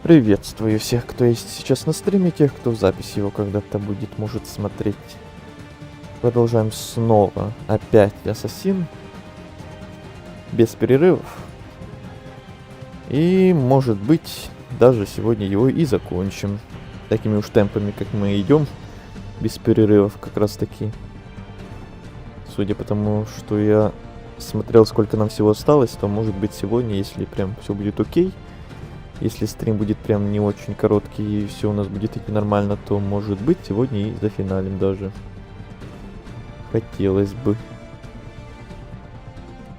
Приветствую всех, кто есть сейчас на стриме, тех, кто в записи его когда-то будет, может смотреть. Продолжаем снова. Опять Ассасин. Без перерывов. И, может быть, даже сегодня его и закончим. Такими уж темпами, как мы идем. Без перерывов как раз таки. Судя по тому, что я смотрел, сколько нам всего осталось, то может быть сегодня, если прям все будет окей. Если стрим будет прям не очень короткий и все у нас будет идти нормально, то может быть сегодня и зафиналим даже. Хотелось бы.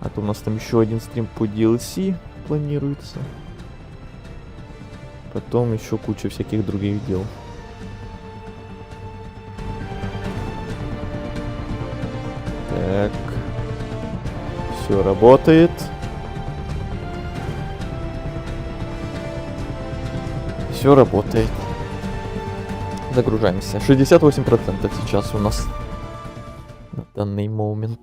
А то у нас там еще один стрим по DLC планируется. Потом еще куча всяких других дел. Так. Все работает. Все работает. Загружаемся. 68% сейчас у нас на данный момент.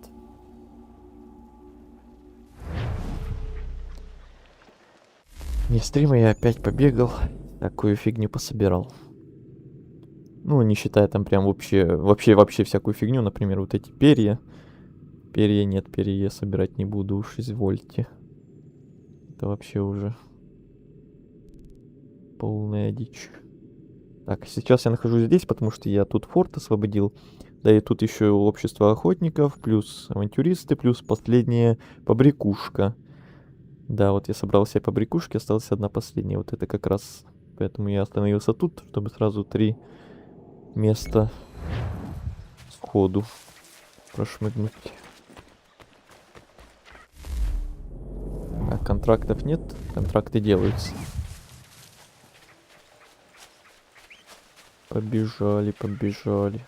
Не стрима, я опять побегал. Такую фигню пособирал. Ну, не считая там прям вообще всякую фигню. Например, вот эти перья. Перья нет, перья я собирать не буду, уж извольте. Это вообще уже полная дичь. Так, сейчас я нахожусь здесь, потому что я тут форт освободил. Да и тут еще общество охотников, плюс авантюристы, плюс последняя побрякушка. Да, вот я собрал себе побрякушки, осталась одна последняя. Вот это как раз, поэтому я остановился тут, чтобы сразу 3 места сходу прошмыгнуть. А контрактов нет, контракты делаются. Побежали, побежали.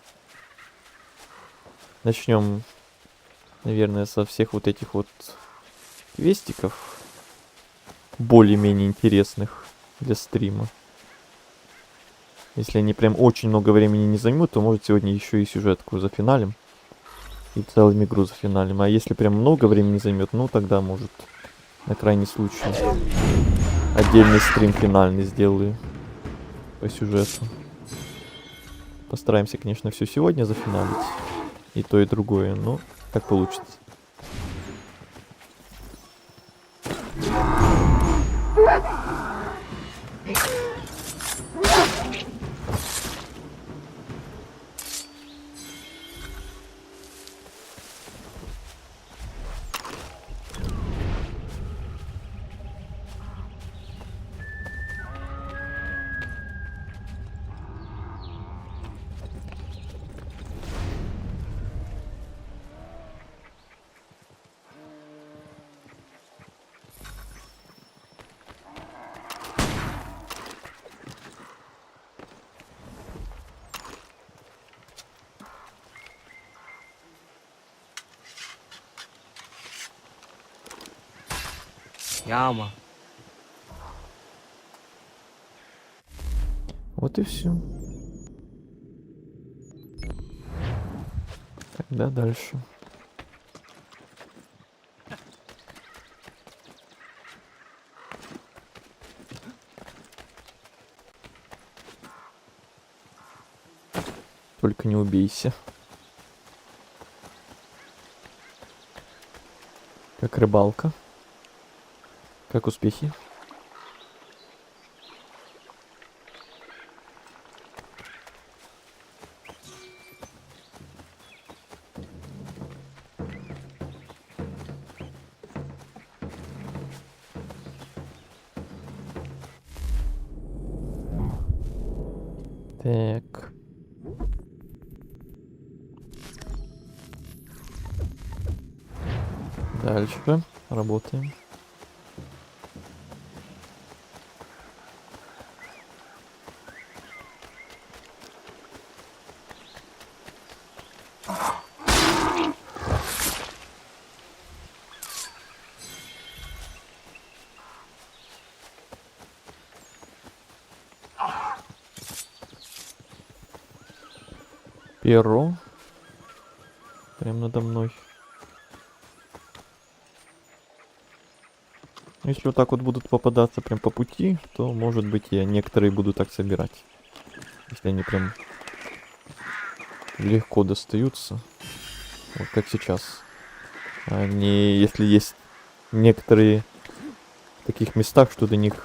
Начнем, наверное, со всех вот этих вот квестиков. Более-менее интересных для стрима. Если они прям очень много времени не займут, то может сегодня еще и сюжетку зафиналим. И целую игру зафиналим. А если прям много времени займет, ну тогда может на крайний случай отдельный стрим финальный сделаю по сюжету. Постараемся, конечно, все сегодня зафиналить. И то, и другое, но как получится. Яма. Вот и все. Тогда дальше. Только не убейся. Как рыбалка. Как успехи? Так. Дальше работаем. Перо. Прям надо мной. Если вот так вот будут попадаться прям по пути, то, может быть, я некоторые буду так собирать. Если они прям легко достаются. Вот как сейчас. А не если есть некоторые в таких местах, что до них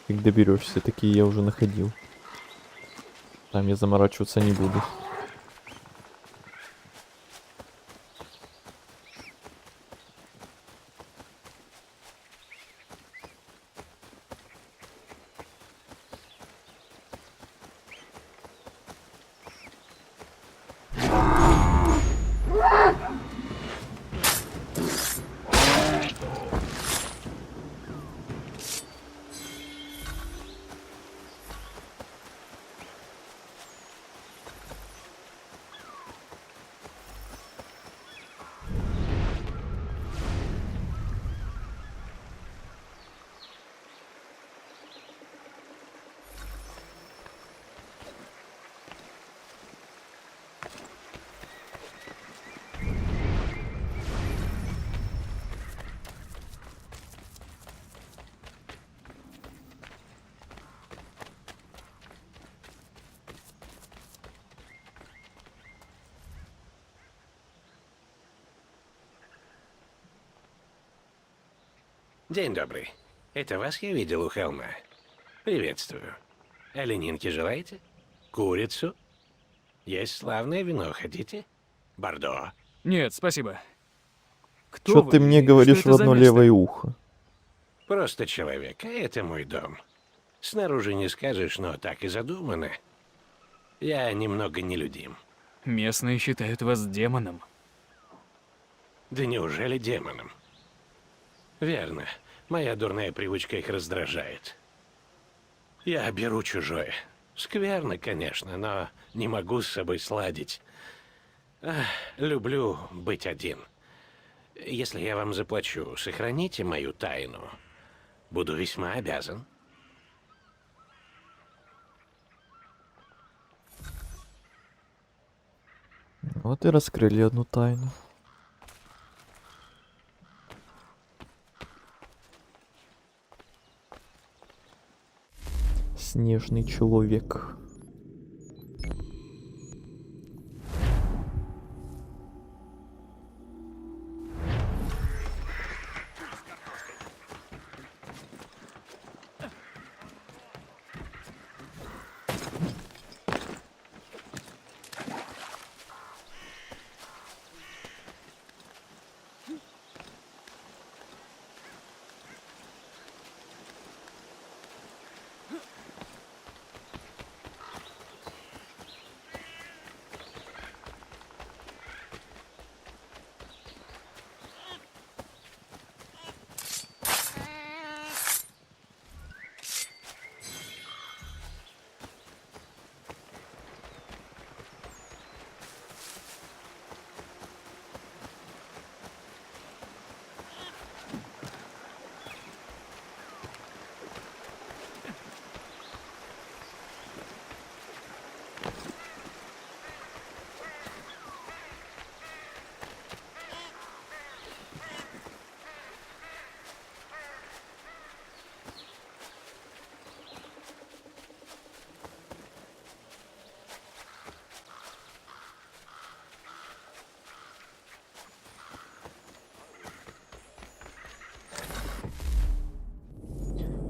фиг доберешься. Такие я уже находил. Там я заморачиваться не буду. День добрый. Это вас я видел у холма. Приветствую. Оленинки желаете? Курицу? Есть славное вино, хотите? Бордо. Нет, спасибо. Кто Чё вы ты мне и что говоришь это в за одно место? левое ухо? Просто человек, а это мой дом. Снаружи не скажешь, но так и задумано. Я немного нелюдим. Местные считают вас демоном. Да неужели демоном? Верно. Моя дурная привычка их раздражает. Я беру чужое. Скверно, конечно, но не могу с собой сладить. Ах, люблю быть один. Если я вам заплачу, сохраните мою тайну. Буду весьма обязан. Вот и раскрыли одну тайну. Снежный человек.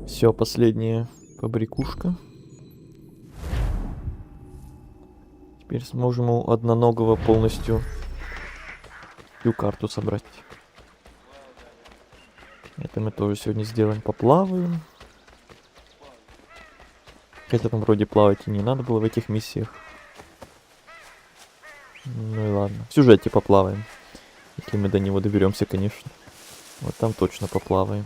Все, последняя побрякушка. Теперь сможем у одноногого полностью всю карту собрать. Это мы тоже сегодня сделаем. Поплаваем. Хотя там вроде плавать и не надо было в этих миссиях. Ну и ладно. В сюжете поплаваем. Если мы до него доберемся, конечно. Вот там точно поплаваем.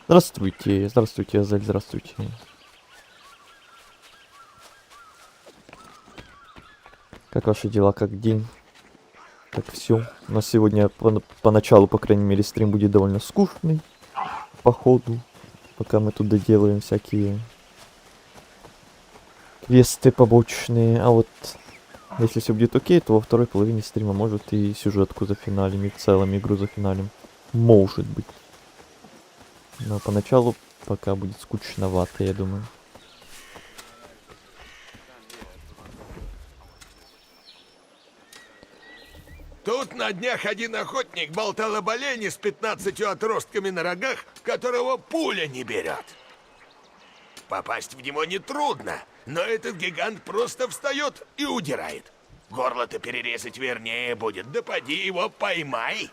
Здравствуйте, здравствуйте, Азель, здравствуйте. Как ваши дела, как день? Как все? У нас сегодня поначалу, по крайней мере, стрим будет довольно скучный. По ходу. Пока мы тут доделаем всякие квесты побочные. А вот Если все будет окей, то во второй половине стрима может и сюжетку зафиналим, и в целом игру зафиналим. Может быть. Но поначалу пока будет скучновато, я думаю. Тут на днях один охотник болтал об олене с 15 отростками на рогах, которого пуля не берет. Попасть в него нетрудно, но этот гигант просто встает и удирает. Горло-то перерезать вернее будет, да поди его поймай.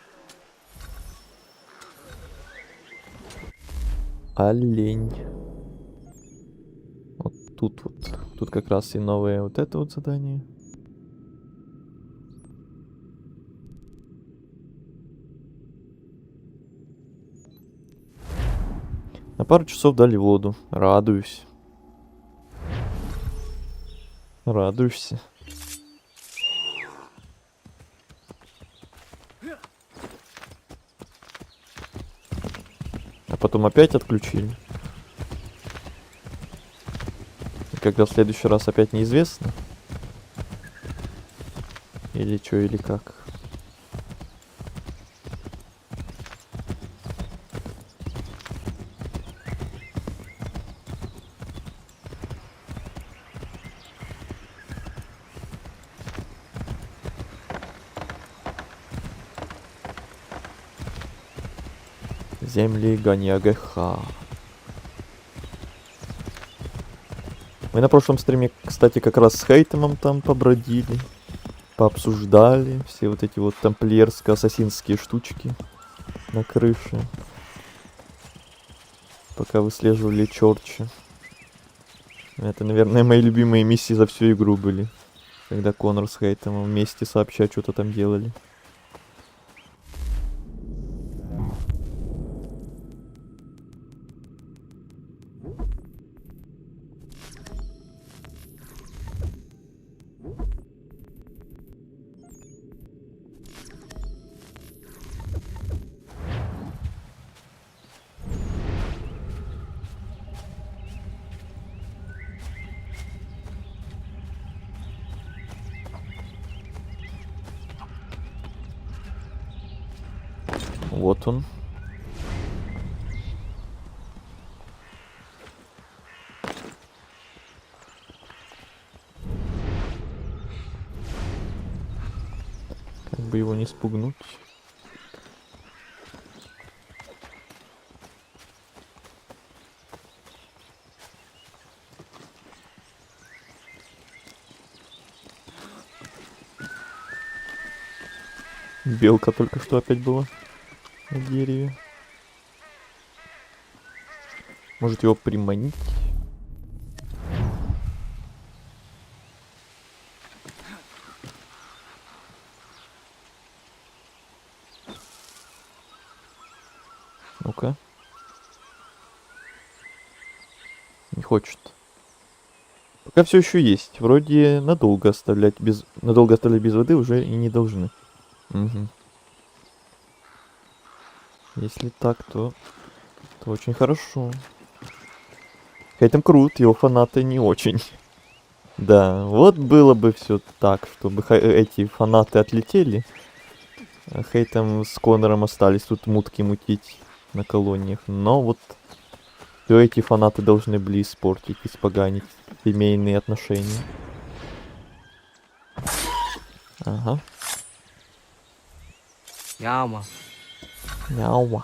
Олень. Вот тут вот. Тут как раз и новое вот это вот задание. На пару часов дали воду. Радуюсь. Радуешься. А потом опять отключили. И когда в следующий раз опять неизвестно. Или чё, или как. Земли Ганьягеха. Мы на прошлом стриме, кстати, как раз с Хейтемом там побродили. Пообсуждали все вот эти вот тамплиерско-ассасинские штучки на крыше. Пока выслеживали Чорча. Это, наверное, мои любимые миссии за всю игру были. Когда Конор с Хейтемом вместе сообща что-то там делали. Вот он. Как бы его не спугнуть. Белка только что опять была на дереве. Может его приманить? Ну-ка. Не хочет. Пока все еще есть. Вроде надолго оставлять без воды уже и не должны. Угу. Если так, то очень хорошо. Хейтем крут, его фанаты не очень. Да, вот было бы все так, чтобы эти фанаты отлетели. А Хейтем с Конором остались тут мутки мутить на колониях. Но вот все эти фанаты должны были испортить, испоганить семейные отношения. Ага. Яма. Мяуа.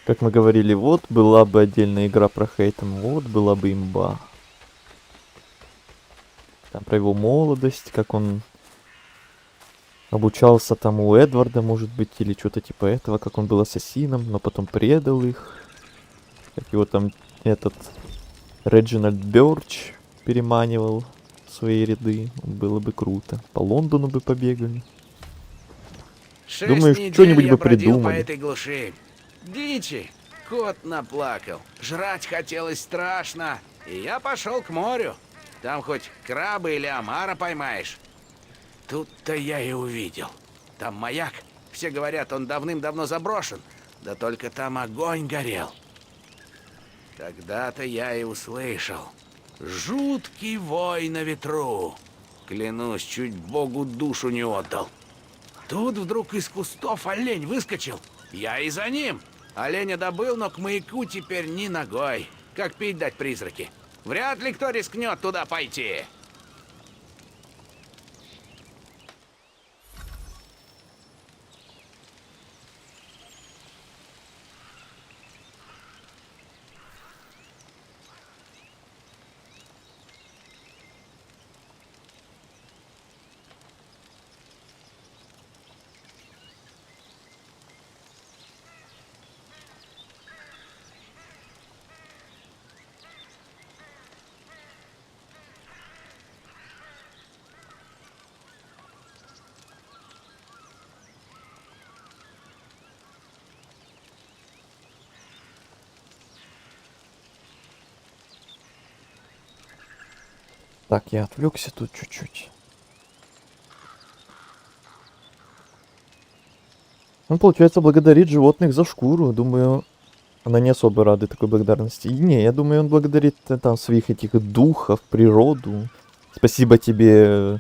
Как мы говорили, вот была бы отдельная игра про Хейтем, вот была бы имба. Там про его молодость, как он обучался там у Эдварда, может быть, или что-то типа этого, как он был ассасином, но потом предал их. Как его там этот Реджинальд Бёрч переманивал в свои ряды. Было бы круто. По Лондону бы побегали. Думаю, что-нибудь бы по придумали. этой глуши. Дичи. кот наплакал. Жрать хотелось страшно. И я пошел к морю. Там хоть краба или омара поймаешь. Тут-то я и увидел. Там маяк. Все говорят, он давным-давно заброшен. Да только там огонь горел. Тогда-то я и услышал. Жуткий вой на ветру. Клянусь, чуть Богу душу не отдал. Тут вдруг из кустов олень выскочил. Я и за ним. Оленя добыл, но к маяку теперь ни ногой. Как пить дать призраки. Вряд ли кто рискнет туда пойти. Так, я отвлекся тут чуть-чуть. Он, получается, благодарит животных за шкуру. Думаю, она не особо рада такой благодарности. И не, я думаю, он благодарит там своих этих духов, природу. Спасибо тебе,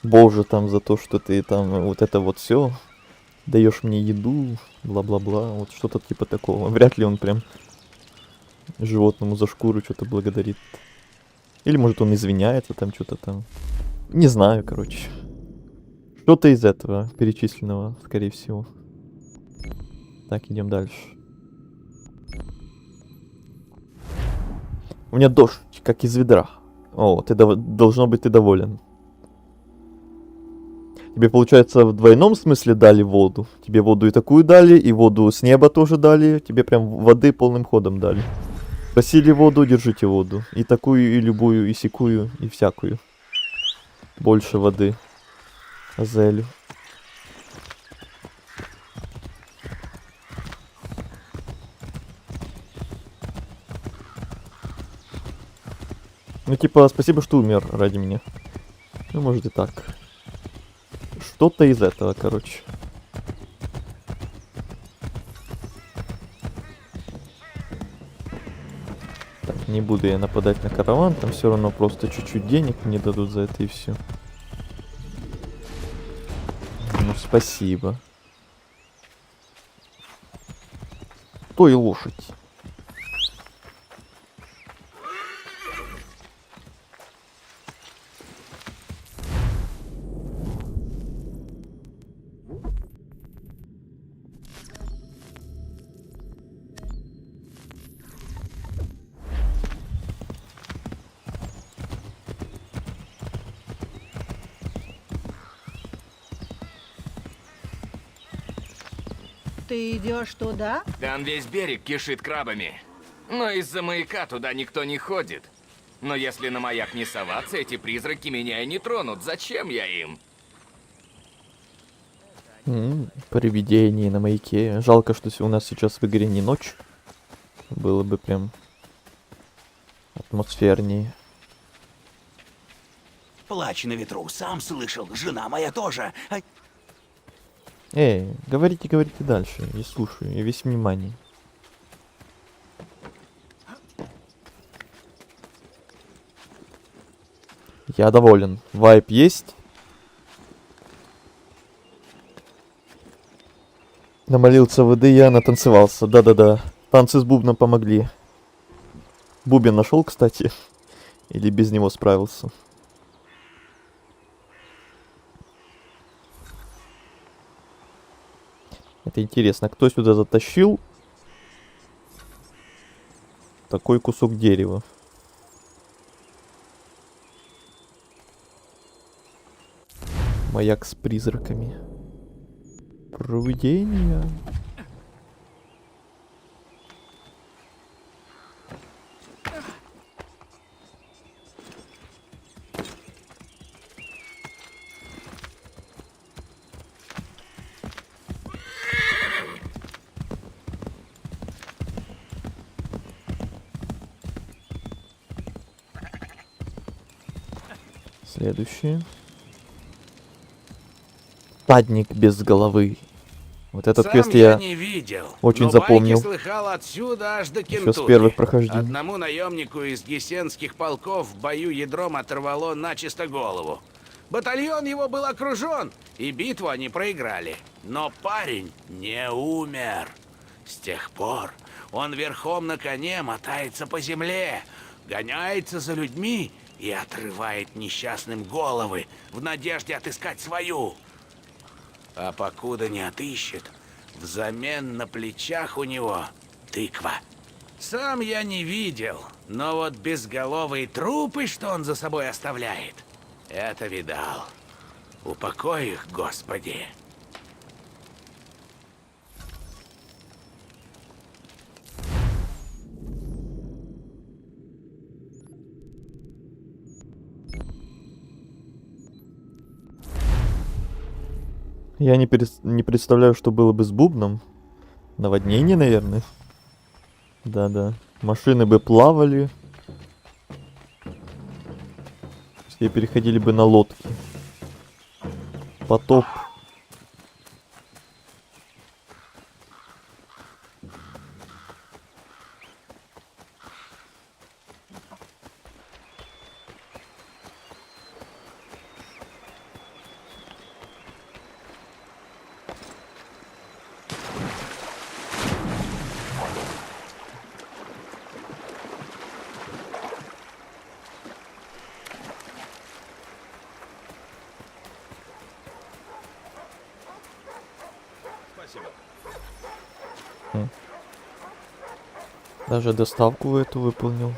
Боже, там за то, что ты там вот это вот все даешь мне еду, бла-бла-бла. Вот что-то типа такого. Вряд ли он прям животному за шкуру что-то благодарит. Или может он извиняется там что-то там. Не знаю, короче. Что-то из этого перечисленного, скорее всего. Так, идем дальше. У меня дождь, как из ведра. О, ты должно быть, ты доволен. Тебе, получается, в двойном смысле дали воду. Тебе воду и такую дали, и воду с неба тоже дали. Тебе прям воды полным ходом дали. Просили воду, держите воду. И такую, и любую, и сякую, и всякую. Больше воды. Азелю. Ну, типа, спасибо, что умер ради меня. Ну, может и так. Что-то из этого, короче. Так, не буду я нападать на караван, там все равно просто чуть-чуть денег мне дадут за это и все. Ну, спасибо. То и лошадь. Ты идешь туда? Там весь берег кишит крабами. Но из-за маяка туда никто не ходит. Но если на маяк не соваться, эти призраки меня и не тронут. Зачем я им? Привидение на маяке. Жалко, что у нас сейчас в игре не ночь. Было бы прям атмосфернее. Плач на ветру, сам слышал, жена моя тоже. Эй, говорите дальше. Я слушаю, я весь внимание. Я доволен. Вайп есть. Намолился воды, я натанцевался. Да-да-да. Танцы с бубном помогли. Бубен нашел, кстати. Или без него справился. Это интересно, кто сюда затащил такой кусок дерева? Маяк с призраками. Провидение. Следующее. Всадник без головы. Вот этот Сам квест я я не видел, очень но запомнил. байки слыхал отсюда аж до еще Кентукки. с первых прохождений. Одному наемнику из гессенских полков в бою ядром оторвало начисто голову. Батальон его был окружен, и битву они проиграли. Но парень не умер. С тех пор он верхом на коне мотается по земле, гоняется за людьми и отрывает несчастным головы в надежде отыскать свою. А покуда не отыщет, взамен на плечах у него тыква. Сам я не видел, но вот безголовые трупы, что он за собой оставляет, это видал. Упокой их, Господи. Я не представляю, что было бы с бубном. Наводнение, наверное. Да-да. Машины бы плавали. Все переходили бы на лодки. Потоп. Даже доставку эту выполнил.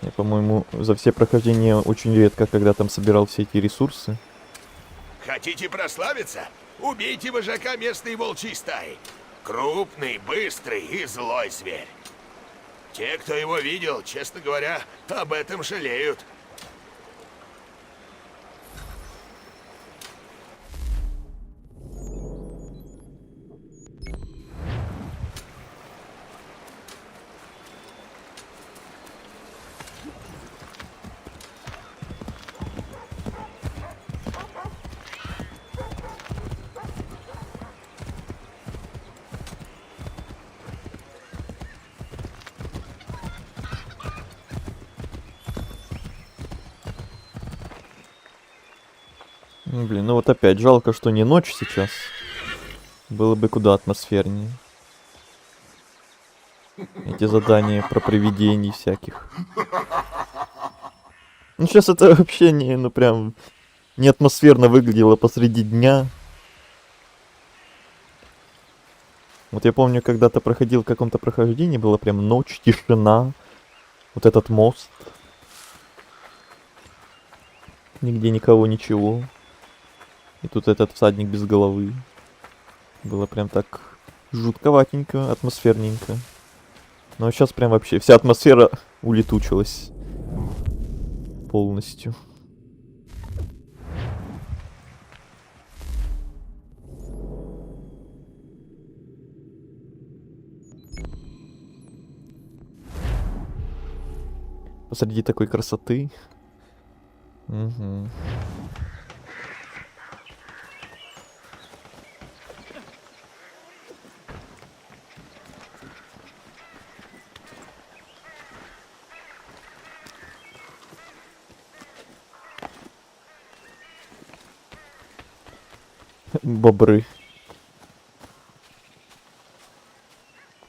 Я, по-моему, за все прохождения очень редко, когда там собирал все эти ресурсы. Хотите прославиться? Убейте вожака местной волчьей стаи. Крупный, быстрый и злой зверь. Те, кто его видел, честно говоря, об этом жалеют. Блин, ну вот опять жалко, что не ночь сейчас. Было бы куда атмосфернее. Эти задания про привидений всяких. Ну сейчас это вообще не, ну прям не атмосферно выглядело посреди дня. Вот я помню, когда-то проходил в каком-то прохождении, была прям ночь, тишина. Вот этот мост. Нигде никого, ничего. И тут этот всадник без головы. Было прям так жутковатенько, атмосферненько. Но сейчас прям вообще вся атмосфера улетучилась полностью. Посреди такой красоты. Угу. Бобры.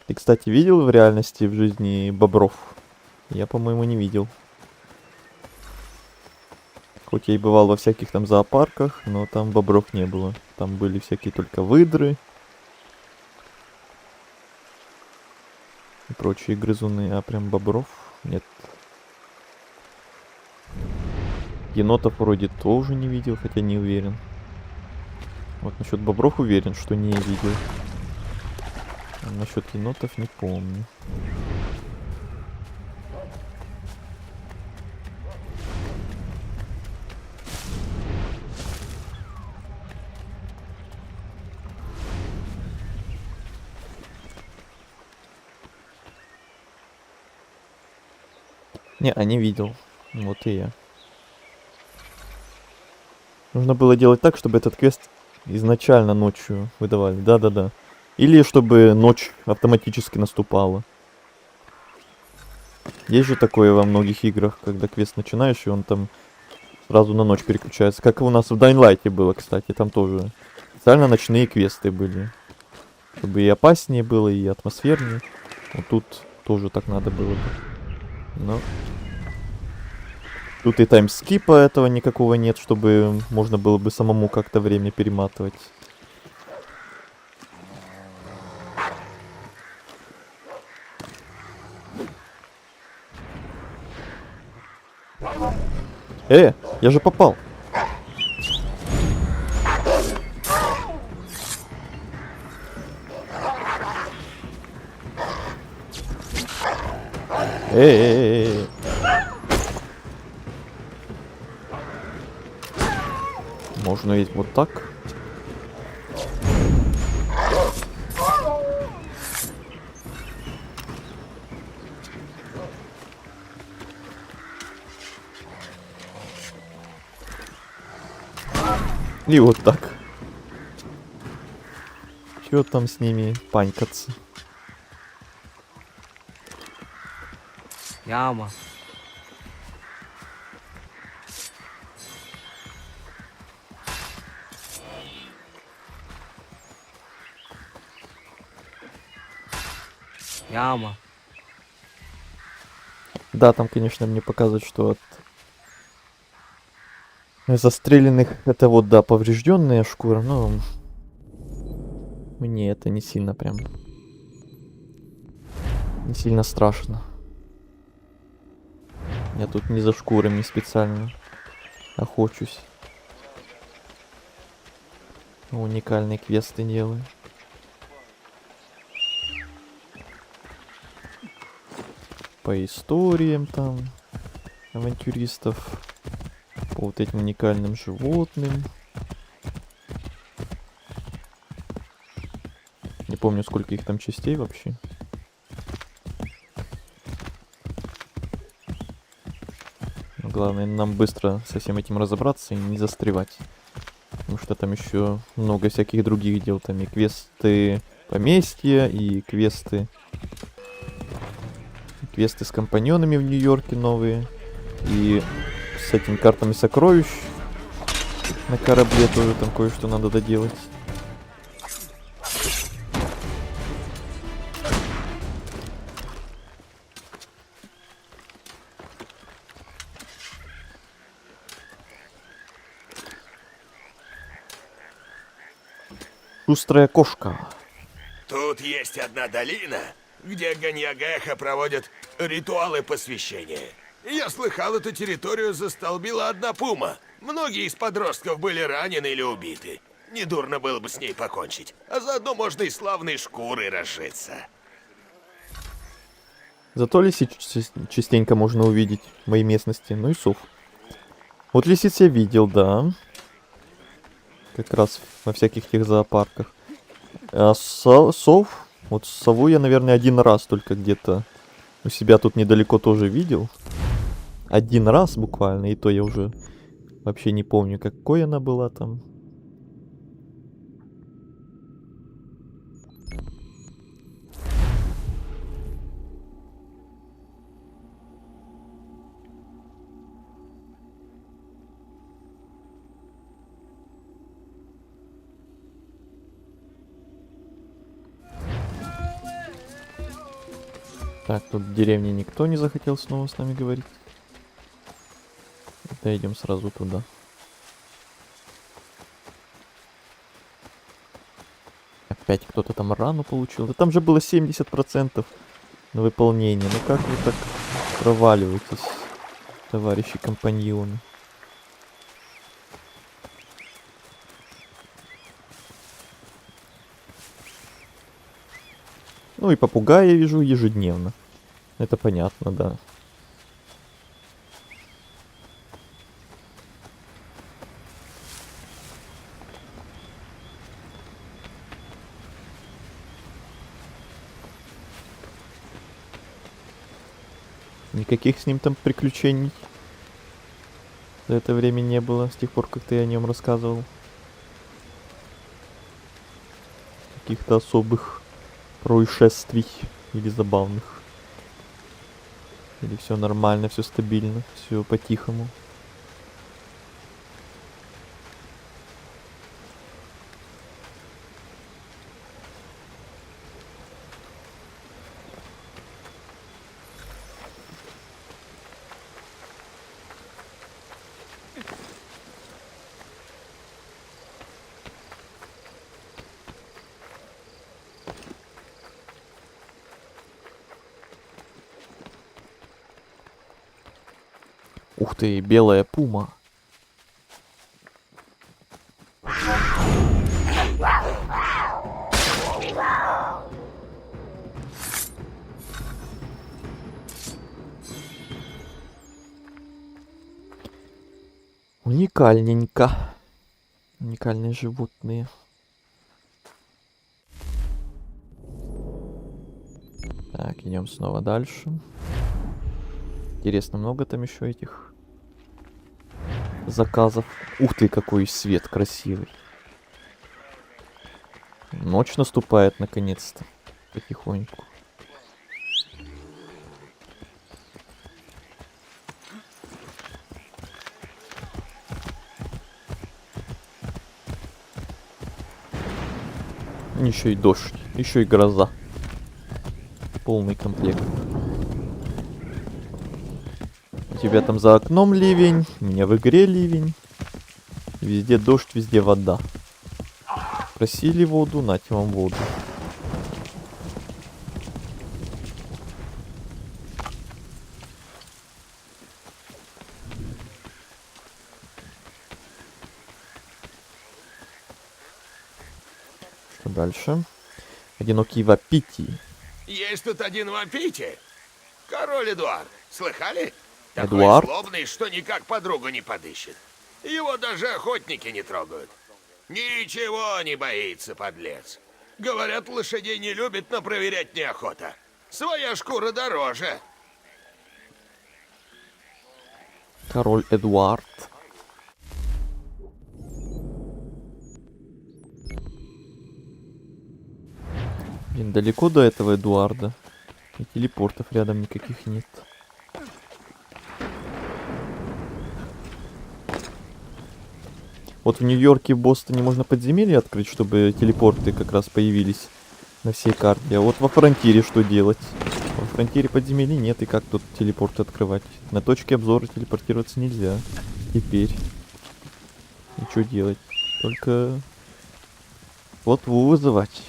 Ты, кстати, видел в реальности, в жизни бобров? Я, по-моему, не видел. Хоть я и бывал во всяких там зоопарках, но там бобров не было. Там были всякие только выдры и прочие грызуны, а прям бобров нет. Енотов вроде тоже не видел, хотя не уверен. Вот насчет бобров уверен, что не видел. А насчет енотов не помню. Не видел. Вот и я. Нужно было делать так, чтобы этот квест изначально ночью выдавали. Да-да-да. Или чтобы ночь автоматически наступала. Есть же такое во многих играх, когда квест начинаешь, и он там сразу на ночь переключается. Как у нас в Dying Light было, кстати, там тоже специально ночные квесты были. Чтобы и опаснее было, и атмосфернее. Вот тут тоже так надо было бы. Но... Тут и таймскипа этого никакого нет, чтобы можно было бы самому как-то время перематывать. Я же попал. Эй. Можно ведь вот так. И вот так. Чё там с ними панькаться? Яма. Яма. Да, там, конечно, мне показывают, что от застреленных это вот, да, поврежденная шкура, но мне это не сильно прям. Не сильно страшно. Я тут не за шкурами специально охочусь. Уникальные квесты делаю. По историям там авантюристов, по вот этим уникальным животным. Не помню, сколько их там частей вообще. Но главное нам быстро со всем этим разобраться и не застревать. Потому что там еще много всяких других дел. Там и квесты поместья, и квесты с компаньонами в Нью-Йорке новые. И с этими картами сокровищ на корабле тоже там кое-что надо доделать. Шустрая кошка. Тут есть одна долина, где Ганьягэха проводят ритуалы посвящения. Я слыхал, эту территорию застолбила одна пума. Многие из подростков были ранены или убиты. Недурно было бы с ней покончить. А заодно можно и славной шкурой разжиться. Зато лисиц частенько можно увидеть в моей местности. Ну и сов. Вот лисиц я видел, да. Как раз во всяких тех зоопарках. А сов... Вот сову я, наверное, один раз только где-то у себя тут недалеко тоже видел. Один раз буквально, и то я уже вообще не помню, какой она была там. Так, тут в деревне никто не захотел снова с нами говорить. Да, идем сразу туда. Опять кто-то там рану получил. Да там же было 70% на выполнение. Ну как вы так проваливаетесь, товарищи компаньоны? Ну и попугая я вижу ежедневно. Это понятно, да. Никаких с ним там приключений. За это время не было, с тех пор, как ты о нем рассказывал. Каких-то особых происшествий или забавных. Или все нормально, все стабильно, все по-тихому. Ух ты, белая пума. Уникальненько. Уникальные животные. Так, идем снова дальше. Интересно, много там еще этих заказов. Ух ты, какой свет красивый. Ночь наступает наконец-то. Потихоньку. Еще и дождь, еще и гроза. Полный комплект. У тебя там за окном ливень, у меня в игре ливень. Везде дождь, везде вода. Просили воду, нате вам воду. Что дальше? Одинокий Вапити. Есть тут один Вапити. Король Эдуард. Слыхали? Эдуард? Такой злобный, что никак подругу не подыщет. Его даже охотники не трогают. Ничего не боится, подлец. Говорят, лошадей не любит, но проверять неохота. Своя шкура дороже. Король Эдуард. Блин, далеко до этого Эдуарда. И телепортов рядом никаких нет. Вот в Нью-Йорке, в Бостоне можно подземелье открыть, чтобы телепорты как раз появились на всей карте. А вот во Фронтире что делать? Во Фронтире подземелий нет, и как тут телепорты открывать? На точке обзора телепортироваться нельзя. Теперь. И что делать? Только Лотву вызывать.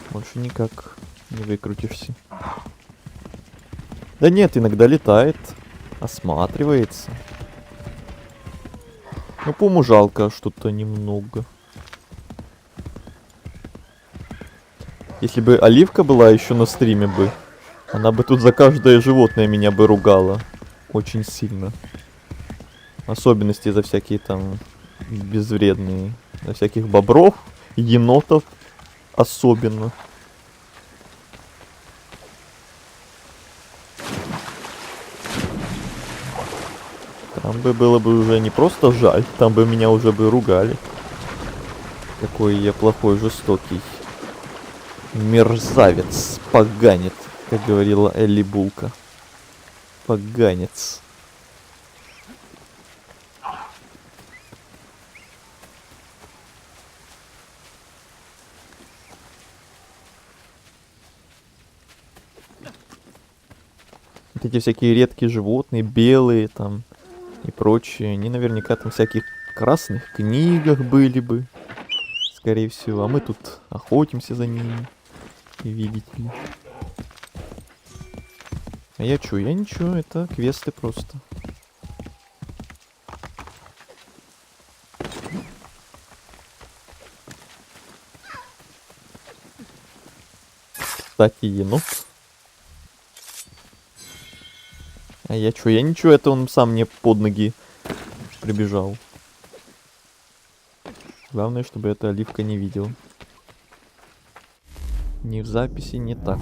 Больше никак не выкрутишься. Да нет, иногда летает. Осматривается. Ну, пуму жалко что-то немного. Если бы Оливка была еще на стриме бы, она бы тут за каждое животное меня бы ругала. Очень сильно. Особенности за всякие там безвредные. За всяких бобров, енотов особенно. Там бы было бы уже не просто жаль, там бы меня уже бы ругали. Какой я плохой, жестокий. Мерзавец, поганец, как говорила Элли Булка. Поганец. Вот эти всякие редкие животные, белые там и прочие, они наверняка там в всяких красных книгах были бы, скорее всего. А мы тут охотимся за ними, и видите ли. А я чё? Я ничего, это квесты просто. Кстати, енот. А я чё? Я ничего, это он сам мне под ноги прибежал. Главное, чтобы эта Оливка не видел. Ни в записи, не так.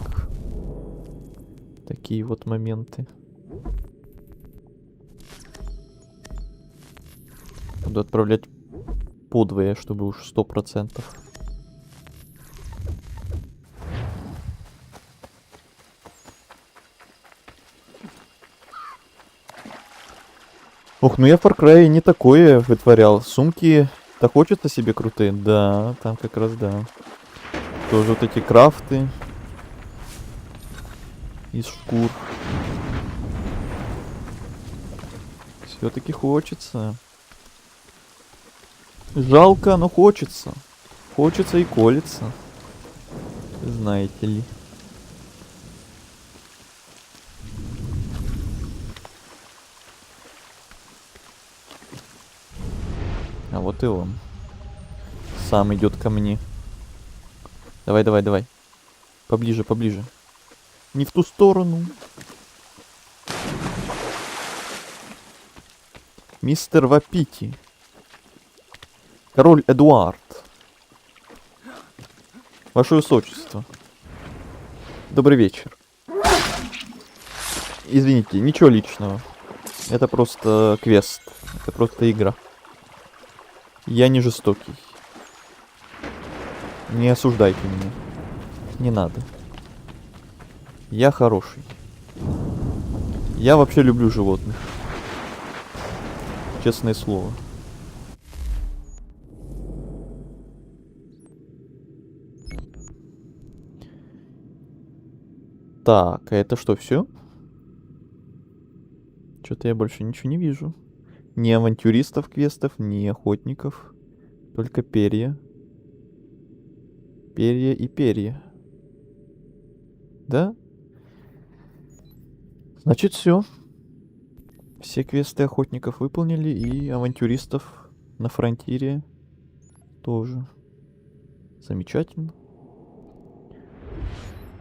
Такие вот моменты. Буду отправлять подвое, чтобы уж 100%. Ох, ну я в Far Cry не такое вытворял. Сумки-то хочется себе крутые. Да, там как раз да. Тоже вот эти крафты из шкур. Все-таки хочется. Жалко, но хочется. Хочется и колется. Знаете ли. А вот и он. Сам идет ко мне. Давай, давай, давай. Поближе, поближе. Не в ту сторону. Мистер Вапити. Король Эдуард. Ваше Высочество. Добрый вечер. Извините, ничего личного. Это просто квест. Это просто игра. Я не жестокий. Не осуждайте меня. Не надо. Я хороший. Я вообще люблю животных. Честное слово. Так, а это что, все? Что-то я больше ничего не вижу. Ни авантюристов квестов, ни охотников. Только перья. Перья и перья. Да? Значит, все. Все квесты охотников выполнили, и авантюристов на фронтире тоже. Замечательно.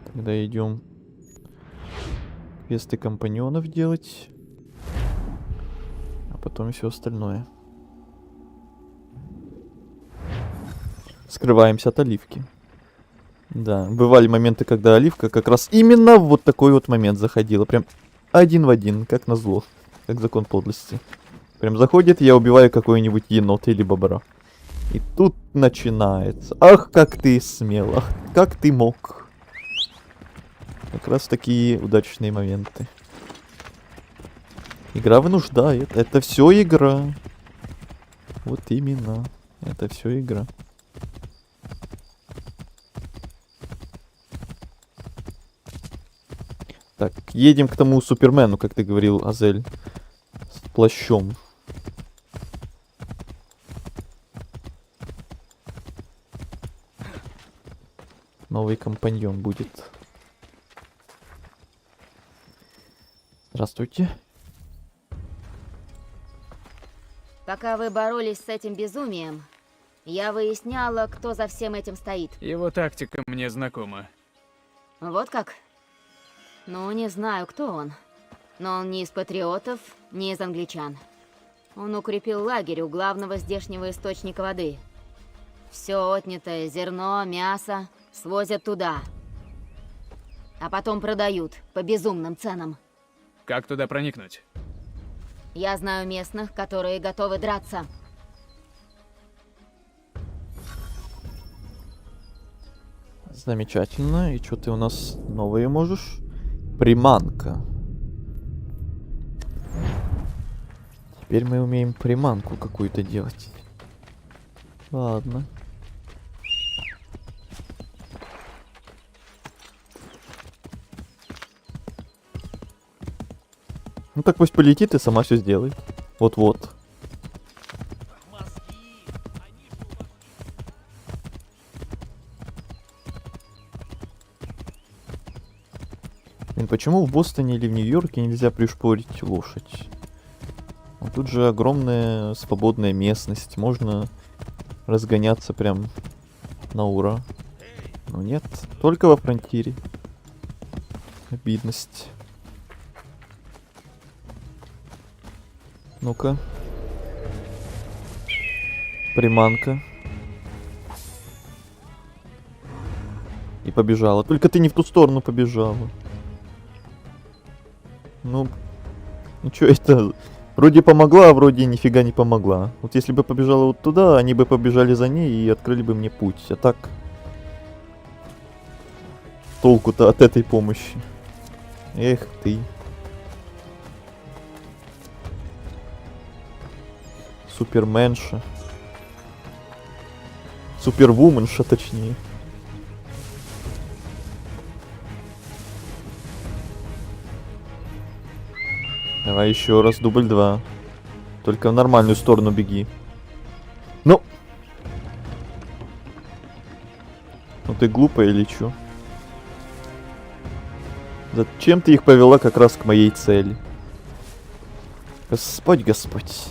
Тогда идем квесты компаньонов делать. А потом все остальное. Скрываемся от оливки. Да, бывали моменты, когда оливка как раз именно в вот такой вот момент заходила. Прям один в один, как назло. Как закон подлости. Прям заходит, я убиваю какой-нибудь енот или бобра. И тут начинается. Ах, как ты смел, ах, как ты мог. Как раз такие удачные моменты. Игра вынуждает. Это все игра. Вот именно. Это все игра. Так, едем к тому Супермену, как ты говорил, Азель. С плащом. Новый компаньон будет. Здравствуйте. Пока вы боролись с этим безумием, я выясняла, кто за всем этим стоит. Его тактика мне знакома. Вот как? Ну, не знаю, кто он. Но он не из патриотов, не из англичан. Он укрепил лагерь у главного здешнего источника воды. Все отнятое зерно, мясо свозят туда. А потом продают по безумным ценам. Как туда проникнуть? Я знаю местных, которые готовы драться. Замечательно. И что ты у нас новые можешь? Приманка. Теперь мы умеем приманку какую-то делать. Ладно. Ну так пусть полетит и сама все сделает. Вот-вот. Блин, почему в Бостоне или в Нью-Йорке нельзя пришпорить лошадь? А тут же огромная свободная местность. Можно разгоняться прям на ура. Но нет, только во фронтире. Обидность. Ну-ка. Приманка. И побежала. Только ты не в ту сторону побежала. Ну чё это? Вроде помогла, а вроде нифига не помогла. Вот если бы побежала вот туда, они бы побежали за ней и открыли бы мне путь. А так... Толку-то от этой помощи. Эх ты. Суперменша. Супервуменша, точнее. Давай еще раз, дубль 2. Только в нормальную сторону беги. Ну! Ну ты глупая или чё? Зачем ты их повела как раз к моей цели? Господь, Господь.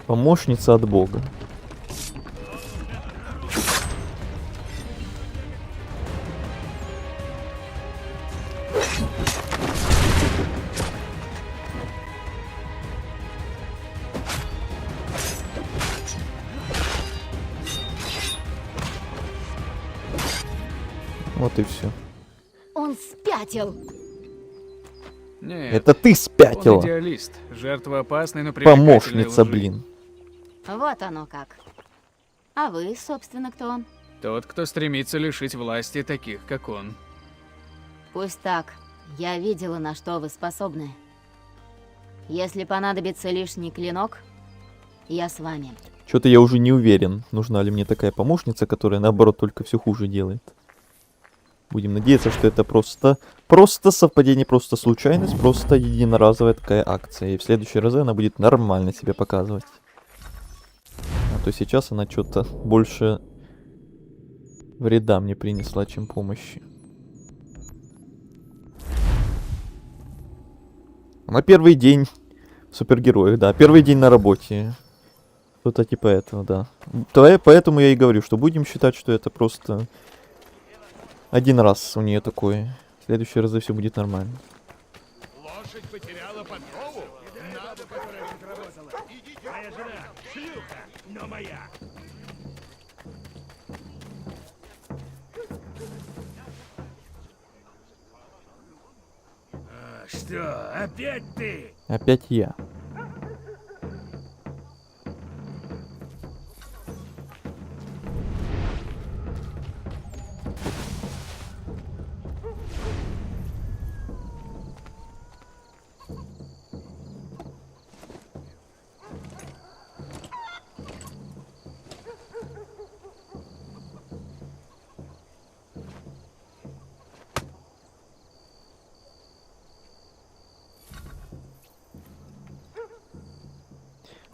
Помощница от Бога. Вот и все. Он спятил. Нет, Это ты он спятила. идеалист. Жертва опасной, но привлекательной Помощница, лжи. блин. Вот оно как. А вы, собственно, кто? Тот, кто стремится лишить власти таких, как он. Пусть так. Я видела, на что вы способны. Если понадобится лишний клинок, я с вами. Что-то я уже не уверен, нужна ли мне такая помощница, которая наоборот только все хуже делает. Будем надеяться, что это просто совпадение, просто случайность, просто единоразовая такая акция. И в следующий раз она будет нормально себя показывать. А то сейчас она что-то больше вреда мне принесла, чем помощи. На первый день супергероев, да, первый день на работе. Что-то типа этого, да. Поэтому я и говорю, что будем считать, что это просто один раз у нее такое. В следующие разы все будет нормально. Лошадь потеряла подкову? Надо, которая тут работала. Идите. Моя жена шлюха, но моя. Что, опять ты? Опять я.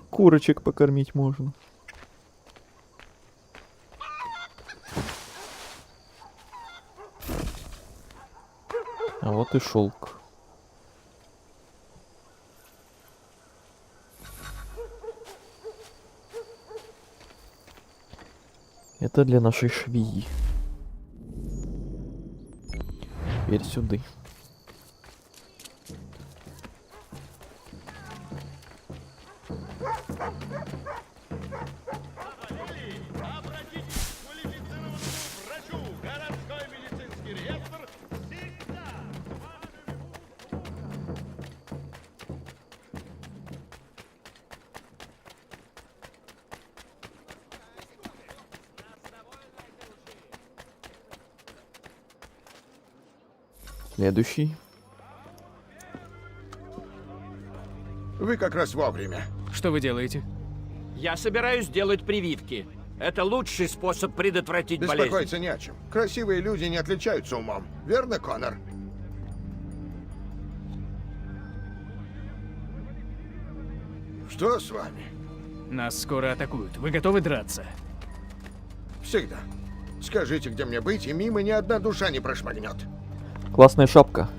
Курочек покормить можно. А вот и шелк. Это для нашей швеи. Теперь сюда. Следующий. Вы как раз вовремя. Что вы делаете? Я собираюсь делать прививки. Это лучший способ предотвратить болезнь. Беспокоиться не о чем. Красивые люди не отличаются умом. Верно, Конор? Что с вами? Нас скоро атакуют. Вы готовы драться? Всегда. Скажите, где мне быть, и мимо ни одна душа не прошмыгнет. Классная шапка.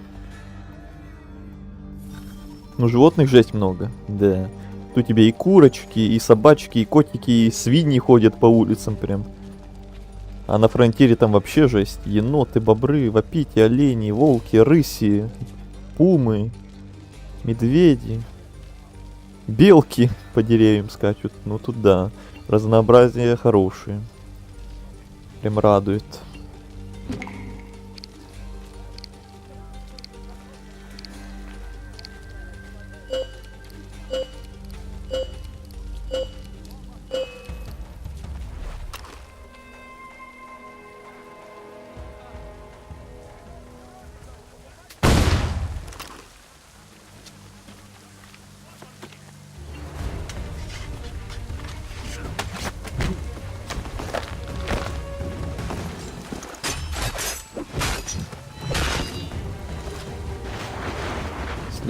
Ну, животных жесть много. Да. Тут у тебя и курочки, и собачки, и котики, и свиньи ходят по улицам прям. А на фронтире там вообще жесть. Еноты, бобры, вапити, олени, волки, рыси, пумы, медведи, белки по деревьям скачут. Ну тут да, разнообразие хорошее. Прям радует.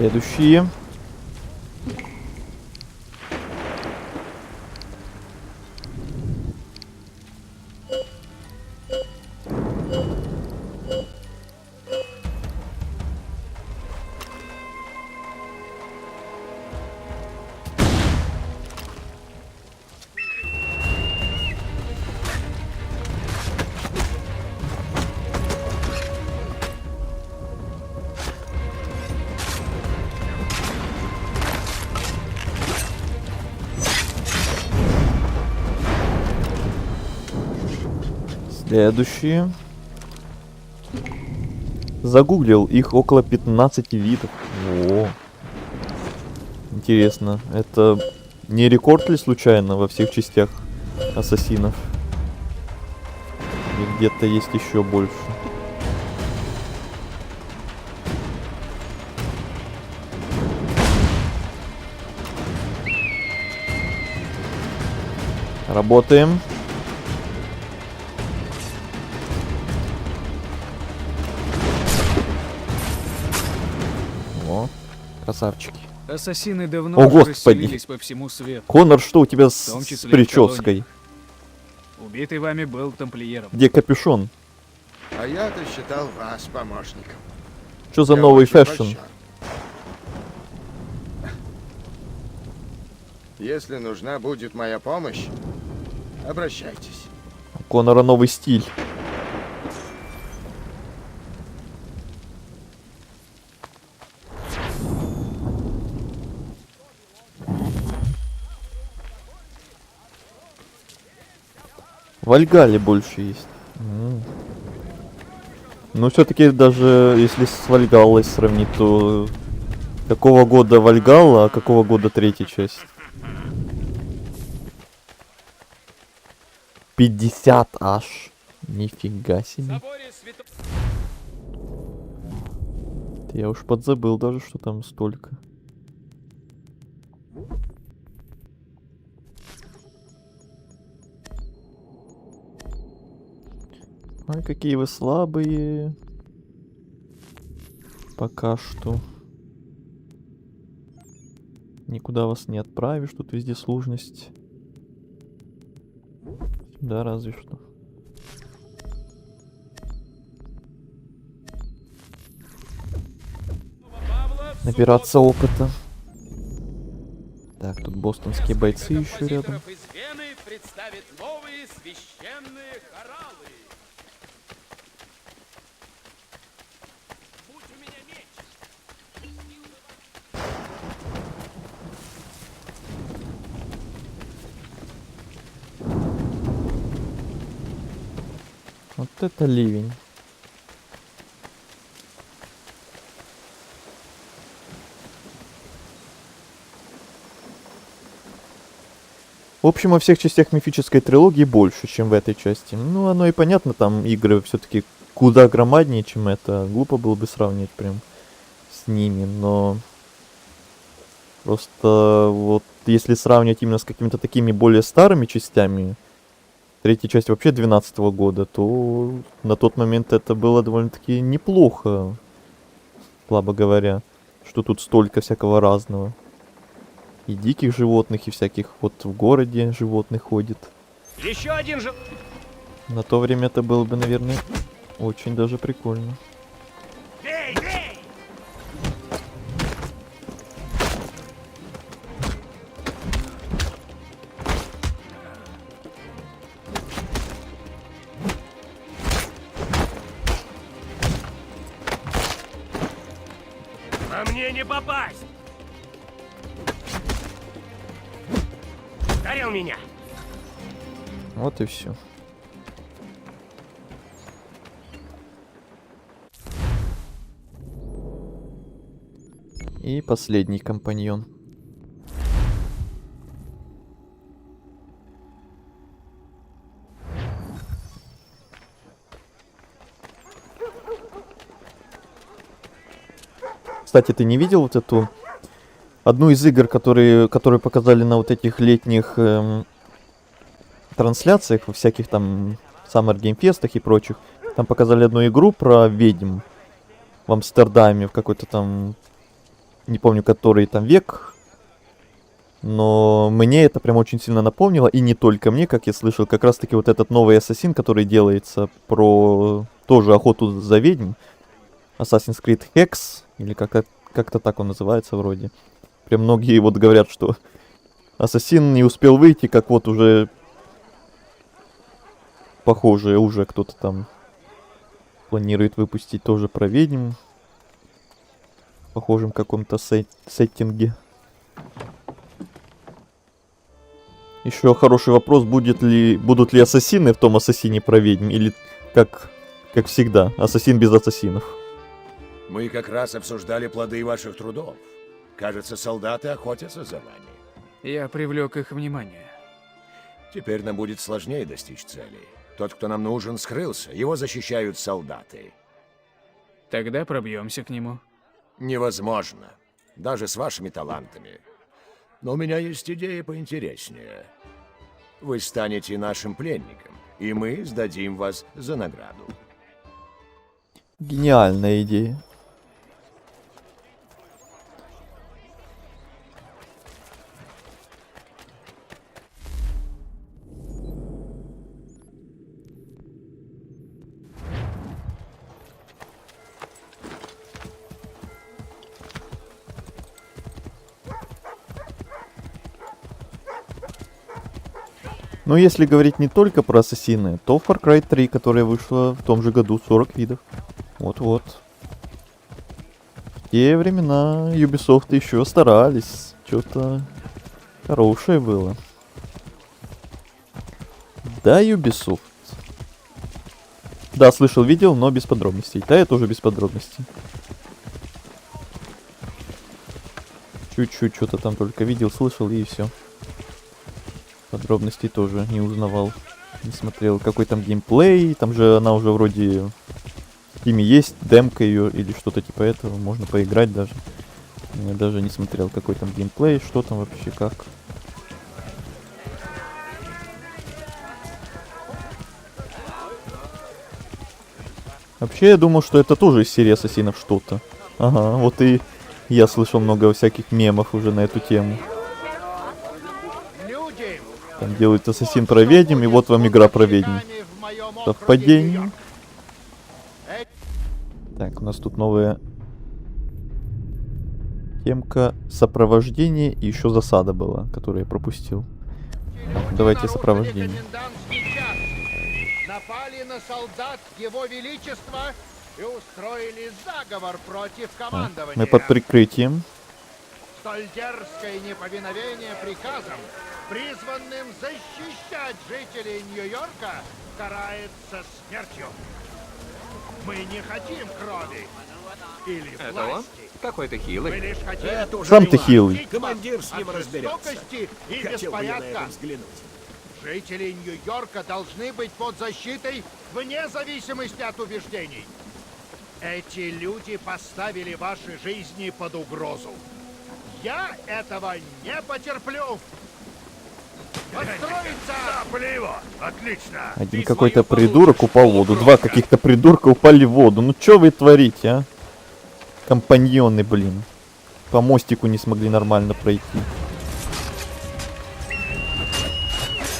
Следующие. Следующие. Загуглил, их около 15 видов. О. Интересно, это не рекорд ли случайно во всех частях ассасинов? Или где-то есть еще больше? Работаем. О, красавчики. Ассасины давно О, уже господи. расселились по всему свету. Конор, что у тебя В том с числе и в прической? Убитый вами был тамплиером. Где капюшон? А я-то считал вас помощником. Что за Я новый очень фэшн? польщен. Если нужна будет моя помощь, обращайтесь. У Конора новый стиль. Вальгалли больше есть. Ну, все-таки даже если с Вальгаллой сравнить, то какого года Вальгалла, а какого года третья часть? 50 аж. Нифига себе. Я уж подзабыл даже, что там столько. Ой, какие вы слабые. Пока что. Никуда вас не отправишь, тут везде сложность. Да, разве что. Набираться опыта. Так, тут бостонские бойцы еще рядом. Вот это ливень. В общем, во всех частях мифической трилогии больше, чем в этой части. Ну, оно и понятно, там игры все-таки куда громаднее, чем это. Глупо было бы сравнивать прям с ними, но... Просто вот если сравнивать именно с какими-то такими более старыми частями, третья часть вообще 12-го года, то на тот момент это было довольно-таки неплохо, слабо говоря, что тут столько всякого разного. И диких животных, и всяких вот в городе животных ходит. Еще один же... На то время это было бы, наверное, очень даже прикольно. Бей, бей! А мне не попасть! Ударил меня! Вот и все. И последний компаньон. Кстати, ты не видел вот эту одну из игр, которые показали на вот этих летних трансляциях, во всяких там Summer Game Fest'ах и прочих? Там показали одну игру про ведьм в Амстердаме, в какой-то там не помню, который там век, но мне это прям очень сильно напомнило, и не только мне, как я слышал, как раз-таки вот этот новый Ассасин, который делается про тоже охоту за ведьм, Assassin's Creed Hex, или как-то так он называется вроде. Прям многие вот говорят, что Ассасин не успел выйти, как вот уже похожее уже кто-то там планирует выпустить тоже про ведьм. В похожем каком-то сеттинге. Еще хороший вопрос, будут ли ассасины в том Ассасине про ведьм, или как всегда, ассасин без ассасинов. Мы как раз обсуждали плоды ваших трудов. Кажется, солдаты охотятся за вами. Я привлек их внимание. Теперь нам будет сложнее достичь цели. Тот, кто нам нужен, скрылся. Его защищают солдаты. Тогда пробьемся к нему. Невозможно. Даже с вашими талантами. Но у меня есть идея поинтереснее. Вы станете нашим пленником, и мы сдадим вас за награду. Гениальная идея. Но если говорить не только про ассасины, то Far Cry 3, которая вышла в том же году, 40 видов. Вот-вот. В те времена Ubisoft еще старались. Что-то хорошее было. Да, Ubisoft. Да, слышал, видел, но без подробностей. Да, я тоже без подробностей. Чуть-чуть что-то там только видел, слышал и все. Подробностей тоже не узнавал. Не смотрел, какой там геймплей. Там же она уже вроде... В Steam есть демка ее или что-то типа этого. Можно поиграть даже. Я даже не смотрел, какой там геймплей, что там вообще, как. Вообще, я думал, что это тоже из серии Ассасинов что-то. Ага, вот и я слышал много всяких мемов уже на эту тему. Там делают Ассасин про ведьм, и вот вам игра про ведьм. Совпадение. Так, у нас тут новая темка сопровождения, и еще засада была, которую я пропустил. Так, давайте сопровождение. Напали на солдат Его Величества и устроили заговор против командования. Мы под прикрытием. Столь дерзкое неповиновение приказам, призванным защищать жителей Нью-Йорка, карается смертью. Мы не хотим крови или Это власти. он? Какой ты хилый. Мы лишь хотим Сам ты хилый. командир с ним разберется. И Хотел бы я на беспорядка. это взглянуть. Жители Нью-Йорка должны быть под защитой вне зависимости от убеждений. Эти люди поставили ваши жизни под угрозу. Я этого не потерплю. Построиться! Топливо! Отлично! Один какой-то придурок упал в воду. Два каких-то придурка упали в воду. Ну что вы творите, а? Компаньоны, блин. По мостику не смогли нормально пройти.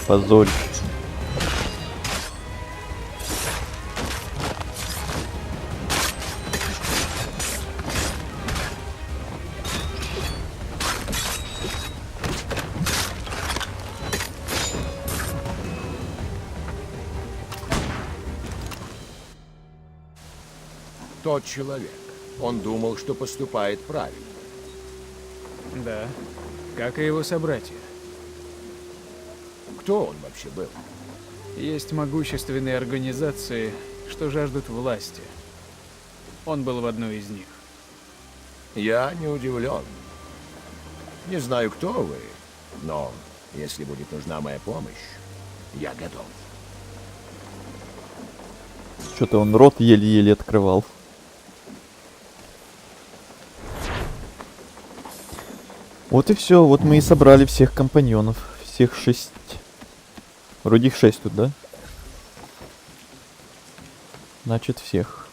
Позорище. Тот человек. Он думал, что поступает правильно. Да, как и его собратья. Кто он вообще был? Есть могущественные организации, что жаждут власти. Он был в одной из них. Я не удивлен. Не знаю, кто вы, но если будет нужна моя помощь, я готов. Что-то он рот еле-еле открывал. Вот и все, вот мы и собрали всех компаньонов. Всех 6. Вроде их 6 тут, да? Значит, всех.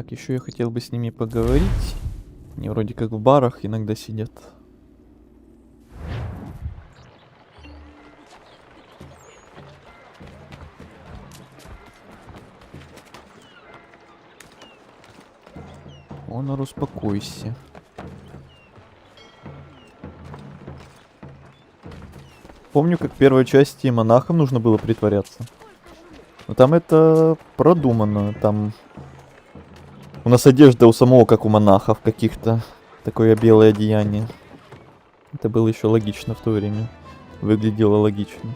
Так, еще я хотел бы с ними поговорить. Они вроде как в барах иногда сидят. Онор, успокойся. Помню, как в первой части монахам нужно было притворяться. Но там это продумано. Там у нас одежда у самого, как у монахов каких-то. Такое белое одеяние. Это было еще логично в то время. Выглядело логично.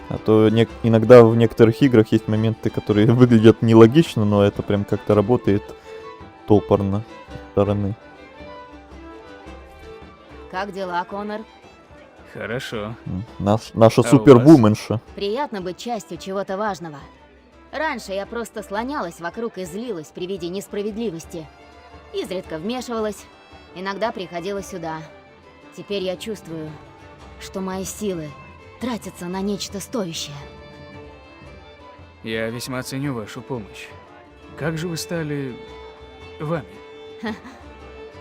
А то иногда в некоторых играх есть моменты, которые выглядят нелогично, но это прям как-то работает топорно со стороны. Как дела, Конор? Хорошо. Наша А у супервуменша. Приятно быть частью чего-то важного. Раньше я просто слонялась вокруг и злилась при виде несправедливости. Изредка вмешивалась, иногда приходила сюда. Теперь я чувствую, что мои силы тратятся на нечто стоящее. Я весьма ценю вашу помощь. Как же вы стали вами?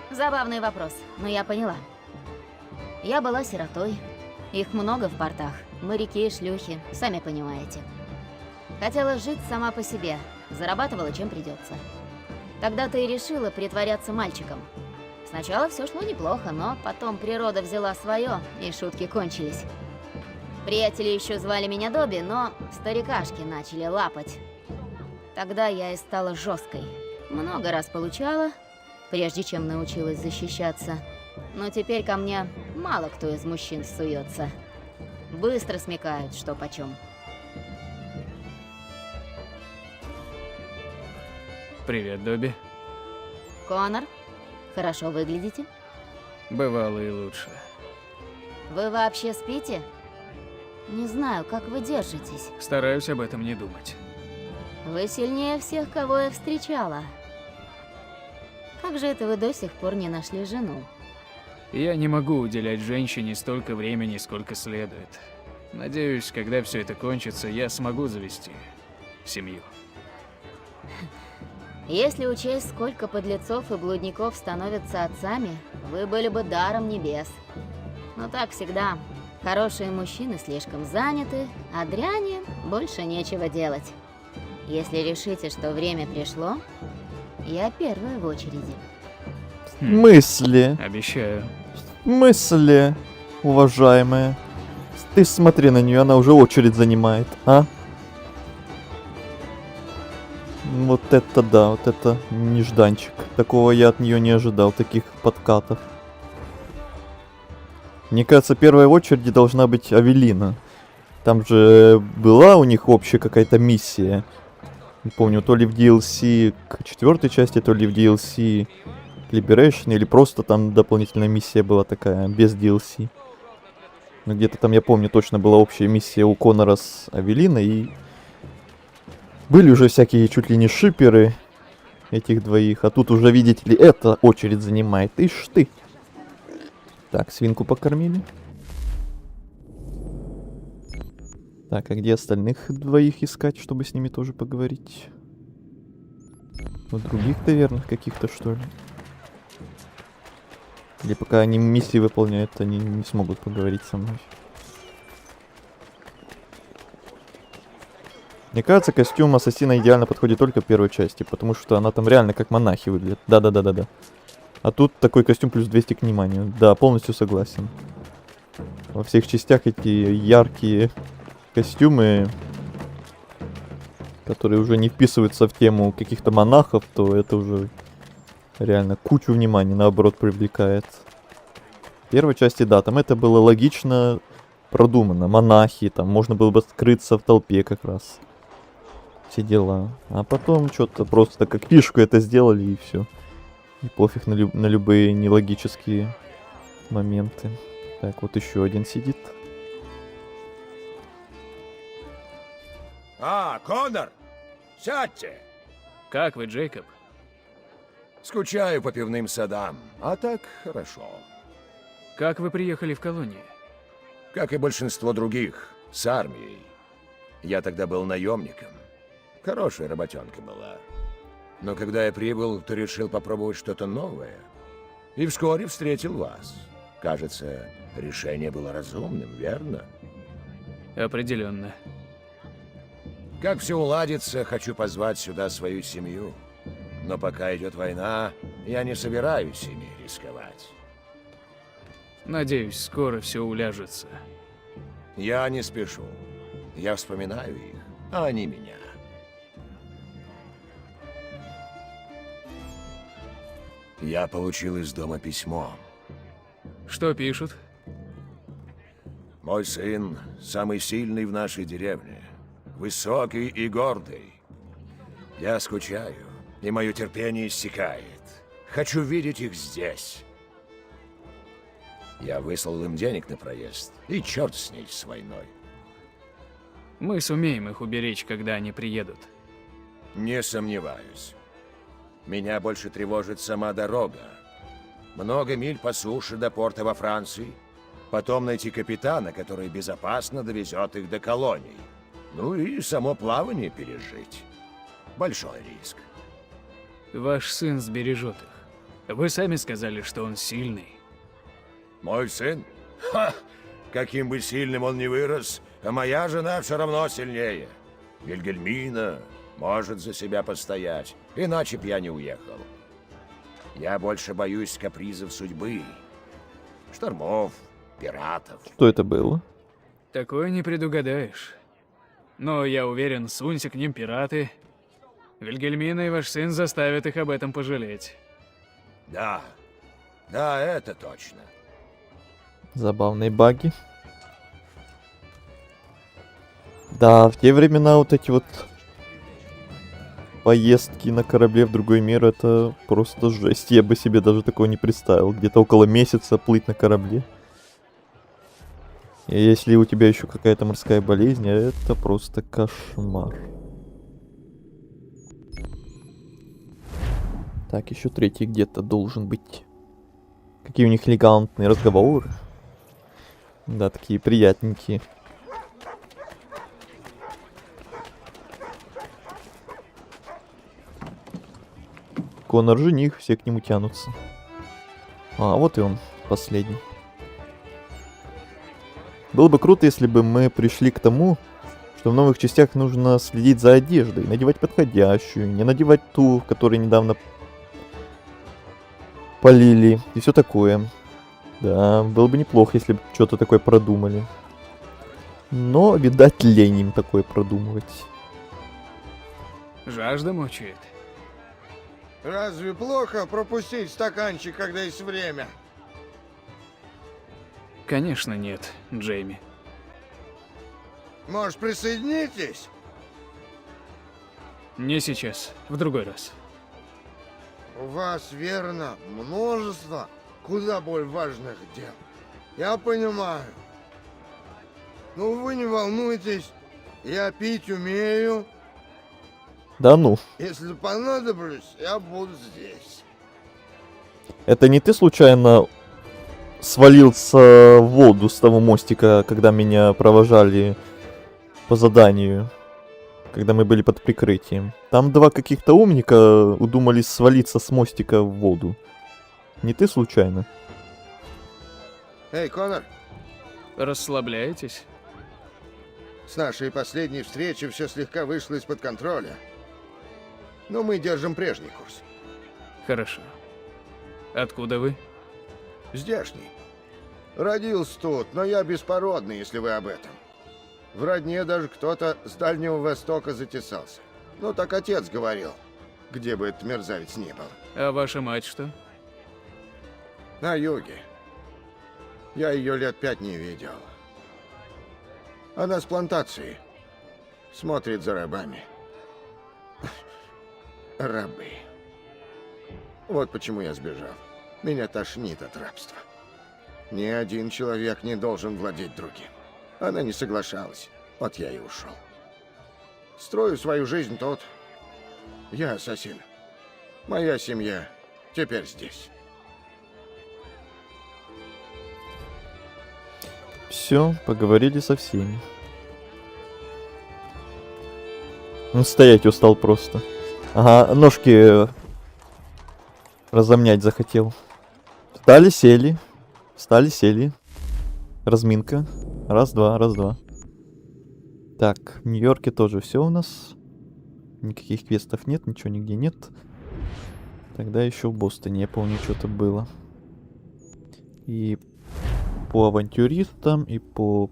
Забавный вопрос, но я поняла. Я была сиротой. Их много в портах. Моряки и шлюхи, сами понимаете. Хотела жить сама по себе, зарабатывала чем придется. Тогда-то и решила притворяться мальчиком. Сначала все шло неплохо, но потом природа взяла свое, и шутки кончились. Приятели еще звали меня Добби, но старикашки начали лапать. Тогда я и стала жесткой. Много раз получала, прежде чем научилась защищаться. Но теперь ко мне мало кто из мужчин суется. Быстро смекают, что почем. Привет, Добби. Конор, хорошо выглядите. Бывало и лучше. Вы вообще спите? Не знаю, как вы держитесь. Стараюсь об этом не думать. Вы сильнее всех, кого я встречала. Как же это вы до сих пор не нашли жену? Я не могу уделять женщине столько времени, сколько следует. Надеюсь, когда все это кончится, я смогу завести семью. Если учесть, сколько подлецов и блудников становятся отцами, вы были бы даром небес. Но так всегда. Хорошие мужчины слишком заняты, а дряни больше нечего делать. Если решите, что время пришло, я первая в очереди. Мысли. Обещаю. Мысли, уважаемая. Ты смотри на нее, она уже очередь занимает, а? Вот это да, вот это нежданчик. Такого я от нее не ожидал, таких подкатов. Мне кажется, первая в очереди должна быть Авелина. Там же была у них общая какая-то миссия. Не помню, то ли в DLC к 4-й части, то ли в DLC Liberation, или просто там дополнительная миссия была такая, без DLC. Но где-то там, я помню, точно была общая миссия у Конора с Авелиной, и были уже всякие чуть ли не шиперы этих двоих, а тут уже, видите ли, эта очередь занимает. Ишь ты! Так, свинку покормили. Так, а где остальных двоих искать, чтобы с ними тоже поговорить? У других тавернах каких-то, что ли? Или пока они миссии выполняют, они не смогут поговорить со мной. Мне кажется, костюм ассасина идеально подходит только в первой части, потому что она там реально как монахи выглядит. Да-да-да-да-да. А тут такой костюм плюс 200 к вниманию. Да, полностью согласен. Во всех частях эти яркие костюмы, которые уже не вписываются в тему каких-то монахов, то это уже реально кучу внимания, наоборот, привлекает. В первой части, да, там это было логично продумано. Монахи, там можно было бы скрыться в толпе как раз. Все дела. А потом что-то просто как фишку это сделали и все. И пофиг на любые нелогические моменты. Так, вот еще один сидит. А, Конор! Сядьте! Как вы, Джейкоб? Скучаю по пивным садам, а так хорошо. Как вы приехали в колонию? Как и большинство других, с армией. Я тогда был наемником. Хорошая работенка была. Но когда я прибыл, то решил попробовать что-то новое. И вскоре встретил вас. Кажется, решение было разумным, верно? Определенно. Как все уладится, хочу позвать сюда свою семью. Но пока идет война, я не собираюсь ими рисковать. Надеюсь, скоро все уляжется. Я не спешу. Я вспоминаю их, а они меня. Я получил из дома письмо. Что пишут? Мой сын самый сильный в нашей деревне. Высокий и гордый. Я скучаю, и мое терпение иссякает. Хочу видеть их здесь. Я выслал им денег на проезд, и черт с ней, с войной. Мы сумеем их уберечь, когда они приедут. Не сомневаюсь. Меня больше тревожит сама дорога. Много миль по суше до порта во Франции. Потом найти капитана, который безопасно довезет их до колоний. Ну и само плавание пережить. Большой риск. Ваш сын сбережет их. Вы сами сказали, что он сильный. Мой сын? Ха! Каким бы сильным он ни вырос, а моя жена все равно сильнее. Вильгельмина может за себя постоять, иначе б я не уехал. Я больше боюсь капризов судьбы, штормов, пиратов. Что это было? Такое не предугадаешь. Но я уверен, сунься к ним пираты. Вильгельмина и ваш сын заставят их об этом пожалеть. Да, да, это точно. Забавные баги. Да, в те времена вот эти вот поездки на корабле в другой мир, это просто жесть. Я бы себе даже такого не представил. Где-то около месяца плыть на корабле. И если у тебя еще какая-то морская болезнь, это просто кошмар. Так, еще третий где-то должен быть. Какие у них элегантные разговоры. Да, такие приятненькие. Конор жених, все к нему тянутся. А, вот и он, последний. Было бы круто, если бы мы пришли к тому, что в новых частях нужно следить за одеждой, надевать подходящую, не надевать ту, которую недавно полили, и все такое. Да, было бы неплохо, если бы что-то такое продумали. Но, видать, лень им такое продумывать. Жажда мучает. Разве плохо пропустить стаканчик, когда есть время? Конечно нет, Джейми. Может, присоединитесь? Не сейчас, в другой раз. У вас, верно, множество куда более важных дел. Я понимаю. Но вы не волнуйтесь, я пить умею. Да ну. Если понадоблюсь, я буду здесь. Это не ты случайно свалился в воду с того мостика, когда меня провожали по заданию, когда мы были под прикрытием? Там два каких-то умника удумались свалиться с мостика в воду. Не ты случайно? Эй, Конор, Расслабляетесь? с нашей последней встречи все слегка вышло из-под контроля. Но мы держим прежний курс. Хорошо. Откуда вы? Здешний. Родился тут, но я беспородный, если вы об этом. В родне даже кто-то с Дальнего Востока затесался. Ну, так отец говорил, где бы этот мерзавец ни был. А ваша мать что? На юге. Я ее лет 5 не видел. Она с плантации. Смотрит за рабами. Рабы. Вот почему я сбежал. Меня тошнит от рабства. Ни один человек не должен владеть другим. Она не соглашалась. Вот я и ушел. Строю свою жизнь тут. Я ассасин. Моя семья теперь здесь. Все, поговорили со всеми. Он стоять устал просто. Ага, ножки разомнять захотел. Встали, сели. Встали, сели. Разминка. Раз-два, раз-два. Так, в Нью-Йорке тоже все у нас. Никаких квестов нет, ничего нигде нет. Тогда еще в Бостоне, я помню, что-то было. И по авантюристам, и по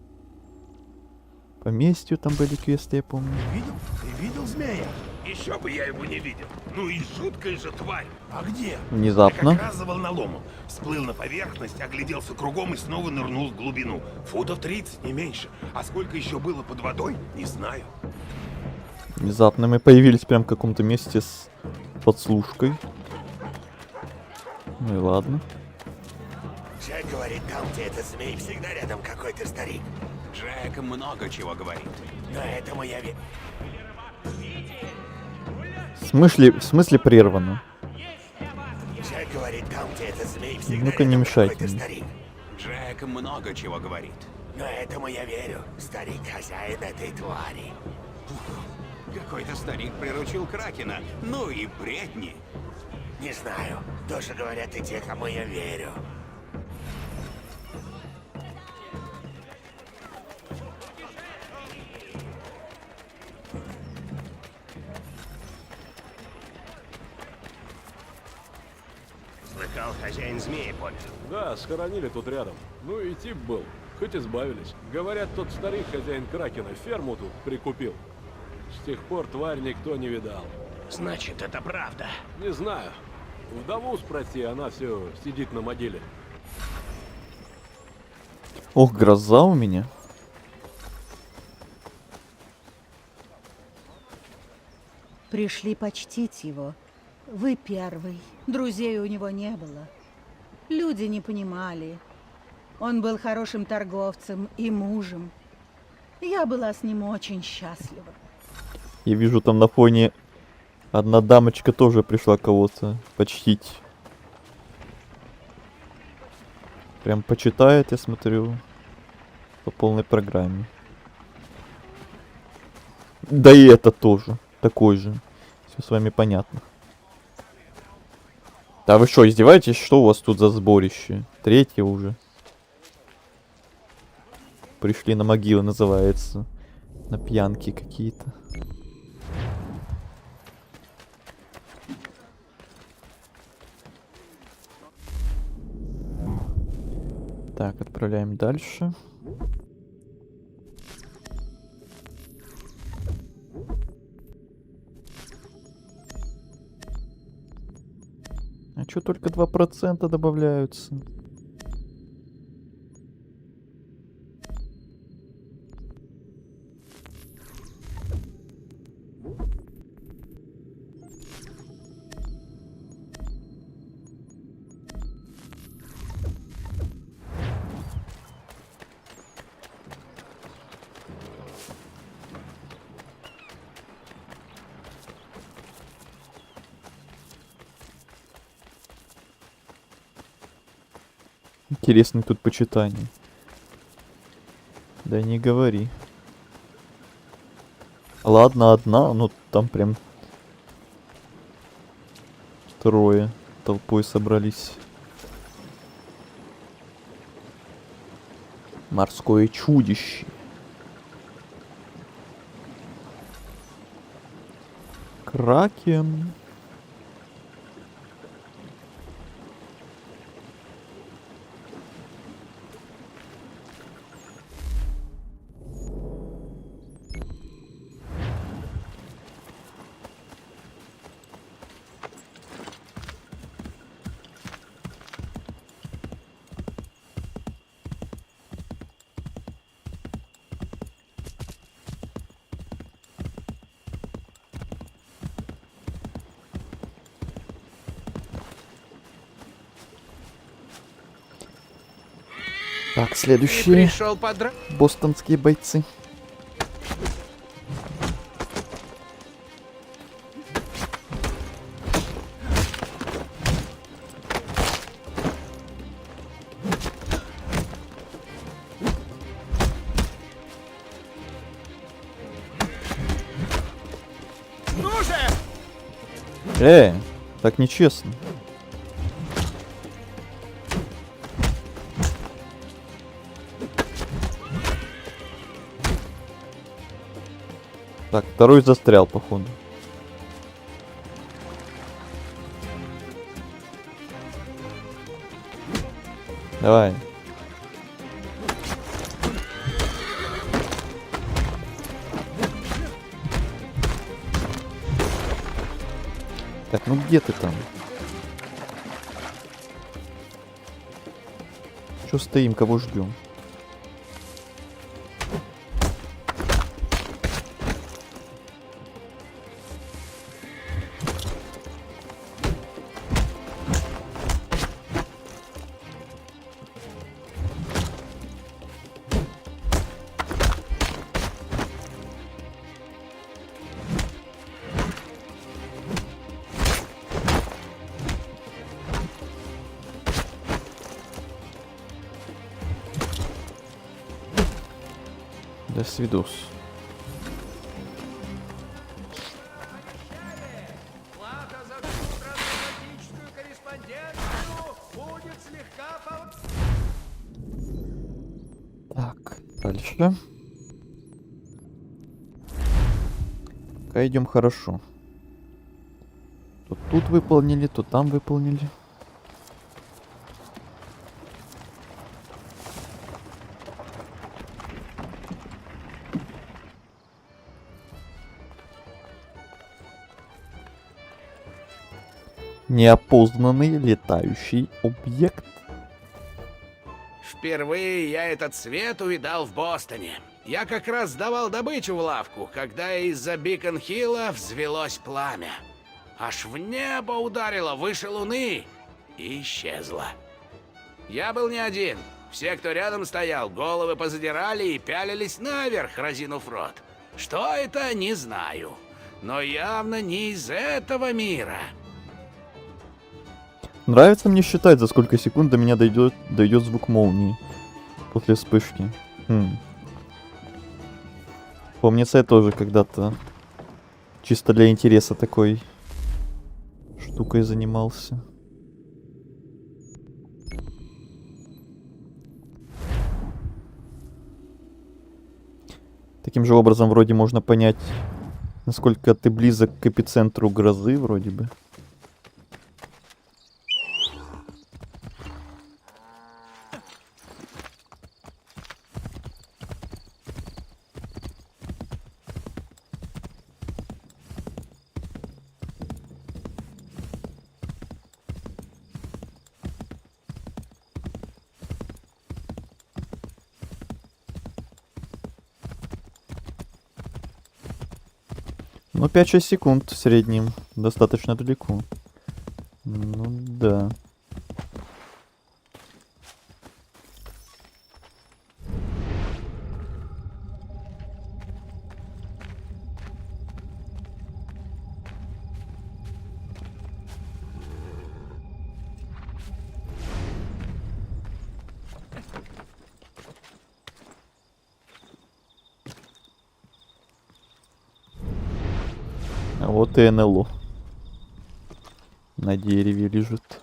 поместью там были квесты, я помню. Видел? Ты видел змея? Еще бы я его не видел. Ну и жуткая же тварь. А где? Внезапно. Я как раз за волноломом. Всплыл на поверхность, огляделся кругом и снова нырнул в глубину. Футов 30, не меньше. А сколько еще было под водой, не знаю. Внезапно мы появились прям в каком-то месте с подслушкой. Ну и ладно. Джек говорит, там, где этот змей, всегда рядом какой-то старик. Джек много чего говорит. Но этому я верю. В смысле прервано? Джек говорит, там, где этот змей, всегда Ну-ка, не рядом мешайте какой-то мне. старик. Джек много чего говорит. Но этому я верю. Старик хозяин этой твари. Какой-то старик приручил Кракена. Ну и бредни. Не знаю. Тоже говорят и те, кому я верю. Слыхал, хозяин змеи помер. Да, схоронили тут рядом. Ну и тип был. Хоть избавились. Говорят, тот старик, хозяин Кракена, ферму тут прикупил. С тех пор тварь никто не видал. Значит, это правда. Не знаю. Вдову спроси, она все сидит на могиле. Ох, гроза у меня. Пришли почтить его. Вы первый. Друзей у него не было. Люди не понимали. Он был хорошим торговцем и мужем. Я была с ним очень счастлива. Я вижу там на фоне одна дамочка тоже пришла кого-то почтить. Прям почитает, я смотрю, по полной программе. Да и это тоже такой же. Все с вами понятно. Да вы что, издеваетесь? Что у вас тут за сборище? Третье уже. Пришли на могилы, называется. На пьянки какие-то. Так, отправляем дальше. А чё только 2% добавляются? Интересное тут почитание. Да не говори. Ладно, одна, но там прям трое толпой собрались. Морское чудище. Кракен. Так, следующие Пришел подра... бостонские бойцы. Так нечестно. Так, второй застрял, походу. Давай. Так, ну где ты там? Чё стоим, кого ждем? До свидос. Плата за всю трансатлантическую корреспонденцию будет слегка Так, дальше. Пока идем хорошо. То тут выполнили, то там выполнили. Неопознанный летающий объект. Впервые я этот цвет увидал в Бостоне. Я как раз сдавал добычу в лавку, когда из-за Бикон-Хилла взвелось пламя. Аж в небо ударило выше луны и исчезло. Я был не один. Все, кто рядом стоял, головы позадирали и пялились наверх, разинув рот. Что это, не знаю. Но явно не из этого мира. Нравится мне считать, за сколько секунд до меня дойдет звук молнии после вспышки. Помнится, я тоже когда-то чисто для интереса такой штукой занимался. Таким же образом вроде можно понять, насколько ты близок к эпицентру грозы, вроде бы. Ну, 5-6 секунд в среднем. Достаточно далеко. Ну, да. А вот и НЛО. На дереве лежит.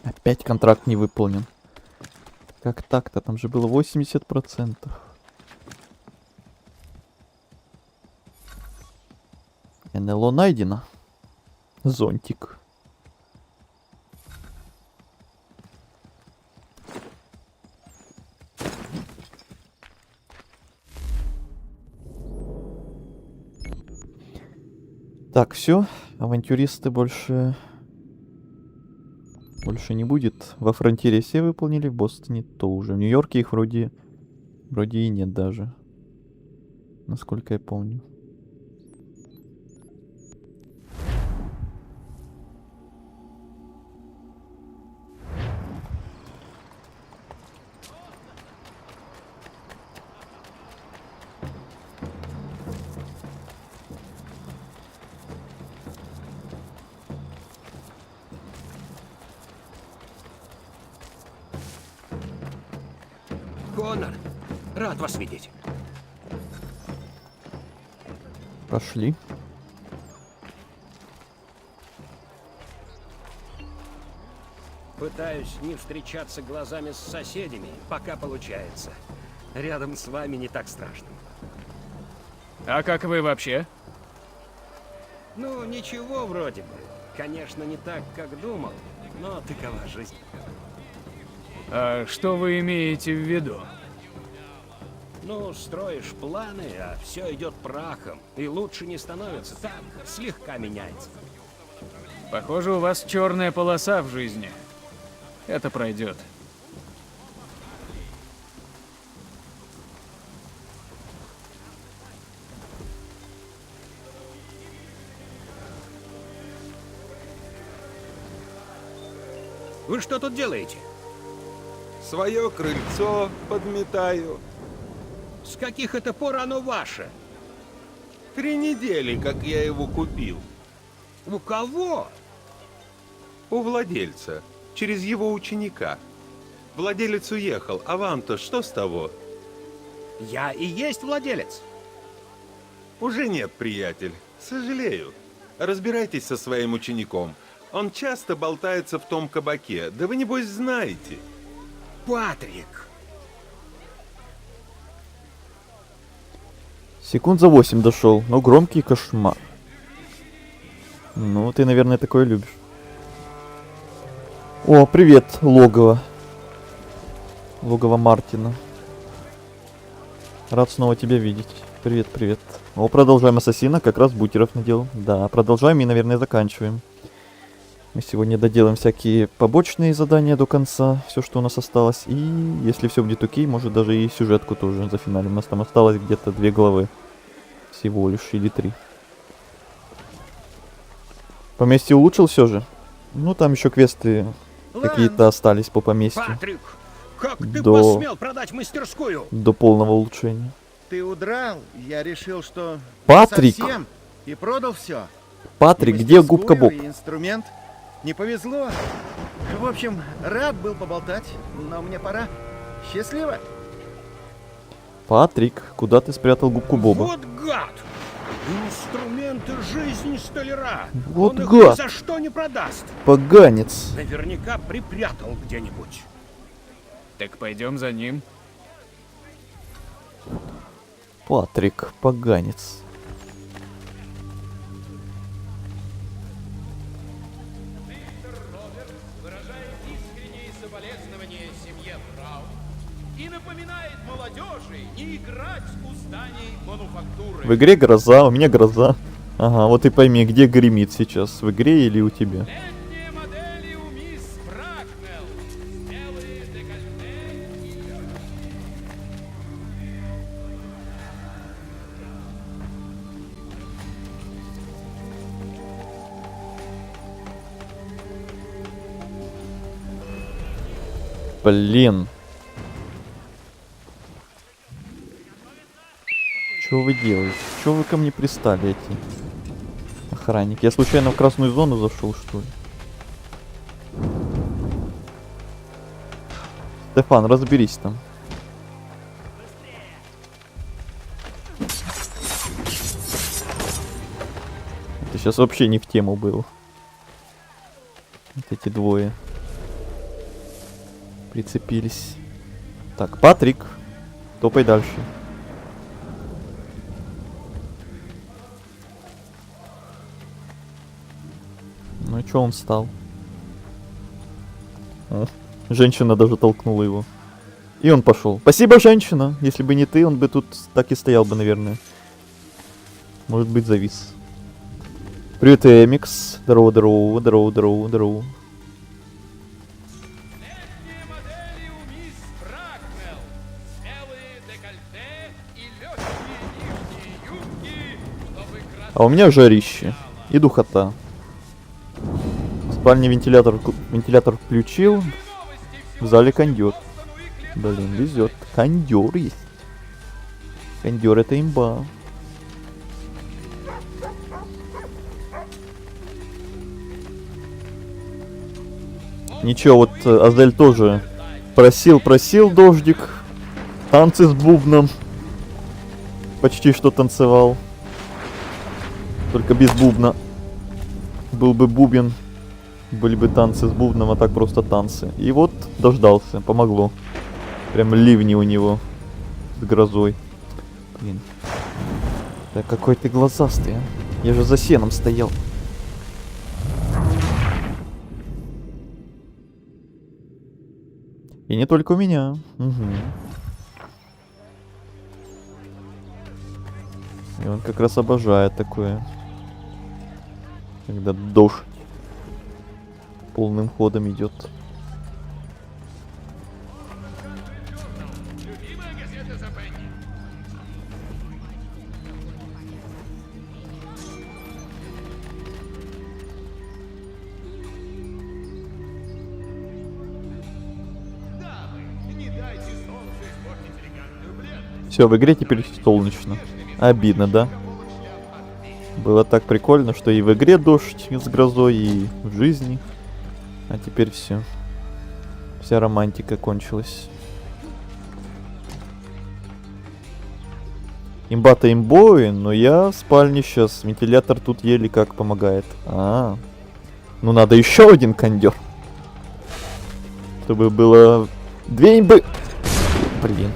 Опять контракт не выполнен. Как так-то? Там же было 80%. НЛО найдено. Зонтик. Так, все, авантюристы больше не будет. Во Фронтире все выполнили, в Бостоне тоже. В Нью-Йорке их вроде и нет даже. Насколько я помню. Коннор, рад вас видеть. Пошли. Пытаюсь не встречаться глазами с соседями, пока получается. Рядом с вами не так страшно. А как вы вообще? Ну, ничего вроде бы. Конечно, не так, как думал, но такова жизнь. А что вы имеете в виду? Ну, строишь планы, а все идет прахом. И лучше не становится, так, слегка меняется. Похоже, у вас черная полоса в жизни. Это пройдет. Вы что тут делаете? Свое крыльцо подметаю. С каких это пор оно ваше? 3 недели, как я его купил. У кого? У владельца. Через его ученика. Владелец уехал, а вам-то что с того? Я и есть владелец. Уже нет, приятель. Сожалею. Разбирайтесь со своим учеником. Он часто болтается в том кабаке. Да вы, небось, знаете. Патрик. Секунд за 8 дошел, но громкий кошмар. Ну, ты, наверное, такое любишь. О, привет, логово. Логово Мартина. Рад снова тебя видеть. Привет, привет. О, продолжаем Ассасина, как раз бутеров надел. Да, продолжаем и, наверное, заканчиваем. Мы сегодня доделаем всякие побочные задания до конца, все, что у нас осталось. И если все будет окей, может даже и сюжетку тоже зафиналим. У нас там осталось где-то 2 главы. Всего лишь, или 3. Поместье улучшил все же? Ну, там еще квесты какие-то остались по поместью. Патрик, как ты До- посмел продать мастерскую? До полного улучшения. Ты удрал, я решил, что... Патрик! Совсем, и продал все. Патрик, где губка Боб? Инструмент. Не повезло. В общем, рад был поболтать, но мне пора. Счастливо. Патрик, куда ты спрятал губку Боба? Вот гад! Инструменты жизни столяра. Вот Он их гад. ни за что не продаст. Поганец. Наверняка припрятал где-нибудь. Так пойдем за ним. Патрик, поганец. В игре гроза, у меня гроза. Ага, вот и пойми, где гремит сейчас, в игре или у тебя. Блин. Что вы делаете? Что вы ко мне пристали, эти охранники? Я случайно в красную зону зашел, что ли? Стефан, разберись там. Это сейчас вообще не в тему было. Вот эти двое прицепились. Так, Патрик, топай дальше. Ну и чё он встал? О, женщина даже толкнула его. И он пошел. Спасибо, женщина. Если бы не ты, он бы тут так и стоял бы, наверное. Может быть, завис. Привет, Эмикс. Здорово, здорово, здорово, здорово, здорово. А у меня жарище и духота. В спальне вентилятор включил. В зале кондер. Блин, везет. Кондер есть. Кондер это имба. Ничего, вот Азель тоже просил дождик. Танцы с бубном. Почти что танцевал. Только без бубна. Был бы бубен. Были бы танцы с бубном, а так просто танцы. И вот дождался, помогло. Прям ливни у него с грозой. Блин. Да какой ты глазастый, а. Я же за сеном стоял. И не только у меня. Угу. И он как раз обожает такое. Когда дождь полным ходом идет. Все, в игре теперь солнечно. Обидно, да? Было так прикольно, что и в игре дождь с грозой, и в жизни. А теперь все. Вся романтика кончилась. Имба-то имбой, но я в спальне сейчас. Вентилятор тут еле как помогает. Ну надо еще один кондер. Чтобы было 2 имбы. Блин.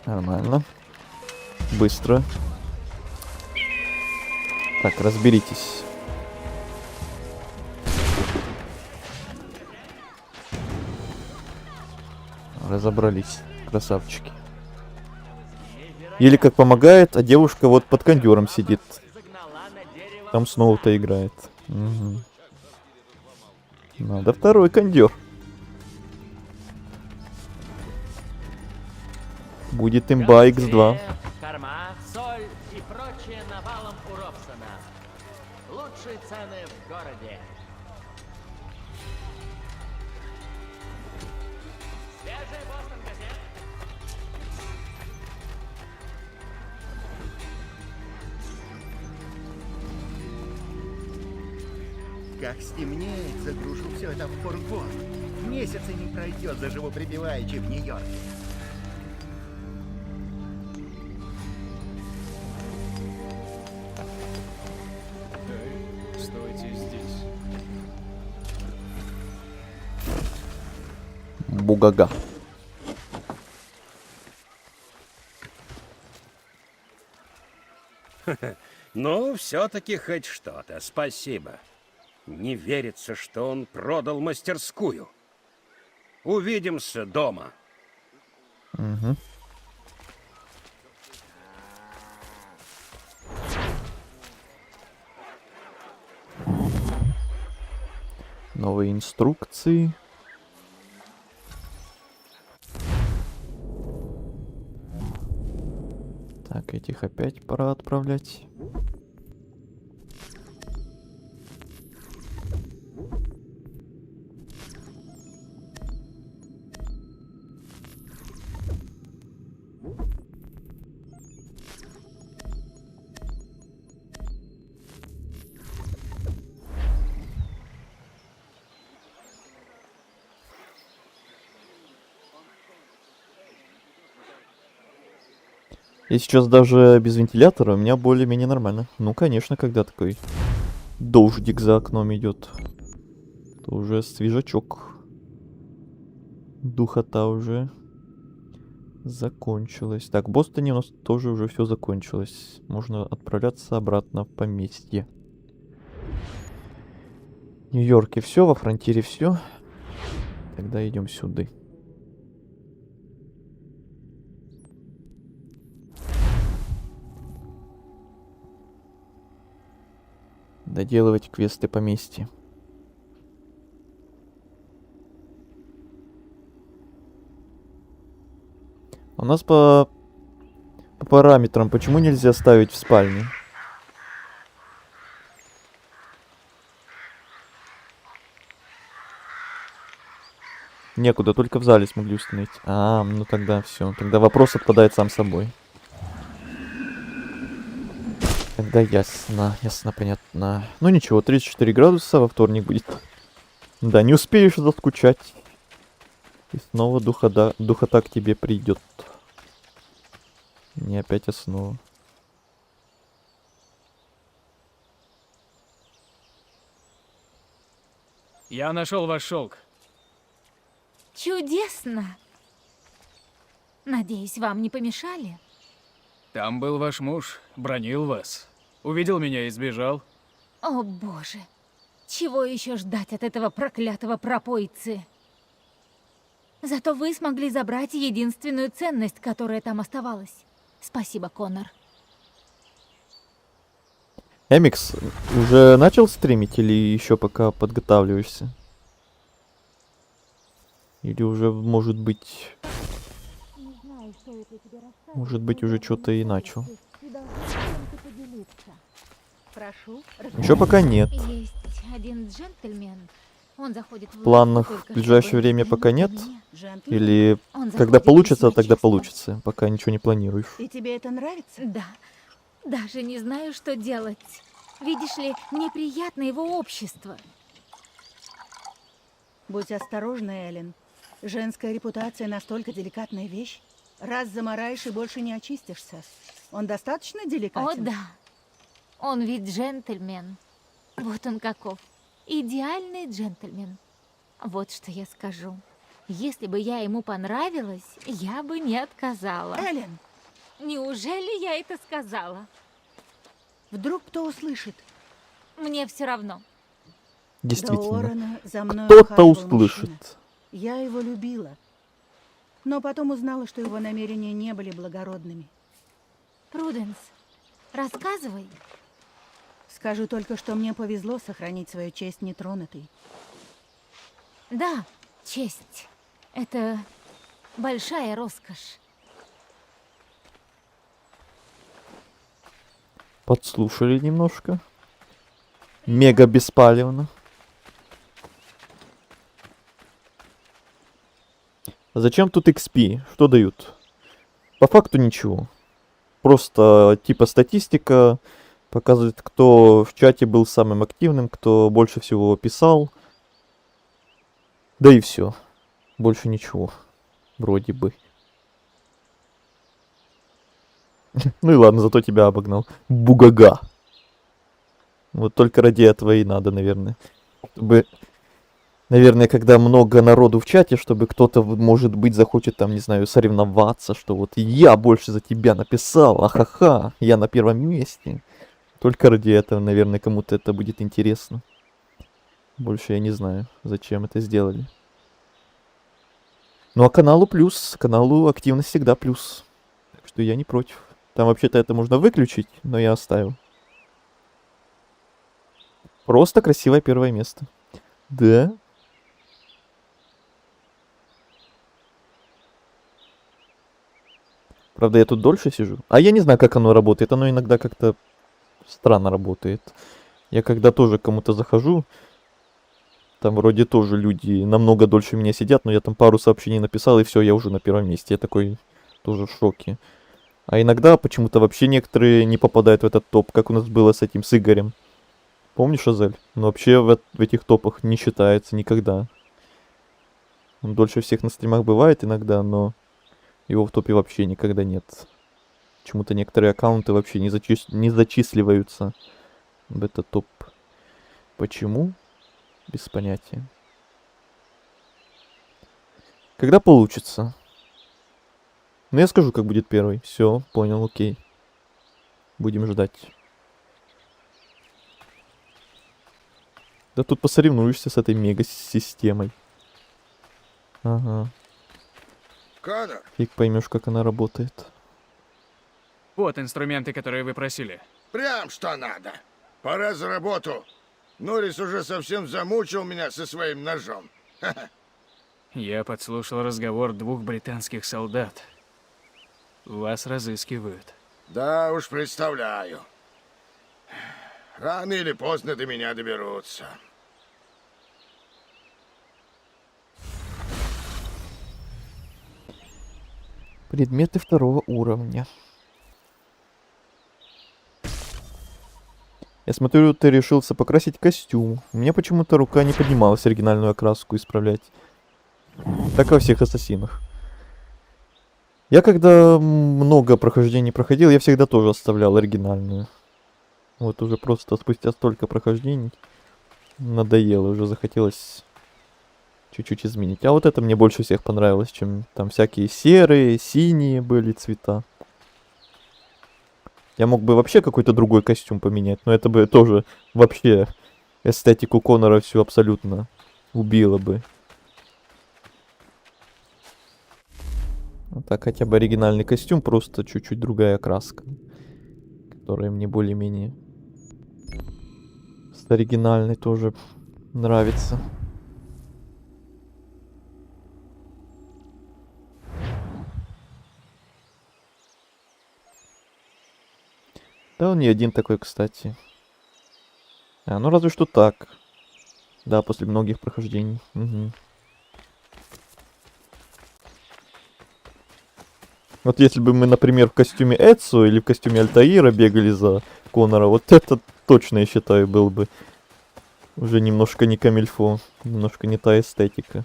Нормально. Быстро. Так, разберитесь. Разобрались, красавчики. Или как помогает, а девушка вот под кондером сидит. Там снова-то играет. Угу. Надо второй кондер. Будет имба X2. Корма, соль и прочее навалом у Робсона. Лучшие цены в городе. Свежая Бостон газет. Как стемнеет, загружу все это в фургон. Месяца не пройдет, заживу припеваючи в Нью-Йорке. Стойте здесь. Бугага. Ну, все-таки хоть что-то. Спасибо. Не верится, что он продал мастерскую. Увидимся дома. Угу. Новые инструкции. Так, этих опять пора отправлять. И сейчас даже без вентилятора у меня более-менее нормально. Ну, конечно, когда такой дождик за окном идет, то уже свежачок. Духота уже закончилась. Так, в Бостоне у нас тоже уже все закончилось. Можно отправляться обратно в поместье. В Нью-Йорке все, во Фронтире все. Тогда идем сюда. Доделывать квесты поместья. У нас по параметрам почему нельзя ставить в спальне? Некуда, только в зале смогли установить. Ну тогда все. Тогда вопрос отпадает сам собой. Тогда ясно, понятно. Ну ничего, 34 градуса во вторник будет. Да, не успеешь заскучать. И снова духота к тебе придет. Не опять основа. Я нашел ваш шелк. Чудесно! Надеюсь, вам не помешали? Там был ваш муж, бронил вас. Увидел меня и сбежал. О, боже! Чего еще ждать от этого проклятого пропойцы? Зато вы смогли забрать единственную ценность, которая там оставалась. Спасибо, Коннор. Эмикс, уже начал стримить или еще пока подготавливаешься? Или уже, может быть, уже что-то и начал? Прошу. Еще пока нет. Есть один джентльмен. Он заходит в Планов лавку в только ближайшее чтобы время пока нет? взглянуть на меня. Или Он когда заходит получится, весьма тогда часто. получится. Пока ничего не планируешь. И тебе это нравится? Да. Даже не знаю, что делать. Видишь ли, мне приятно его общество. Будь осторожна, Эллен. Женская репутация настолько деликатная вещь. Раз замараешь и больше не очистишься. Он достаточно О, деликатен? да. Он ведь джентльмен. Вот он каков. Идеальный джентльмен. Вот что я скажу. Если бы я ему понравилась, я бы не отказала. Эллен! Неужели я это сказала? Вдруг кто услышит? Мне все равно. До Действительно. Орона за мной Кто-то ухаживал услышит. мужчина. Я его любила. Но потом узнала, что его намерения не были благородными. Пруденс, рассказывай. Скажу только, что мне повезло сохранить свою честь нетронутой. Да, честь. Это большая роскошь. Подслушали немножко. Мега беспалевно. А зачем тут XP? Что дают? По факту ничего. Просто типа статистика показывает, кто в чате был самым активным, кто больше всего писал. Да и все. Больше ничего. Вроде бы. Ну и ладно, зато тебя обогнал. Бугага. Вот только ради этого и надо, наверное. Чтобы, наверное, когда много народу в чате, чтобы кто-то, может быть, захочет там, не знаю, соревноваться, что вот я больше за тебя написал, ахаха, я на первом месте. Только ради этого, наверное, кому-то это будет интересно. Больше я не знаю, зачем это сделали. Ну а каналу плюс, каналу активность всегда плюс. Так что я не против. Там вообще-то это можно выключить, но я оставил. Просто красивое первое место. Да. Правда, я тут дольше сижу. А я не знаю, как оно работает. Оно иногда как-то странно работает. Я когда тоже кому-то захожу, там вроде тоже люди намного дольше меня сидят, но я там пару сообщений написал, и все, я уже на первом месте. Я такой тоже в шоке. А иногда почему-то вообще некоторые не попадают в этот топ, как у нас было с этим, с Игорем. Помнишь, Азель? Он вообще в этих топах не считается никогда. Он дольше всех на стримах бывает иногда, но его в топе вообще никогда нет. Почему-то некоторые аккаунты вообще не зачисливаются в этот топ. Почему? Без понятия. Когда получится? Ну, я скажу, как будет первый. Все, понял, окей. Будем ждать. Да тут посоревнуешься с этой мега-системой. Ага. Коннор, Фиг поймешь, как она работает. Вот инструменты, которые вы просили. прям что надо. Пора за работу. Норрис уже совсем замучил меня со своим ножом. Я подслушал разговор 2 британских солдат. Вас разыскивают. Да уж, представляю. Рано или поздно до меня доберутся. Предметы 2-го уровня. Я смотрю, ты решился покрасить костюм. У меня почему-то рука не поднималась оригинальную окраску исправлять. Как во всех ассасинах. Я когда много прохождений проходил, я всегда тоже оставлял оригинальную. Вот уже просто спустя столько прохождений надоело, уже захотелось чуть-чуть изменить. А вот это мне больше всех понравилось, чем там всякие серые, синие были цвета. Я мог бы вообще какой-то другой костюм поменять, но это бы тоже вообще эстетику Конора всю абсолютно убило бы. А так хотя бы оригинальный костюм, просто чуть-чуть другая краска, которая мне более-менее с оригинальной тоже нравится. Да, он не один такой, кстати. Ну разве что так. Да, после многих прохождений. Угу. Вот если бы мы, например, в костюме Эдсо или в костюме Альтаира бегали за Конора, вот это точно, я считаю, был бы уже немножко не камильфо, немножко не та эстетика.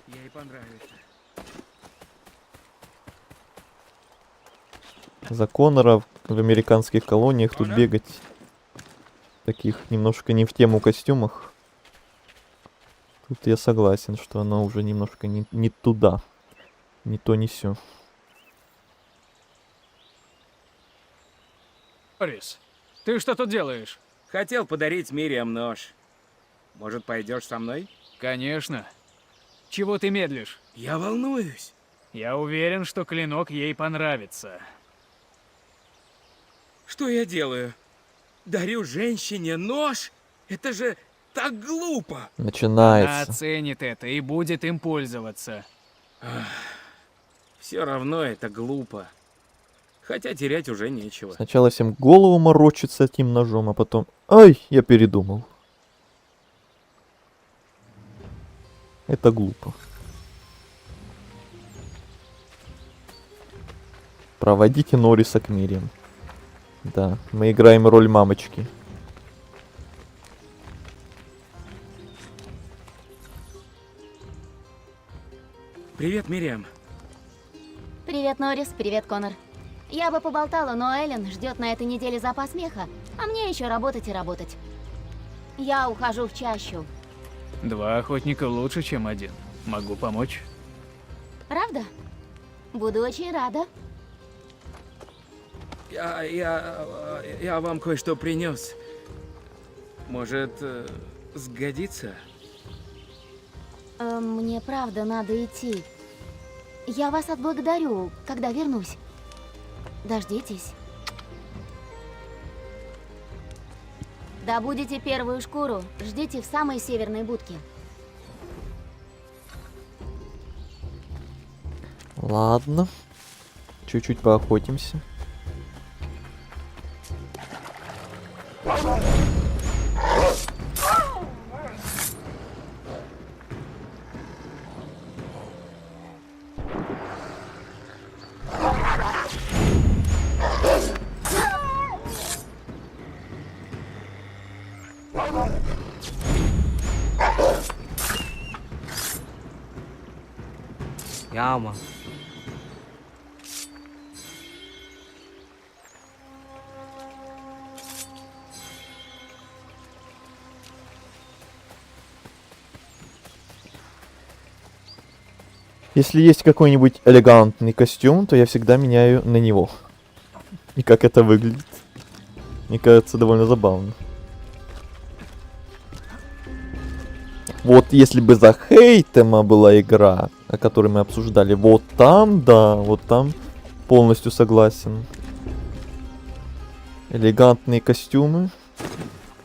Ей понравится. За Конора в американских колониях тут бегать в таких немножко не в тему костюмах. Тут я согласен, что оно уже немножко не туда, не то, не сё. Морис, ты что тут делаешь? Хотел подарить Мириам нож. Может, пойдешь со мной? Конечно. Чего ты медлишь? Я волнуюсь. Я уверен, что клинок ей понравится. Что я делаю? Дарю женщине нож? Это же так глупо. Она Начинается. оценит это и будет им пользоваться. Все равно это глупо. Хотя терять уже нечего. Сначала всем голову морочит с этим ножом, а потом... Ай, я передумал. Это глупо. Проводите Норриса к Мириам. Да, мы играем роль мамочки. Привет, Мириам. Привет, Норрис, привет, Конор. Я бы поболтала, но Эллен ждет на этой неделе запас смеха, а мне еще работать и работать. Я ухожу в чащу. 2 охотника лучше, чем 1. Могу помочь? Правда? Буду очень рада. Я вам кое-что принес. Может, сгодится? Мне правда надо идти. Я вас отблагодарю, когда вернусь. Дождитесь. Добудете первую шкуру, ждите в самой северной будке. Ладно. Чуть-чуть поохотимся. Яма. Если есть какой-нибудь элегантный костюм, то я всегда меняю на него. И как это выглядит. Мне кажется, довольно забавно. Вот если бы за Хейтема была игра, о которой мы обсуждали, вот там, да, вот там полностью согласен. Элегантные костюмы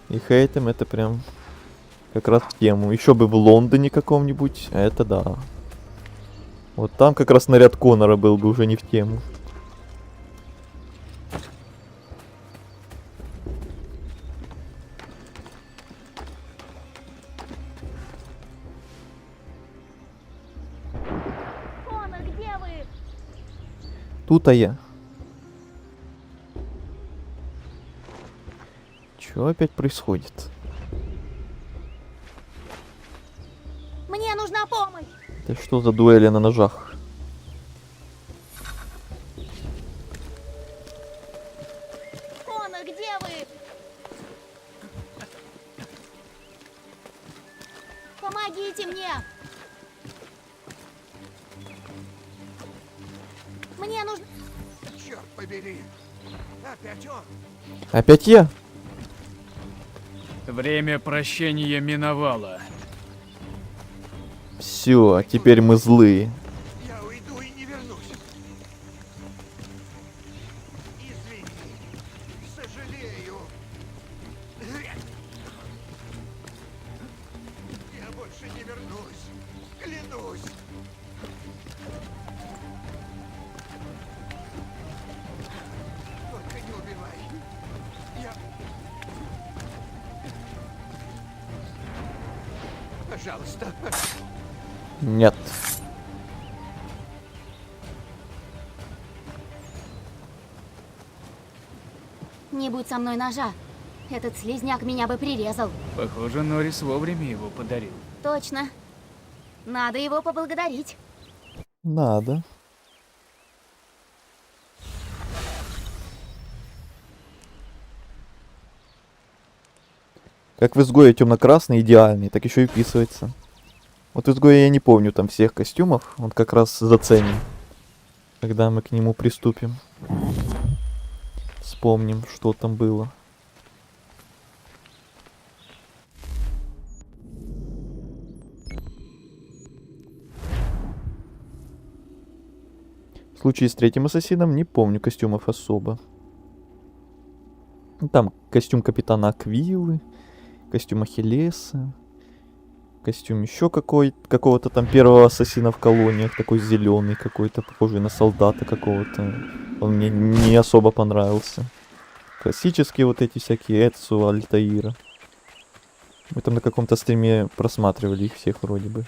и Хейтем — это прям как раз в тему. Еще бы в Лондоне каком-нибудь, а это да. Вот там как раз наряд Конора был бы уже не в тему. Конор, где вы? Тут-то я. Чё опять происходит? Мне нужна помощь. Это что за дуэли на ножах? Конор, где вы? Помогите мне! Мне нужно... Черт побери! Опять он! Опять я? Время прощения миновало. Все, теперь мы злые. Я уйду и не вернусь. Извини. Сожалею. Я больше не вернусь. Клянусь. Только не убивай. Я... Пожалуйста. Нет. Не будь со мной ножа. Этот слизняк меня бы прирезал. Похоже, Норрис вовремя его подарил. Точно. Надо его поблагодарить. Надо. Как в изгое темно-красный идеальный, так еще и вписывается. Вот в изгое я не помню там всех костюмов, он как раз заценим, когда мы к нему приступим. Вспомним, что там было. В случае с третьим ассасином не помню костюмов особо. Там костюм капитана Аквилы, костюм Ахиллеса, костюм еще какого-то там первого ассасина в колониях, такой зеленый какой-то, похожий на солдата какого-то. Он мне не особо понравился. Классические вот эти всякие Эцу, Альтаира. Мы там на каком-то стриме просматривали их всех вроде бы.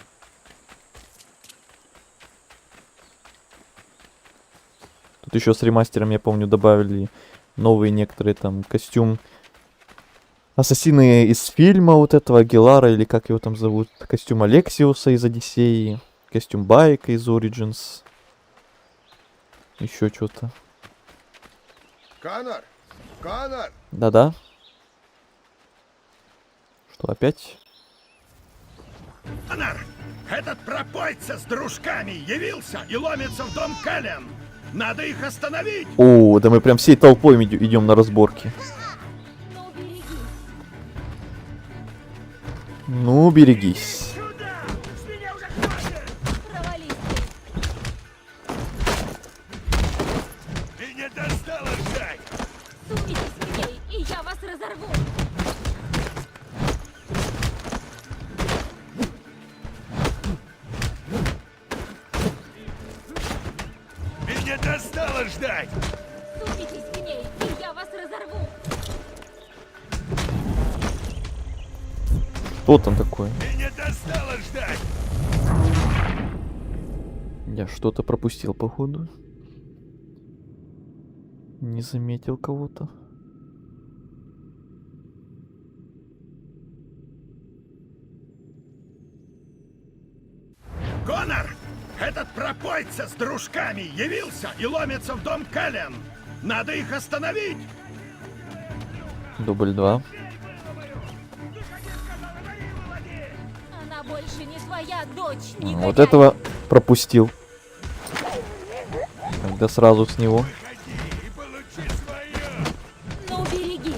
Тут еще с ремастером, я помню, добавили новые некоторые там костюм. Ассасины из фильма вот этого Гелара, или как его там зовут. Костюм Алексиуса из Одиссеи. Костюм Байка из Origins. Еще что-то. Конор! Конор! Да-да. Что, опять? Конор! Этот пропойца с дружками явился и ломится в дом Кэлен! Надо их остановить! О, да мы прям всей толпой идем на разборки. Ну, берегись. Ты не достала ждать! Сунитесь к ней, и я вас разорву! Ты не достала ждать! Сунитесь к ней, и я вас разорву! Что там такое? Ты не достала ждать! Я что-то пропустил, походу. Не заметил кого-то. Конор! Этот пропойца с дружками явился и ломится в дом Кэлен! Надо их остановить! Дубль 2. Она больше не твоя дочь, Вот негодяй! этого пропустил. Тогда сразу с него. Ну, берегись!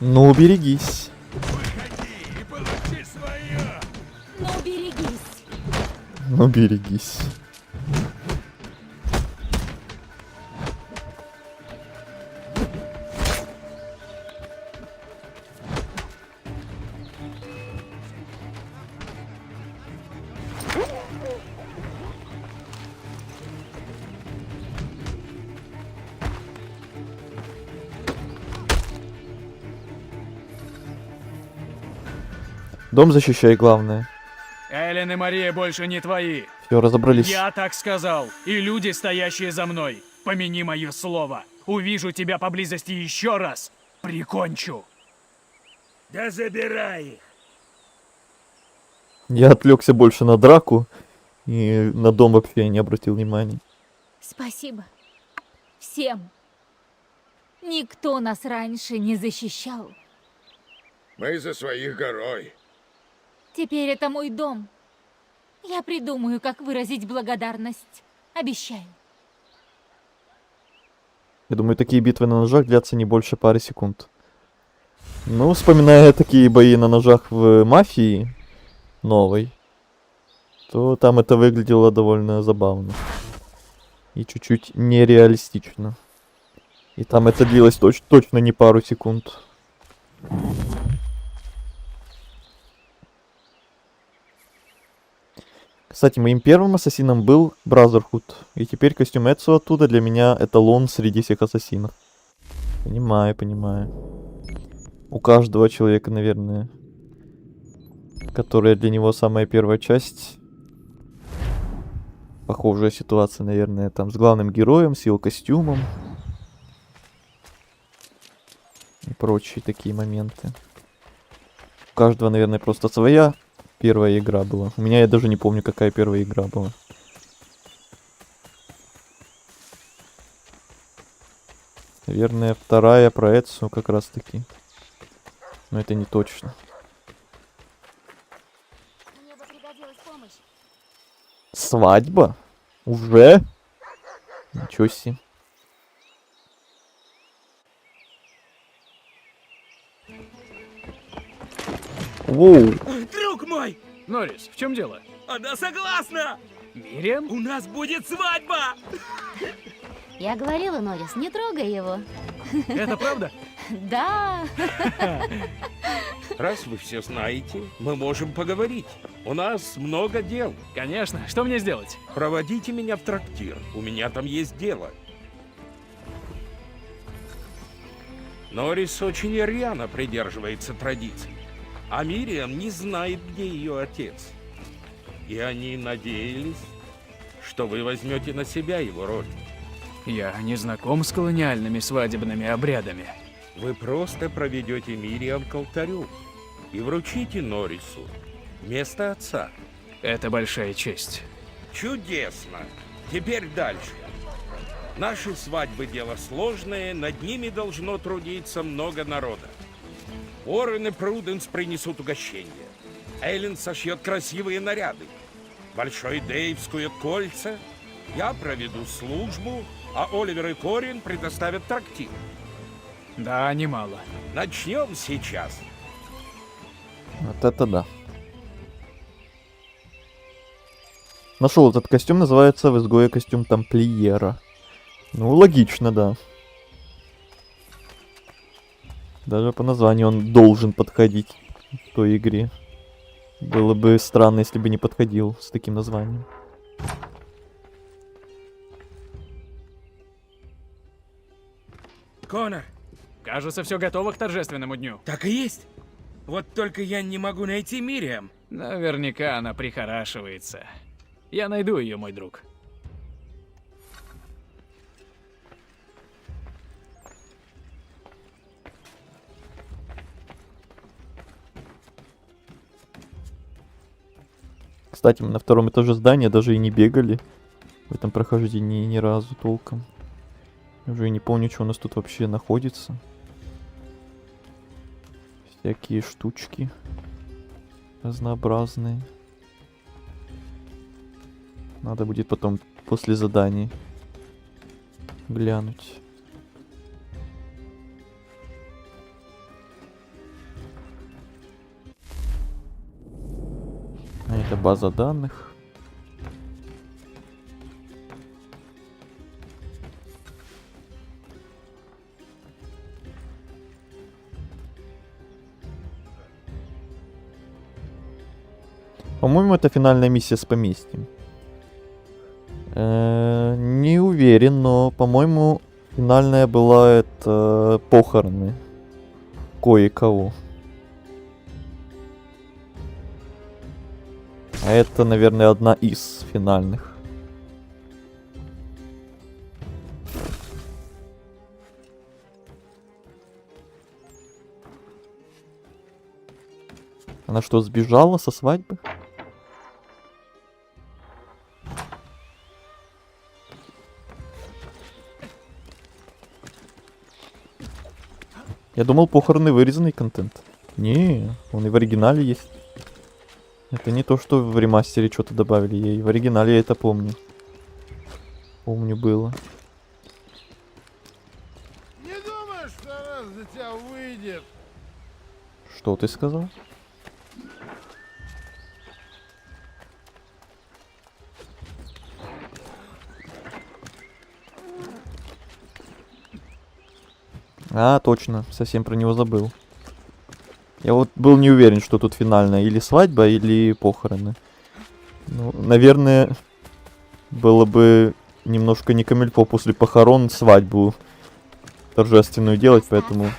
Ну, берегись. Ну, берегись! Ну, берегись. Дом защищай, главное. Эллен и Мария больше не твои. Все, разобрались. Я так сказал. И люди, стоящие за мной. Помяни мое слово. Увижу тебя поблизости еще раз. Прикончу. Да забирай их! Я отвлекся больше на драку, и на дом вообще не обратил внимания. Спасибо. Всем. Никто нас раньше не защищал. Мы за своих горой. Теперь это мой дом. Я придумаю, как выразить благодарность. Обещаю. Я думаю, такие битвы на ножах длятся не больше пары секунд. Ну, вспоминая такие бои на ножах в Мафии новой, то там это выглядело довольно забавно. И чуть-чуть нереалистично. И там это длилось точно не пару секунд. Кстати, моим первым ассасином был Бразерхуд. И теперь костюм Эцио оттуда для меня эталон среди всех ассасинов. Понимаю, понимаю. У каждого человека, наверное, которая для него самая первая часть. Похожая ситуация, наверное, там с главным героем, с его костюмом. И прочие такие моменты. У каждого, наверное, просто своя первая игра была. У меня я даже не помню, какая первая игра была. Наверное, вторая про Эцу как раз таки. Но это не точно. Мне бы пригодилась помощь. Свадьба? Уже? Ничего себе. Воу. Друг мой! Норрис, в чем дело? Она согласна! Мириам? У нас будет свадьба! Я говорила, Норрис, не трогай его. Это правда? Да. Раз вы все знаете, мы можем поговорить. У нас много дел. Конечно. Что мне сделать? Проводите меня в трактир. У меня там есть дело. Норрис очень рьяно придерживается традиций, а Мириам не знает, где ее отец. И они надеялись, что вы возьмете на себя его роль. Я не знаком с колониальными свадебными обрядами. Вы просто проведете Мириам к алтарю и вручите Норрису вместо отца. Это большая честь. Чудесно! Теперь дальше. Наши свадьбы дело сложное, над ними должно трудиться много народа. Уоррен и Пруденс принесут угощение. Эллен сошьет красивые наряды. Большой Дэйв скует кольца. Я проведу службу, а Оливер и Корин предоставят трактир. Да, немало. Начнем сейчас. Вот это да. Нашел этот костюм, называется в изгое костюм тамплиера. Ну, логично, да. Даже по названию он должен подходить в той игре. Было бы странно, если бы не подходил с таким названием. Конор, Кажется, все готово к торжественному дню. так и есть. Вот только я не могу найти Мириам. Наверняка она прихорашивается. Я найду ее, мой друг. Кстати, мы на втором этаже здания даже и не бегали в этом прохождении ни разу толком. Уже и не помню, что у нас тут вообще находится. Всякие штучки разнообразные. Надо будет потом после заданий глянуть. А это база данных. По-моему, это финальная миссия с поместьем. Не уверен, но, по-моему, финальная была это похороны кое-кого. А это, наверное, одна из финальных. Она что, сбежала со свадьбы? Я думал, похороны вырезанный контент. Не, он и в оригинале есть. Это не то, что в ремастере что-то добавили. Я и в оригинале я это помню. Помню, было. Не думаешь, что раз за тебя выйдет? Что ты сказал? А, точно, совсем про него забыл. Я вот был не уверен, что тут финальная или свадьба, или похороны. Ну, наверное, было бы немножко не камильфо после похорон свадьбу торжественную делать, поэтому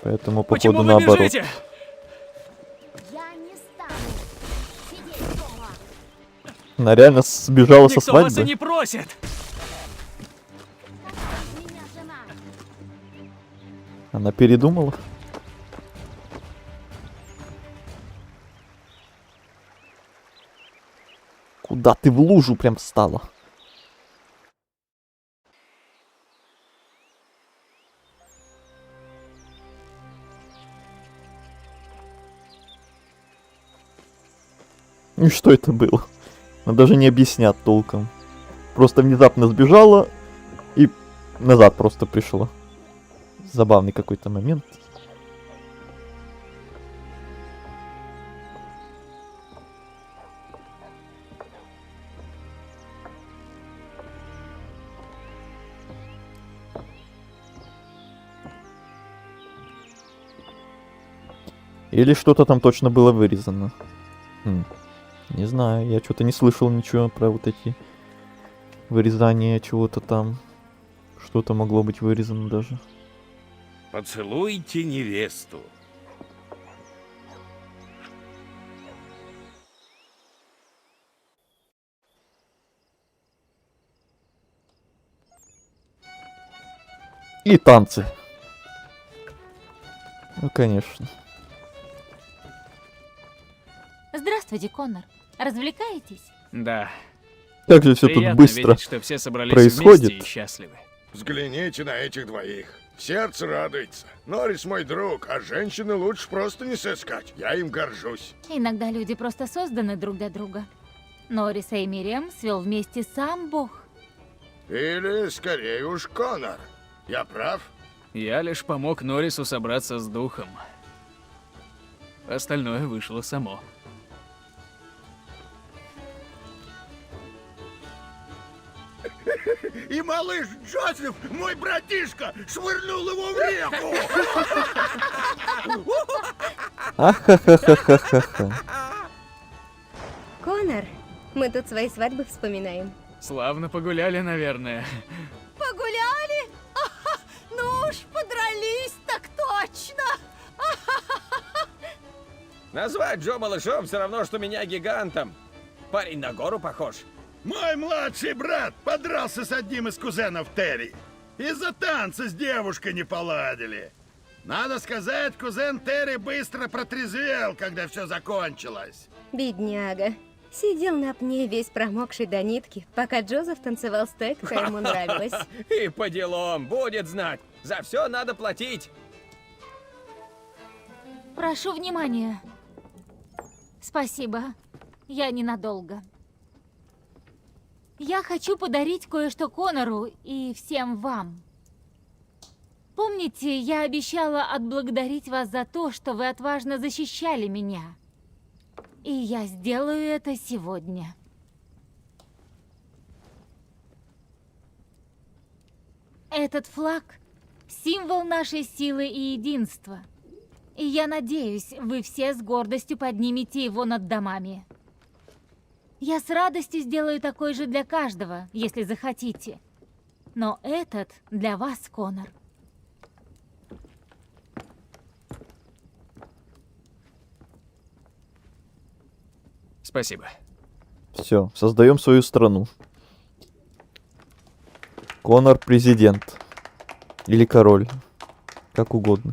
походу наоборот. Я не стану сидеть дома. Она реально сбежала со свадьбы. не просит! Меня жена. Она передумала. Куда ты в лужу прям встала? И что это было? Она даже не объяснят толком. Просто внезапно сбежала и назад просто пришла. Забавный какой-то момент. Или что-то там точно было вырезано. Не знаю, я что-то не слышал ничего про вот эти вырезания чего-то там. Что-то могло быть вырезано даже. Поцелуйте невесту. И танцы. Ну, конечно. Здравствуйте, Коннор. Развлекаетесь? Да. Как же все тут Приятно быстро видеть, что все собрались происходит. вместе и счастливы. Взгляните на этих двоих. Сердце радуется. Норрис мой друг, а женщины лучше просто не сыскать. Я им горжусь. Иногда люди просто созданы друг для друга. Норриса и Мириам свел вместе сам Бог. Или, скорее уж, Коннор. Я прав? Я лишь помог Норрису собраться с духом. Остальное вышло само. И малыш Джозеф, мой братишка, швырнул его в реку! Ахахахахаха. Коннор, мы тут свои свадьбы вспоминаем. Славно погуляли, наверное. Погуляли? Ну уж, подрались так точно. Назвать Джо малышом все равно, что меня гигантом. Парень на гору похож. Мой младший брат подрался с одним из кузенов Терри. Из-за танца с девушкой не поладили. Надо сказать, кузен Терри быстро протрезвел, когда все закончилось. Бедняга. Сидел на пне весь промокший до нитки, пока Джозеф танцевал с той, кто ему нравилась. И по делам, будет знать. За все надо платить. Прошу внимания. Спасибо. Я ненадолго. Я хочу подарить кое-что Коннору и всем вам. Помните, я обещала отблагодарить вас за то, что вы отважно защищали меня. И я сделаю это сегодня. Этот флаг – символ нашей силы и единства. И я надеюсь, вы все с гордостью поднимете его над домами. Я с радостью сделаю такой же для каждого, если захотите. Но этот для вас, Коннор. Спасибо. Все, создаем свою страну. Коннор президент. Или король. Как угодно.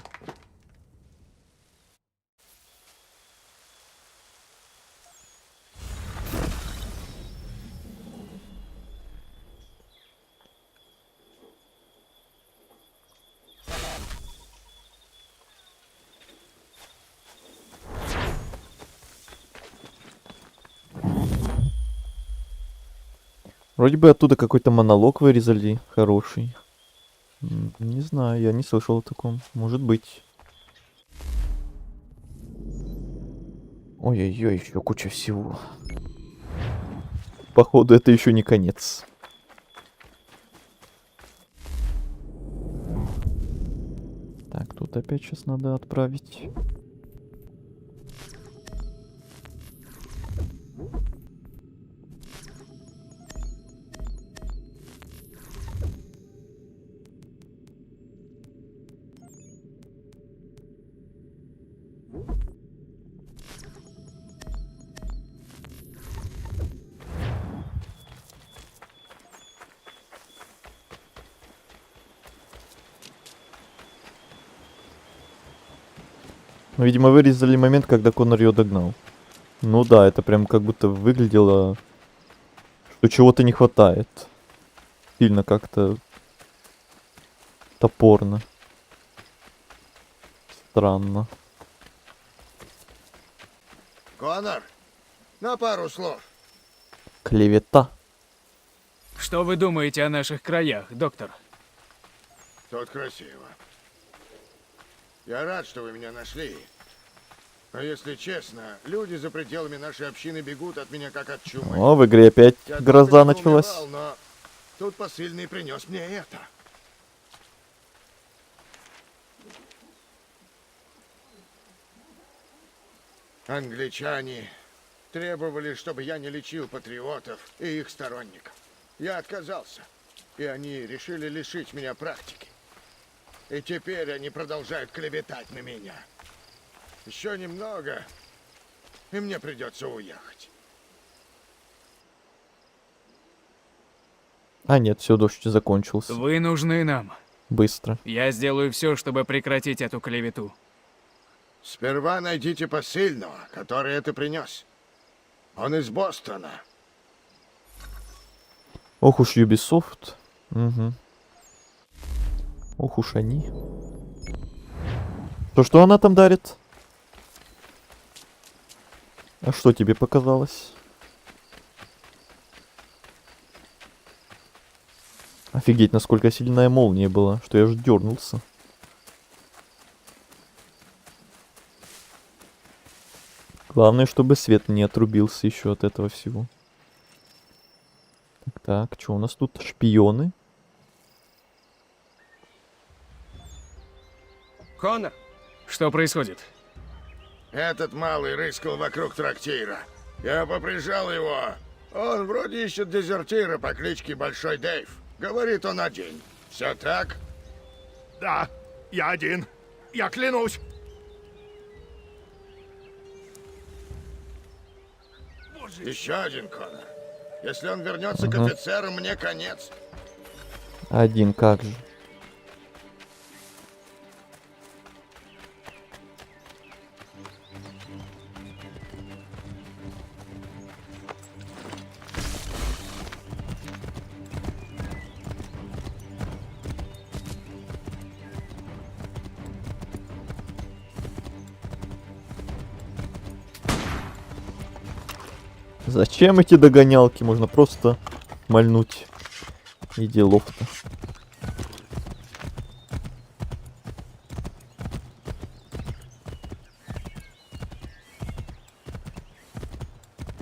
Вроде бы оттуда какой-то монолог вырезали хороший. Не знаю, я не слышал о таком. Может быть. Ой-ой-ой, еще куча всего. Походу, это еще не конец. Так, тут опять сейчас надо отправить. Ну, видимо, вырезали момент, когда Коннор ее догнал. Ну да, это прям как будто выглядело, что чего-то не хватает. Сильно как-то топорно. Странно. Коннор, на пару слов. Клевета. Что вы думаете о наших краях, доктор? Тут красиво. Я рад, что вы меня нашли. Но если честно, люди за пределами нашей общины бегут от меня как от чумы. О, в игре опять Я гроза долго не началась. умирал, но тут посыльный принес мне это. Англичане требовали, чтобы я не лечил патриотов и их сторонников. Я отказался, и они решили лишить меня практики. И теперь они продолжают клеветать на меня. Еще немного, и мне придется уехать. А нет, все, дождь закончился. Вы нужны нам. Быстро. Я сделаю все, чтобы прекратить эту клевету. Сперва найдите посыльного, который это принес. Он из Бостона. Ох уж Ubisoft. Угу. Ох уж они. То что она там дарит? А что тебе показалось? Офигеть, насколько сильная молния была, что я аж дернулся. Главное, чтобы свет не отрубился еще от этого всего. Так, что у нас тут? Шпионы? Коннор, что происходит? Этот малый рыскал вокруг трактира. Я поприжал его. Он вроде ищет дезертира по кличке Большой Дэйв. Говорит, он один. Все так? Да, я один. Я клянусь. Еще один, Коннор. Если он вернется к офицеру, мне конец. Один, как же. Зачем эти догонялки? Можно просто мальнуть. И делов-то.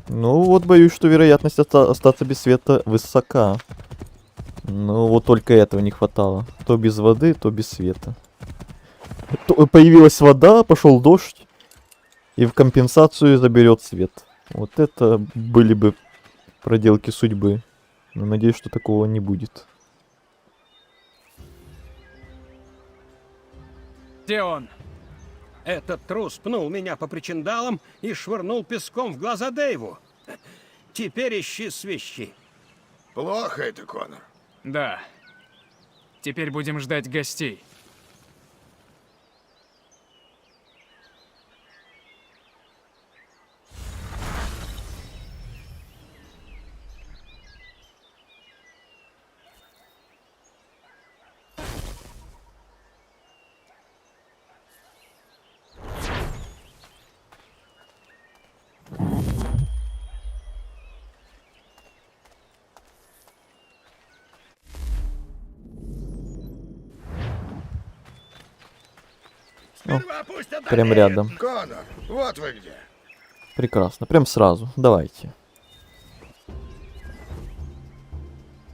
Ну вот, боюсь, что вероятность остаться без света высока. Ну вот только этого не хватало. То без воды, то без света. Появилась вода, пошел дождь. И в компенсацию заберет свет. Вот это были бы проделки судьбы. Но надеюсь, что такого не будет. Где он? Этот трус пнул меня по причиндалам и швырнул песком в глаза Дэйву. Теперь ищи свищи. Плохо это, Коннор. Да. Теперь будем ждать гостей. Сперва пусть одолеет. Прям рядом. Конор, вот вы где. Прекрасно. Прям сразу. Давайте.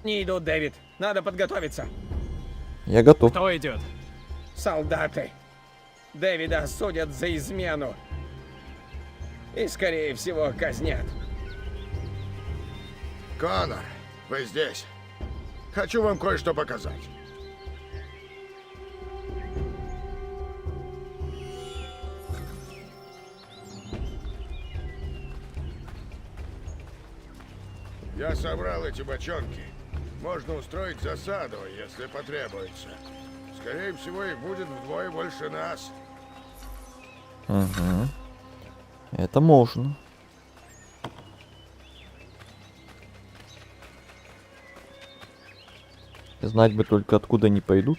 Не идут, Дэвид. Надо подготовиться. Я готов. Кто идет? Солдаты. Дэвида осудят за измену. И, скорее всего, казнят. Конор, вы здесь. Хочу вам кое-что показать. Я собрал эти бочонки. Можно устроить засаду, если потребуется. Скорее всего, их будет вдвое больше нас. Угу. Это можно. Знать бы только, откуда они пойдут.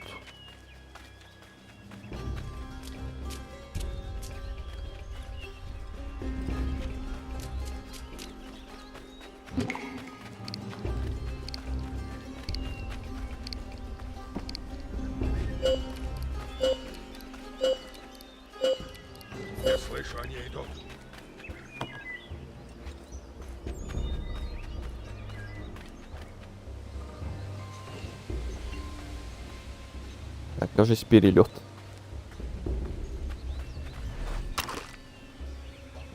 Я слышу, они идут. Так, кажется, перелет.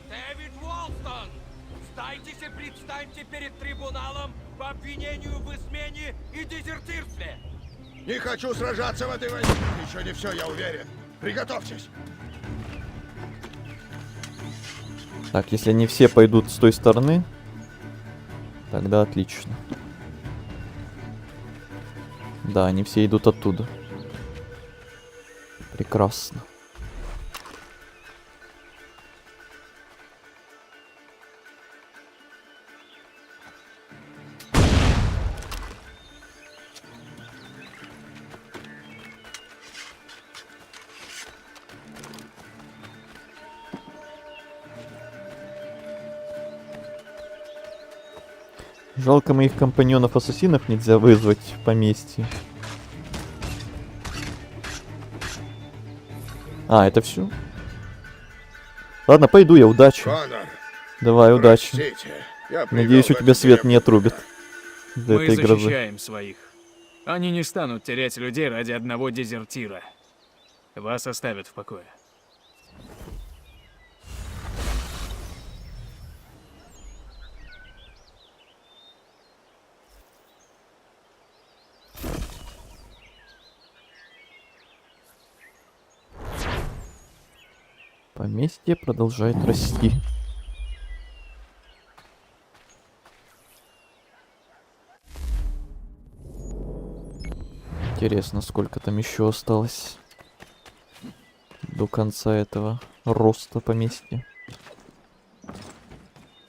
Дэвид Уолстон! Сдайтесь и предстаньте перед трибуналом по обвинению в измене и дезертирстве! Не хочу сражаться в этой войне. Еще не все, я уверен. Приготовьтесь. Так, если они все пойдут с той стороны, тогда отлично. Да, они все идут оттуда. Прекрасно. Жалко, моих компаньонов-ассасинов нельзя вызвать в поместье. А, это все? Ладно, пойду я, удачи. Конор, Давай, удачи. простите, я Надеюсь, у привел тебя вас свет к не отрубит из-за Мы этой грозы. защищаем своих. Они не станут терять людей ради одного дезертира. Вас оставят в покое. Поместье продолжает расти. Интересно, сколько там еще осталось до конца этого роста поместья.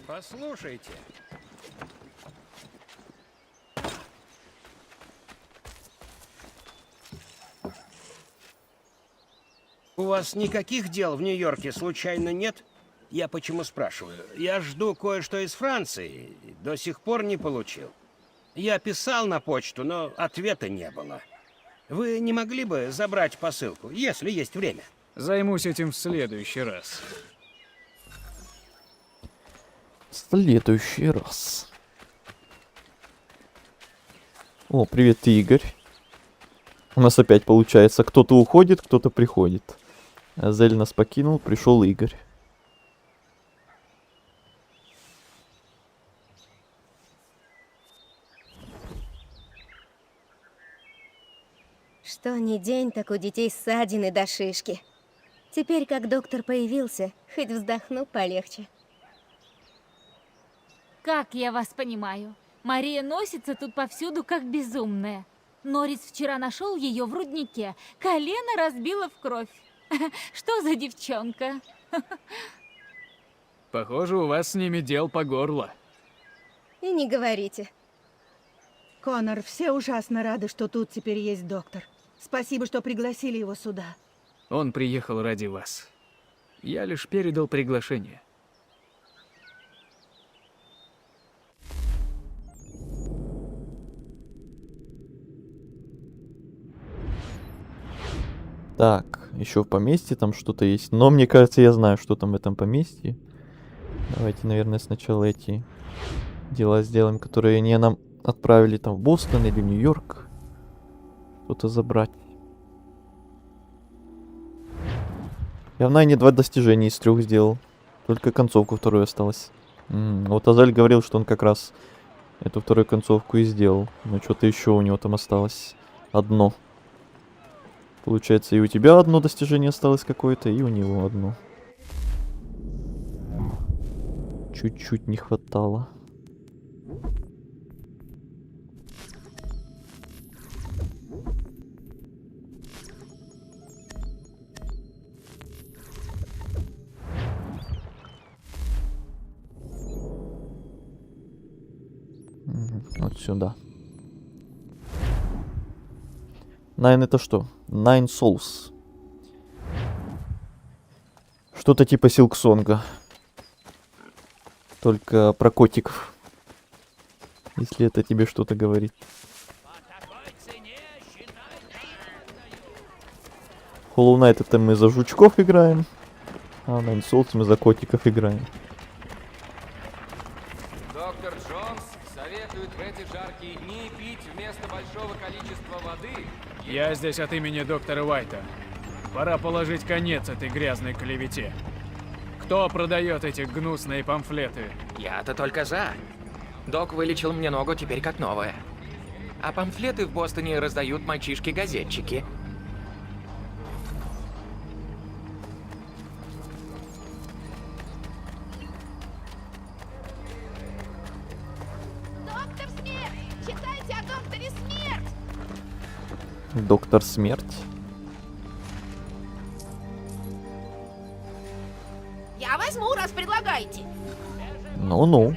Послушайте. У вас никаких дел в Нью-Йорке случайно нет? Я почему спрашиваю? Я жду кое-что из Франции. До сих пор не получил. Я писал на почту, но ответа не было. Вы не могли бы забрать посылку, если есть время? Займусь этим в следующий раз. В следующий раз. О, привет, Игорь. У нас опять получается, кто-то уходит, кто-то приходит. Азель нас покинул, пришел Игорь. Что ни день, так у детей ссадины до шишки. Теперь, как доктор появился, хоть вздохну полегче. Как я вас понимаю? Мария носится тут повсюду, как безумная. Норрис вчера нашел ее в руднике. Колено разбило в кровь. Что за девчонка? Похоже, у вас с ними дел по горло. И не говорите. Конор, все ужасно рады, что тут теперь есть доктор. Спасибо, что пригласили его сюда. Он приехал ради вас. Я лишь передал приглашение. Так. еще в поместье там что-то есть. Но мне кажется, я знаю, что там в этом поместье. Давайте, наверное, сначала эти дела сделаем, которые они нам отправили там в Бостон или в Нью-Йорк. Что-то забрать. Я в Найне 2 достижения из 3 сделал. Только концовку вторую осталось. Вот Азаль говорил, что он как раз эту вторую концовку и сделал. Но что-то еще у него там осталось. Одно. Получается, и у тебя одно достижение осталось какое-то, и у него одно. Чуть-чуть не хватало. Вот сюда. Nine это что? Nine Souls. Что-то типа Силксонга. Только про котиков. Если это тебе что-то говорит. Hollow Knight это мы за жучков играем. А Nine Souls мы за котиков играем. Доктор Джонс советует в эти жаркие дни пить вместо большого количества воды. Я здесь от имени доктора Уайта. Пора положить конец этой грязной клевете. Кто продает эти гнусные памфлеты? Я-то только за. Док вылечил мне ногу, теперь как новая. А памфлеты в Бостоне раздают мальчишки-газетчики. Доктор Смерть! Читайте о докторе Смерть! Доктор Смерть. Я возьму, раз предлагаете. Ну-ну.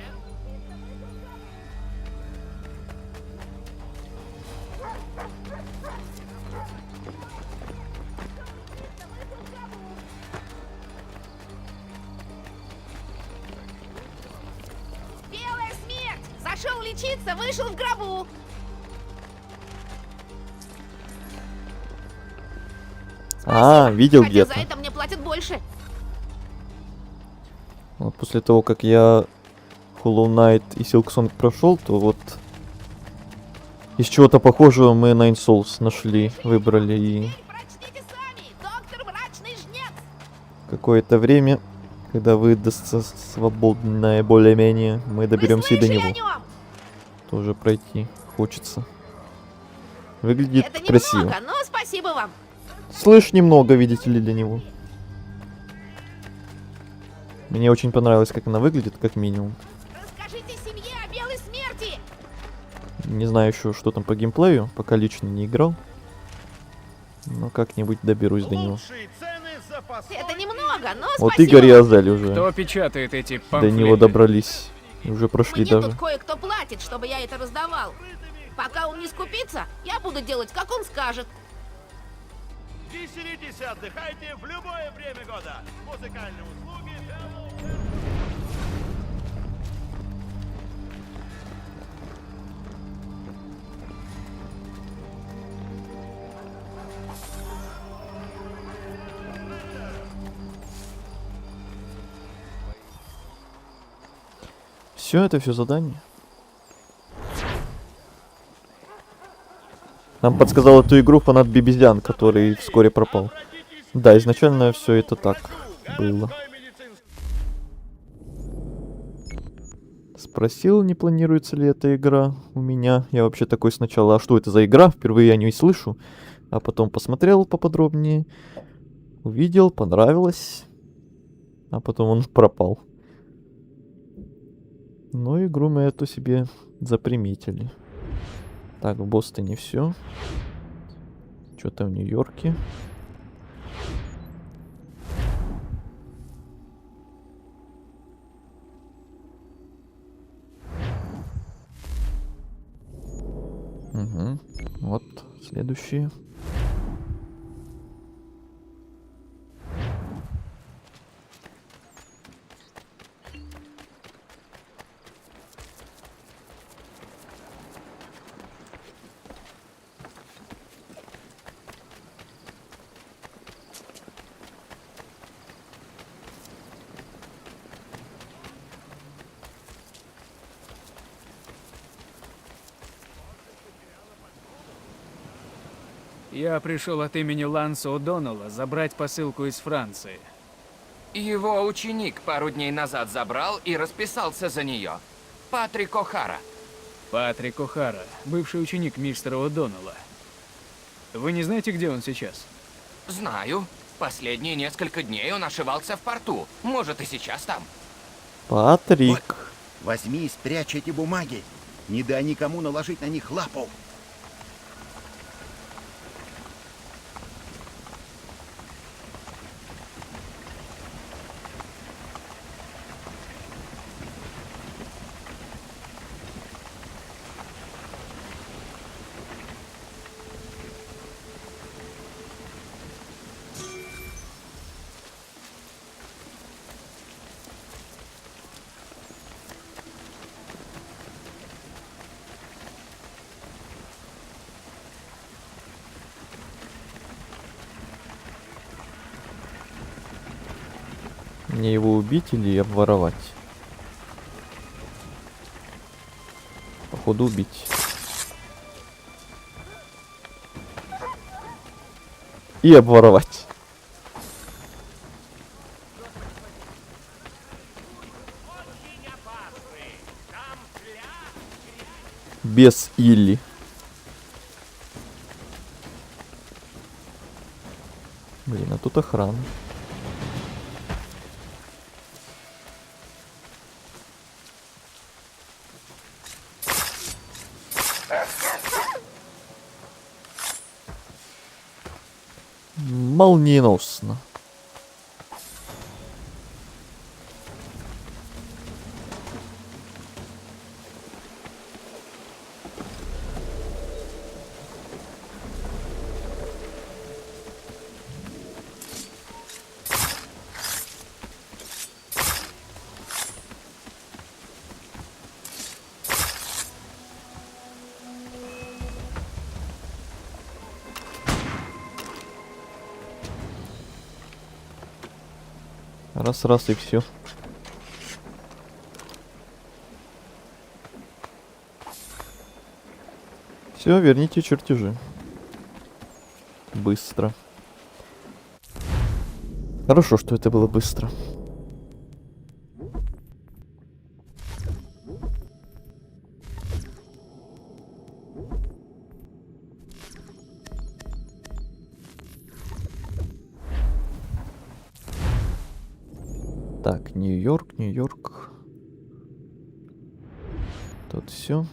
Белая смерть! Зашел лечиться, вышел в гробу! Видел Хотя где-то. за это мне платят больше. Вот после того, как я Hollow Knight и Silksong прошел, то вот из чего-то похожего мы Nine Souls нашли, выбрали и какое-то время, когда выдастся свободное более-менее, мы доберемся и до него. Тоже пройти хочется. Выглядит Это красиво. немного, но спасибо вам. Слышь, немного, видите ли, для него. Мне очень понравилось, как она выглядит, как минимум. Расскажите семье о белой смерти. Не знаю еще, что там по геймплею, пока лично не играл. Но как-нибудь доберусь до него. Это немного, но Вот спасибо Игорь и вам. Азаль уже Кто печатает эти до памфлеты? него добрались. Уже прошли Мне даже. тут кое-кто платит, чтобы я это раздавал. Пока он не скупится, я буду делать, как он скажет. Веселитесь и отдыхайте в любое время года. Музыкальные услуги. Все, это все задание. Нам подсказал эту игру фанат Бибизян, который вскоре пропал. Да, изначально все это так было. Спросил, не планируется ли эта игра у меня. Я вообще такой сначала, а что это за игра? Впервые о ней слышу. А потом посмотрел поподробнее. Увидел, понравилось. А потом он пропал. Но игру мы эту себе заприметили. Так, в Бостоне все. Что-то в Нью-Йорке. Угу. Вот, следующие. Я пришел от имени Ланса О'Доннелла забрать посылку из Франции. Его ученик пару дней назад забрал и расписался за нее. Патрик О'Хара. Патрик О'Хара, бывший ученик мистера О'Доннелла. Вы не знаете, где он сейчас? Знаю. Последние несколько дней он ошивался в порту. Может, и сейчас там. Патрик. Возьми и спрячь эти бумаги. Не дай никому наложить на них лапу. Мне его убить или обворовать? Походу убить. И обворовать. Без или. Блин, а тут охрана. Молниеносно. Раз и все. Все, верните чертежи. Быстро. Хорошо, что это было быстро. Так, Нью-Йорк, Нью-Йорк. Тут все.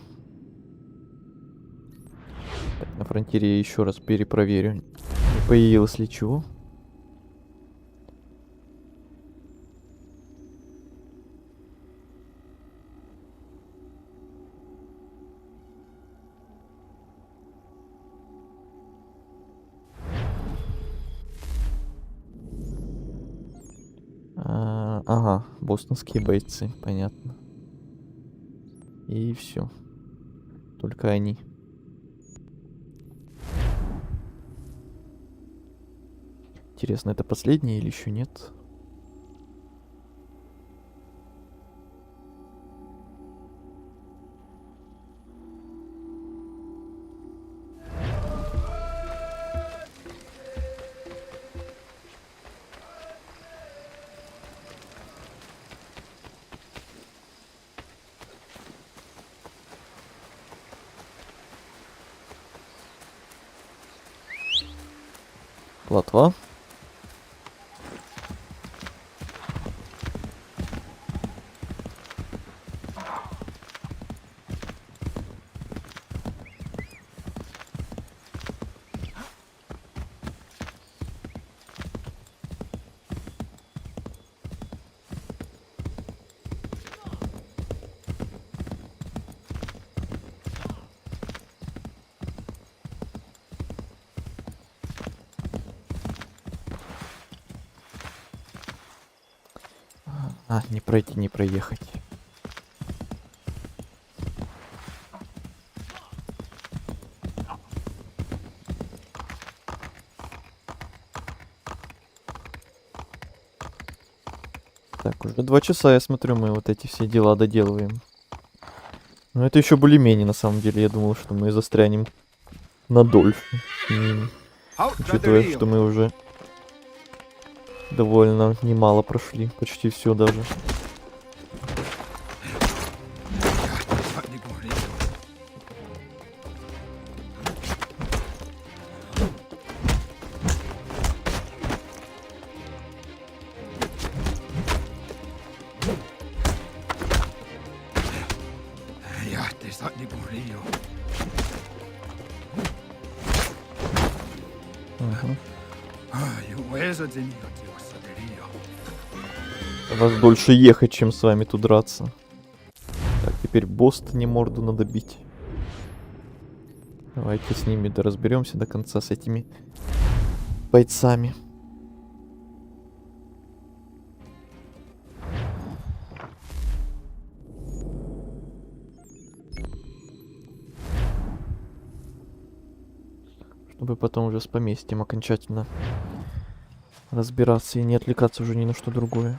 На фронтире я еще раз перепроверю, не появилось ли чего. Ага, бостонские бойцы, понятно. И все. Только они. Интересно, это последнее или еще нет? Плотва. Не пройти, не проехать. Так, уже 2 часа, я смотрю, мы вот эти все дела доделываем. Но это еще более-менее, на самом деле. Я думал, что мы застрянем надолго с ними. Учитывая, что мы уже довольно немало прошли. Почти все даже. Вас дольше ехать, чем с вами тут драться. Так, теперь Бостоне морду надо бить. Давайте с ними разберемся до конца, с этими бойцами. Чтобы потом уже с поместьем окончательно разбираться и не отвлекаться уже ни на что другое.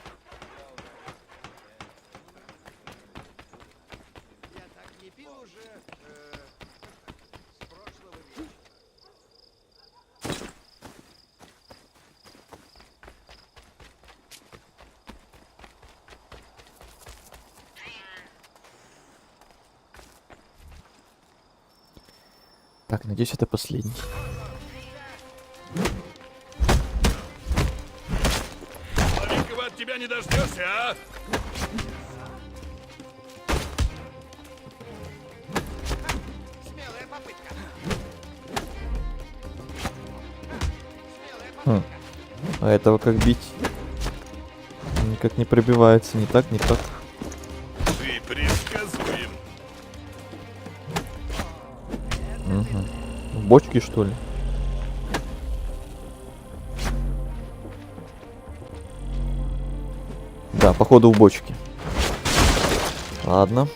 Так, надеюсь, это последний. Новенького от тебя не дождешься, а? А этого как бить? Никак не пробивается, не так, не так. Ты предсказуем. Угу. В бочке, что ли? Да, походу в бочке. Ладно.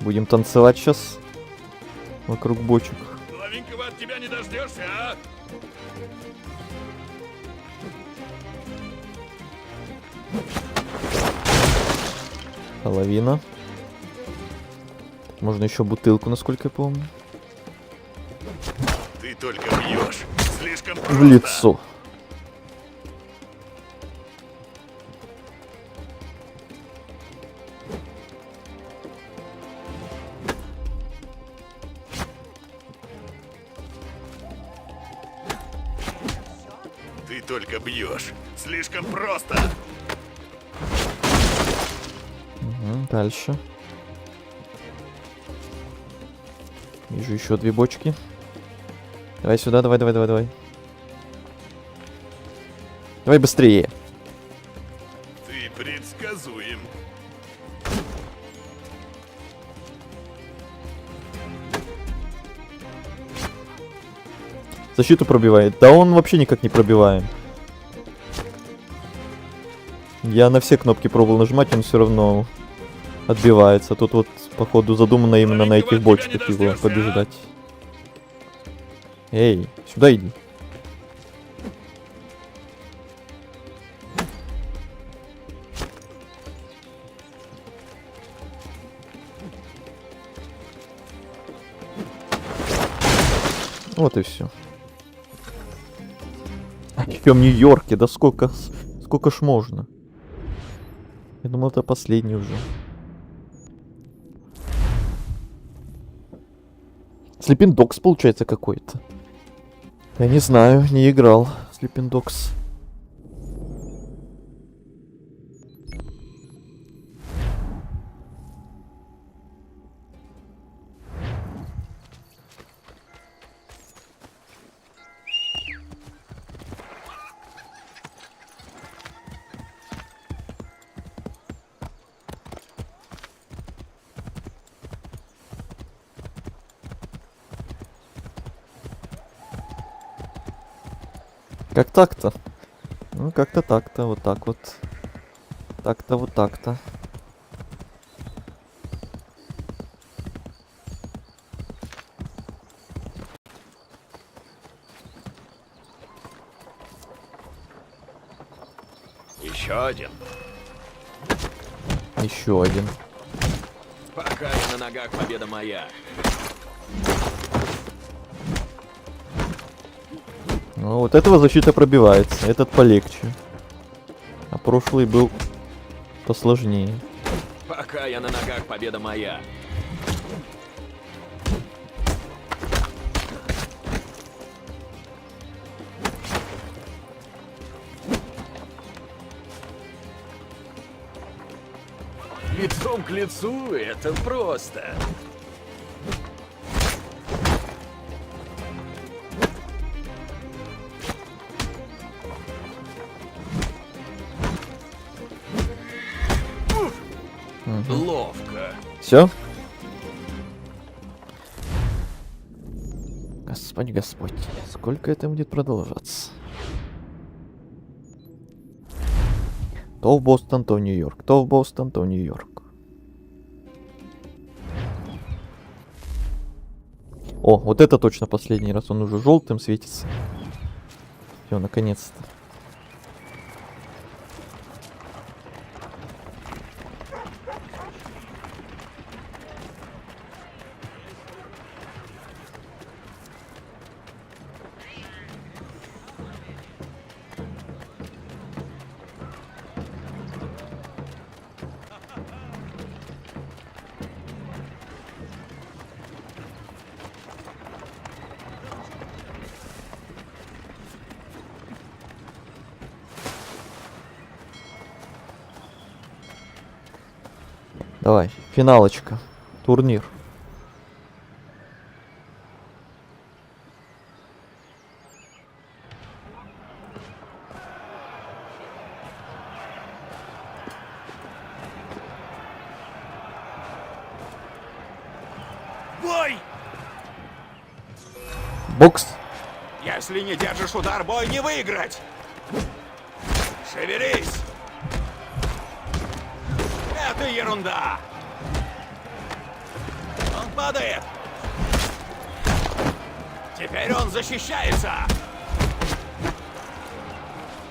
Будем танцевать сейчас вокруг бочек. Новенького от тебя не дождешься, а? Половина. Можно еще бутылку, насколько я помню. Ты только бьешь. Слишком просто. В лицо. Ты только бьешь. Слишком просто. Угу, дальше. Вижу еще две бочки. Давай сюда, давай. Давай быстрее. Ты предсказуем. Защиту пробивает. Да он вообще никак не пробиваем. Я на все кнопки пробовал нажимать, он все равно отбивается. Тут вот, походу, задумано именно на этих бочках его побеждать. Эй, сюда иди. Вот и все. В Нью-Йорке, да сколько ж можно? Я думал, это последний уже. Sleeping Dogs получается какой-то. Я не знаю, не играл Sleeping Dogs. Как так-то? Ну, как-то так-то, вот так вот. Так-то, вот так-то. Еще один. Еще один. Пока я на ногах, победа моя. Ну, вот этого защита пробивается, этот полегче. А прошлый был посложнее. Пока я на ногах, победа моя. Лицом к лицу это просто. Ловко. Все? Господь, Господь, сколько это будет продолжаться? То в Бостон, то в Нью-Йорк, то в Бостон, то в Нью-Йорк. О, вот это точно последний раз, он уже желтым светится. Все, наконец-то. Давай, финалочка. Турнир. Бой! Бокс. Если не держишь удар, бой не выиграть! Шевелись! Это ерунда! Он падает! Теперь он защищается!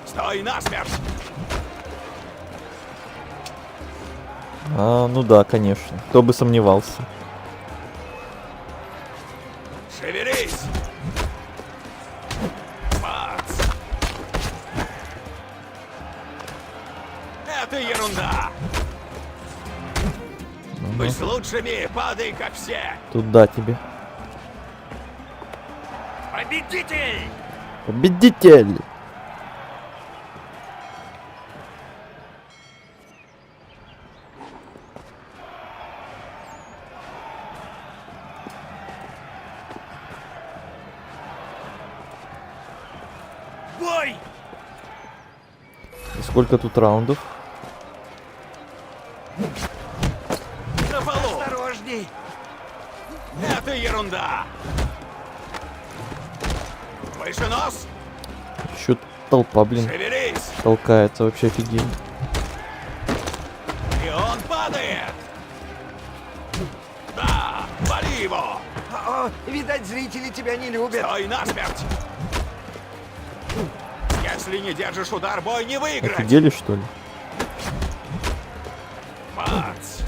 Стой насмерть! А, ну да, конечно. Кто бы сомневался. Шевелись! Бац! Это ерунда! Быть с лучшими, падай как все! Туда тебе. Победитель! Победитель! Бой! И сколько тут раундов? На полу! Осторожней! Это ерунда! Выше нос! Еще толпа, блин, Шевелись! толкается, вообще офигенно. И он падает! Да! Вали его! О, видать, зрители тебя не любят. Стой насмерть! Если не держишь удар, бой не выиграть! Офигели, что ли? Бац!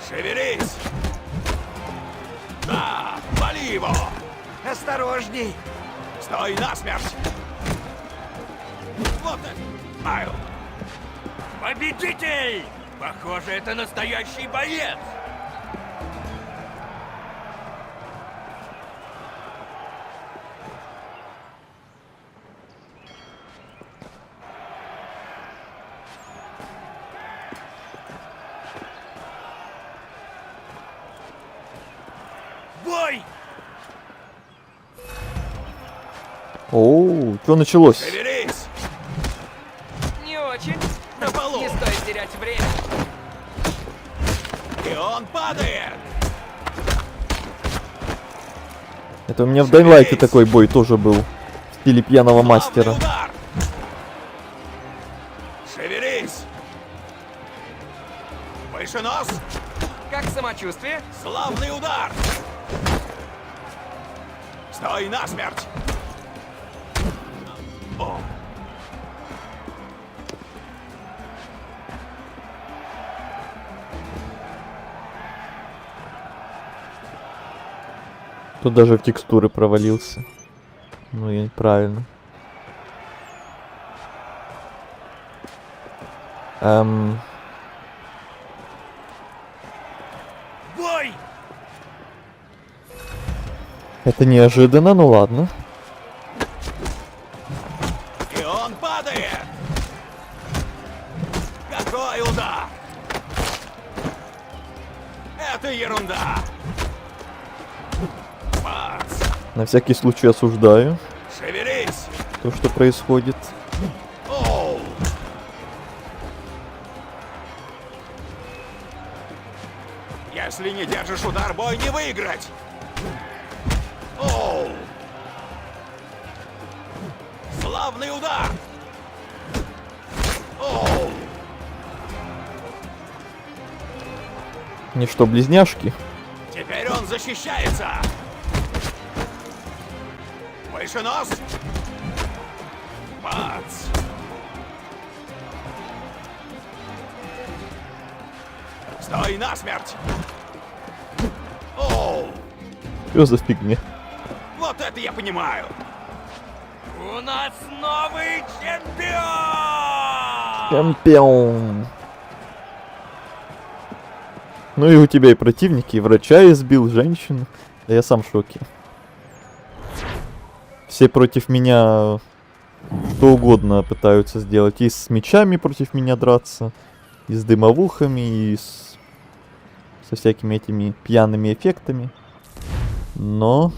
Шевелись! Да! Вали его! Осторожней! Стой насмерть! Вот это! Майл! Победитель! Похоже, это настоящий боец! Бой! Оу, что началось? Шевелись! Не очень. На полу! Не стоит терять время. И он падает! Это у меня в Дайнлайте такой бой тоже был. В стиле пьяного мастера. Удар! Шевелись! Выше нос! Как самочувствие? Славный удар! Стой насмерть! О! Тут даже в текстуры провалился. Ну и правильно. Бой! Это неожиданно, ну ладно. И он падает! Какой удар! Это ерунда! Бац! На всякий случай осуждаю Шевелись! то, что происходит. Оу! Если не держишь удар, бой не выиграть! Оу! Славный удар! Оу! Они что, близняшки? Теперь он защищается! Выше нос! Бац! Стой насмерть! Оу! Что за фигня? Вот это я понимаю! У нас новый чемпион! Чемпион! Ну и у тебя и противники, и врача избил, женщину. Да я сам в шоке. Все против меня что угодно пытаются сделать. И с мечами против меня драться, и с дымовухами, и со всякими этими пьяными эффектами. Но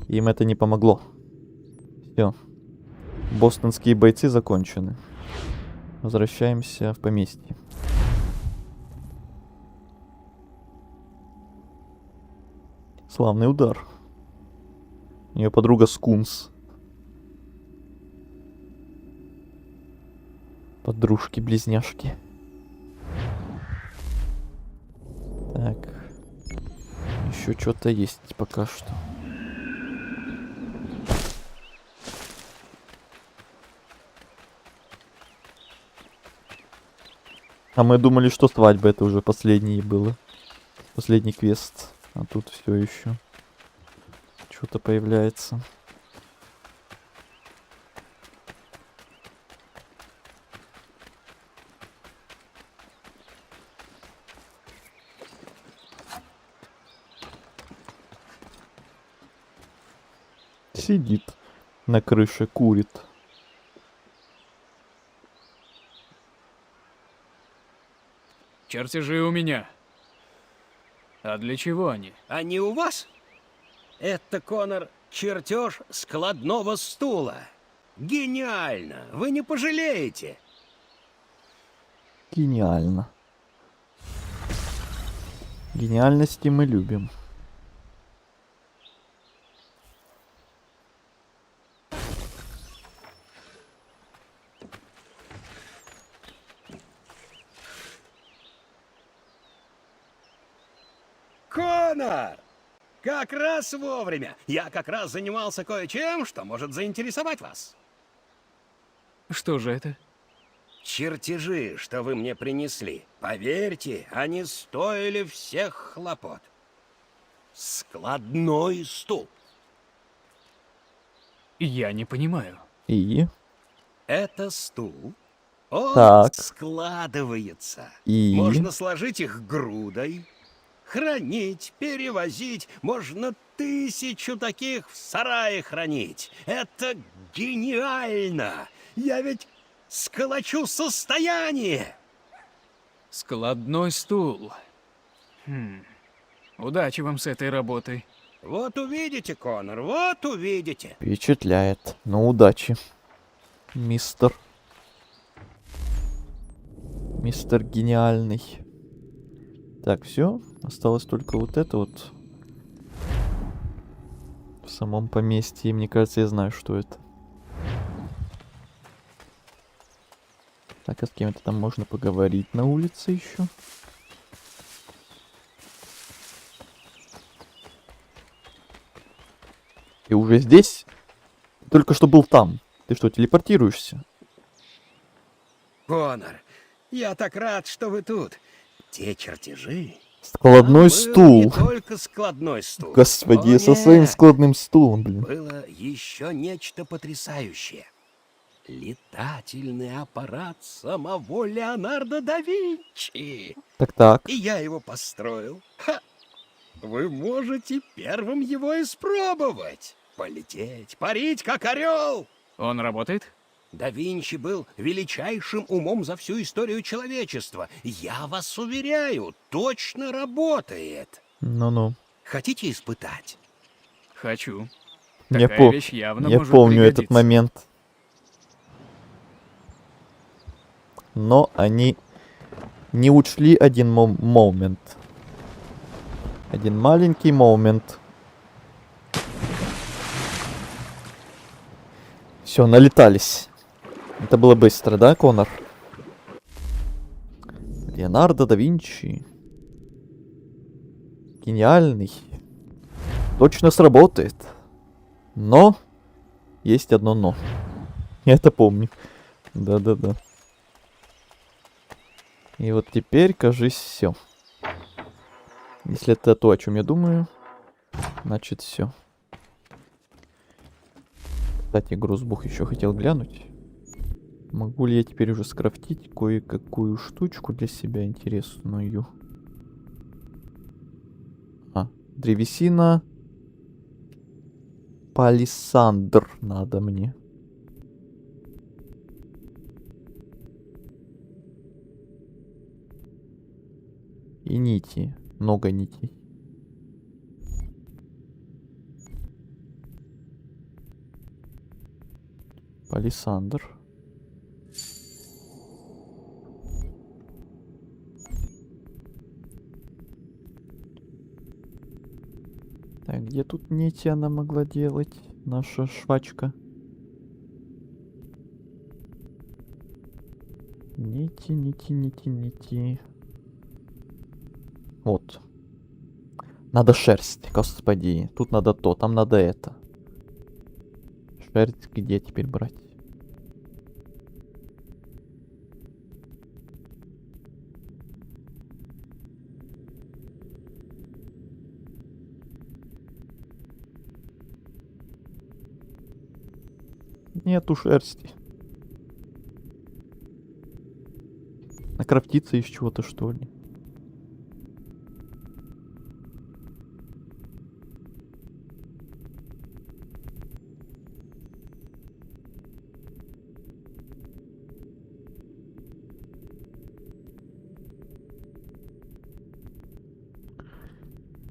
им это не помогло. Все. Бостонские бойцы закончены. Возвращаемся в поместье. Славный удар. У нее подруга Скунс. Подружки-близняшки. Так. Еще что-то есть пока что. А мы думали, что свадьба это уже последний было. Последний квест. А тут все еще что-то появляется. Сидит на крыше, курит. Чертежи у меня. А для чего они? Они у вас? Это, Конор, чертеж складного стула. Гениально! Вы не пожалеете. Гениально. Гениальности мы любим. Конор! Как раз вовремя. Я как раз занимался кое-чем, что может заинтересовать вас. Что же это? Чертежи, что вы мне принесли. Поверьте, они стоили всех хлопот. Складной стул. Я не понимаю. И? Это стул. Он Так. складывается. И? Можно сложить их грудой, хранить, перевозить. Можно 1000 таких в сарае хранить. Это гениально! Я ведь сколочу состояние! Складной стул. Удачи вам с этой работой. Вот увидите, Конор, вот увидите. Впечатляет. Ну, удачи. Мистер гениальный. Так, все. Осталось только вот это вот. В самом поместье. И мне кажется, я знаю, что это. Так, а с кем-то там можно поговорить на улице еще? Ты уже здесь? Только что был там. Ты что, телепортируешься? Конор, я так рад, что вы тут. Те чертежи Складной Там был стул. не только складной стул. Господи, О, со своим нет. складным стулом, блин. Было еще нечто потрясающее. Летательный аппарат самого Леонардо да Винчи. Так. И я его построил. Ха! Вы можете первым его испробовать. Полететь, парить, как орел. Он работает? Да Винчи был величайшим умом за всю историю человечества. Я вас уверяю, точно работает. Ну-ну. Хотите испытать? Хочу. Я, Такая вещь явно я может помню этот пригодиться. момент. Но они не учли один момент. Один маленький момент. Все, налетались. Это было быстро, да, Конор? Леонардо да Винчи. Гениальный. Точно сработает. Но есть одно но. Я это помню. Да-да-да. И вот теперь, кажись, все. Если это то, о чем я думаю, значит все. Кстати, грузбух еще хотел глянуть. Могу ли я теперь уже скрафтить кое-какую штучку для себя интересную? Древесина. Палисандр надо мне. И нити. Много нитей. Палисандр. Так, где тут нити она могла делать? Наша швачка. Нити, нити, нити, нити. Вот. Надо шерсть, господи. Тут надо то, там надо это. Шерсть где теперь брать? Нету шерсти. Накрафтиться из чего-то, что ли?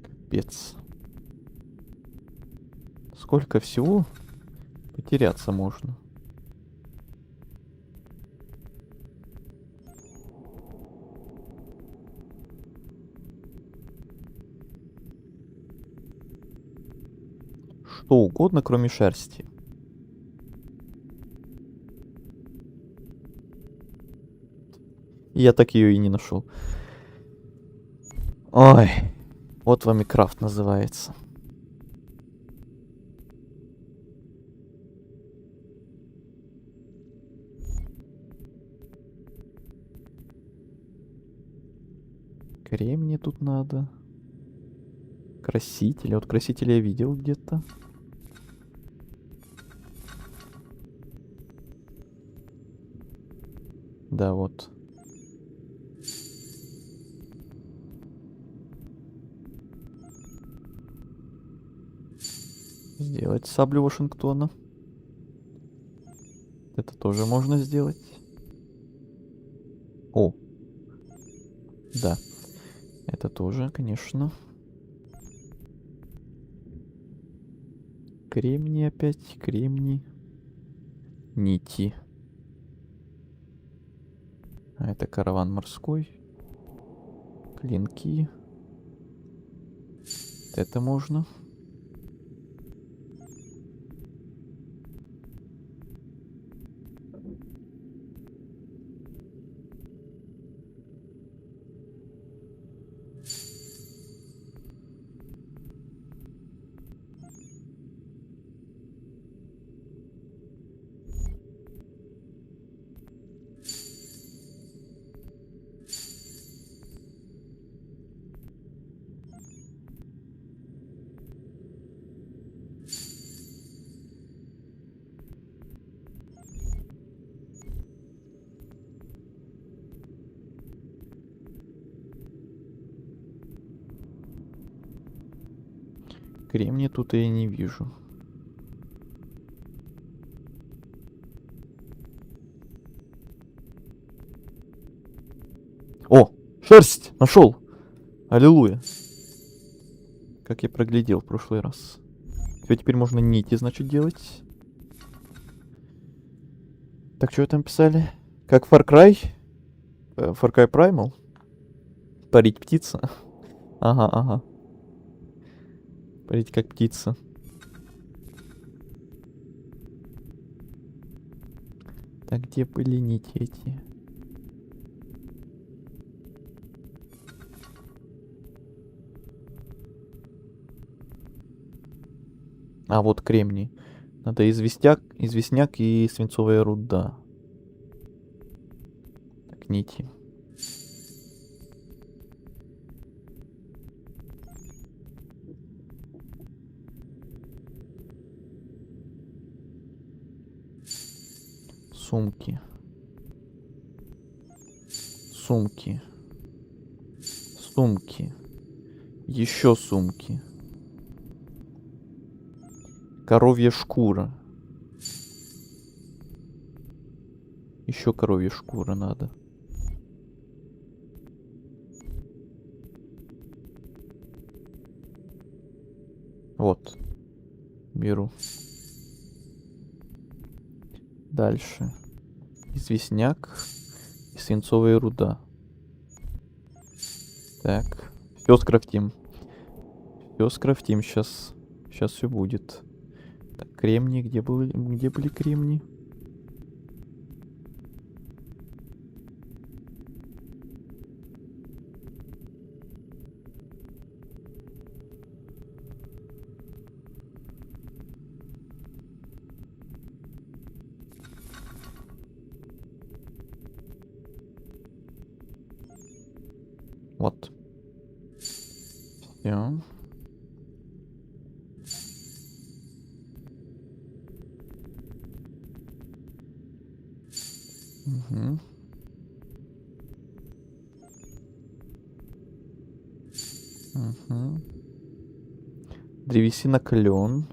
Капец. Сколько всего потеряться можно. Что угодно, кроме шерсти. Я так ее и не нашел. Ой, вот вам и крафт называется. Кремния тут надо. Краситель. Вот краситель я видел где-то. Да, вот. Сделать саблю Вашингтона. Это тоже можно сделать. О. Да. Это тоже, конечно. Кремний опять. Кремний. Нити. А это караван морской. Клинки. Это можно. Кремния тут я не вижу. О, шерсть! Нашел! Аллилуйя. Как я проглядел в прошлый раз. Все, теперь можно нити, значит, делать. Так, что там писали? Как Far Cry? Far Cry Primal? Парить птица? Ага, ага. Парить как птица. Так, где были нити эти? А, вот кремний. Надо известняк и свинцовая руда. Так, нити. Сумки. Сумки. Сумки. Еще сумки. Коровья шкура. Еще коровья шкура надо. Вот. Беру. Дальше. Известняк и свинцовая руда. Так. Все скрафтим. Все скрафтим сейчас. Сейчас все будет. Так, кремний. Где были кремни? Вот. Все. Угу. Угу. Древесина клен.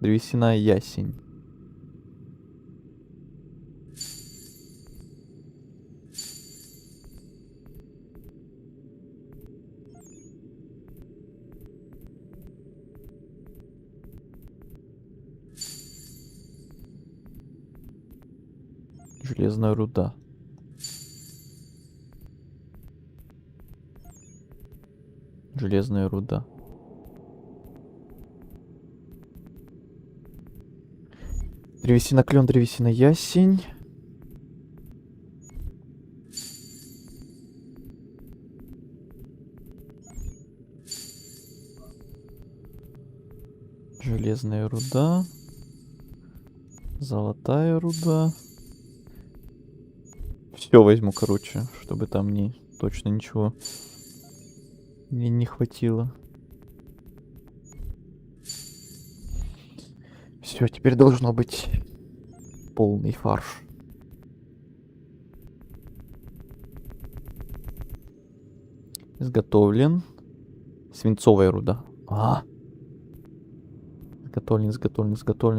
Древесина ясень. Железная руда. Железная руда. Древесина клен, древесина ясень. Железная руда. Золотая руда. Все возьму, короче, чтобы там точно ничего мне не хватило. Все, теперь должно быть полный фарш. Изготовлен. Свинцовая руда.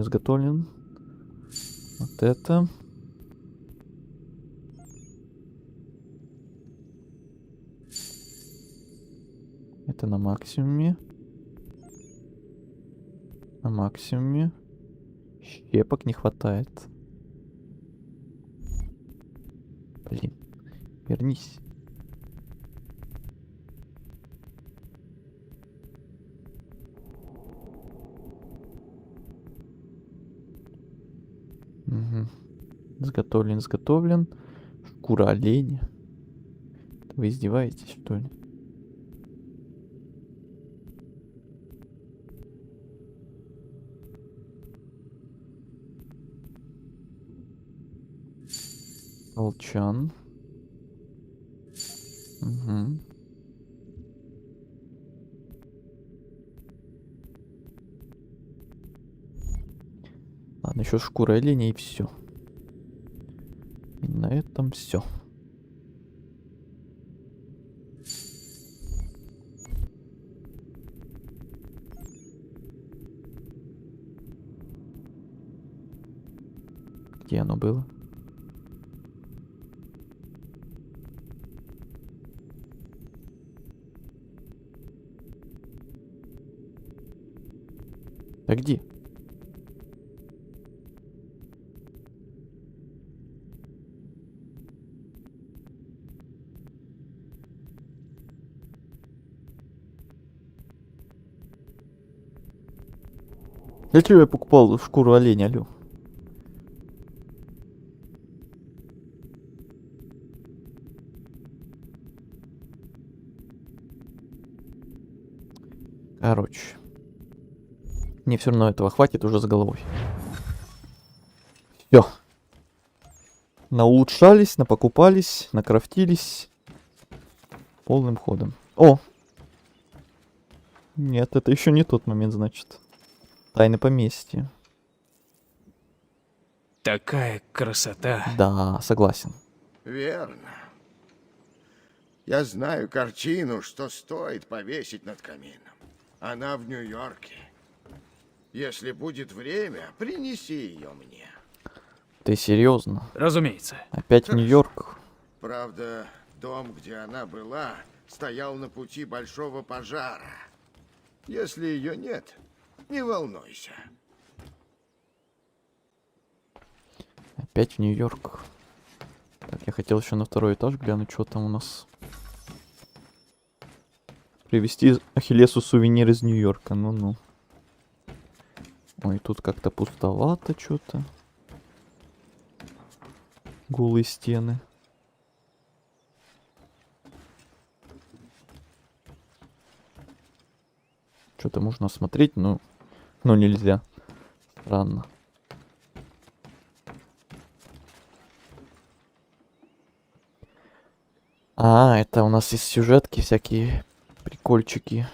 Изготовлен. Вот это. Это на максимуме. На максимуме. Щепок не хватает. Блин. Вернись. Угу. Изготовлен. Шкура оленя. Вы издеваетесь, что ли? Волчан. Угу. Ладно, еще шкура оленя и все. И на этом все. Где оно было? А где? Для чего я покупал шкуру оленя, алё? Короче. Мне все равно этого хватит уже с головой. Все. Наулучшались, напокупались, накрафтились. Полным ходом. О! Нет, это еще не тот момент, значит. Тайны поместья. Такая красота. Да, согласен. Верно. Я знаю картину, что стоит повесить над камином. Она в Нью-Йорке. Если будет время, принеси ее мне. Ты серьезно? Разумеется. Опять в Нью-Йорк? Правда, дом, где она была, стоял на пути большого пожара. Если ее нет, не волнуйся. Опять в Нью-Йорк. Так, я хотел еще на второй этаж глянуть, что там у нас. Привезти Ахиллесу сувенир из Нью-Йорка, ну-ну. Ой, тут как-то пустовато что-то. Голые стены. Что-то можно осмотреть, но нельзя. Странно. А, это у нас есть сюжетки всякие, прикольчики.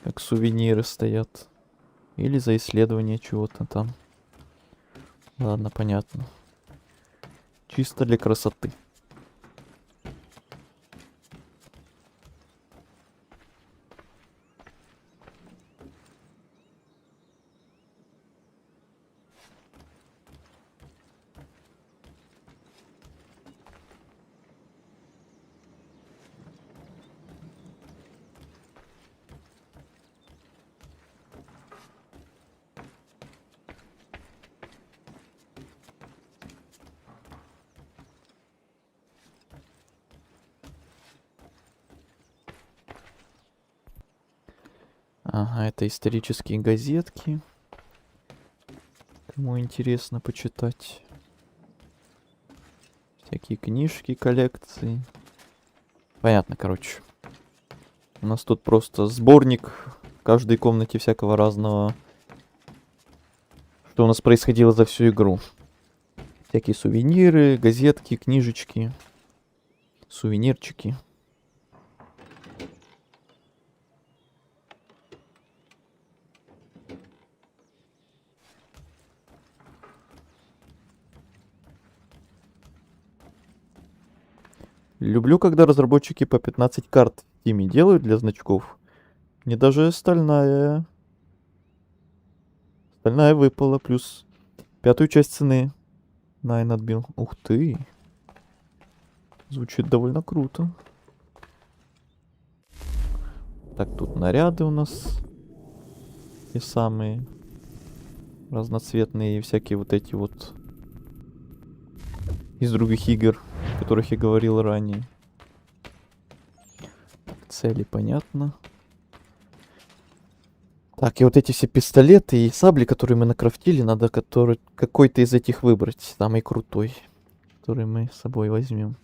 Как сувениры стоят. Или за исследование чего-то там. Ладно, понятно. Чисто для красоты. Ага, это исторические газетки. Кому интересно почитать. Всякие книжки, коллекции. Понятно, короче. У нас тут просто сборник в каждой комнате всякого разного. Что у нас происходило за всю игру. Всякие сувениры, газетки, книжечки. Сувенирчики. Люблю, когда разработчики по 15 карт в Steam делают для значков. Мне даже стальная выпала, плюс 5-ю часть цены Найн отбил. Ух ты. Звучит довольно круто. Так, тут наряды у нас. И самые разноцветные, и всякие вот эти вот из других игр, о которых я говорил ранее. Так, цели понятно. Так, и вот эти все пистолеты и сабли, которые мы накрафтили, надо какой-то из этих выбрать. Самый крутой, который мы с собой возьмем.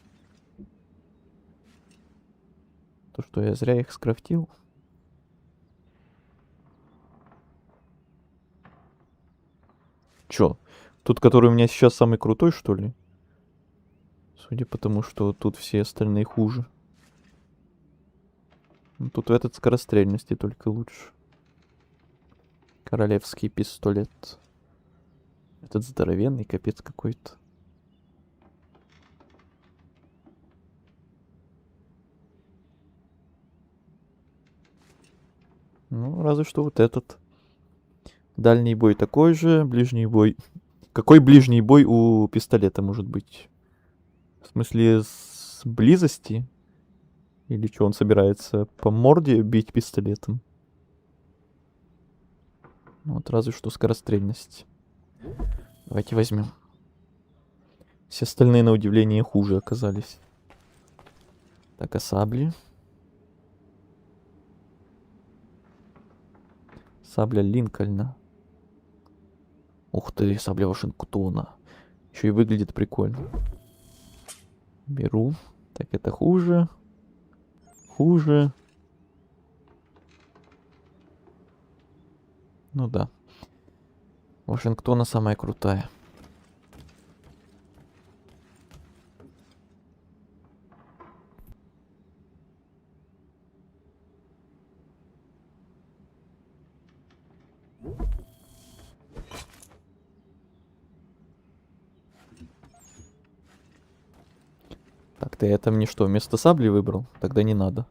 То, что я зря их скрафтил. Чё? Тут, который у меня сейчас самый крутой, что ли? Судя по тому, что тут все остальные хуже. Ну, тут в этот скорострельности только лучше. Королевский пистолет. Этот здоровенный, капец какой-то. Ну, разве что вот этот. Дальний бой такой же, ближний бой Какой ближний бой у пистолета может быть? В смысле, с близости? Или что, он собирается по морде бить пистолетом? Ну, вот разве что скорострельность. Давайте возьмем. Все остальные, на удивление, хуже оказались. Так, а сабли? Сабля Линкольна. Ух ты, сабля Вашингтона. Еще и выглядит прикольно. Беру. Так, это хуже. Хуже. Ну да. Вашингтона самая крутая. Так, ты это мне что, вместо сабли выбрал? Тогда не надо.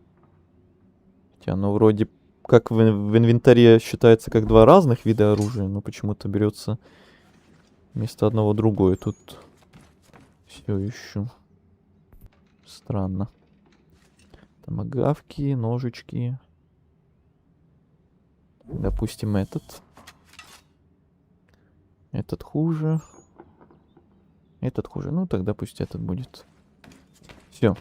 Хотя оно вроде как в инвентаре считается как два разных вида оружия, но почему-то берется вместо одного другое. Тут все ищу. Странно. Томагавки, ножички. Допустим, этот. Этот хуже. Этот хуже. Ну, тогда пусть этот будет. Все.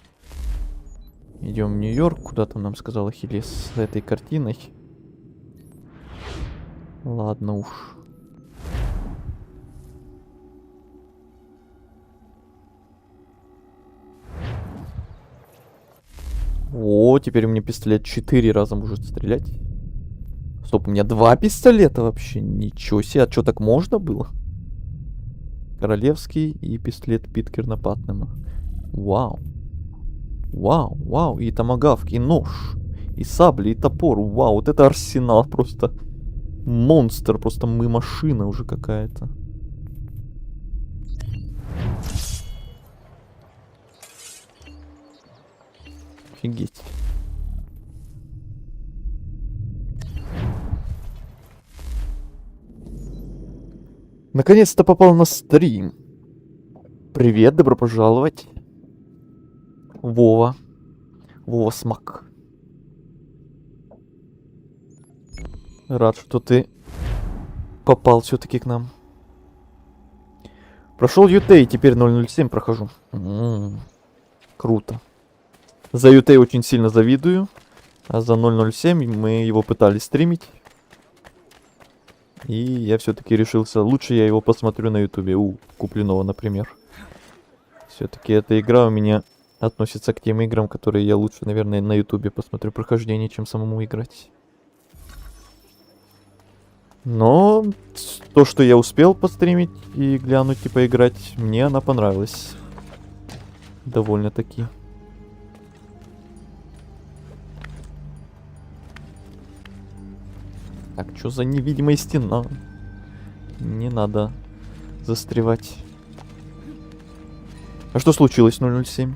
Идем в Нью-Йорк. Куда там нам сказал Ахиллес с этой картиной? Ладно уж. О, теперь у меня пистолет 4 раза может стрелять. Стоп, у меня 2 пистолета вообще. Ничего себе, а что, так можно было? Королевский и пистолет Питкерна Паттнема. Вау. Вау, вау, и томагавк, и нож, и сабли, и топор. Вау, вот это арсенал просто. Монстр, просто мы машина уже какая-то. Офигеть. Наконец-то попал на стрим. Привет, добро пожаловать. Вова. Вова Смак. Рад, что ты попал все-таки к нам. Прошел UT, теперь 007 прохожу. Круто. За UT очень сильно завидую. А за 007 мы его пытались стримить. И я все-таки решился, лучше я его посмотрю на ютубе. У Куплинова, например. Все-таки эта игра у меня относится к тем играм, которые я лучше, наверное, на ютубе посмотрю прохождение, чем самому играть. Но то, что я успел постримить и глянуть и поиграть, мне она понравилась. Довольно-таки. Так, что за невидимая стена? Не надо застревать. А что случилось, 007?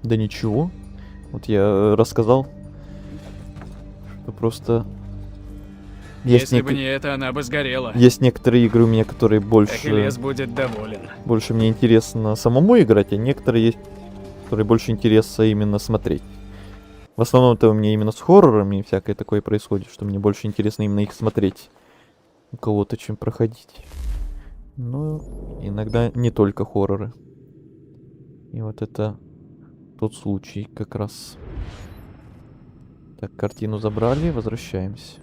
Да ничего. Вот я рассказал, что просто... Если бы не это, она бы сгорела. Есть некоторые игры у меня, которые больше... Ахиллес будет доволен. Больше мне интересно самому играть, а некоторые есть, которые больше интересно именно смотреть. В основном это у меня именно с хоррорами всякое такое происходит, что мне больше интересно именно их смотреть у кого-то, чем проходить. Но иногда не только хорроры. И вот это тот случай как раз. Так, картину забрали, возвращаемся.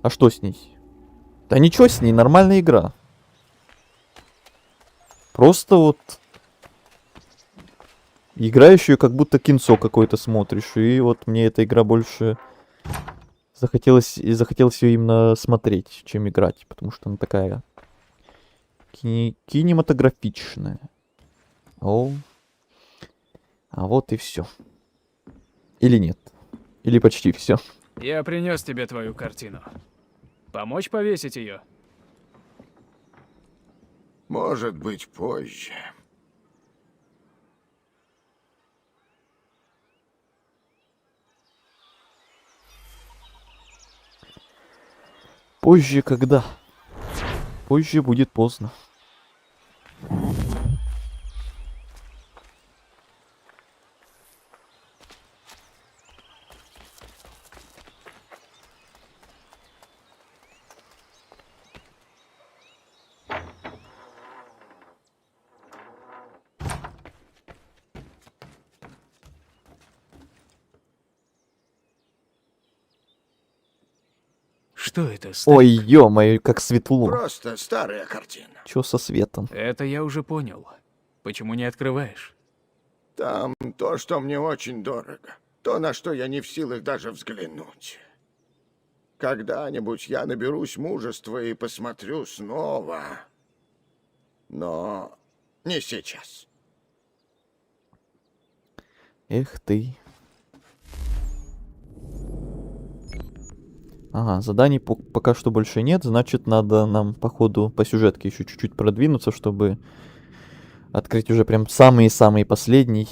А что с ней? Да ничего с ней, нормальная игра. Просто вот... Играешь ее, как будто кинцо какое-то смотришь. И вот мне эта игра больше... Захотелось ее именно смотреть, чем играть. Потому что она такая... кинематографичная. О. А вот и все. Или нет. Или почти все. Я принес тебе твою картину. Помочь повесить ее? Может быть, позже. Позже когда? Позже будет поздно. Что это, Стек? Ой, ё-моё, как светло. Просто старая картина. Чё со светом? Это я уже понял. Почему не открываешь? Там то, что мне очень дорого. То, на что я не в силах даже взглянуть. Когда-нибудь я наберусь мужества и посмотрю снова. Но не сейчас. Эх ты. Ага, заданий пока что больше нет, значит, надо нам, походу, по сюжетке еще чуть-чуть продвинуться, чтобы открыть уже прям самые-самые последний,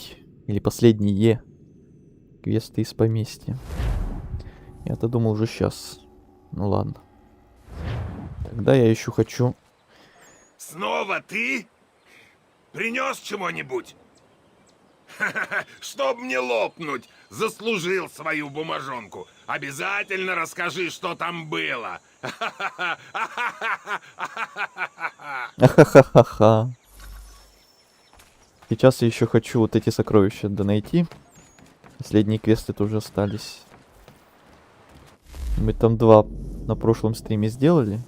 или последние квесты из поместья. Я-то думал уже сейчас. Ну ладно. Тогда я еще хочу... Снова ты? Принес чего-нибудь? Чтоб не лопнуть, заслужил свою бумажонку. Обязательно расскажи, что там было. Ахахахаха. Сейчас я еще хочу вот эти сокровища донайти. Последние квесты тоже остались. Мы там 2 на прошлом стриме сделали.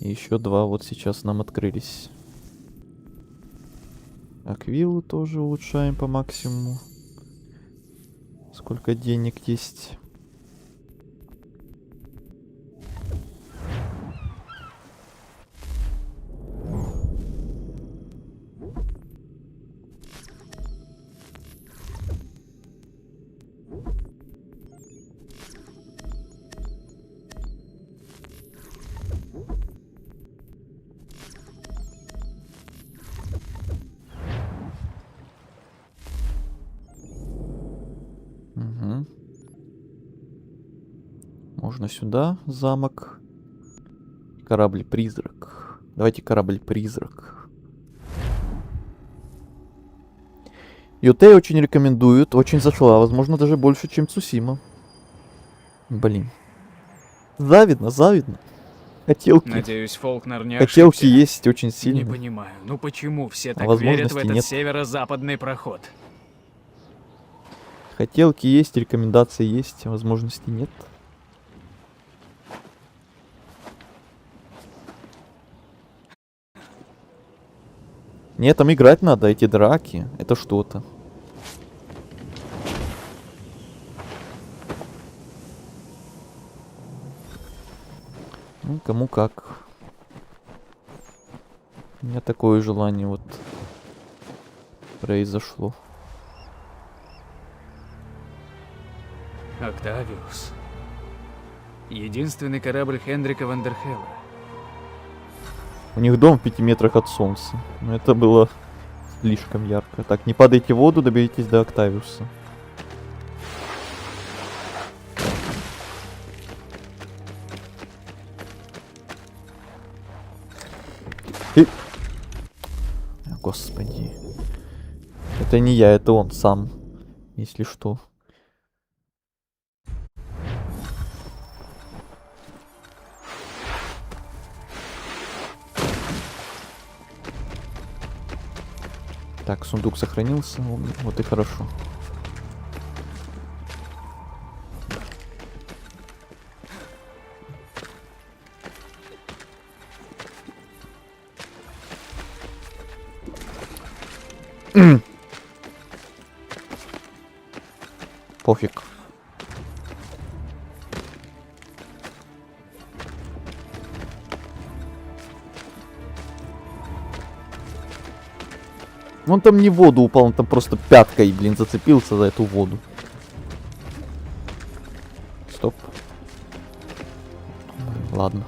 И еще 2 вот сейчас нам открылись. Аквилу тоже улучшаем по максимуму. Сколько денег есть. Угу. Можно сюда замок. Корабль-призрак. Давайте корабль-призрак. Ютей очень рекомендуют, очень зашла, возможно даже больше, чем Цусима. Блин. Завидно, завидно. Хотелки. Надеюсь, Фолкнер не Хотелки ошибся. есть очень сильно. Не понимаю, ну почему все так возможностей верят в этот нет. северо-западный проход? Хотелки есть, рекомендации есть, возможностей нет. Нет, там играть надо, эти драки, это что-то. Ну, кому как. У меня такое желание вот произошло. Октавиус. Единственный корабль Хендрика Вандерхелла. У них дом в 5 метрах от солнца. Но это было слишком ярко. Так, не падайте в воду, доберитесь до Октавиуса. Ты... Господи. Это не я, это он сам. Если что. Так, сундук сохранился, вот и хорошо. Пофиг. Он там не в воду упал, он там просто пяткой, блин, зацепился за эту воду. Стоп. Ладно.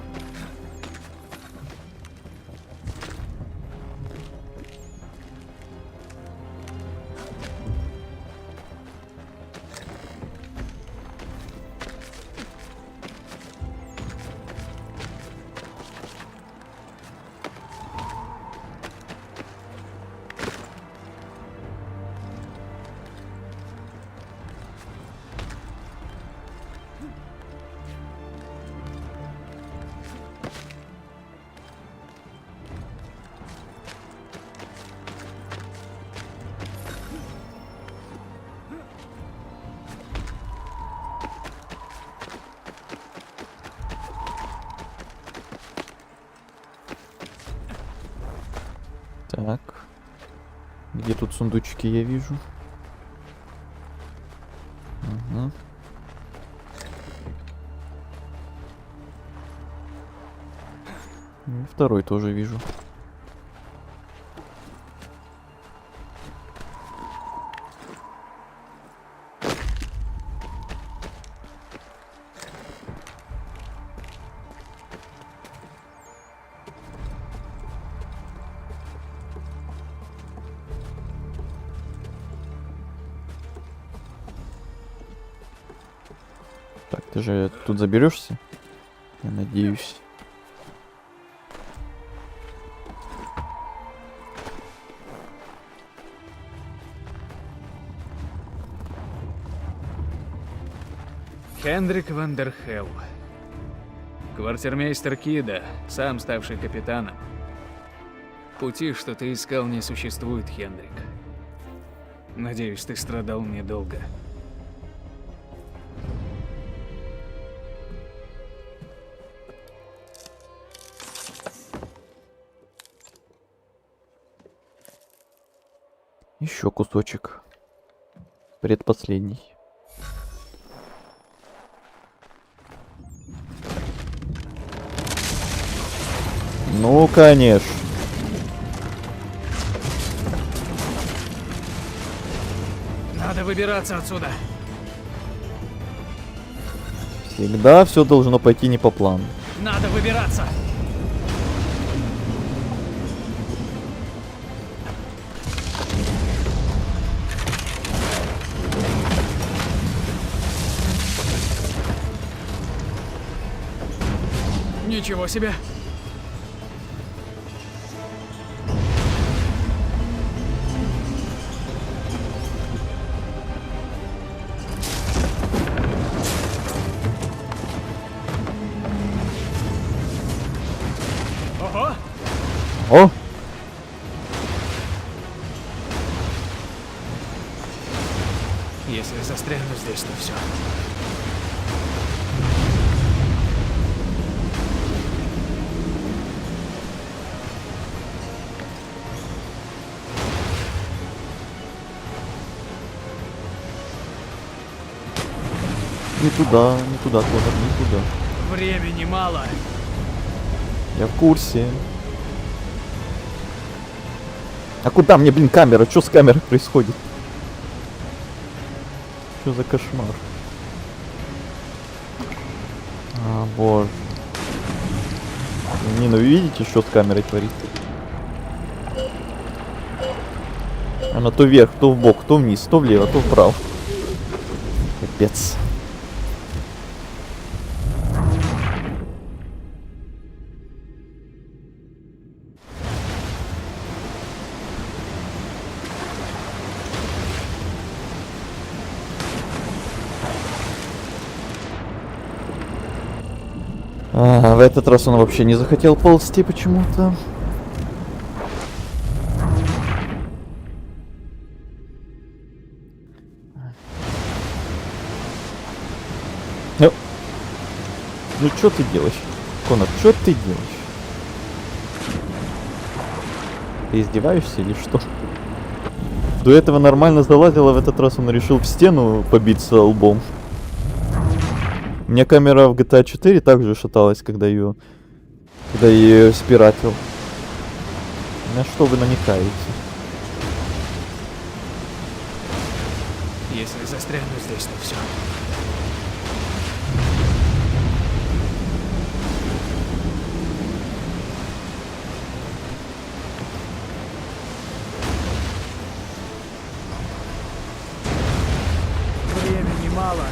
Где тут сундучки я вижу? Угу. И второй тоже вижу. Так, ты же тут заберешься? Я надеюсь. Хендрик Вандерхелл. Квартирмейстер Кида, сам ставший капитаном. Пути, что ты искал, не существует, Хендрик. Надеюсь, ты страдал недолго. Еще кусочек. Предпоследний. Ну, конечно. Надо выбираться отсюда. Всегда все должно пойти не по плану. Надо выбираться. Ничего себе. Ого! О! Если застряну здесь, то все. Не туда, Конор, не туда. Времени мало. Я в курсе. А куда мне, блин, камера? Что с камерой происходит? Что за кошмар? А, боже. Не, ну вы видите, что с камерой творится? Она то вверх, то в бок, то вниз, то влево, то вправо. Капец. А, в этот раз он вообще не захотел ползти почему-то. Ну что ты делаешь? Конор, что ты делаешь? Ты издеваешься или что? До этого нормально залазил, а в этот раз он решил в стену побиться лбом. У меня камера в GTA 4 также шаталась, когда я ее спиратил. На что вы намекаете? Если застряну здесь, то все. Времени мало.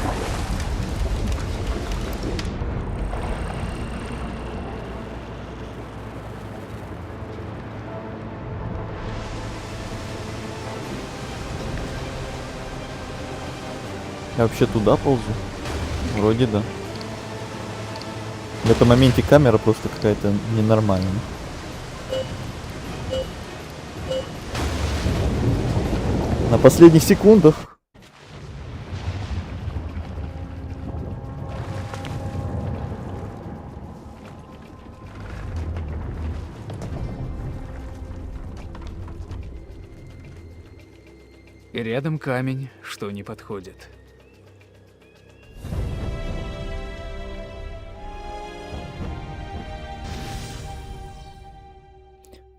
Я вообще туда ползу? Вроде да. В этом моменте камера просто какая-то ненормальная. На последних секундах. И рядом камень, что не подходит.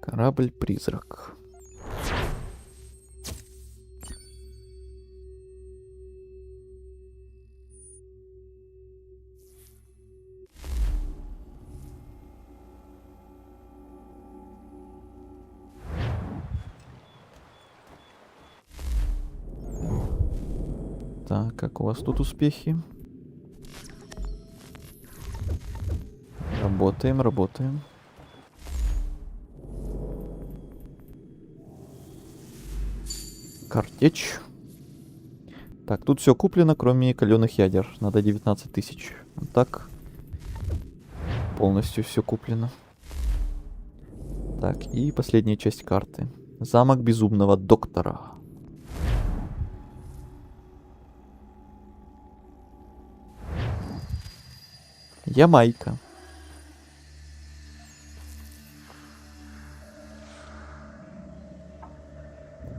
Корабль-призрак. Так, как у вас тут успехи? Работаем, работаем. Картечь. Так, тут все куплено, кроме каленых ядер. Надо 19 тысяч. Вот так. Полностью все куплено. Так, и последняя часть карты. Замок безумного доктора. Ямайка.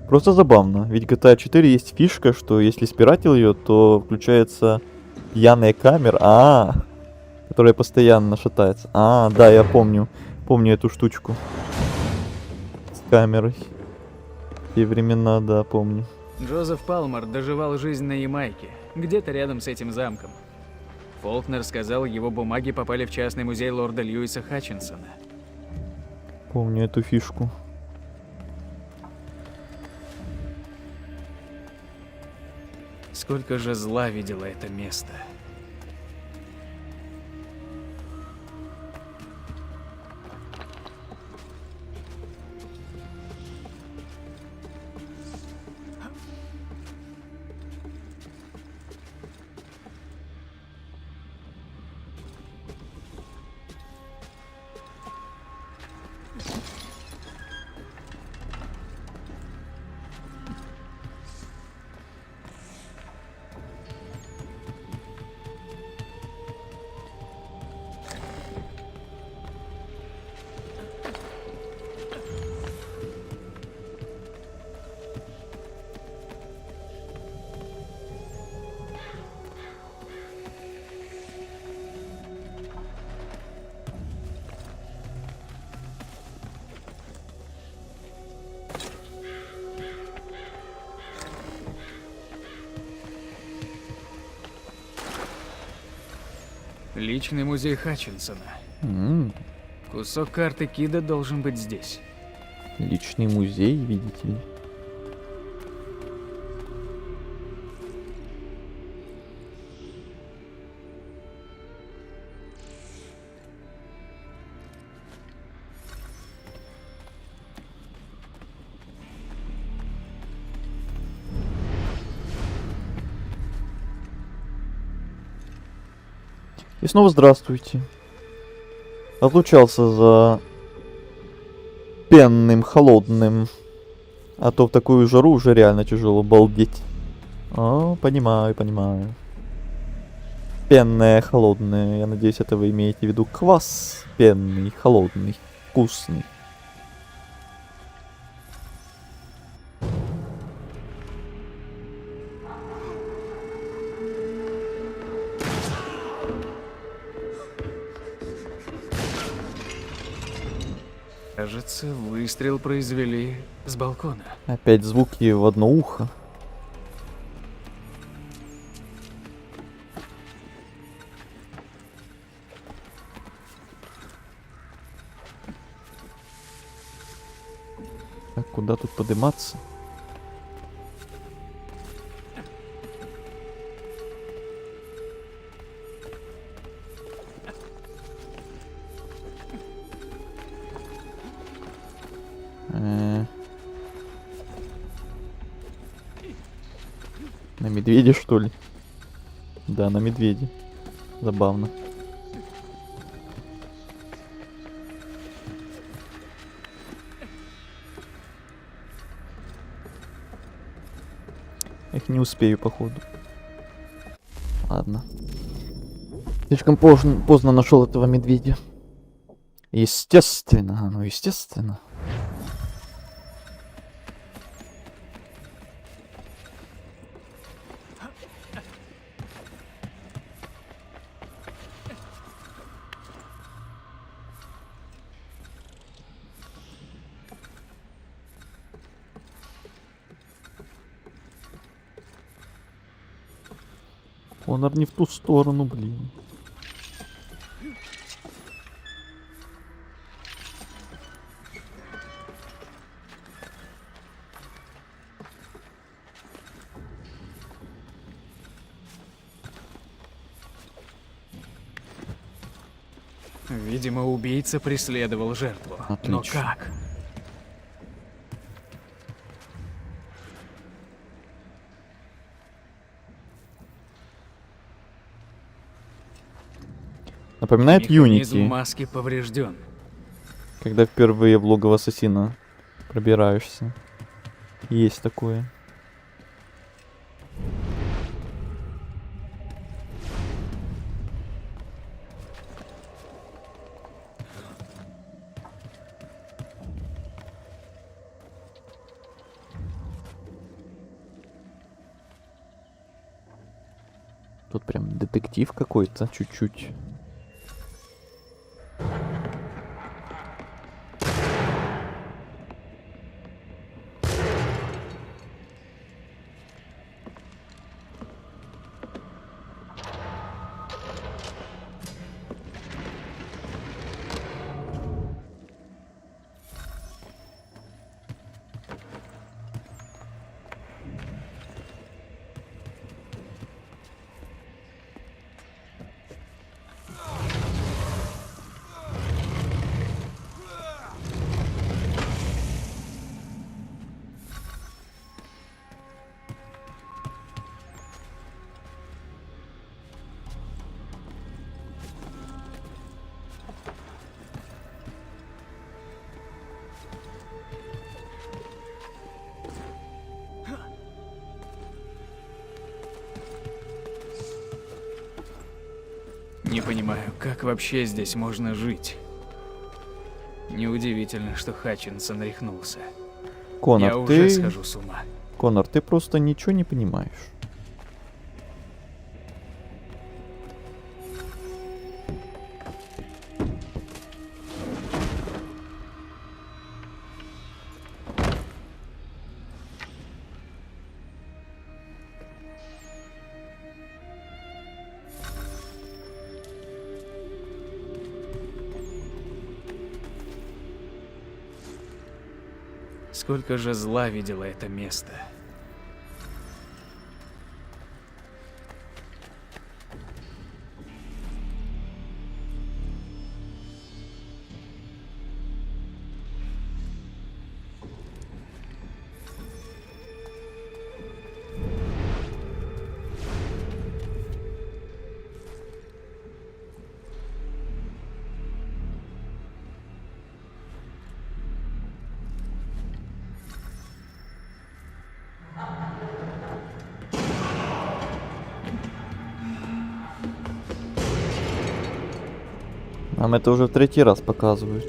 Просто забавно, ведь GTA 4 есть фишка, что если спиратил ее, то включается пьяная камера, которая постоянно шатается. Да, я помню эту штучку с камерой. Те времена, да, помню. Джозеф Палмер доживал жизнь на Ямайке, где-то рядом с этим замком. Фолкнер сказал, его бумаги попали в частный музей лорда Льюиса Хатчинсона. Помню эту фишку. Сколько же зла видело это место. Личный музей Хатчинсона. Кусок карты Кида должен быть здесь. Личный музей, видите ли. И снова здравствуйте. Отлучался за пенным, холодным. А то в такую жару уже реально тяжело, балдеть. Понимаю. Пенное, холодное. Я надеюсь, это вы имеете в виду квас пенный, холодный, вкусный. Кажется, выстрел произвели с балкона. Опять звуки в одно ухо. Так, куда тут подниматься? На медведе, что ли? Да, на медведе. Забавно. Их не успею, походу. Ладно. Слишком поздно нашел этого медведя. Естественно, ну естественно. Конор не в ту сторону, блин. Видимо, убийца преследовал жертву. Но Отлично. как? Напоминает Механизм Unity, маски поврежден. когда впервые в логово ассасина пробираешься. Есть такое. Тут прям детектив какой-то, чуть-чуть. Не понимаю, как вообще здесь можно жить. Неудивительно, что Хатчинсон рехнулся. Конор, Я уже ты... схожу с ума. Конор, ты просто ничего не понимаешь. Сколько же зла видело это место. Нам это уже в третий раз показывают.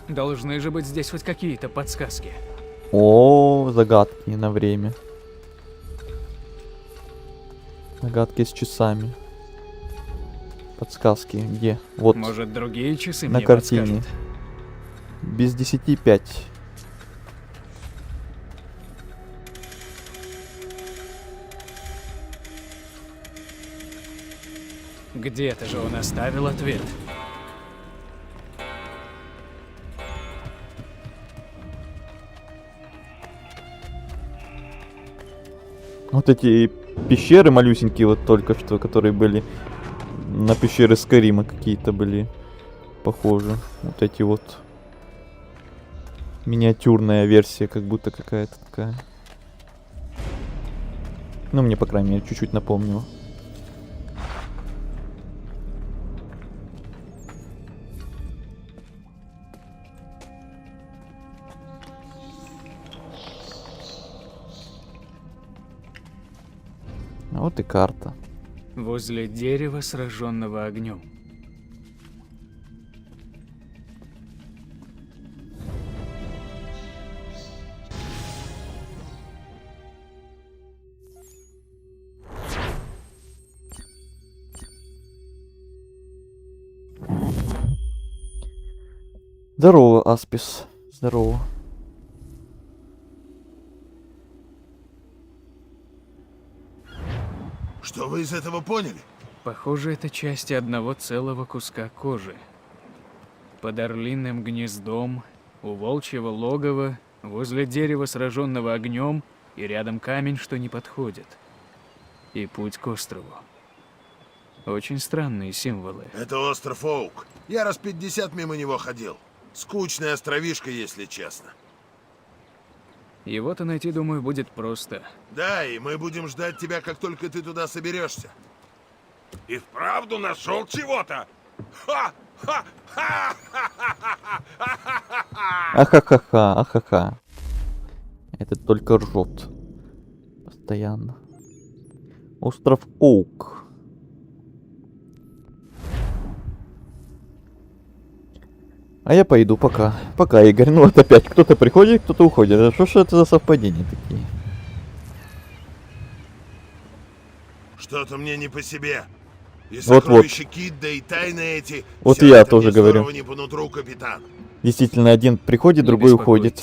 Должны же быть здесь хоть какие-то подсказки. О, загадки на время. Загадки с часами. Подсказки где? Вот. Может, другие часы на мне картине. подскажут? Без 10:05. Где-то же он оставил ответ. Вот эти пещеры малюсенькие вот только что, которые были на пещеры Скарима какие-то были похожи. Вот эти вот. Миниатюрная версия, как будто какая-то такая. Ну, мне, по крайней мере, чуть-чуть напомнило. А вот и карта. Возле дерева, сраженного огнем. Здорово, Аспис. Здорово. Что вы из этого поняли? Похоже, это части одного целого куска кожи. Под орлиным гнездом, у волчьего логова, возле дерева, сраженного огнем, и рядом камень, что не подходит. И путь к острову. Очень странные символы. Это остров Оук. Я раз 50 мимо него ходил. Скучная островишка, если честно. Его-то найти, думаю, будет просто. Да, и мы будем ждать тебя, как только ты туда соберешься. И вправду нашел чего-то? Ахахаха, ахаха. Этот только ржет. Постоянно. Остров Оук. А я пойду пока. Пока, Игорь. Ну вот опять кто-то приходит, кто-то уходит. А что ж это за совпадения такие? Что-то мне не по себе. И Вот-вот. сокровища Кидда, и тайны эти. Вот всё и я это тоже мне здорово говорю. не по нутру, капитан. Действительно, один приходит, другой уходит.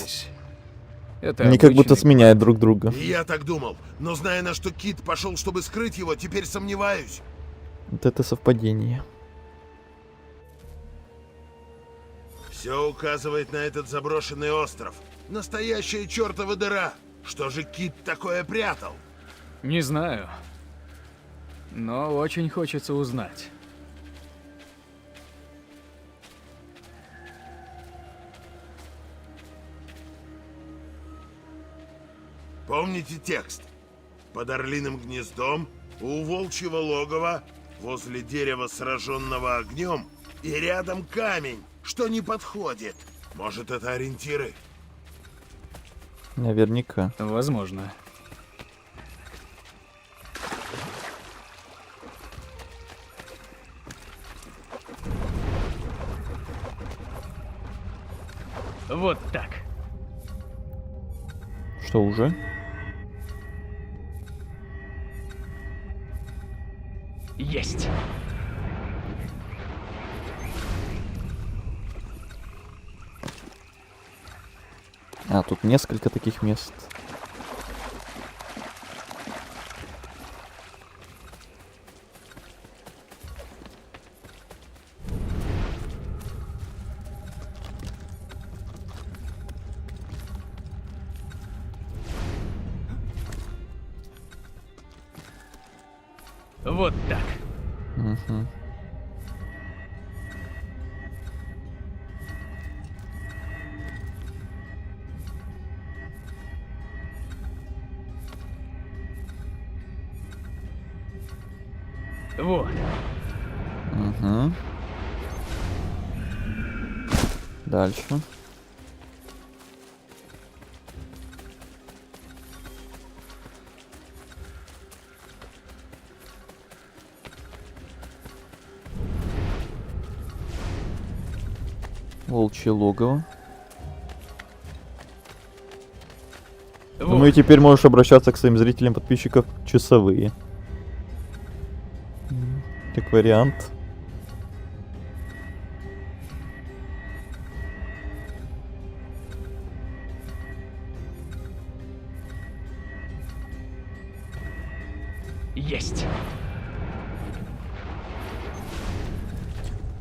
Это Они как будто обычный сменяют друг друга. И я так думал. Но зная, на что Кид пошел, чтобы скрыть его, теперь сомневаюсь. Вот это совпадение. Все указывает на этот заброшенный остров. Настоящая чертова дыра. Что же Кид такое прятал? Не знаю. Но очень хочется узнать. Помните текст? Под орлиным гнездом, у волчьего логова, возле дерева, сраженного огнем, и рядом камень, что не подходит. Может, это ориентиры? Наверняка. Возможно. Вот так. Что уже? Есть. А, тут несколько таких мест. Вот так. Угу. Вот. Угу. Дальше. Волчье логово. Думаю, теперь можешь обращаться к своим зрителям, подписчикам часовые. Как вариант. Есть.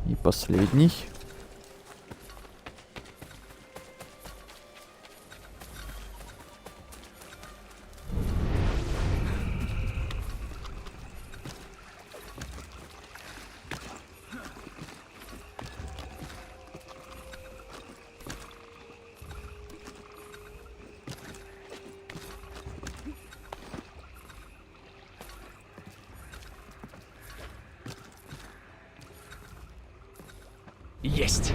И последний. Есть.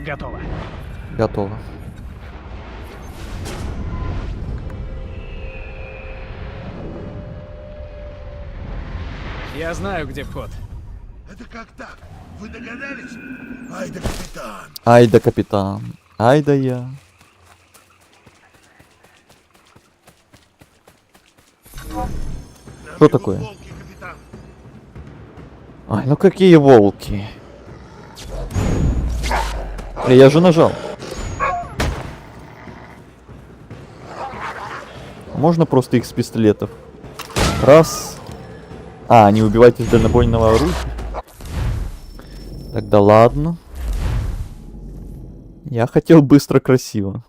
Готово. Готово. Я знаю, где вход. Это как так? Вы догадались? Ай да капитан. Ай да капитан. Ай да я. Что такое? Ай, ну какие волки? Я же нажал. Можно просто их с пистолетов? Раз. А, не убивайте из дальнобойного оружия? Тогда ладно. Я хотел быстро, красиво.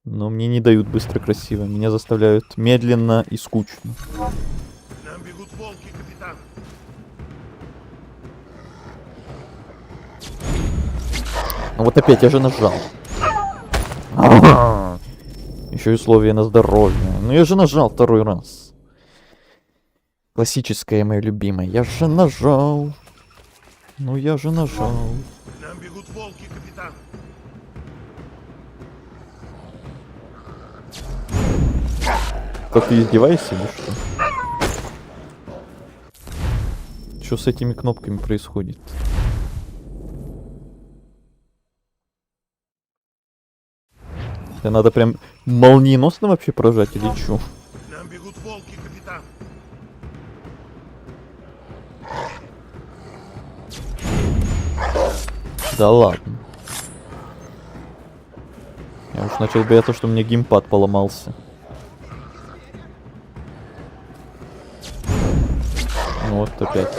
Но мне не дают быстро, красиво. Меня заставляют медленно и скучно. Нам бегут волки, капитан. Ну вот опять, я же нажал. Еще и условия на здоровье. Ну я же нажал второй раз. Классическое мое любимое. Я же нажал. Ну я же нажал. Нам бегут волки, капитан. Как ты издеваешься или что? Что с этими кнопками происходит? Это надо прям молниеносно вообще прожать или что? Нам бегут волки, капитан. Да ладно. Я уж начал бояться, что у меня геймпад поломался. Ну вот опять.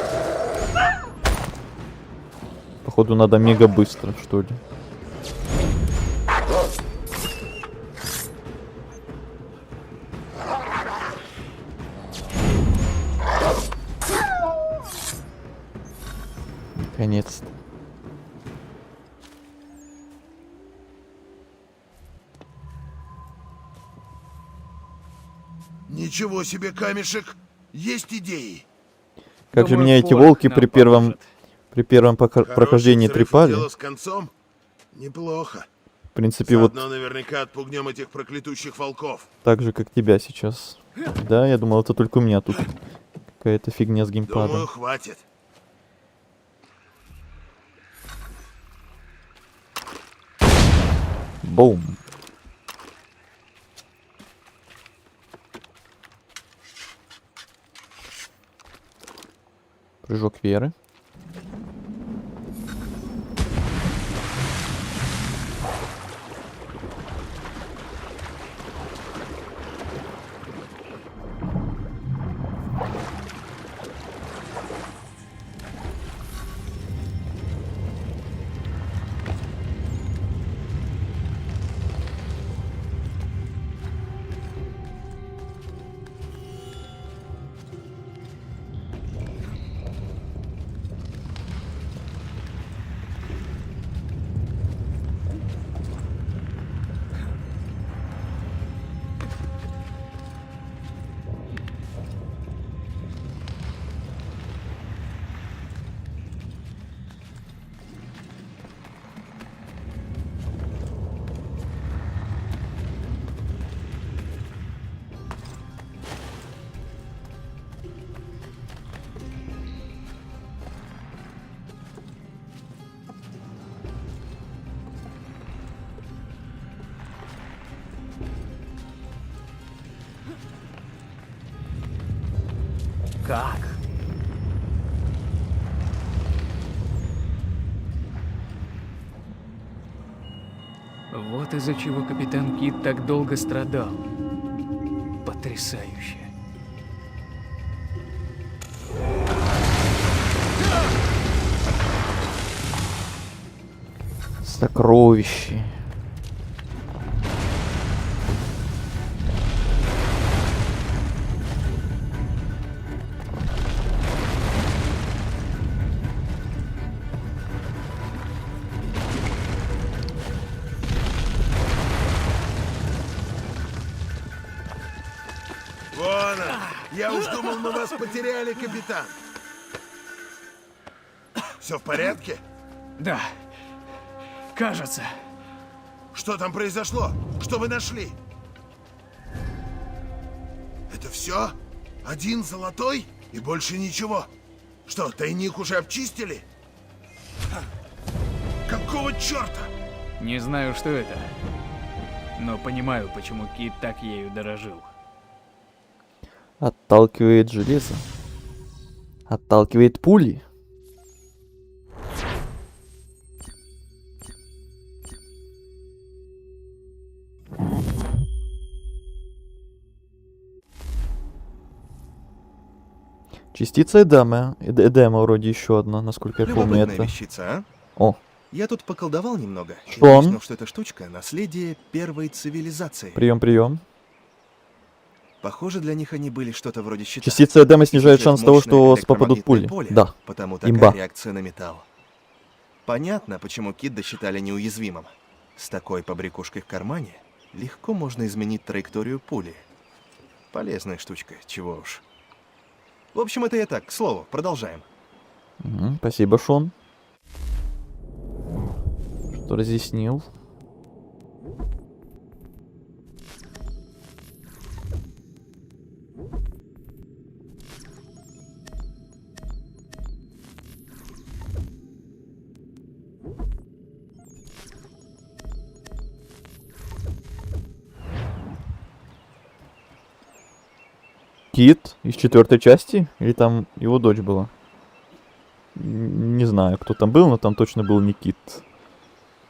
Походу надо мега быстро, что ли. Наконец-то. Ничего себе, камешек. Есть идеи? Как же меня эти волки при первом прохождении трепали. Дело с концом? Неплохо. В принципе, вот Заодно наверняка отпугнем этих проклятущих волков. так же, как тебя сейчас. Да, я думал, это только у меня тут какая-то фигня с геймпадом. Думаю, хватит. Бум. Прыжок веры. Как? Вот из-за чего капитан Кит так долго страдал. Потрясающе. Сокровище. Вон он. Я уж думал, мы вас потеряли, капитан. Все в порядке? Да. Кажется. Что там произошло? Что вы нашли? Это все? Один золотой? И больше ничего? Что, тайник уже обчистили? Какого черта? Не знаю, что это. Но понимаю, почему Кит так ею дорожил. Отталкивает железо. Отталкивает пули. Частица Эдема. Эдема вроде еще одна, насколько я помню. Любопытная Это... вещица, а? О, Я тут поколдовал немного. И Что? выяснил, что эта штучка — наследие первой цивилизации. прием. Похоже, для них они были что-то вроде щита. Частица Эдема снижает Излучает шанс того, мощное что попадут электромагнитное пули. поле, Да. Потому такая Имба. реакция на металл. Понятно, почему Кидда считали неуязвимым. С такой побрякушкой в кармане легко можно изменить траекторию пули. Полезная штучка, чего уж. В общем, это я так, к слову, продолжаем. Спасибо, Шон. Что разъяснил. Кит из 4-й части? Или там его дочь была? Не знаю, кто там был, но там точно был не Кит.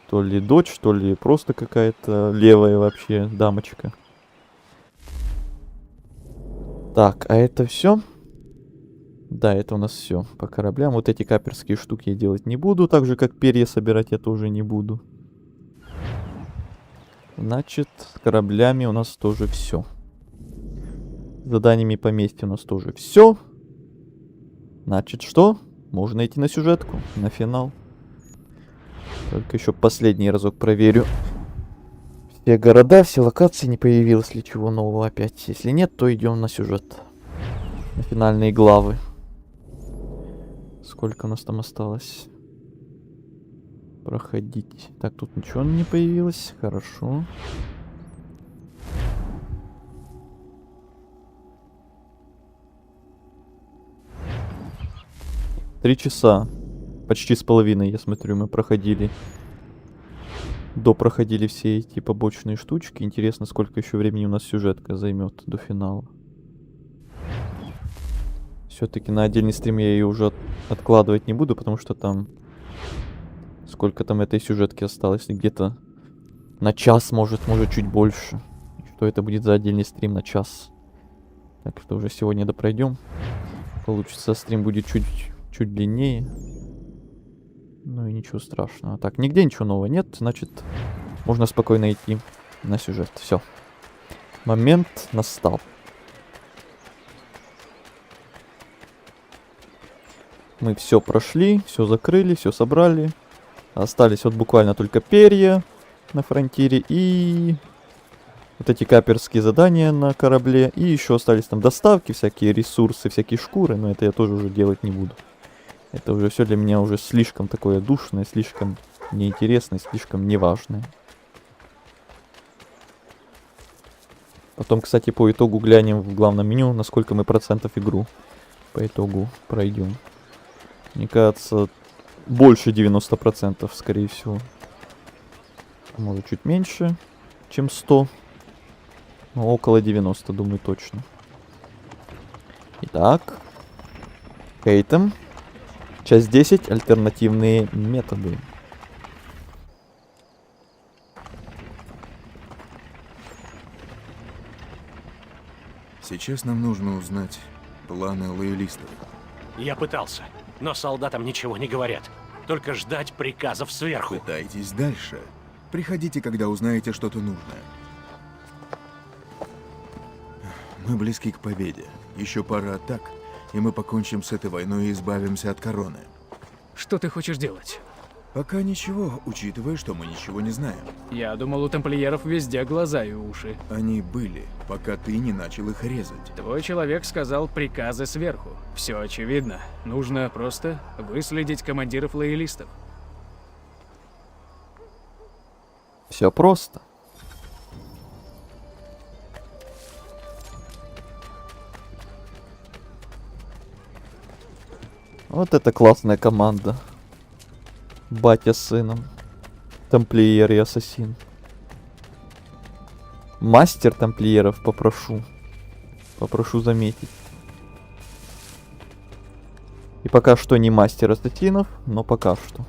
То ли дочь, то ли просто какая-то левая вообще дамочка. Так, а это все? Да, это у нас все по кораблям. Вот эти каперские штуки я делать не буду. Так же, как перья собирать я тоже не буду. Значит, с кораблями у нас тоже все. Заданиями поместья у нас тоже все. Значит, что? Можно идти на сюжетку, на финал. Только еще последний разок проверю. Все города, все локации, не появилось ли чего нового опять. Если нет, то идем на сюжет. На финальные главы. Сколько у нас там осталось? Проходить. Так, тут ничего не появилось. Хорошо. Три часа. Почти с половиной, я смотрю, мы проходили. Проходили все эти побочные штучки. Интересно, сколько еще времени у нас сюжетка займет до финала. Все-таки на отдельный стрим я ее уже откладывать не буду, потому что там... Сколько там этой сюжетки осталось? Где-то на час, может чуть больше. Что это будет за отдельный стрим на час? Так что уже сегодня допройдем. Получится, стрим будет чуть длиннее. Ну и ничего страшного. Так, нигде ничего нового нет, значит, можно спокойно идти на сюжет. Все. Момент настал. Мы все прошли, все закрыли, все собрали. Остались вот буквально только перья на фронтире и вот эти каперские задания на корабле. И еще остались там доставки, всякие ресурсы, всякие шкуры, но это я тоже уже делать не буду. Это уже все для меня уже слишком такое душное, слишком неинтересное, слишком неважное. Потом, кстати, по итогу глянем в главном меню, на сколько мы процентов игру по итогу пройдем. Мне кажется, больше 90%, скорее всего. Может, чуть меньше, чем 100. Но около 90, думаю, точно. Итак. Хейтем. Часть 10. Альтернативные методы. Сейчас нам нужно узнать планы лоялистов. Я пытался, но солдатам ничего не говорят. Только ждать приказов сверху. Пытайтесь дальше. Приходите, когда узнаете что-то нужное. Мы близки к победе. Еще пара атак, и мы покончим с этой войной и избавимся от короны. Что ты хочешь делать? Пока ничего, учитывая, что мы ничего не знаем. Я думал, у тамплиеров везде глаза и уши. Они были, пока ты не начал их резать. Твой человек сказал приказы сверху. Все очевидно. Нужно просто выследить командиров лоялистов. Все просто. Вот это классная команда. Батя с сыном. Тамплиер и ассасин. Мастер тамплиеров попрошу. Попрошу заметить. И пока что не мастер ассасинов, но пока что.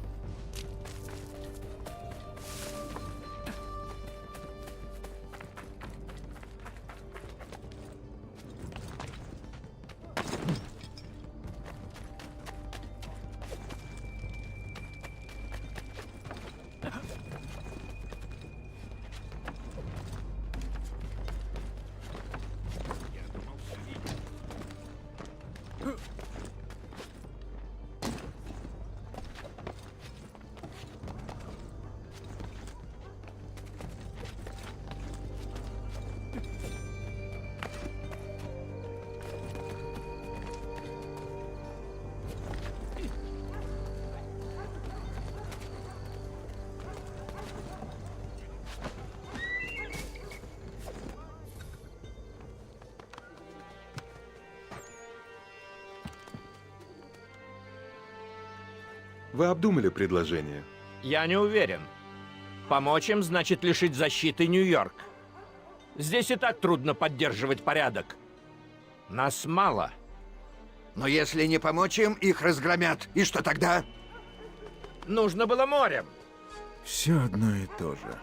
Вы обдумали предложение? Я не уверен. Помочь им значит лишить защиты Нью-Йорк. Здесь и так трудно поддерживать порядок. Нас мало. Но если не помочь им, их разгромят. И что тогда? Нужно было морем. Все одно и то же.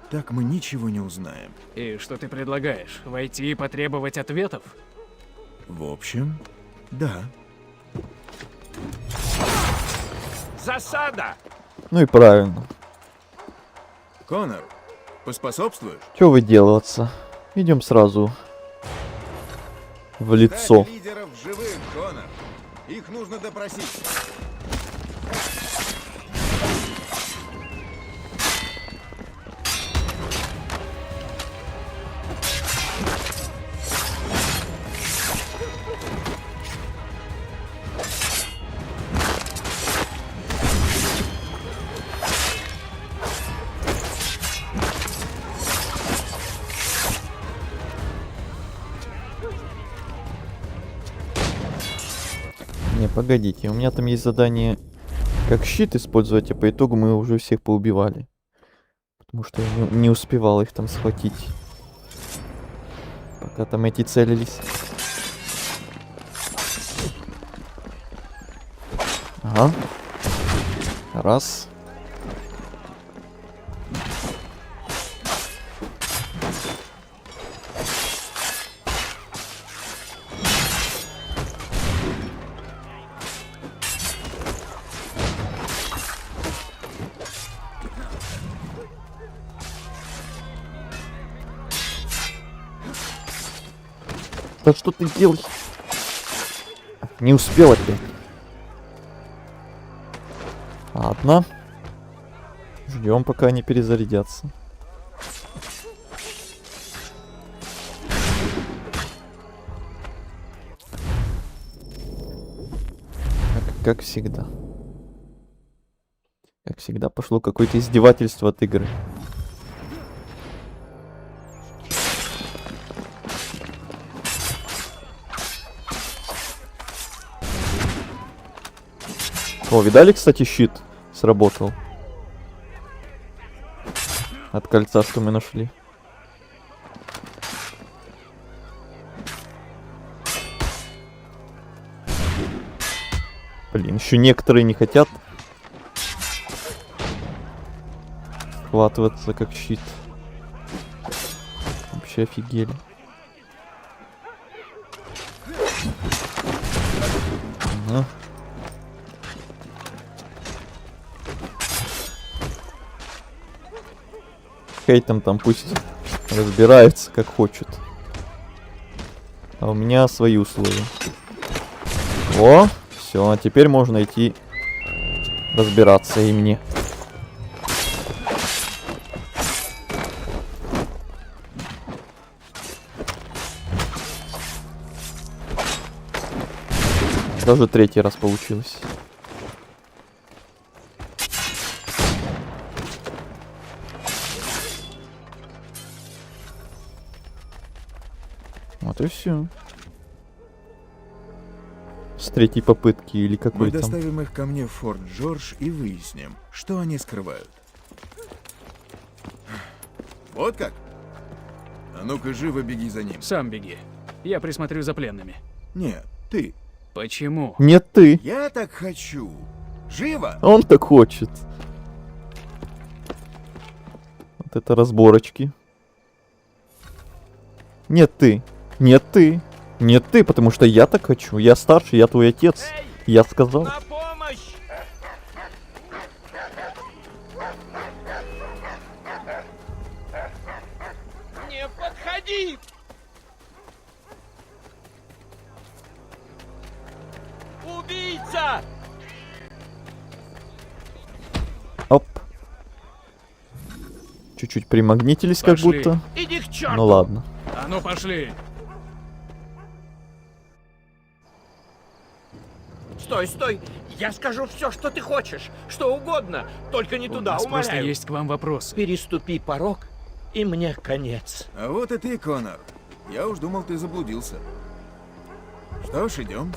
Так мы ничего не узнаем. И что ты предлагаешь? Войти и потребовать ответов? В общем, да. Засада! Ну и правильно. Конор, поспособствуешь? Чё выделываться? Идем сразу в лицо. Ставь лидеров живых, Конор. Их нужно допросить. Не, погодите, у меня там есть задание, как щит использовать, а по итогу мы уже всех поубивали. Потому что я не успевал их там схватить. Пока там эти целились. Ага. Раз. Да что ты делаешь? Не успел опять. Ладно. Ждем, пока они перезарядятся. Как всегда. Как всегда пошло какое-то издевательство от игры. О, видали, кстати, щит сработал? От кольца, что мы нашли. Блин, еще некоторые не хотят схватываться как щит. Вообще офигели. Ага. Хейтом там пусть разбираются как хочет. А у меня свои условия. О, все, а теперь можно идти разбираться и мне. Даже третий раз получилось. Вот и все. С третьей попытки или какой Мы там. доставим их ко мне в Форт Джордж и выясним, что они скрывают. Вот как? А ну-ка, живо беги за ним. Сам беги. Я присмотрю за пленными. Нет, ты. Почему? Нет, ты. Я так хочу. Живо! Он так хочет. Вот это разборочки. Нет, ты. Нет, ты. Нет, ты, потому что я так хочу. Я старше, я твой отец. Я сказал. На помощь! Не подходи! Убийца! Оп. Чуть-чуть примагнитились, как Пошли. будто. Иди к черту! Ну ладно. А ну пошли! Стой, стой! Я скажу все, что ты хочешь. Что угодно. Только не У туда, нас умоляю. просто есть к вам вопрос. Переступи порог, и мне конец. А вот и ты, Конор. Я уж думал, ты заблудился. Что ж, идем.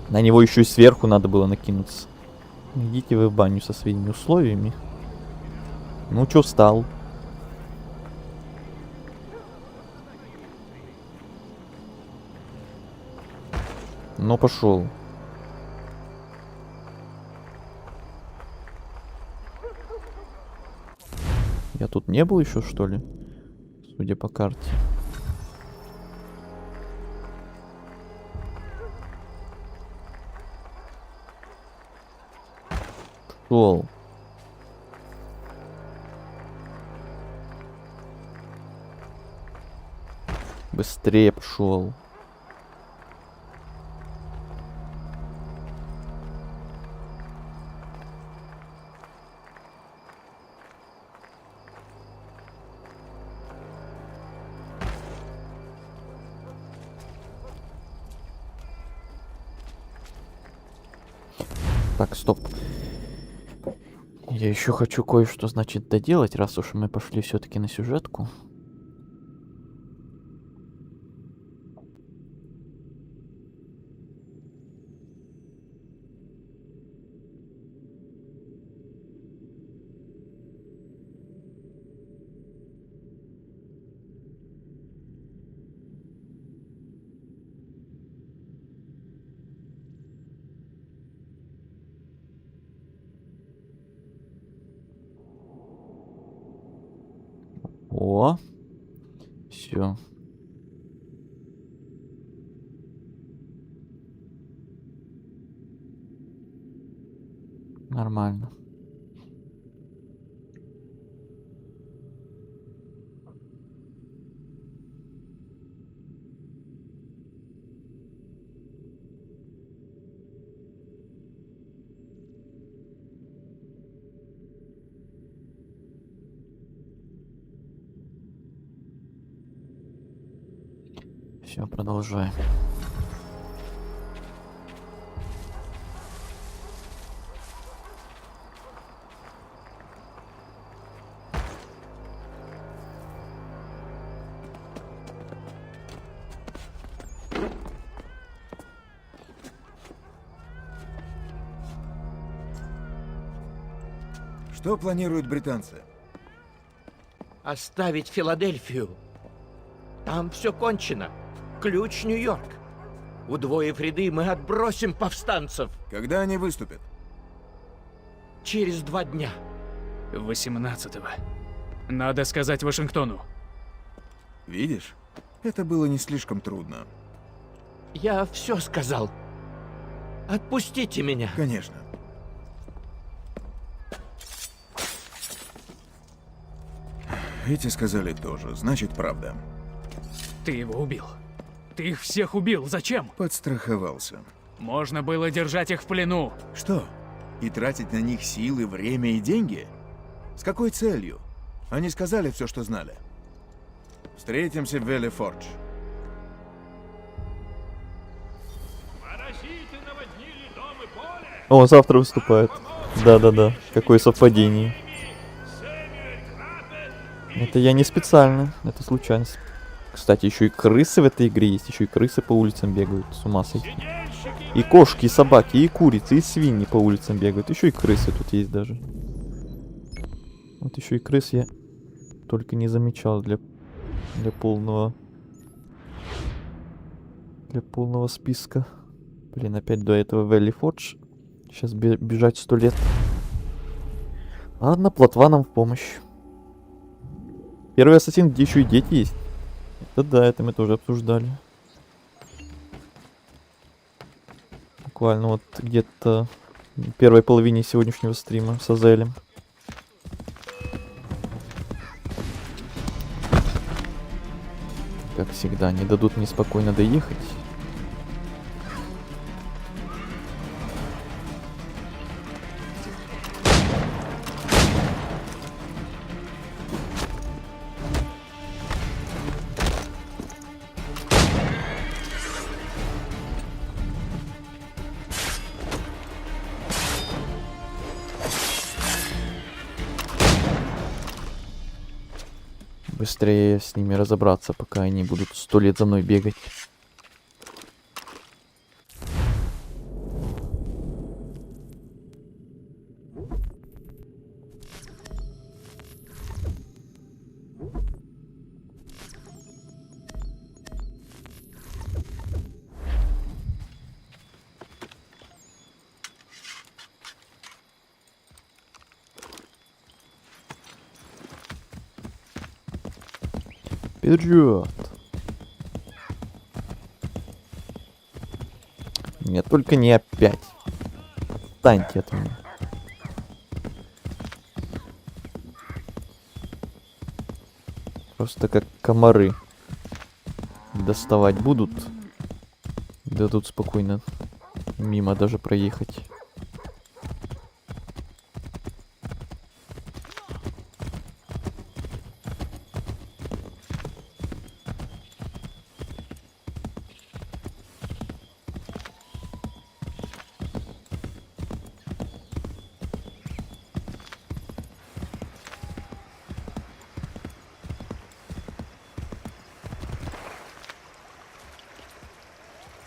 На него еще и сверху надо было накинуться. Идите вы в баню со своими условиями. Ну чё встал? Ну пошел. Я тут не был еще, что ли? Судя по карте. Пошел. Быстрее пошел. Так, стоп. Я еще хочу кое-что, значит, доделать, раз уж мы пошли все-таки на сюжетку. О, все. Нормально. Все, продолжаем. Что планируют британцы? Оставить Филадельфию. Там все кончено. Ключ Нью-Йорк. Удвоив ряды, мы отбросим повстанцев. Когда они выступят? Через 2 дня. 18-го. Надо сказать Вашингтону. Видишь? Это было не слишком трудно. Я все сказал. Отпустите меня. Конечно. Эти сказали тоже, значит, правда. Ты его убил. Ты их всех убил. Зачем? Подстраховался. Можно было держать их в плену. Что? И тратить на них силы, время и деньги? С какой целью? Они сказали все, что знали. Встретимся в Веллифордж. О, завтра выступает. Да-да-да. Какое совпадение. Это я не специально. Это случайность. Кстати, еще и крысы в этой игре есть. Еще и крысы по улицам бегают. С ума сойти. И кошки, и собаки, и курицы, и свиньи по улицам бегают. Еще и крысы тут есть даже. Вот еще и крыс я только не замечал для полного списка. Блин, опять до этого Valley Forge. Сейчас бежать 100 лет. Ладно, плотва нам в помощь. Первый ассасин, где еще и дети есть. Это да, это мы тоже обсуждали. Буквально вот где-то в первой половине сегодняшнего стрима с Азелем. Как всегда, не дадут мне спокойно доехать. Быстрее с ними разобраться, пока они будут 100 лет за мной бегать. Вперед! Нет, только не опять. Отстаньте от меня. Просто как комары доставать будут. Да тут спокойно мимо даже проехать.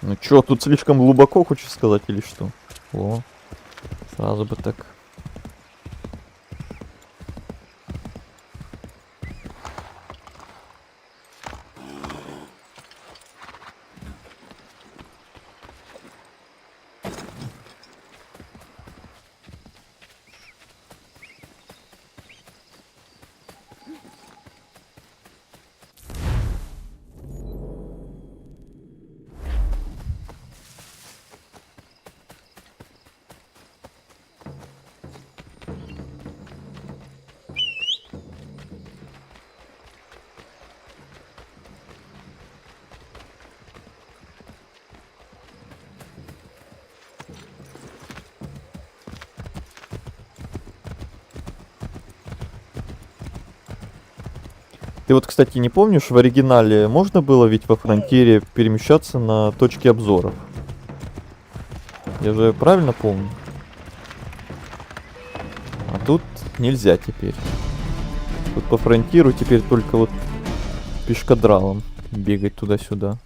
Ну чё, тут слишком глубоко, хочешь сказать, или что? О, сразу бы так. Ты вот, кстати, не помнишь, в оригинале можно было ведь во Фронтире перемещаться на точки обзоров? Я же правильно помню? А тут нельзя теперь. Тут по Фронтиру теперь только вот пешкадралом бегать туда-сюда.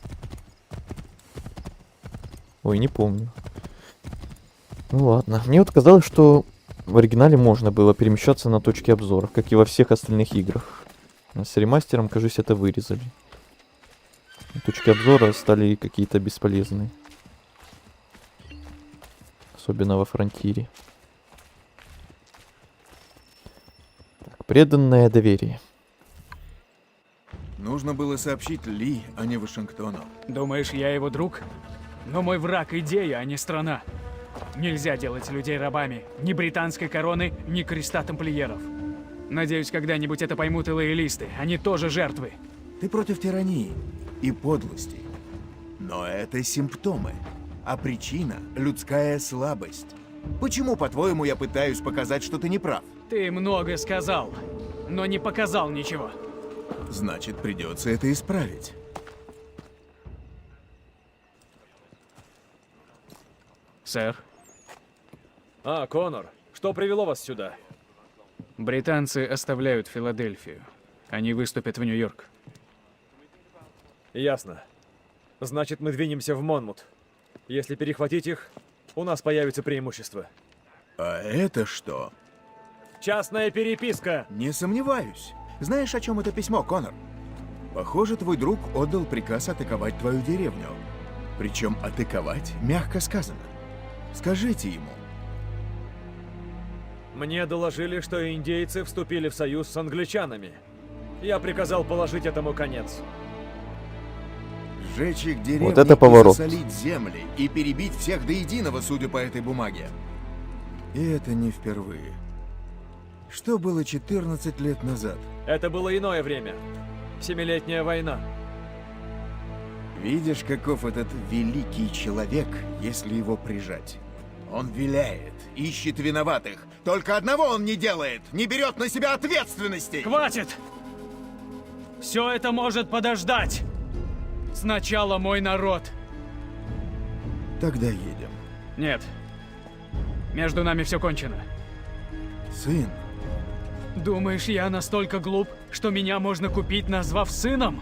Ой, не помню. Ну ладно. Мне вот казалось, что в оригинале можно было перемещаться на точки обзоров, как и во всех остальных играх. А с ремастером, кажется, это вырезали. Точки обзора стали какие-то бесполезные. Особенно во Фронтире. Так, преданное доверие. Нужно было сообщить Ли, а не Вашингтону. Думаешь, я его друг? Но мой враг — идея, а не страна. Нельзя делать людей рабами. Ни британской короны, ни креста тамплиеров. Надеюсь, когда-нибудь это поймут и лоялисты. Они тоже жертвы. Ты против тирании и подлости. Но это симптомы. А причина – людская слабость. Почему, по-твоему, я пытаюсь показать, что ты не прав? Ты много сказал, но не показал ничего. Значит, придется это исправить. Сэр. А, Конор, что привело вас сюда? Британцы оставляют Филадельфию. Они выступят в Нью-Йорк. Ясно. Значит, мы двинемся в Монмут. Если перехватить их, у нас появится преимущество. А это что? Частная переписка! Не сомневаюсь. Знаешь, о чем это письмо, Конор? Похоже, твой друг отдал приказ атаковать твою деревню. Причем атаковать мягко сказано. Скажите ему. Мне доложили, что индейцы вступили в союз с англичанами. Я приказал положить этому конец. Сжечь их деревни Вот это поворот. и засолить земли, и перебить всех до единого, судя по этой бумаге. И это не впервые. Что было 14 лет назад? Это было иное время. Семилетняя война. Видишь, каков этот великий человек, если его прижать? Он виляет, ищет виноватых. Только одного он не делает, не берет на себя ответственности. Хватит! Все это может подождать. Сначала мой народ. Тогда едем. Нет. Между нами все кончено. Сын. Думаешь, я настолько глуп, что меня можно купить, назвав сыном?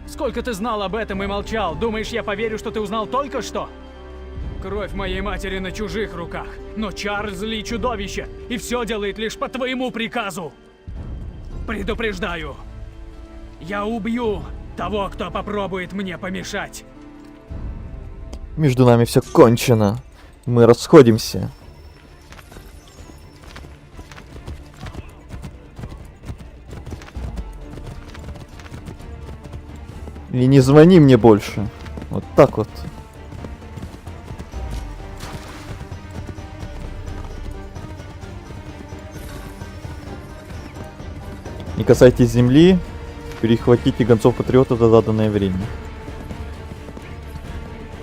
Сколько ты знал об этом и молчал? Думаешь, я поверю, что ты узнал только что? Кровь моей матери на чужих руках. Но Чарльз Ли чудовище, и все делает лишь по твоему приказу. Предупреждаю. Я убью того, кто попробует мне помешать. Между нами все кончено. Мы расходимся. И не звони мне больше. Вот так вот. Не касайтесь земли. Перехватите гонцов патриота за заданное время.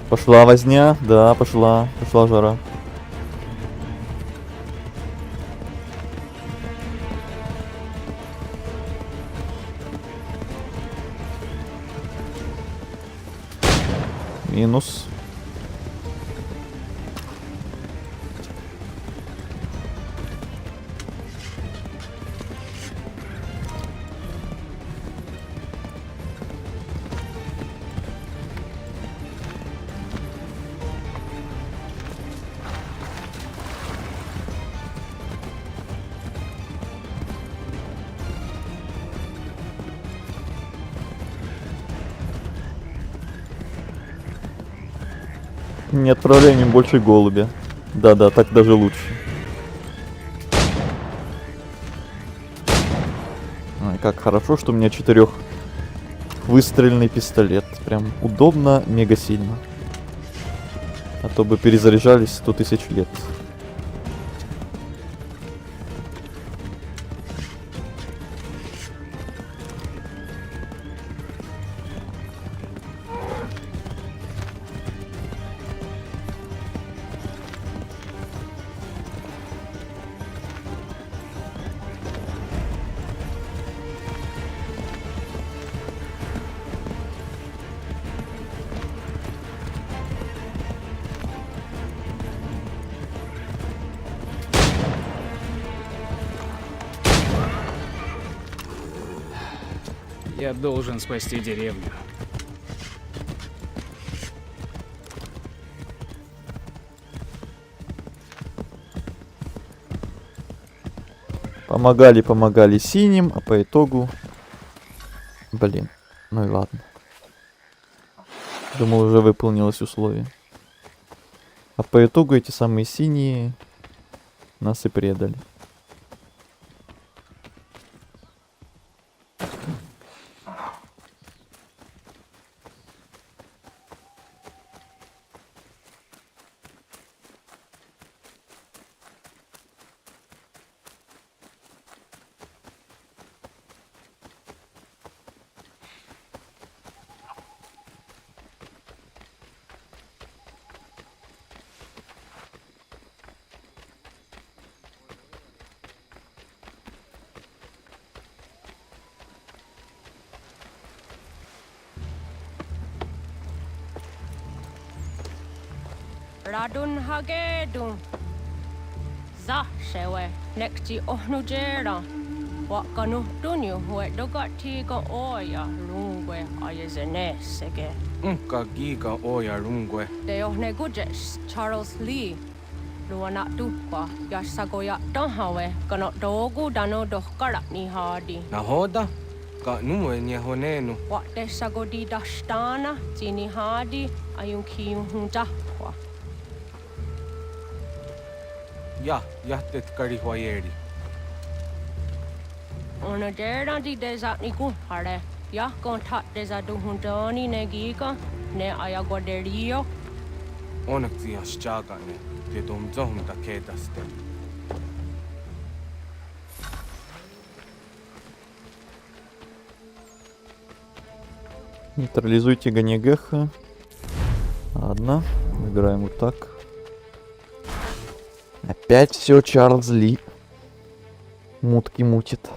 Пошла возня. Да, пошла. Пошла жара. Минус. Не отправляем им больше голубя. Да-да, так даже лучше. Ой, как хорошо, что у меня 4-выстрельный пистолет. Прям удобно, мега сильно. А то бы перезаряжались 100 000 лет. Я должен спасти деревню. Помогали синим, а по итогу... Блин, ну и ладно. Думал, уже выполнилось условие. А по итогу эти самые синие нас и предали. Radun hagedun. Za shewe nekti ohnujera. Wakanu dunyu we dogati go oya lungwe ayezene sege. Kagiga oya rungwe. Te ohne gujes Charles Lee. Luana tukwa ja sagoja tahawe kano dogu dano dohkara ni hadi. Nahoda? Ka nuwe nye honenu. Wa te sagodi dashtana tini hadi ayun kiyun hunjahwa. Ja, jahtet kari huajeri. Ona dera di desa ni kuhare. Ja kontat desa duhuntoni ne giga ne ayaguaderio. Onneksi ja sjagane. Te dom zohmta kedaste. Нейтрализуйте Ганегеха. Ладно, выбираем вот так. Опять все Чарльз Ли. Мутки мутит.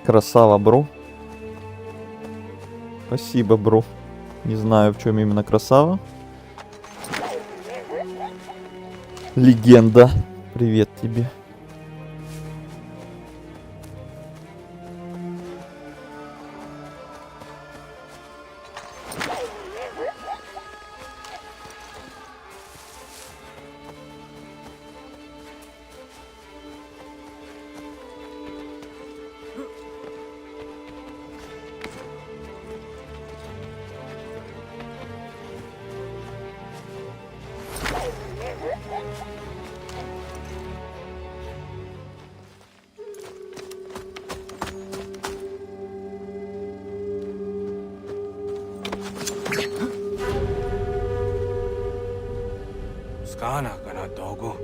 Красава, бро. Спасибо, бро. Не знаю, в чем именно красава. Легенда. Привет тебе. Skana kana dogo.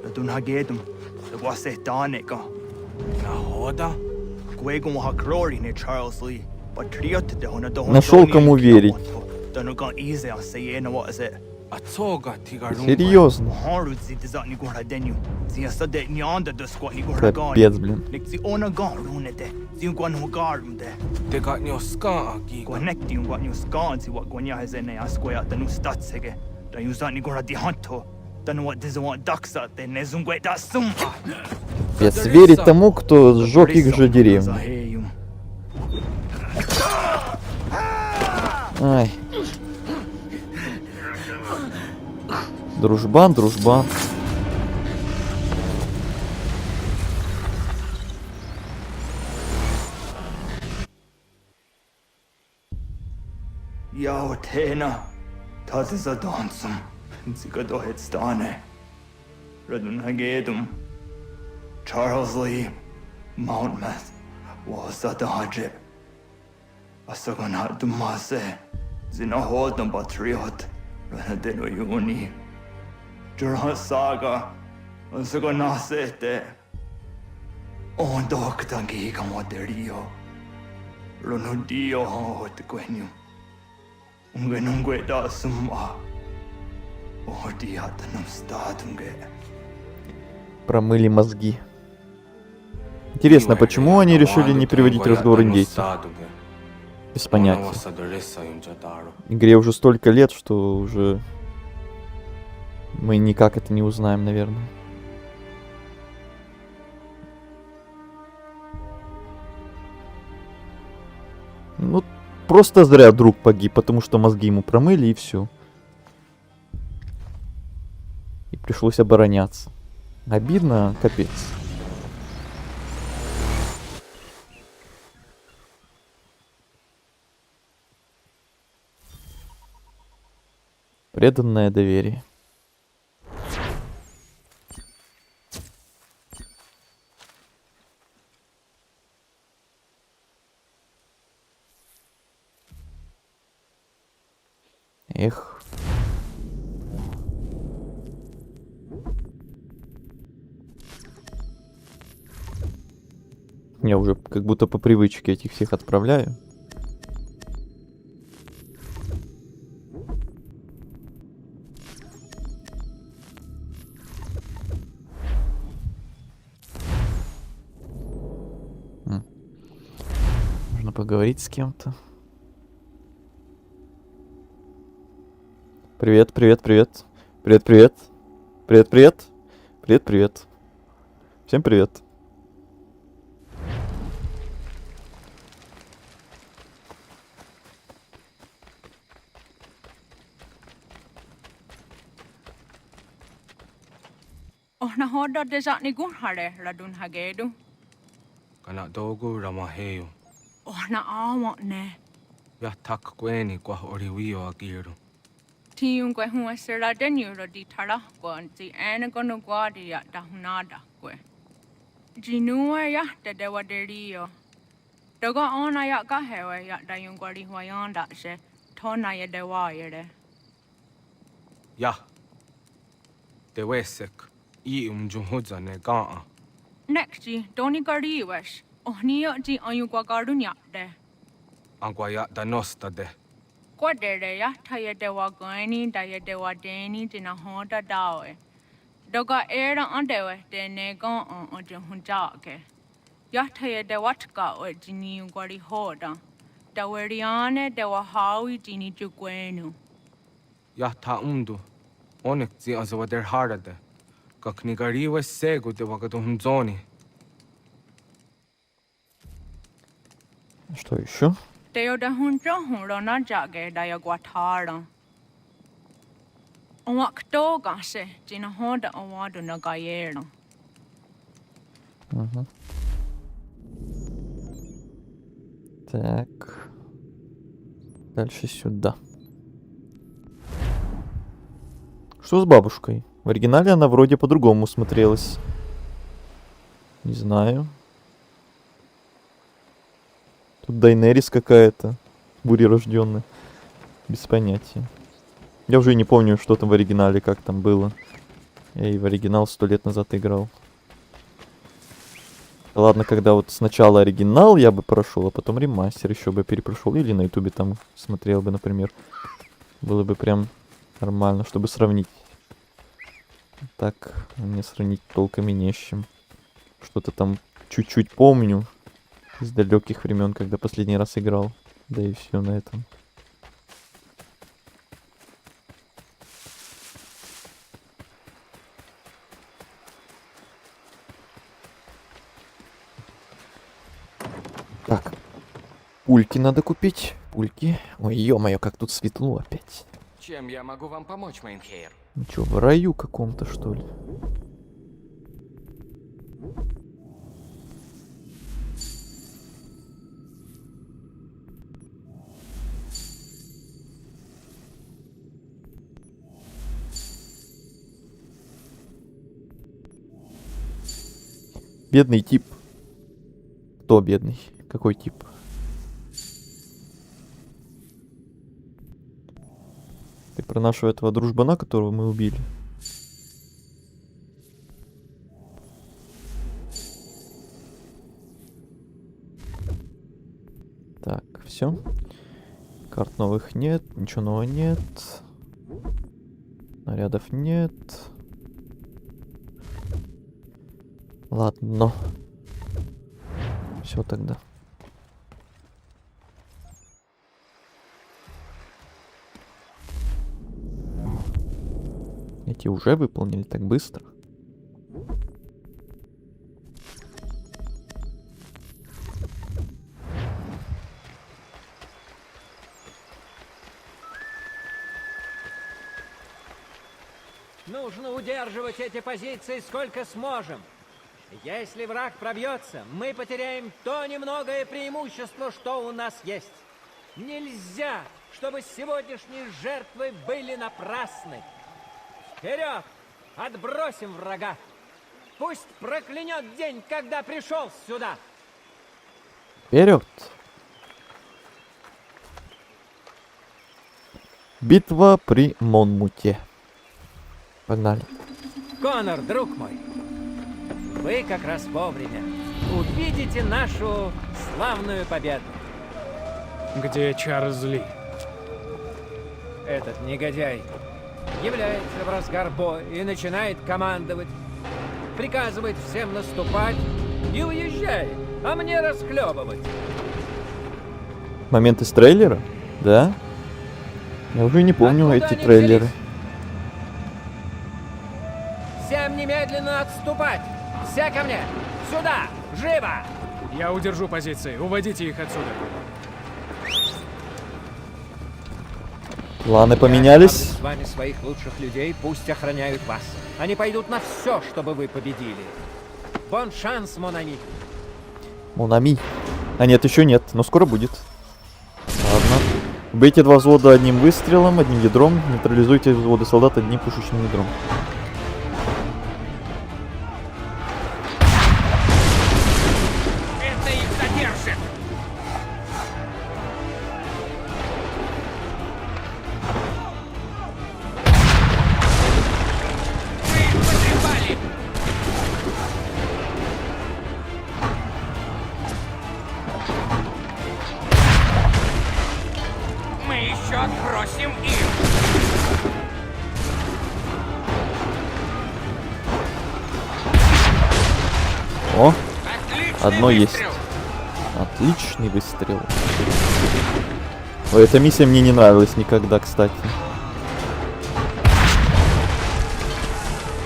Radun hagedum. The wase daneka. Nahoda? Gwegum hakrori ne Charles Lee. But triot de hona do. Нашел кому верить. Danuka easy I say no what is it? Atsoga tigarung. Серьезно. Haru zit is ni gora denu. Zia sade ni anda de squat ni gora Капец, блин. Nik zi ona garune de. Zi gwan ho garum de. Te got nyo ska aki. Connect you what you scan zi what gwanya has in a square the new stats hege. Da you zat ni gora di hanto. Then what does want ducks out then nezungwe da sumba. Капец, верить тому, кто сжег их же деревню. Ай. Дружбан, дружбан. Yo tena. Das is a dansum. Zika do het stane. Radun hagedum. Charles Lee. Mountmouth. Was that the hajib? Asagonat dumase. Zina hodum patriot. Ranadeno yuni. Jurha saga. Asagonasete. On doktangi kamoterio. Runudio hot gwenyu. Ungenungwe da summa. Промыли мозги. Интересно, почему они решили не переводить разговор индейцев? Без понятия. Игре уже столько лет, что уже мы никак это не узнаем, наверное. Ну, просто зря друг погиб, потому что мозги ему промыли и все. И пришлось обороняться. Обидно, капец. Преданное доверие. Эх. Я уже как будто по привычке этих всех отправляю. Можно поговорить с кем-то. Привет, привет, привет. Привет, привет. Привет, привет. Привет, привет. Всем привет. Ohna hoda desakni gun hare radun hagedu. Kana dogu ramaheyo. Ohna awak ne. Ya tak kweni kwa oriwio agiru. Tiun kwe huwa sera denyu di tara kwa nti ene kono gwadi ya dahunada kwe. Jinua ya dedewa deriyo. Doga ona ya kahewe ya dayun gwadi huwa yanda she tona ya dewa yere. Ya. Dewesek. I umjumhuza ne gaa. Next ji doni gari wesh. Ohniyo ji ayu kwa garunya de. Agwaya danosta de. Kwa dere ya taya dewa gani daya dewa deni dina honda dawe. Doga era andewe de ne gan on junjake. Ya taya dewa tka o jini gwari hoda. Daweriane dewa hawi jini jugwenu. Ya ta umdu. Onek zi azawa der harade. Как не горилось сегу, де вагадунзони. Что еще? Teo da hunja hunrona jage daya gwatara. Onwak to gase jina honda awadu na gayera. Угу. Так. Дальше сюда. Что с бабушкой? В оригинале она вроде по-другому смотрелась. Не знаю. Тут Дайнерис какая-то. Бурерожденная. Без понятия. Я уже и не помню, что там в оригинале, как там было. Я и в оригинал 100 лет назад играл. Ладно, когда вот сначала оригинал я бы прошел, а потом ремастер еще бы перепрошел. Или на ютубе там смотрел бы, например. Было бы прям нормально, чтобы сравнить. Так, мне сравнить толком и не с чем. Что-то там чуть-чуть помню из далеких времен, когда последний раз играл. Да и все на этом. Так, пульки надо купить. Пульки. Ой, ё-моё, как тут светло опять. Чем я могу вам помочь, Мейнхейр? Ну чё, в раю каком-то, что ли? Бедный тип. Кто бедный? Какой тип? Ты про нашего этого дружбана, которого мы убили? Так, все. Карт новых нет, ничего нового нет. Нарядов нет. Ладно. Все тогда. Эти уже выполнили так быстро. Нужно удерживать эти позиции сколько сможем. Если враг пробьется, мы потеряем то немногое преимущество, что у нас есть. Нельзя, чтобы сегодняшние жертвы были напрасны. Вперед! Отбросим врага! Пусть проклянет день, когда пришел сюда! Вперед! Битва при Монмуте. Погнали. Конор, друг мой, вы как раз вовремя. Увидите нашу славную победу. Где Чарльз Ли? Этот негодяй является в разгар боя и начинает командовать. Приказывает всем наступать и уезжает, а мне расхлебывать. Момент из трейлера? Да? Я уже не помню Откуда эти они трейлеры. взялись? Всем немедленно отступать! Все ко мне! Сюда! Живо! Я удержу позиции. Уводите их отсюда. Планы Я поменялись. оставлю с вами своих лучших людей, пусть охраняют вас. Они пойдут на все, чтобы вы победили. Бон шанс, Монами. Монами. А нет, еще нет, но скоро будет. Ладно. Убейте 2 взвода одним выстрелом, одним ядром. Нейтрализуйте взводы солдат одним пушечным ядром. Это их задержит. Мы их потрепали. Мы еще отбросим их. О, Отличный одно есть. выстрел. Отличный выстрел. Ой, эта миссия мне не нравилась никогда, кстати.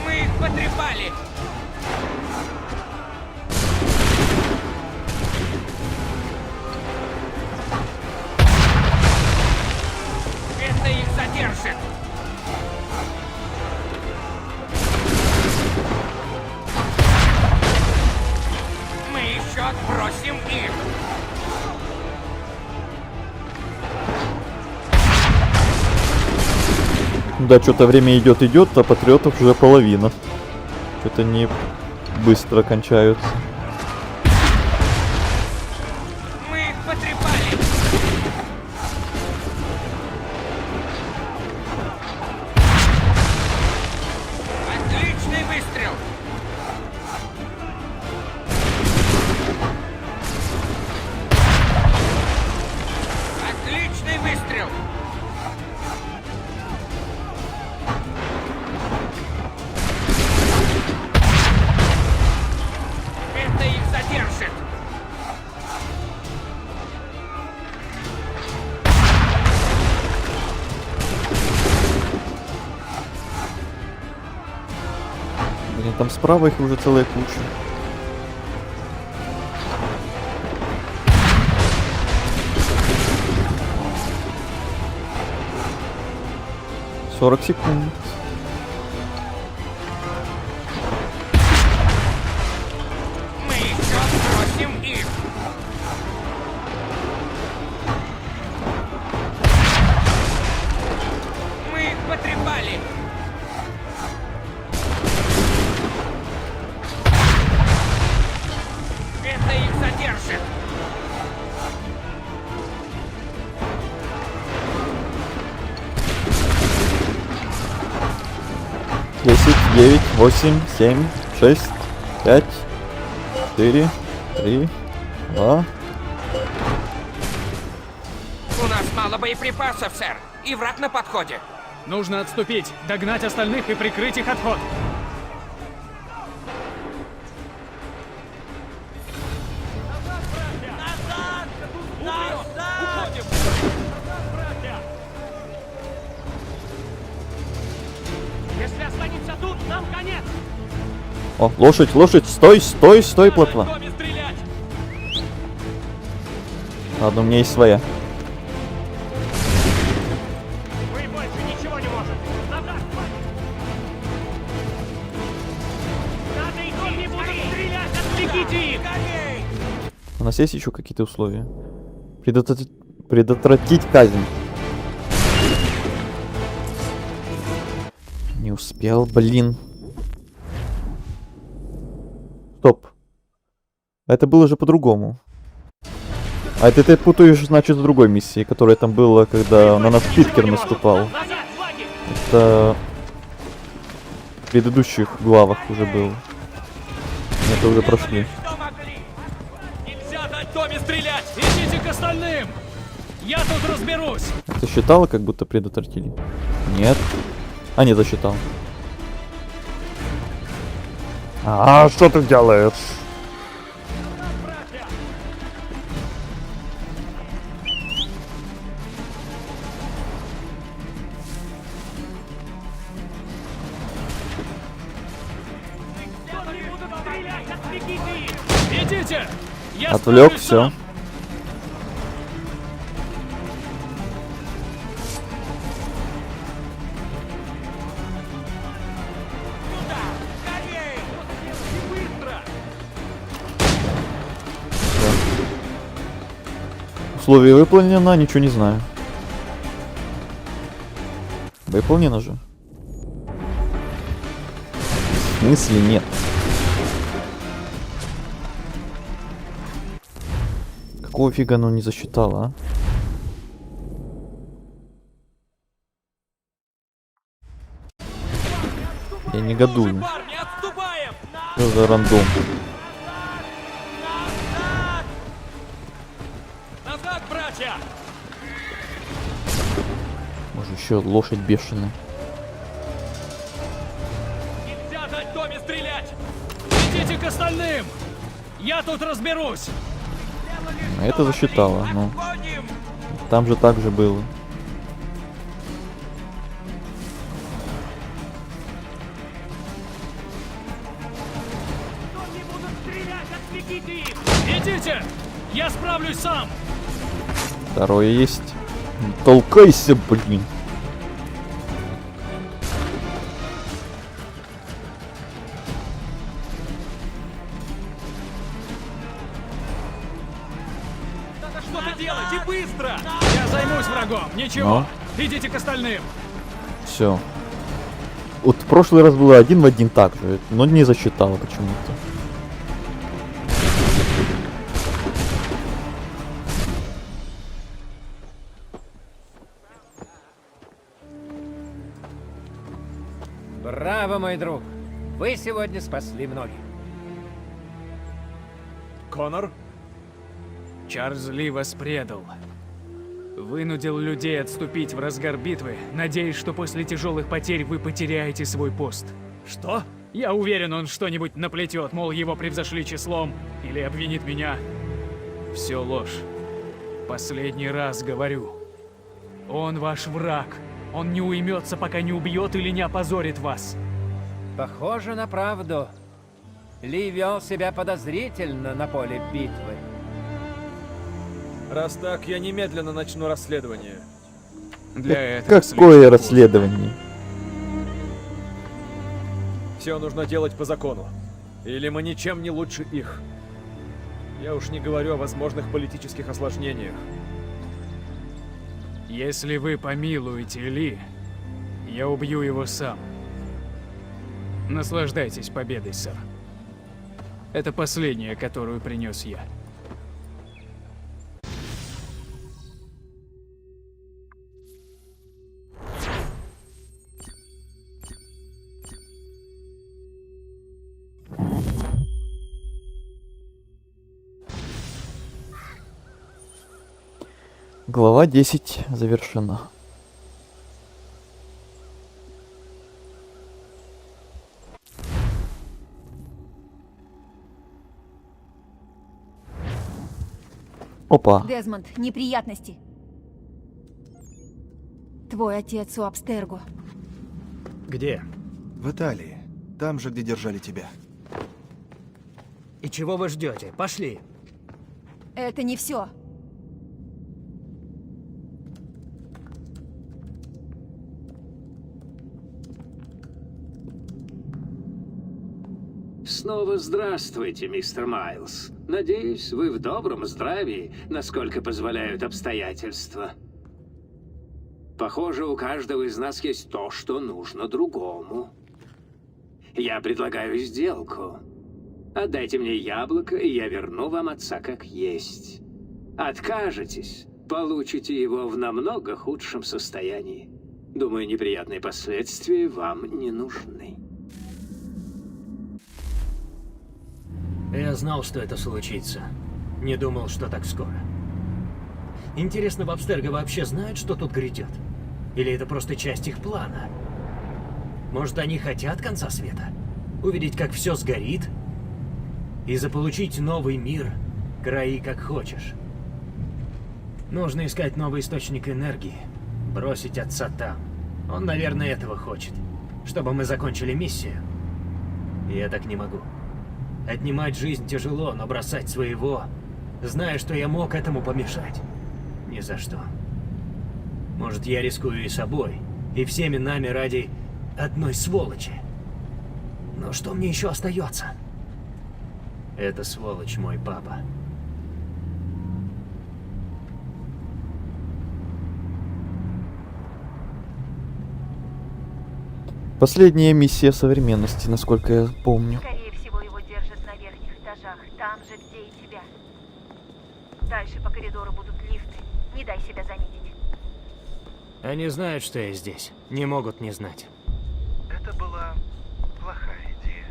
Мы их потрепали. Это их задержит. Мы еще отбросим их. Да, что-то время идет, а патриотов уже половина. Что-то не быстро кончаются. Мы их потрепали. Отличный выстрел. Отличный выстрел. Это их задержит. Блин, там справа их уже целая куча. «40 секунд. Мы еще отбросим их. Мы их потрепали. Это их задержит. 10, 9, 8, 7, 6, 5, 4, 3, 2. У нас мало боеприпасов, сэр. И враг на подходе. Нужно отступить, догнать остальных и прикрыть их отход. Если останемся тут, нам конец! О, лошадь, лошадь, стой, стой, стой, плотва. Ладно, у меня есть своя. Мы больше ничего не можем! Назад, хватит! Надо идти, не будут стрелять! Отвлеките их! У нас есть еще какие-то условия? Предотвратить казнь. Не успел, блин. Стоп. Это было же по-другому. А это ты путаешь, значит, с другой миссией, которая там была, когда на нас Питкер наступал. Это в предыдущих главах уже было. Это уже прошли. Нельзя дать Томе стрелять! Идите к остальным! Я тут разберусь! Это считало, как будто предотвратили? Нет. А, не засчитал. А что ты делаешь? Идите! Я Отвлек, справлюсь все. сам. Условие выполнено, ничего не знаю. Выполнено же. В смысле нет? Какого фига оно не засчитало, а? Я негодую. Что за рандом? Назад, братья! Может еще лошадь бешеная. Нельзя дать Томе стрелять! Идите к остальным! Я тут разберусь! А это засчитало, ну. Там же так же было. Идите! Я справлюсь сам! Второе есть. Не толкайся, блин. Надо что-то делать и быстро! Я займусь врагом, ничего! Идите к остальным! Все. Вот в прошлый раз было 1 в 1 так же, но не засчитало почему-то. Браво, мой друг! Вы сегодня спасли многих. Конор? Чарльз Ли вас предал. Вынудил людей отступить в разгар битвы, надеясь, что после тяжелых потерь вы потеряете свой пост. Что? Я уверен, он что-нибудь наплетет, мол, его превзошли числом, или обвинит меня. Все ложь. Последний раз говорю. Он ваш враг. Он не уймется, пока не убьет или не опозорит вас. Похоже на правду. Ли вел себя подозрительно на поле битвы. Раз так, я немедленно начну расследование. Для этого Какое расследование? Все нужно делать по закону. Или мы ничем не лучше их. Я уж не говорю о возможных политических осложнениях. Если вы помилуете Ли, я убью его сам. Наслаждайтесь победой, сэр. Это последняя, которую принес я. Глава 10 завершена. Опа. Дезмонд, неприятности. Твой отец у Абстерго. Где? В Италии. Там же, где держали тебя. И чего вы ждете? Пошли. Это не все. Снова здравствуйте, мистер Майлз. Надеюсь, вы в добром здравии, насколько позволяют обстоятельства. Похоже, у каждого из нас есть то, что нужно другому. Я предлагаю сделку. Отдайте мне яблоко, и я верну вам отца как есть. Откажетесь, получите его в намного худшем состоянии. Думаю, неприятные последствия вам не нужны. Я знал, что это случится. Не думал, что так скоро. Интересно, в Абстерго вообще знают, что тут грядет? Или это просто часть их плана? Может, они хотят конца света? Увидеть, как все сгорит? И заполучить новый мир, краи как хочешь. Нужно искать новый источник энергии. Бросить отца там. Он, наверное, этого хочет. Чтобы мы закончили миссию. И я так не могу. Отнимать жизнь тяжело, но бросать своего, зная, что я мог этому помешать. Ни за что. Может, я рискую и собой, и всеми нами ради одной сволочи. Но что мне еще остается? Это сволочь мой папа. Последняя миссия современности, насколько я помню. Скорее всего, его держат на верхних этажах, там же, где и тебя. Дальше по коридору будут лифты. Не дай себя заметить. Они знают, что я здесь. Не могут не знать. Это была плохая идея.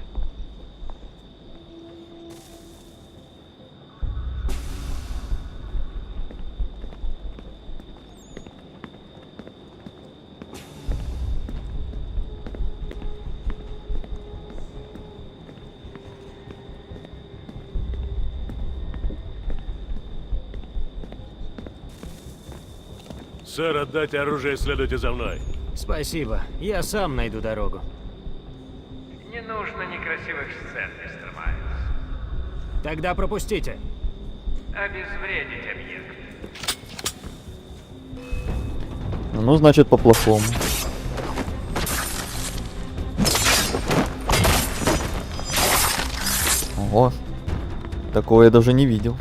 Сэр, отдайте оружие и следуйте за мной. Спасибо. Я сам найду дорогу. Не нужно некрасивых сцен, мистер Майлз. Тогда пропустите. Обезвредить объект. Ну, значит, по-плохому. Ого. Такого я даже не видел.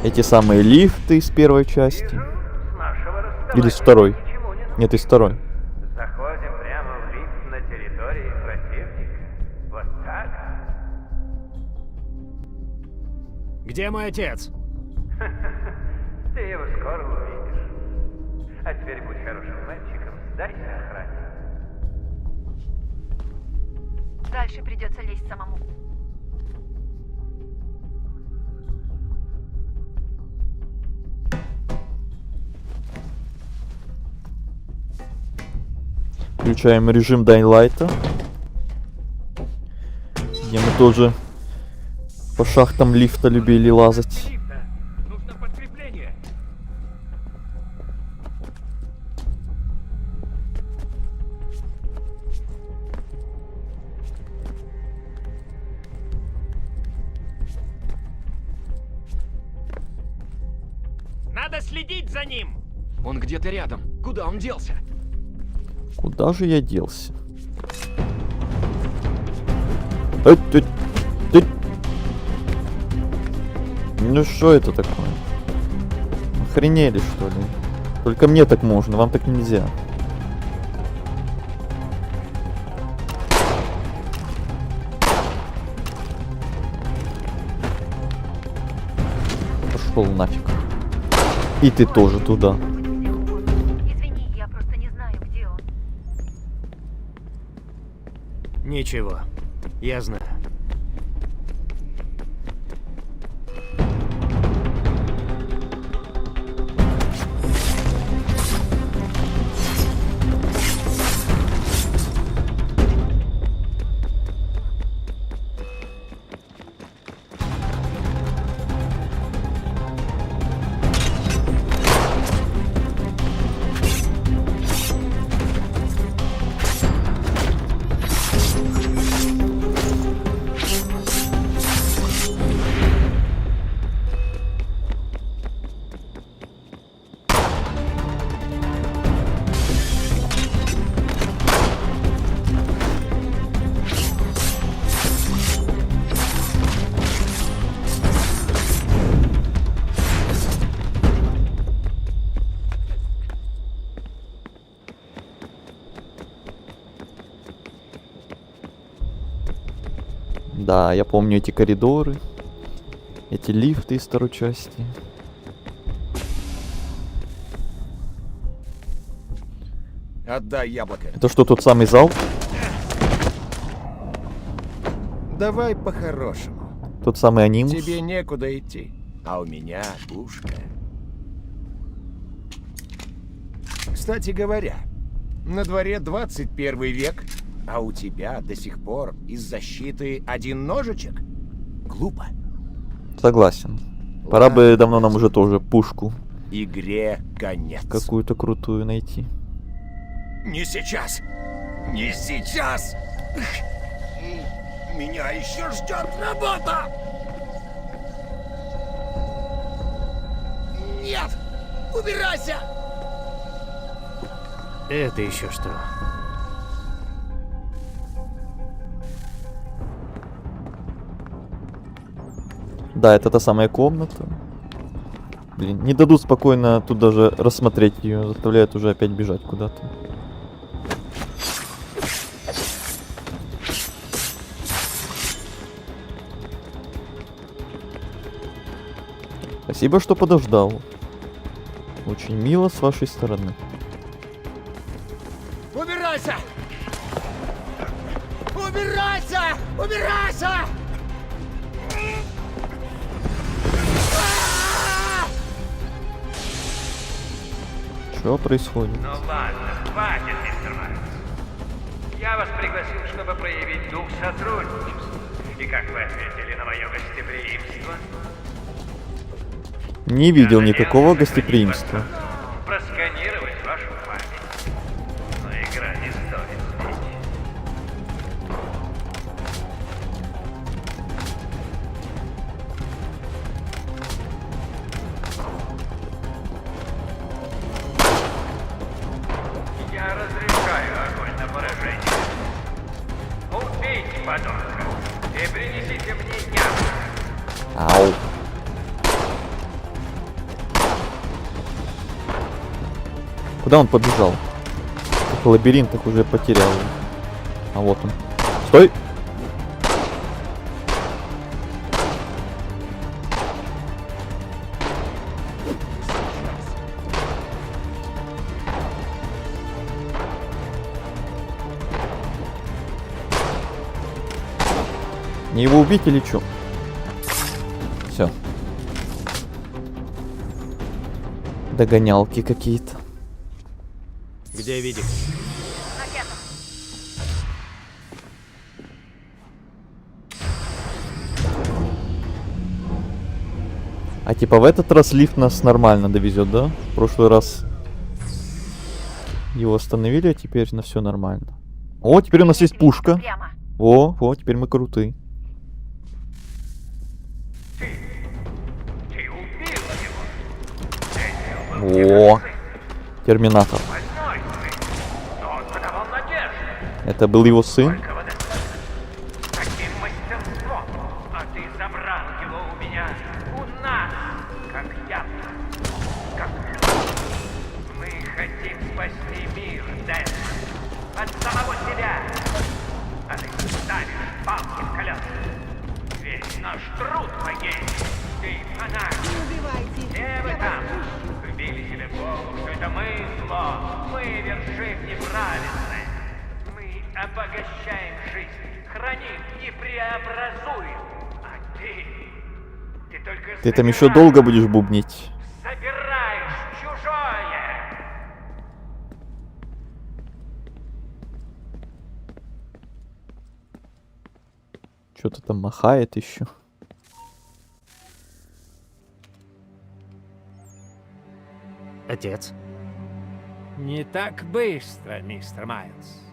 Эти самые лифты из первой части. Или из второй. Нет, из второй. Заходим прямо в лифт на территории противника. Вот так? Где мой отец? Ты его скоро увидишь. А теперь будь хорошим мальчиком, сдайся охране. Дальше придется лезть самому. Включаем режим Дайнлайта, где мы тоже по шахтам лифта любили лазать. Нужно подкрепление. Надо следить за ним! Он где-то рядом. Куда он делся? Куда же я делся? Ну что это такое? Охренели, что ли? Только мне так можно, вам так нельзя. Пошел нафиг. И ты тоже туда. Извини, я просто не знаю, где он. Ничего. Я знаю. Да, я помню эти коридоры, эти лифты из второй части. Отдай яблоко. Это что, тот самый зал? Давай по-хорошему. Тот самый анимус? Тебе некуда идти, а у меня пушка. Кстати говоря, на дворе 21 век, а у тебя до сих пор из защиты один ножичек? Глупо. Согласен. Пора бы давно нам уже тоже пушку Игре конец. какую-то крутую найти. Не сейчас! Не сейчас! Меня еще ждет работа! Нет! Убирайся! Это еще что? Да, это та самая комната. Блин, не дадут спокойно тут даже рассмотреть ее, заставляют уже опять бежать куда-то. Спасибо, что подождал. Очень мило с вашей стороны. Убирайся! Убирайся! Убирайся! Что происходит? Ну ладно, хватит, мистер Майлз. Я вас пригласил, чтобы проявить дух сотрудничества. И как вы ответили на мое гостеприимство? Не видел никакого гостеприимства. Просканировать вашу память. Но игра не стоит сбить. Я разрешаю огонь на поражение. Убейте подонка и принесите мне яблоко. Ау. Куда он побежал? В лабиринтах уже потерял. А вот он. Стой! Мне его убить или что? Все. Догонялки какие-то. Где Видик? А типа в этот раз лифт нас нормально довезет, да? В прошлый раз его остановили, а теперь на все нормально. О, теперь у нас есть пушка. О, теперь мы крутые. О, Терминатор. Это был его сын. Каким мастерством? А ты забрал его у меня, у нас, как я, как люди. Мы хотим спасти мир, Дэн, от самого себя. А ты ставишь палки в колеса. Весь наш труд погиб. Ты фанат. Все вы там вбили себе в голову, что это мы зло, мы вершим неправильное. Мы обогащаем жизнь, храним и преобразуем. А ты только Ты там еще долго будешь бубнить. собираешь чужое. Что-то там махает еще. Отец. Не так быстро, мистер Майлз.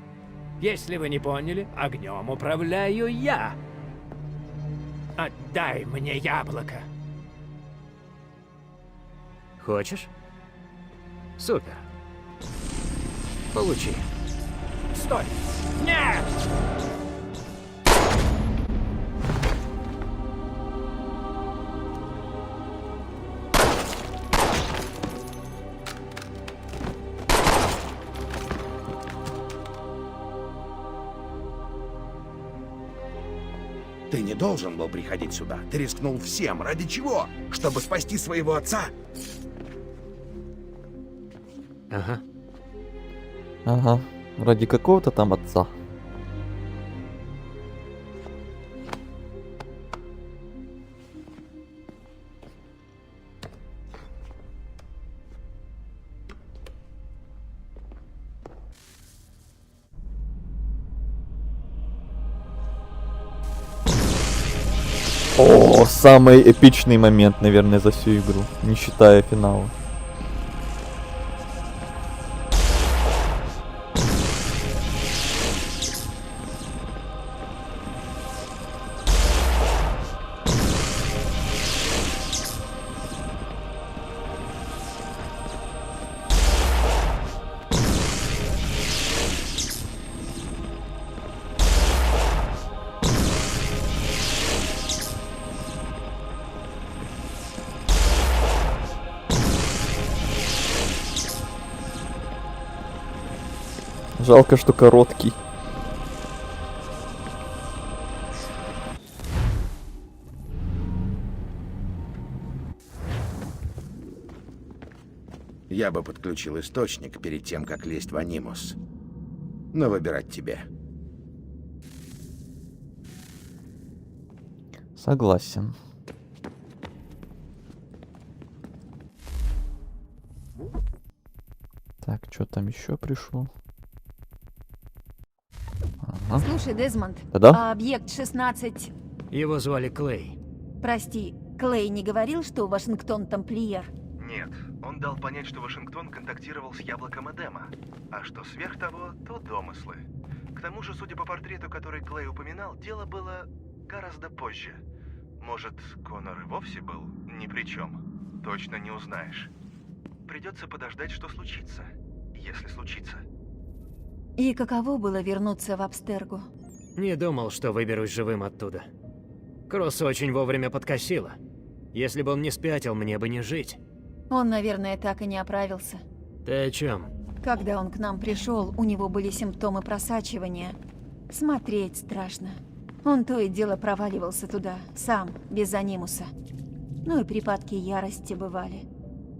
Если вы не поняли, огнем управляю я. Отдай мне яблоко. Хочешь? Супер. Получи. Стой! Нет! Ты не должен был приходить сюда. Ты рискнул всем. Ради чего? Чтобы спасти своего отца? Ага. Ага. Ради какого-то там отца. О, самый эпичный момент, наверное, за всю игру, не считая финала. Жалко, что короткий. Я бы подключил источник перед тем, как лезть в Анимус. Но выбирать тебе. Согласен. Так, что там еще пришло? Ага. Слушай, Дезмонд, Да-да? а объект 16... Его звали Клей. Прости, Клей не говорил, что Вашингтон тамплиер? Нет, он дал понять, что Вашингтон контактировал с Яблоком Эдема. А что сверх того, то домыслы. К тому же, судя по портрету, который Клей упоминал, дело было гораздо позже. Может, Коннор и вовсе был ни при чем. Точно не узнаешь. Придется подождать, что случится. Если случится. И каково было вернуться в Абстергу? Не думал, что выберусь живым оттуда. Кросс очень вовремя подкосило. Если бы он не спятил, мне бы не жить. Он, наверное, так и не оправился. Ты о чем? Когда он к нам пришел, у него были симптомы просачивания. Смотреть страшно. Он то и дело проваливался туда, сам, без анимуса. Ну и припадки ярости бывали.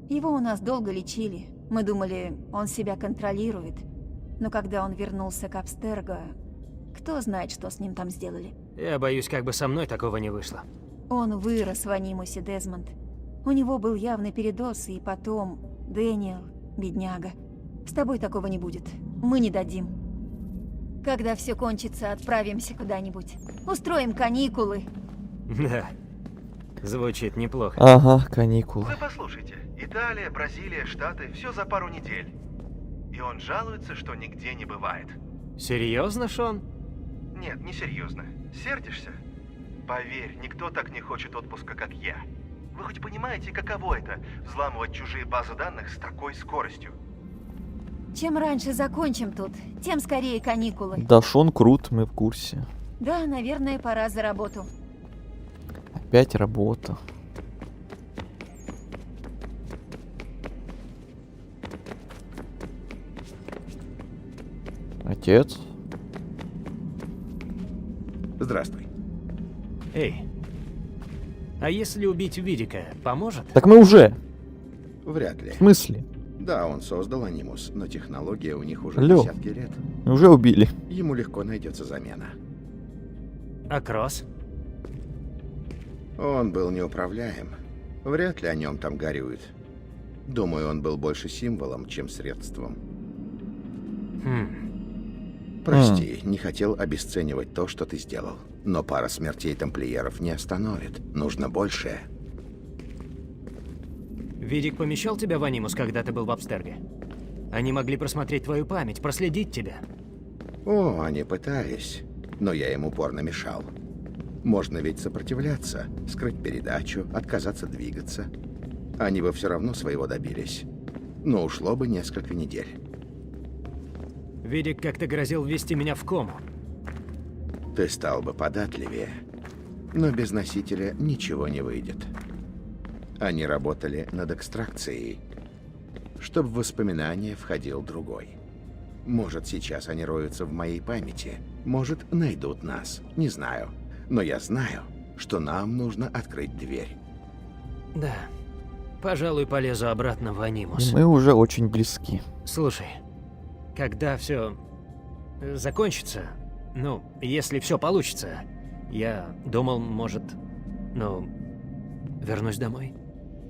Его у нас долго лечили. Мы думали, он себя контролирует. Но когда он вернулся к Абстерго, кто знает, что с ним там сделали. Я боюсь, как бы со мной такого не вышло. Он вырос в анимусе, Дезмонд. У него был явный передоз, и потом... Дэниел, бедняга. С тобой такого не будет. Мы не дадим. Когда все кончится, отправимся куда-нибудь. Устроим каникулы. Да. Звучит неплохо. Ага, каникулы. Вы послушайте. Италия, Бразилия, Штаты, все за пару недель. И он жалуется, что нигде не бывает. Серьезно, Шон? Нет, не серьезно. Сердишься? Поверь, никто так не хочет отпуска, как я. Вы хоть понимаете, каково это — взламывать чужие базы данных с такой скоростью? Чем раньше закончим тут, тем скорее каникулы. Да, Шон крут, мы в курсе. Да, наверное, пора за работу. Опять работа. Отец? Здравствуй. Эй. А если убить Видика, поможет? Так мы уже. Вряд ли. В смысле? Да, он создал Анимус, но технология у них уже Алло. десятки лет. Уже убили. Ему легко найдется замена. А Кросс? Он был неуправляем. Вряд ли о нем там горюют. Думаю, он был больше символом, чем средством. Прости, не хотел обесценивать то, что ты сделал. Но пара смертей тамплиеров не остановит. Нужно большее. Видик помещал тебя в анимус, когда ты был в Абстерге? Они могли просмотреть твою память, проследить тебя. О, они пытались, но я им упорно мешал. Можно ведь сопротивляться, скрыть передачу, отказаться двигаться. Они бы все равно своего добились. Но ушло бы несколько недель. Видик как-то грозил ввести меня в кому. Ты стал бы податливее. Но без носителя ничего не выйдет. Они работали над экстракцией, чтобы в воспоминания входил другой. Может, сейчас они роются в моей памяти. Может, найдут нас. Не знаю. Но я знаю, что нам нужно открыть дверь. Да. Пожалуй, полезу обратно в Анимус. Мы уже очень близки. Слушай, когда все закончится, ну, если все получится, я думал, может, ну, вернусь домой.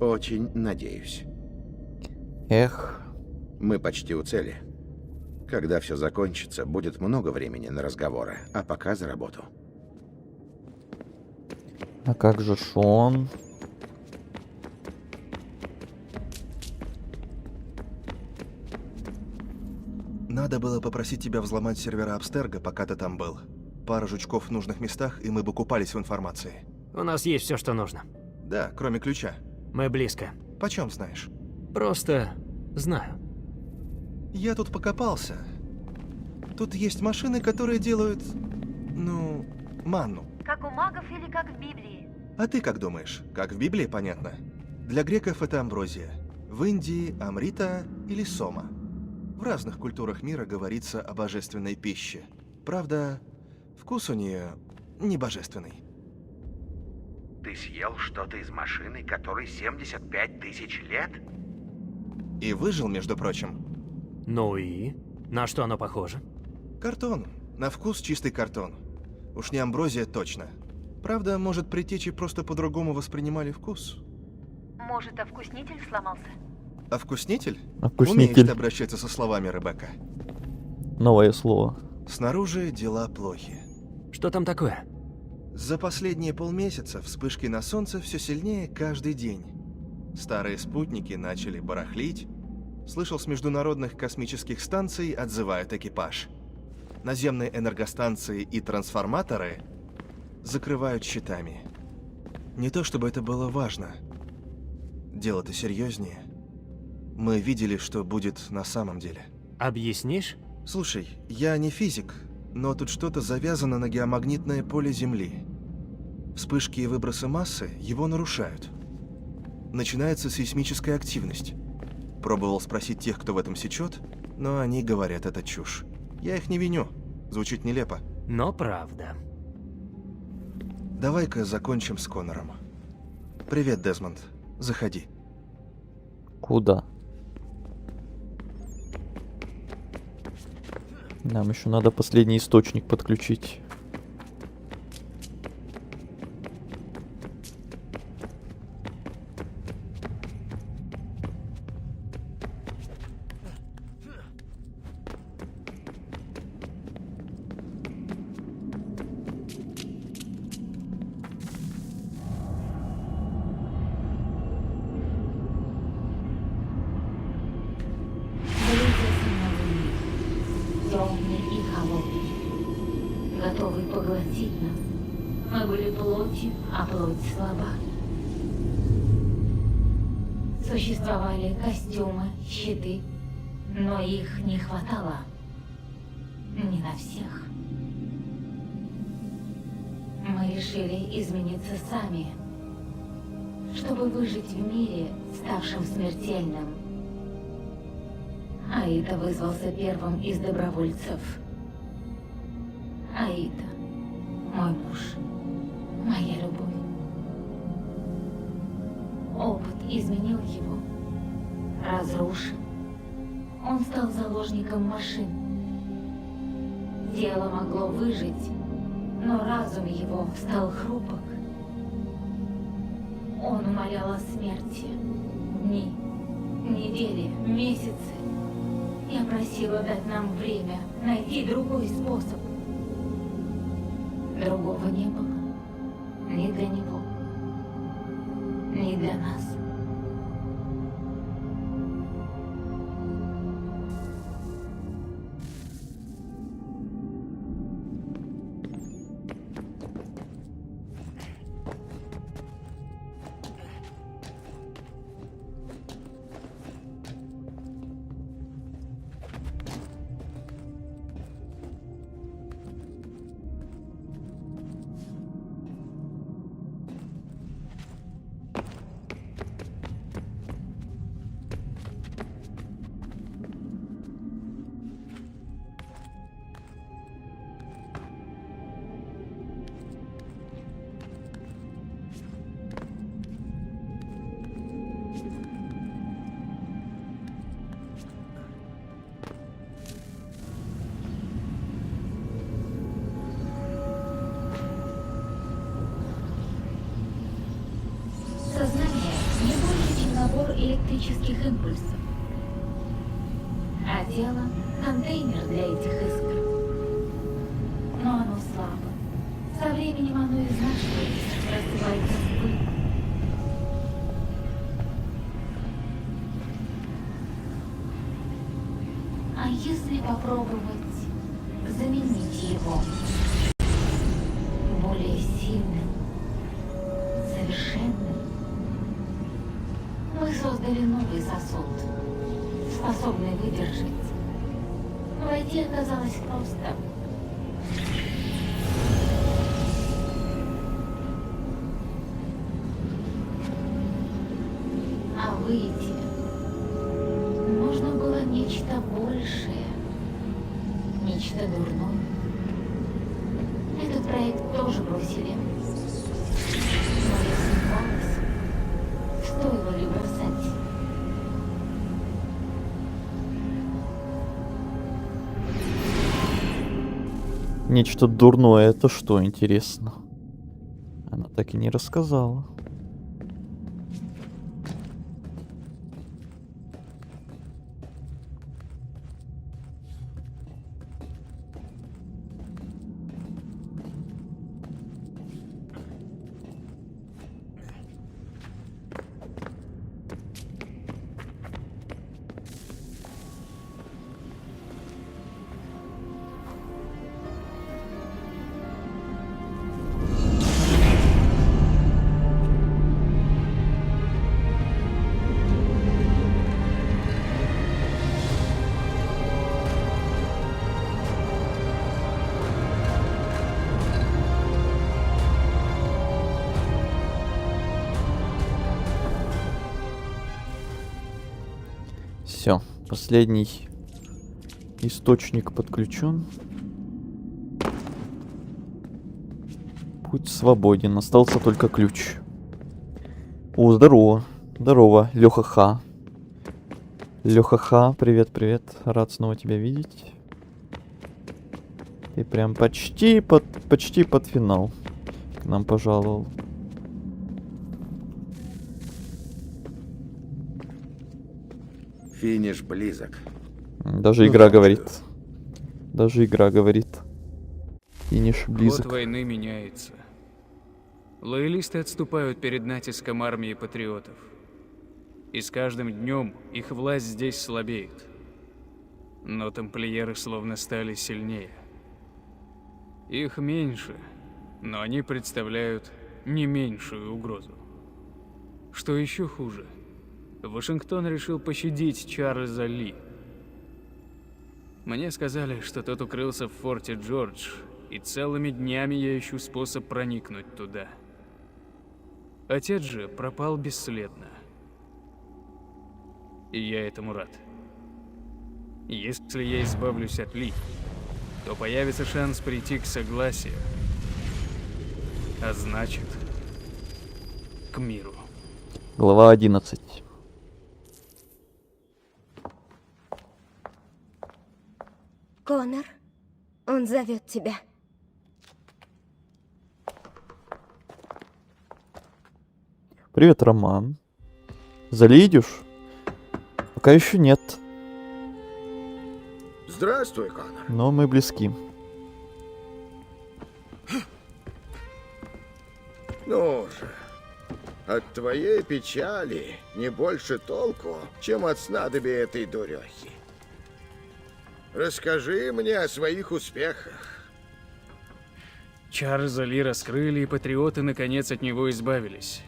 Очень надеюсь. Эх. Мы почти у цели. Когда все закончится, будет много времени на разговоры, а пока за работу. А как же Шон? Надо было попросить тебя взломать сервера Абстерго, пока ты там был. Пара жучков в нужных местах, и мы бы купались в информации. У нас есть все, что нужно. Да, кроме ключа. Мы близко. Почем знаешь? Просто знаю. Я тут покопался. Тут есть машины, которые делают, ну, манну. Как у магов или как в Библии? А ты как думаешь? Как в Библии, понятно. Для греков это амброзия. В Индии амрита или сома. В разных культурах мира говорится о божественной пище. Правда, вкус у нее не божественный. Ты съел что-то из машины, которой 75 тысяч лет? И выжил, между прочим. Ну и? На что оно похоже? Картон. На вкус чистый картон. Уж не амброзия точно. Правда, может, предтечи просто по-другому воспринимали вкус. Может, овкуснитель сломался? Овкуснитель? Овкуснитель. Умеешь ты обращаться со словами, Ребекка. Новое слово. Снаружи дела плохи. Что там такое? За последние полмесяца вспышки на солнце все сильнее каждый день. Старые спутники начали барахлить. Слышал, с международных космических станций отзывают экипаж. Наземные энергостанции и трансформаторы закрывают щитами. Не то чтобы это было важно. Дело-то серьезнее. Мы видели, что будет на самом деле. Объяснишь? Слушай, я не физик, но тут что-то завязано на геомагнитное поле Земли. Вспышки и выбросы массы его нарушают. Начинается сейсмическая активность. Пробовал спросить тех, кто в этом сечет, но они говорят, это чушь. Я их не виню. Звучит нелепо. Но правда. Давай-ка закончим с Коннором. Привет, Дезмонд. Заходи. Куда? Нам еще надо последний источник подключить. Темный и холодный, готовый поглотить нас. Мы были плотью, а плоть слаба. Существовали костюмы, щиты, но их не хватало. Не на всех. Мы решили измениться сами, чтобы выжить в мире, ставшем смертельным. Аита вызвался первым из добровольцев. Аита, мой муж, моя любовь. Опыт изменил его, разрушил. Он стал заложником машин. Тело могло выжить, но разум его стал хрупок. Он умолял о смерти. Дни, недели, месяцы. Я просила дать нам время, найти другой способ. Другого не было. Ни для него, ни для нас. электрических импульсов. А тело — контейнер для этих искр. Но оно слабо. Со временем оно изнашивается, рассыпается в пыль. А если попробовать заменить его более сильным, совершенным? Мы создали новый сосуд, способный выдержать. Войти оказалось просто. А выйти нужно было нечто большее, нечто дурное. Этот проект тоже бросили. Но я сомневалась, стоило ли бросать. Нечто дурное, это что, интересно? Она так и не рассказала. Все, последний источник подключен. Путь свободен, остался только ключ. О, здорово. Здорово, Леха Ха. Леха Ха, привет, привет. Рад снова тебя видеть. Ты прям почти под финал к нам пожаловал. Финиш близок. Даже игра говорит. Даже игра говорит. Финиш близок. Ход войны меняется. Лоялисты отступают перед натиском армии патриотов. И с каждым днем их власть здесь слабеет. Но тамплиеры словно стали сильнее. Их меньше, но они представляют не меньшую угрозу. Что еще хуже, Вашингтон решил пощадить Чарльза Ли. Мне сказали, что тот укрылся в форте Джордж, и целыми днями я ищу способ проникнуть туда. Отец же пропал бесследно. И я этому рад. Если я избавлюсь от Ли, то появится шанс прийти к согласию. А значит, к миру. Глава 11. Конор, он зовет тебя. Привет, Роман. За Ли идешь? Пока еще нет. Здравствуй, Конор. Но мы близки. Ну же, от твоей печали не больше толку, чем от снадобья этой дурехи. Расскажи мне о своих успехах. Чарльза Ли раскрыли, и патриоты наконец от него избавились.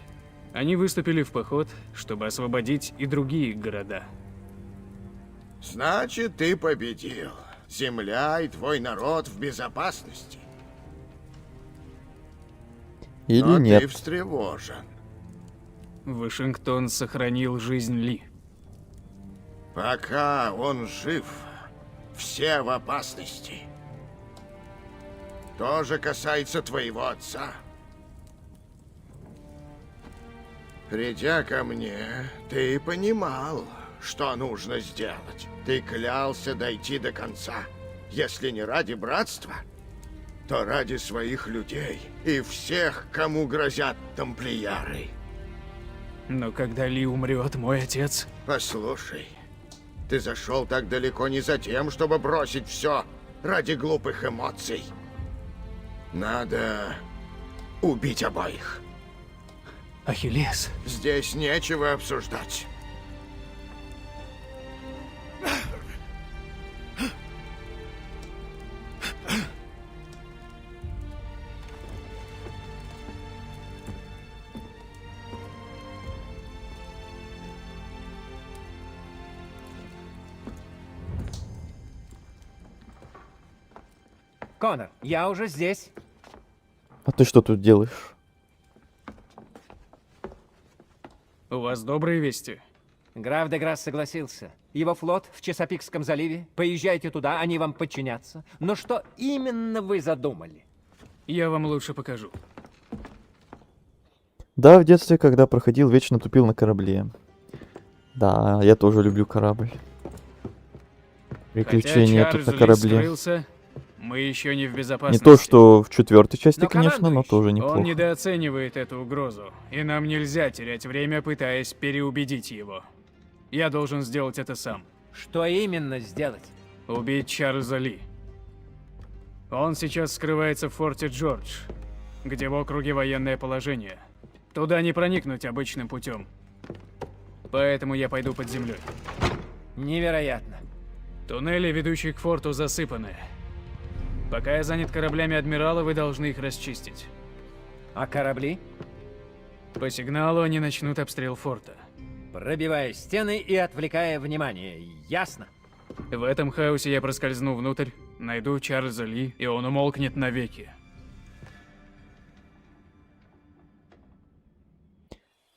Они выступили в поход, чтобы освободить и другие города. Значит, ты победил. Земля и твой народ в безопасности. Или но нет? Ты встревожен. Вашингтон сохранил жизнь Ли. Пока он жив, все в опасности. То же касается твоего отца. Придя ко мне, ты понимал, что нужно сделать. Ты клялся дойти до конца. Если не ради братства, то ради своих людей и всех, кому грозят тамплиеры. Но когда Ли умрет, мой отец... Послушай, ты зашел так далеко не за тем, чтобы бросить все ради глупых эмоций. Надо убить обоих. Ахиллес. Здесь нечего обсуждать. Конор, я уже здесь. А ты что тут делаешь? У вас добрые вести? Граф де Грасс согласился. Его флот в Чесапикском заливе. Поезжайте туда, они вам подчинятся. Но что именно вы задумали? Я вам лучше покажу. Да, в детстве, когда проходил, вечно тупил на корабле. Да, я тоже люблю корабль. Приключения Хотя тут на Чарльз Ли корабле. скрылся, мы еще не в Не безопасности. то, что в 4-й части, Но конечно, но тоже Он неплохо. недооценивает эту угрозу, и нам нельзя терять время, пытаясь переубедить его. Я должен сделать это сам. Что именно сделать? Убить Чарльза Ли. Он сейчас скрывается в форте Джордж, где в округе военное положение. Туда не проникнуть обычным путем. Поэтому я пойду под землей. Невероятно. Туннели, ведущие к форту, засыпаны. Пока я занят кораблями адмирала, вы должны их расчистить. А корабли? По сигналу они начнут обстрел форта. Пробивая стены и отвлекая внимание. Ясно? В этом хаосе я проскользну внутрь, найду Чарльза Ли, и он умолкнет навеки.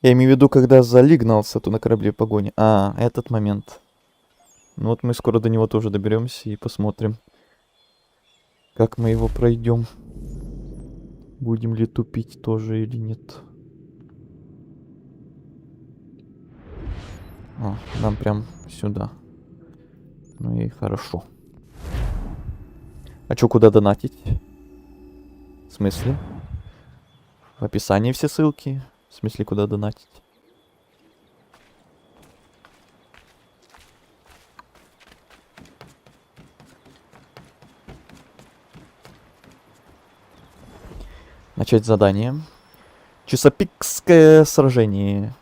Я имею в виду, когда за Ли гнался, то на корабле погони. А, этот момент. Ну вот мы скоро до него тоже доберемся и посмотрим, как мы его пройдем. Будем ли тупить тоже или нет. А, нам прям сюда. Ну и хорошо. А чё, куда донатить? В смысле? В описании все ссылки. В смысле, куда донатить? Начать задание. Чесапикское сражение.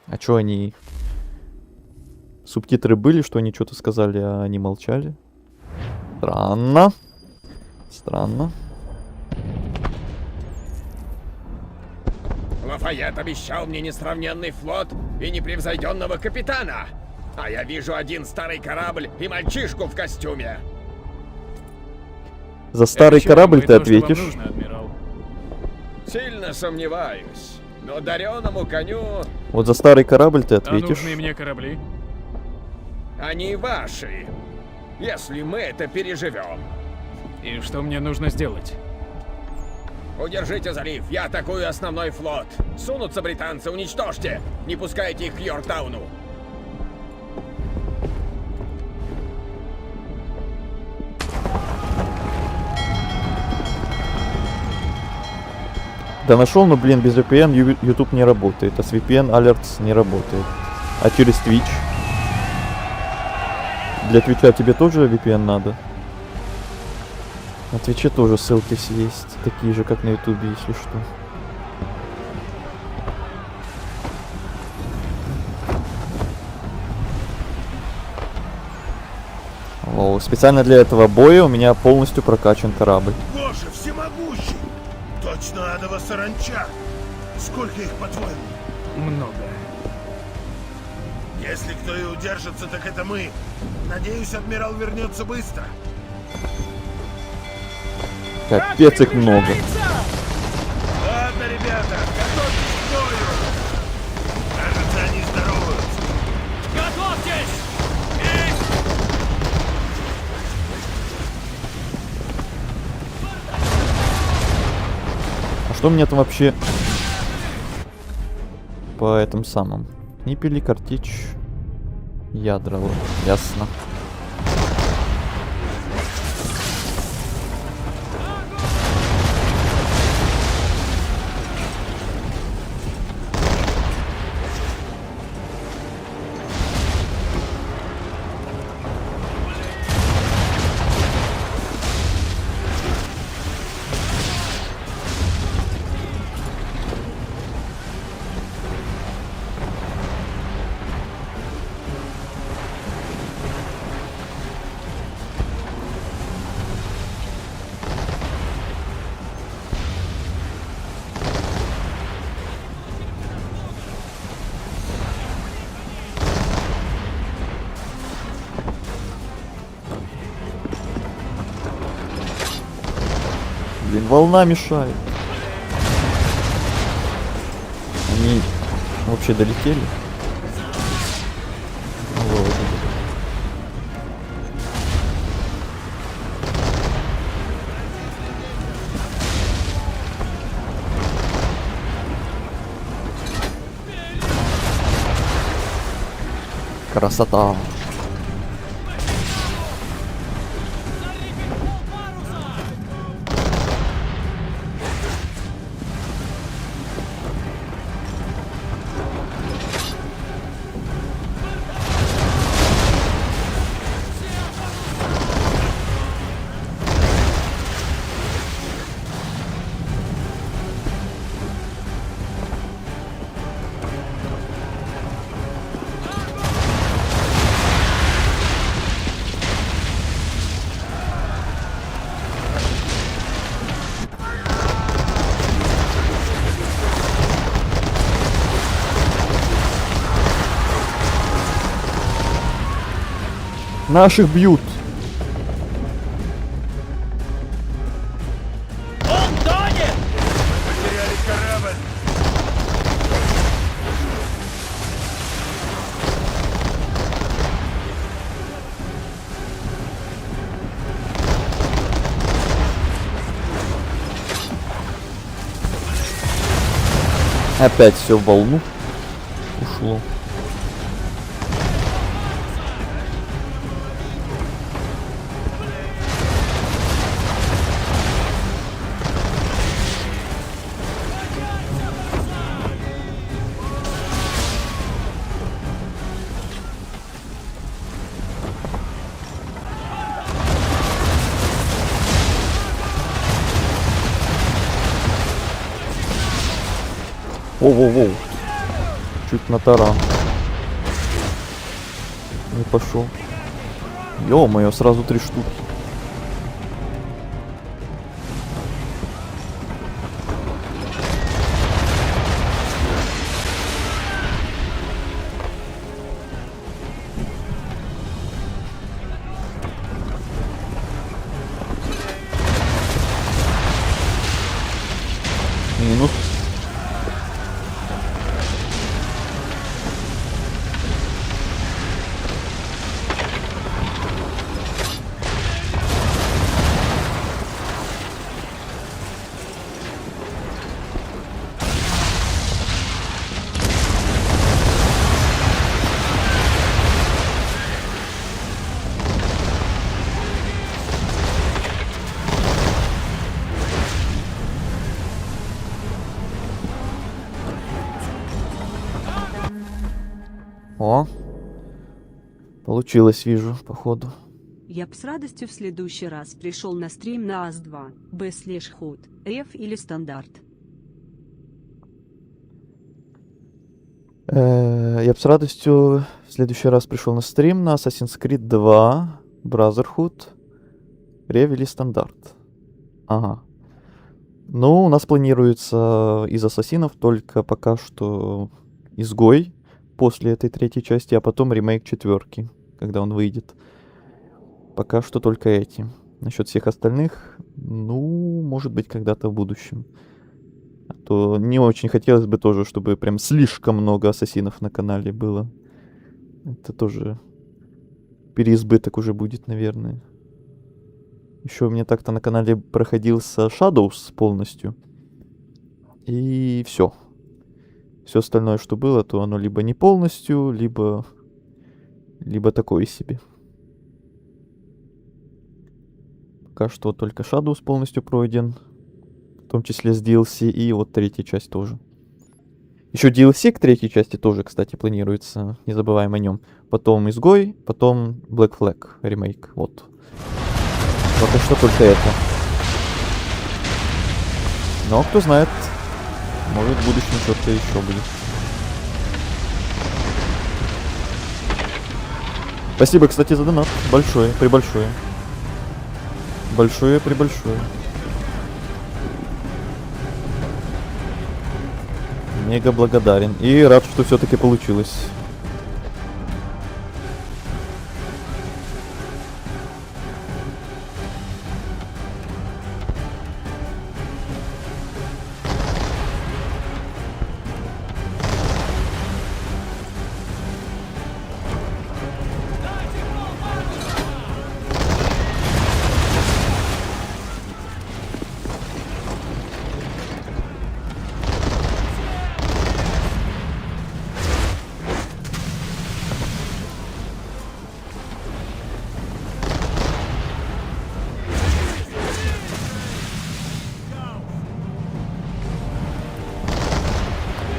А чё они... Субтитры были, что они что-то сказали, а они молчали? Странно. Странно. Лафайет обещал мне несравненный флот и непревзойденного капитана. А я вижу один старый корабль и мальчишку в костюме. За старый корабль ты ответишь. Сильно сомневаюсь. Но дареному коню... Вот за старый корабль ты ответишь. А нужны мне корабли? Они ваши. Если мы это переживем. И что мне нужно сделать? Удержите залив, я атакую основной флот. Сунутся британцы, уничтожьте. Не пускайте их к Йорктауну. Да нашел, но, блин, без VPN YouTube не работает. А с VPN Alerts не работает. А через Twitch? Для Твича тебе тоже VPN надо? На Твиче тоже ссылки все есть. Такие же, как на Ютубе, если что. О, специально для этого боя у меня полностью прокачан корабль. Боже, всемогущий! Точно адова саранча! Сколько их, по-твоему? Много. Если кто и удержится, так это мы. Надеюсь, адмирал вернется быстро. Капец их много. Ладно, ребята, готовьтесь к бою. Кажется, они здороваются. Готовьтесь! А что мне там вообще по этим самым? Книпели, картечь, ядра, вот, ясно. Блин, волна мешает. Они вообще долетели? Ну, ладно. Красота. Наших бьют. Он тонет! Потеряли корабль! Опять все в волну ушло. Воу-воу-воу. Чуть на таран. Не пошел. Ё-моё, сразу 3 штуки. Минус. О, получилось, вижу, походу. Я б с радостью в следующий раз пришел на стрим на АС-2, Б/Худ, Рев или Стандарт. Я бы с радостью в следующий раз пришел на стрим на Assassin's Creed 2, Brotherhood, Рев или Стандарт. Ага. Ну, у нас планируется из ассасинов только пока что Изгой после этой 3-й части, а потом ремейк 4, когда он выйдет. Пока что только эти. Насчет всех остальных, ну, может быть, когда-то в будущем. А то не очень хотелось бы тоже, чтобы прям слишком много ассасинов на канале было. Это тоже переизбыток уже будет, наверное. Еще у меня так-то на канале проходился Shadows полностью. И все. Все остальное, что было, то оно либо не полностью, либо такое себе. Пока что только Shadows полностью пройден. В том числе с DLC, и вот 3-я часть тоже. Еще DLC к 3-й части тоже, кстати, планируется. Не забываем о нем. Потом Изгой, потом Black Flag ремейк. Вот. Пока что только это. Но кто знает, может в будущем что-то еще будет. Спасибо, кстати, за донат. Большое, прибольшое. Большое, прибольшое. Мега благодарен. И рад, что все-таки получилось.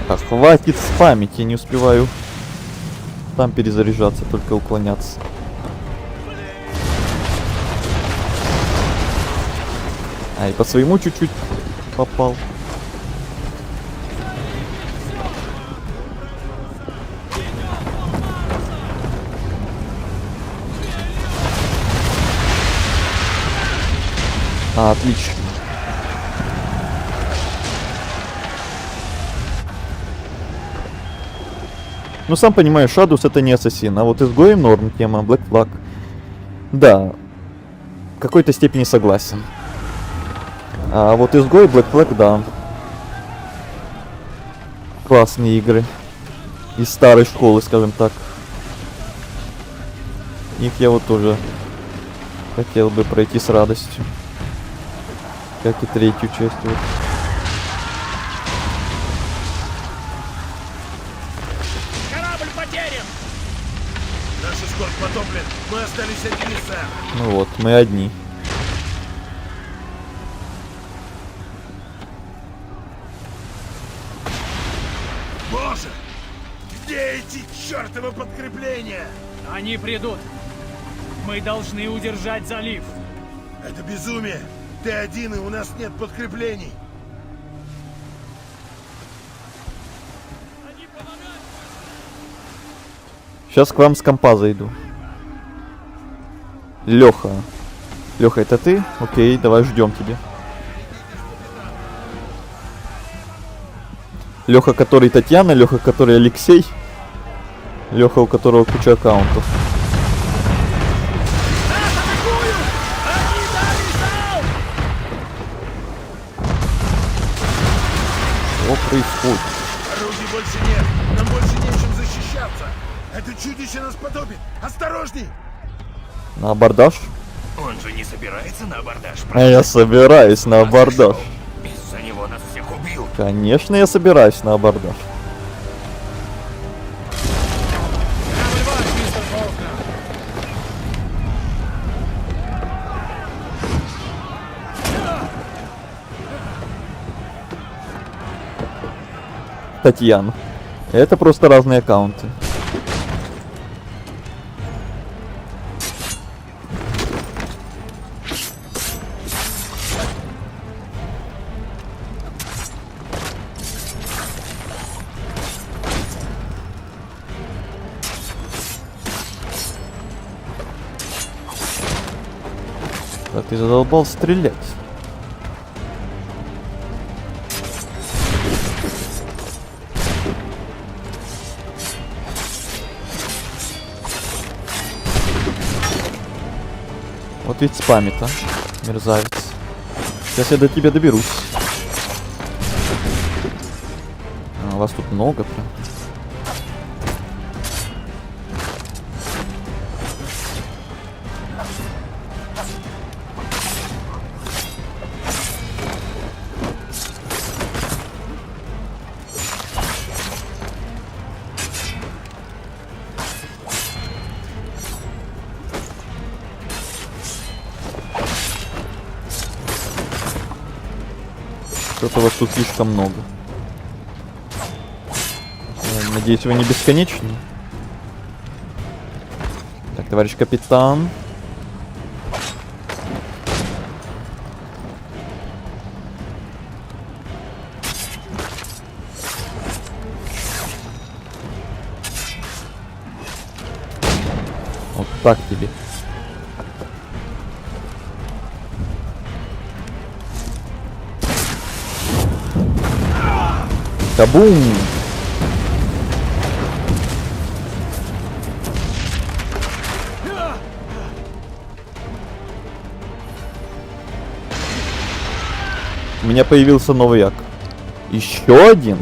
А хватит спамить, я не успеваю там перезаряжаться, только уклоняться. А, и по своему чуть-чуть попал. А, отлично. Ну, сам понимаешь, Шадус это не ассасин, а вот изгой норм тема, Black Flag. Да, в какой-то степени согласен. А вот изгой, Black Flag, да. Классные игры. Из старой школы, скажем так. Их я вот тоже хотел бы пройти с радостью. Как и третью часть. Вот. Корабль потерян! Наш эскорт потоплен. Мы остались одни, сэр. Ну вот, мы одни. Боже! Где эти чертовы подкрепления? Они придут. Мы должны удержать залив. Это безумие. Ты один, и у нас нет подкреплений. Сейчас к вам с компа зайду. Леха. Леха, это ты? Окей, давай ждем тебя. Леха, который Татьяна, Леха, который Алексей. Леха, у которого куча аккаунтов. Что происходит? Орудий больше нет. Нам больше нечем защищаться. Это чудище нас потопит. Осторожней! На абордаж? Он же не собирается на абордаж. А я собираюсь на абордаж. Из-за него нас всех убил. Конечно, я собираюсь на абордаж. Татьяна. Это просто разные аккаунты. Да ты задолбал стрелять. Вот ведь спамит, а, мерзавец. Сейчас я до тебя доберусь. А, вас тут много прям. Что-то вас тут слишком много. Надеюсь, вы не бесконечны. Так, товарищ капитан. Вот так тебе. Кабум! У меня появился новый як. Еще один?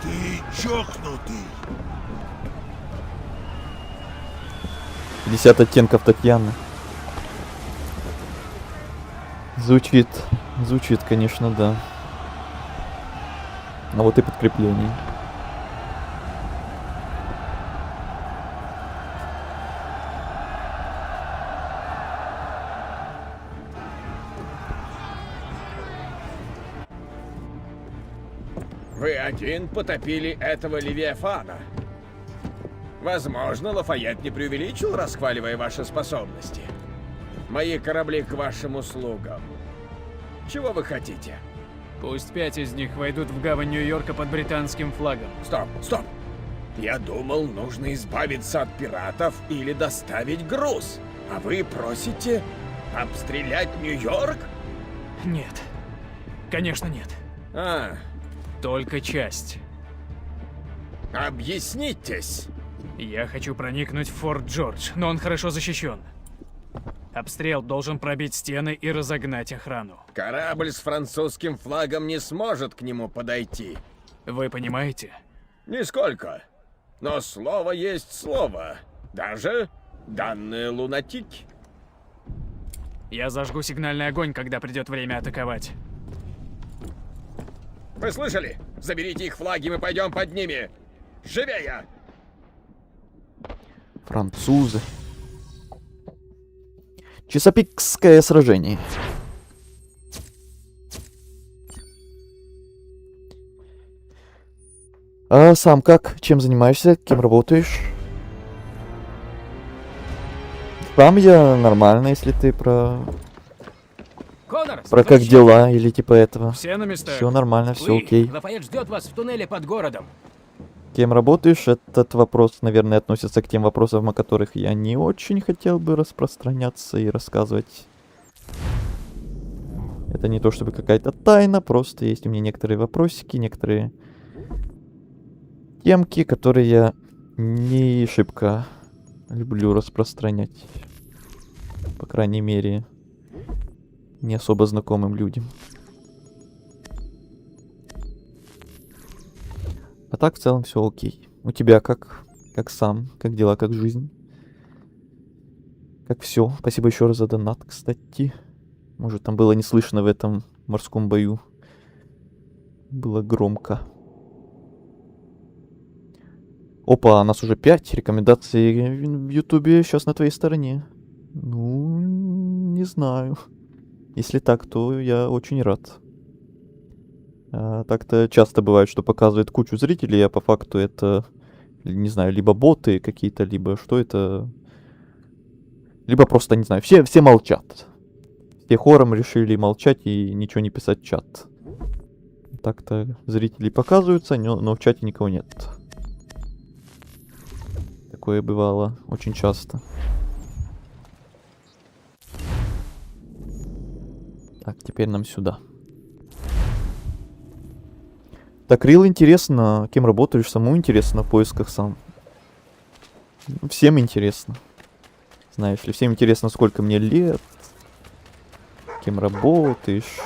Ты чокнутый. 50 оттенков Татьяны. Звучит, конечно, да. А вот и подкрепление. Вы один потопили этого Левиафана. Возможно, Лафайет не преувеличил, расхваливая ваши способности. Мои корабли к вашим услугам. Чего вы хотите? Пусть 5 из них войдут в гавань Нью-Йорка под британским флагом. Стоп, стоп! Я думал, нужно избавиться от пиратов или доставить груз. А вы просите обстрелять Нью-Йорк? Нет. Конечно, нет. Только часть. Объяснитесь. Я хочу проникнуть в Форт Джордж, но он хорошо защищен. Обстрел должен пробить стены и разогнать охрану. Корабль с французским флагом не сможет к нему подойти. Вы понимаете? Нисколько. Но слово есть слово. Даже данные лунатики. Я зажгу сигнальный огонь, когда придет время атаковать. Вы слышали? Заберите их флаги, мы пойдем под ними. Живее! Французы. Чесапикское сражение. А сам как? Чем занимаешься? Кем работаешь? Сам я нормально, если ты про... Коннор, про как дела или типа этого. Все на местах. Все нормально, все окей. Лафайет ждет вас в туннеле под городом. Кем работаешь? Этот вопрос, наверное, относится к тем вопросам, о которых я не очень хотел бы распространяться и рассказывать. Это не то чтобы какая-то тайна, просто есть у меня некоторые вопросики, некоторые темки, которые я не шибко люблю распространять. По крайней мере, не особо знакомым людям. А так в целом все окей. У тебя как? Как сам? Как дела? Как жизнь? Как все? Спасибо еще раз за донат, кстати. Может, там было не слышно в этом морском бою. Было громко. Опа, нас уже 5 рекомендаций в Ютубе сейчас на твоей стороне. Ну, не знаю. Если так, то я очень рад. Так-то часто бывает, что показывает кучу зрителей, а по факту это, не знаю, либо боты какие-то, либо что это... Либо просто, не знаю, все молчат. Все хором решили молчать и ничего не писать в чат. Так-то зрители показываются, но в чате никого нет. Такое бывало очень часто. Так, теперь нам сюда. Так, Рил, интересно, кем работаешь, самому интересно в поисках сам. Всем интересно. Знаешь ли, всем интересно, сколько мне лет, кем работаешь.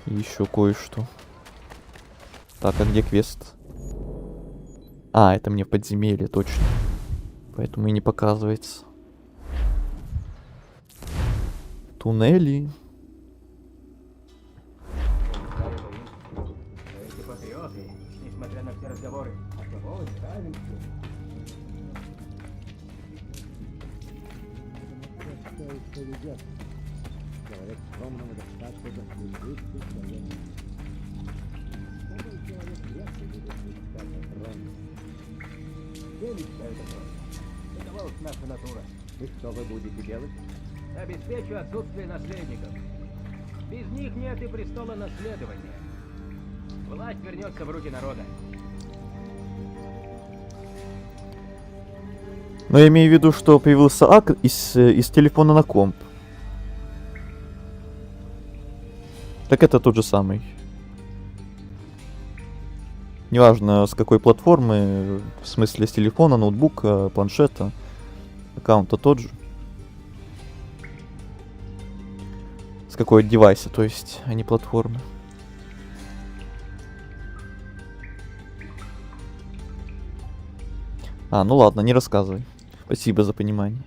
И еще кое-что. Так, а где квест? А, это мне в подземелье, точно. Поэтому и не показывается. Туннели. Несмотря на все разговоры о свободе, равенстве. Человек скромного достатка заслуживает своем. Какой человек вряд ли будет мечтать о троне. Все мечтают о троне. Таково уж наша натура. И что вы будете делать? Обеспечу отсутствие наследников. Без них нет и престола наследования. Власть вернется в руки народа. Но я имею в виду, что появился ак из телефона на комп. Так это тот же самый. Неважно, с какой платформы, в смысле с телефона, ноутбука, планшета, аккаунта тот же. С какой девайса, то есть, а не платформы. А, ну ладно, не рассказывай. Спасибо за понимание.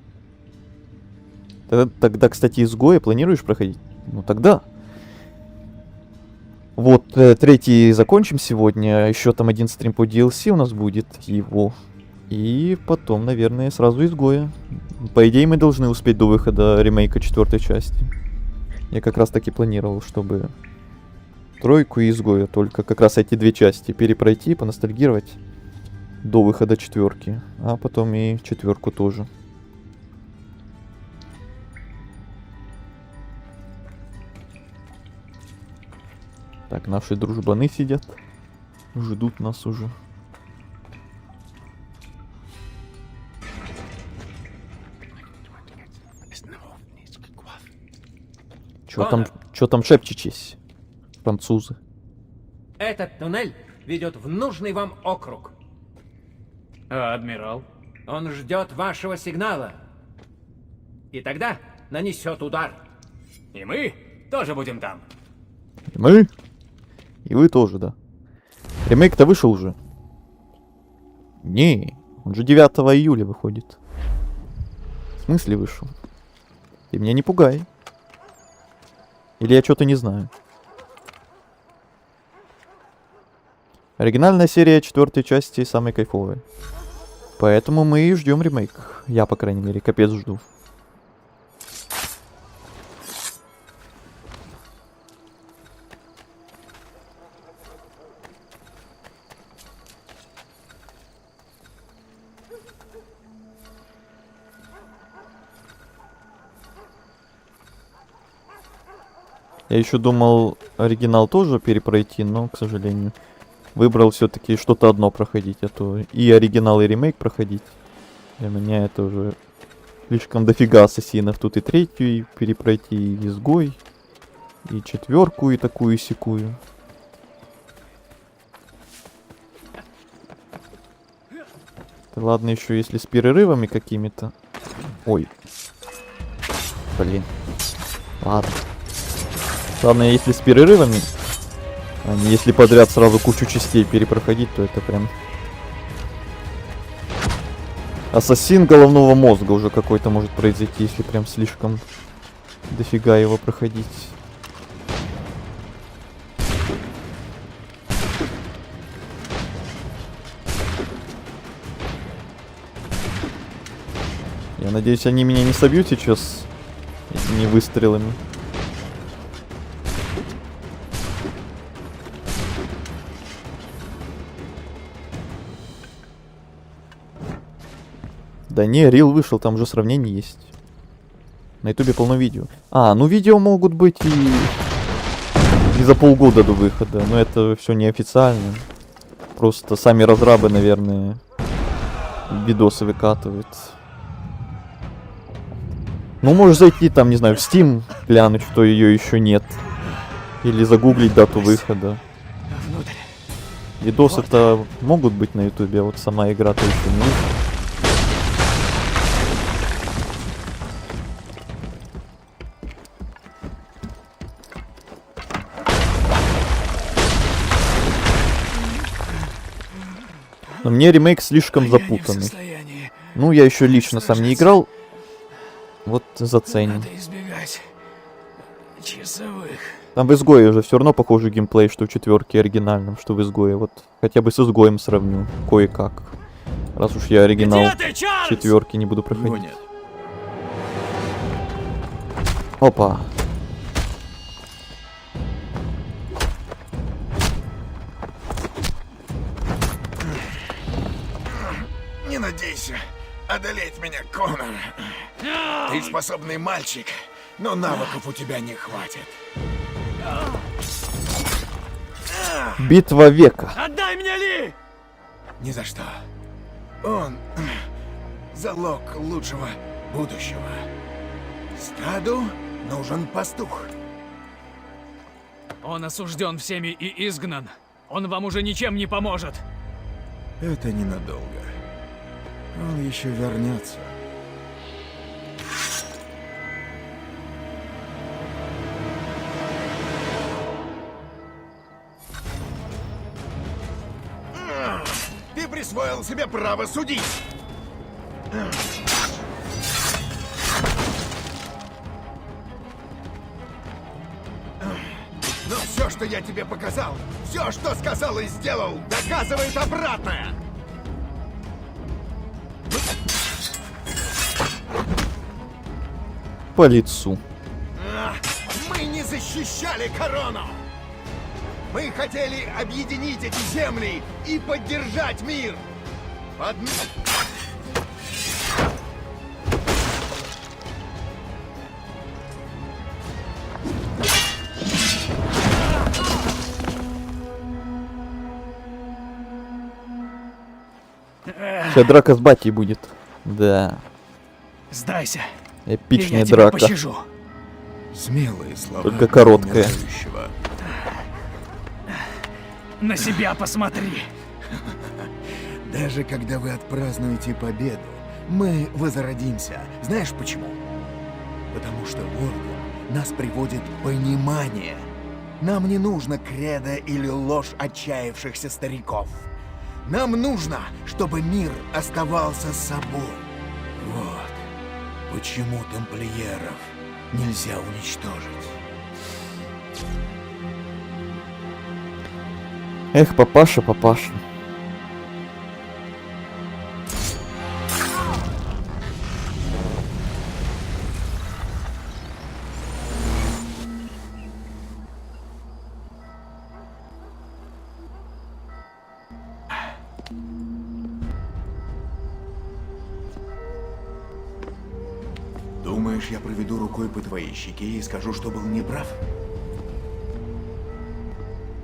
Тогда, кстати, изгоя планируешь проходить? Ну тогда. Вот, третий закончим сегодня. Еще там один стрим по DLC у нас будет. Его. И потом, наверное, сразу изгоя. По идее, мы должны успеть до выхода ремейка 4-й части. Я как раз таки планировал, чтобы Тройку и изгоя. Только как раз эти две части перепройти, поностальгировать до выхода 4. А потом и 4 тоже. Так, наши дружбаны сидят. Ждут нас уже. Чё там шепчетесь, французы? Этот туннель ведет в нужный вам округ. А адмирал? Он ждет вашего сигнала. И тогда нанесет удар. И мы тоже будем там. И мы? И вы тоже, да. Ремейк-то вышел уже. Не, он же 9 июля выходит. В смысле вышел? Ты меня не пугай. Или я что-то не знаю. Оригинальная серия 4 части самая кайфовая. Поэтому мы и ждем ремейк. Я, по крайней мере, капец жду. Я еще думал оригинал тоже перепройти, но, к сожалению, выбрал все-таки что-то одно проходить, а то и оригинал, и ремейк проходить. Для меня это уже слишком дофига ассасинов. Тут и 3-ю и перепройти, и изгой, и 4, и такую, и сякую. Да ладно, еще если с перерывами какими-то. Ой. Блин. Ладно. Главное, если с перерывами, а не если подряд сразу кучу частей перепроходить, то это прям... Ассасин головного мозга уже какой-то может произойти, если прям слишком дофига его проходить. Я надеюсь, они меня не собьют сейчас этими выстрелами. Да не, рил вышел, там уже сравнение есть. На ютубе полно видео. А, ну видео могут быть и за полгода до выхода, но это все неофициально. Просто сами разрабы, наверное, видосы выкатывают. Ну, можешь зайти там, не знаю, в Steam, глянуть, что ее еще нет. Или загуглить дату выхода. Видосы-то могут быть на ютубе, а вот сама игра-то еще не вышла. Но мне ремейк слишком запутанный. Ну, я еще лично сам не играл. Вот заценим. Надо избегать часовых. Там в изгое уже все равно похожий геймплей, что в 4 оригинальном, что в изгое. Вот хотя бы с изгоем сравню. Кое-как. Раз уж я оригинал 4 не буду проходить. Опа. Не надейся одолеть меня, Конор. Ты способный мальчик, но навыков у тебя не хватит. Битва века. Отдай мне Ли! Ни за что. Он залог лучшего будущего. Стаду нужен пастух. Он осужден всеми и изгнан. Он вам уже ничем не поможет. Это ненадолго. Он еще вернется. Ты присвоил себе право судить. Но все, что я тебе показал, все, что сказал и сделал, доказывает обратное. По лицу. Мы не защищали корону. Мы хотели объединить эти земли и поддержать мир. Сейчас драка с батей будет. Да. Сдайся. Эпичная и я тебя драка. пощажу. Смелые слова. Только короткая. умирающего. На себя посмотри. Даже когда вы отпразднуете победу, мы возродимся. Знаешь почему? Потому что в Орден нас приводит понимание. Нам не нужно кредо или ложь отчаявшихся стариков. Нам нужно, чтобы мир оставался собой. Вот почему тамплиеров нельзя уничтожить. Эх, папаша, папаша. Думаешь, я проведу рукой по твоей щеке и скажу, что был неправ?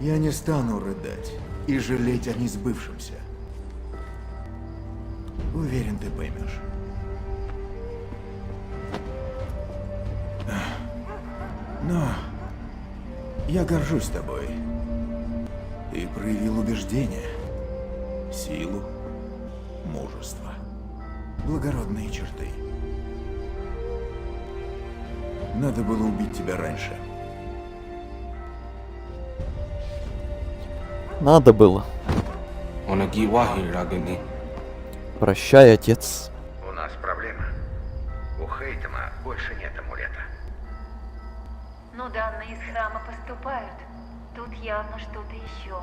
Я не стану рыдать и жалеть о несбывшемся. Уверен, ты поймешь. Но я горжусь тобой. Ты проявил убеждение, силу, мужество, благородные черты. Надо было убить тебя раньше. Надо было. Прощай, отец. У нас проблема. У Хейтема больше нет амулета. Но данные из храма поступают. Тут явно что-то еще.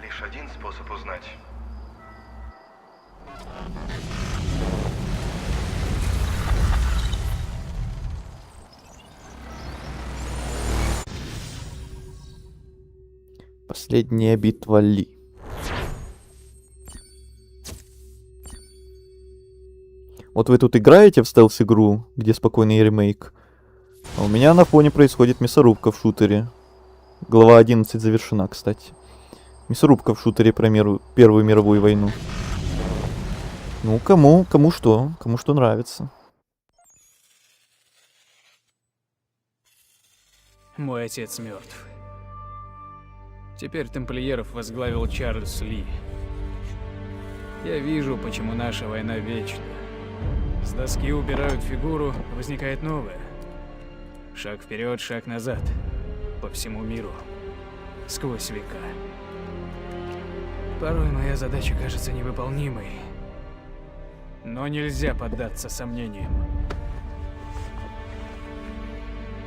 Лишь один способ узнать. Последняя битва Ли. Вот вы тут играете в стелс-игру, где спокойный ремейк. А у меня на фоне происходит мясорубка в шутере. Глава 11 завершена, кстати. Мясорубка в шутере про Первую мировую войну. Ну, кому что нравится. Мой отец мертв. Теперь тамплиеров возглавил Чарльз Ли. Я вижу, почему наша война вечна. С доски убирают фигуру, возникает новая. Шаг вперед, шаг назад. По всему миру. Сквозь века. Порой моя задача кажется невыполнимой. Но нельзя поддаться сомнениям.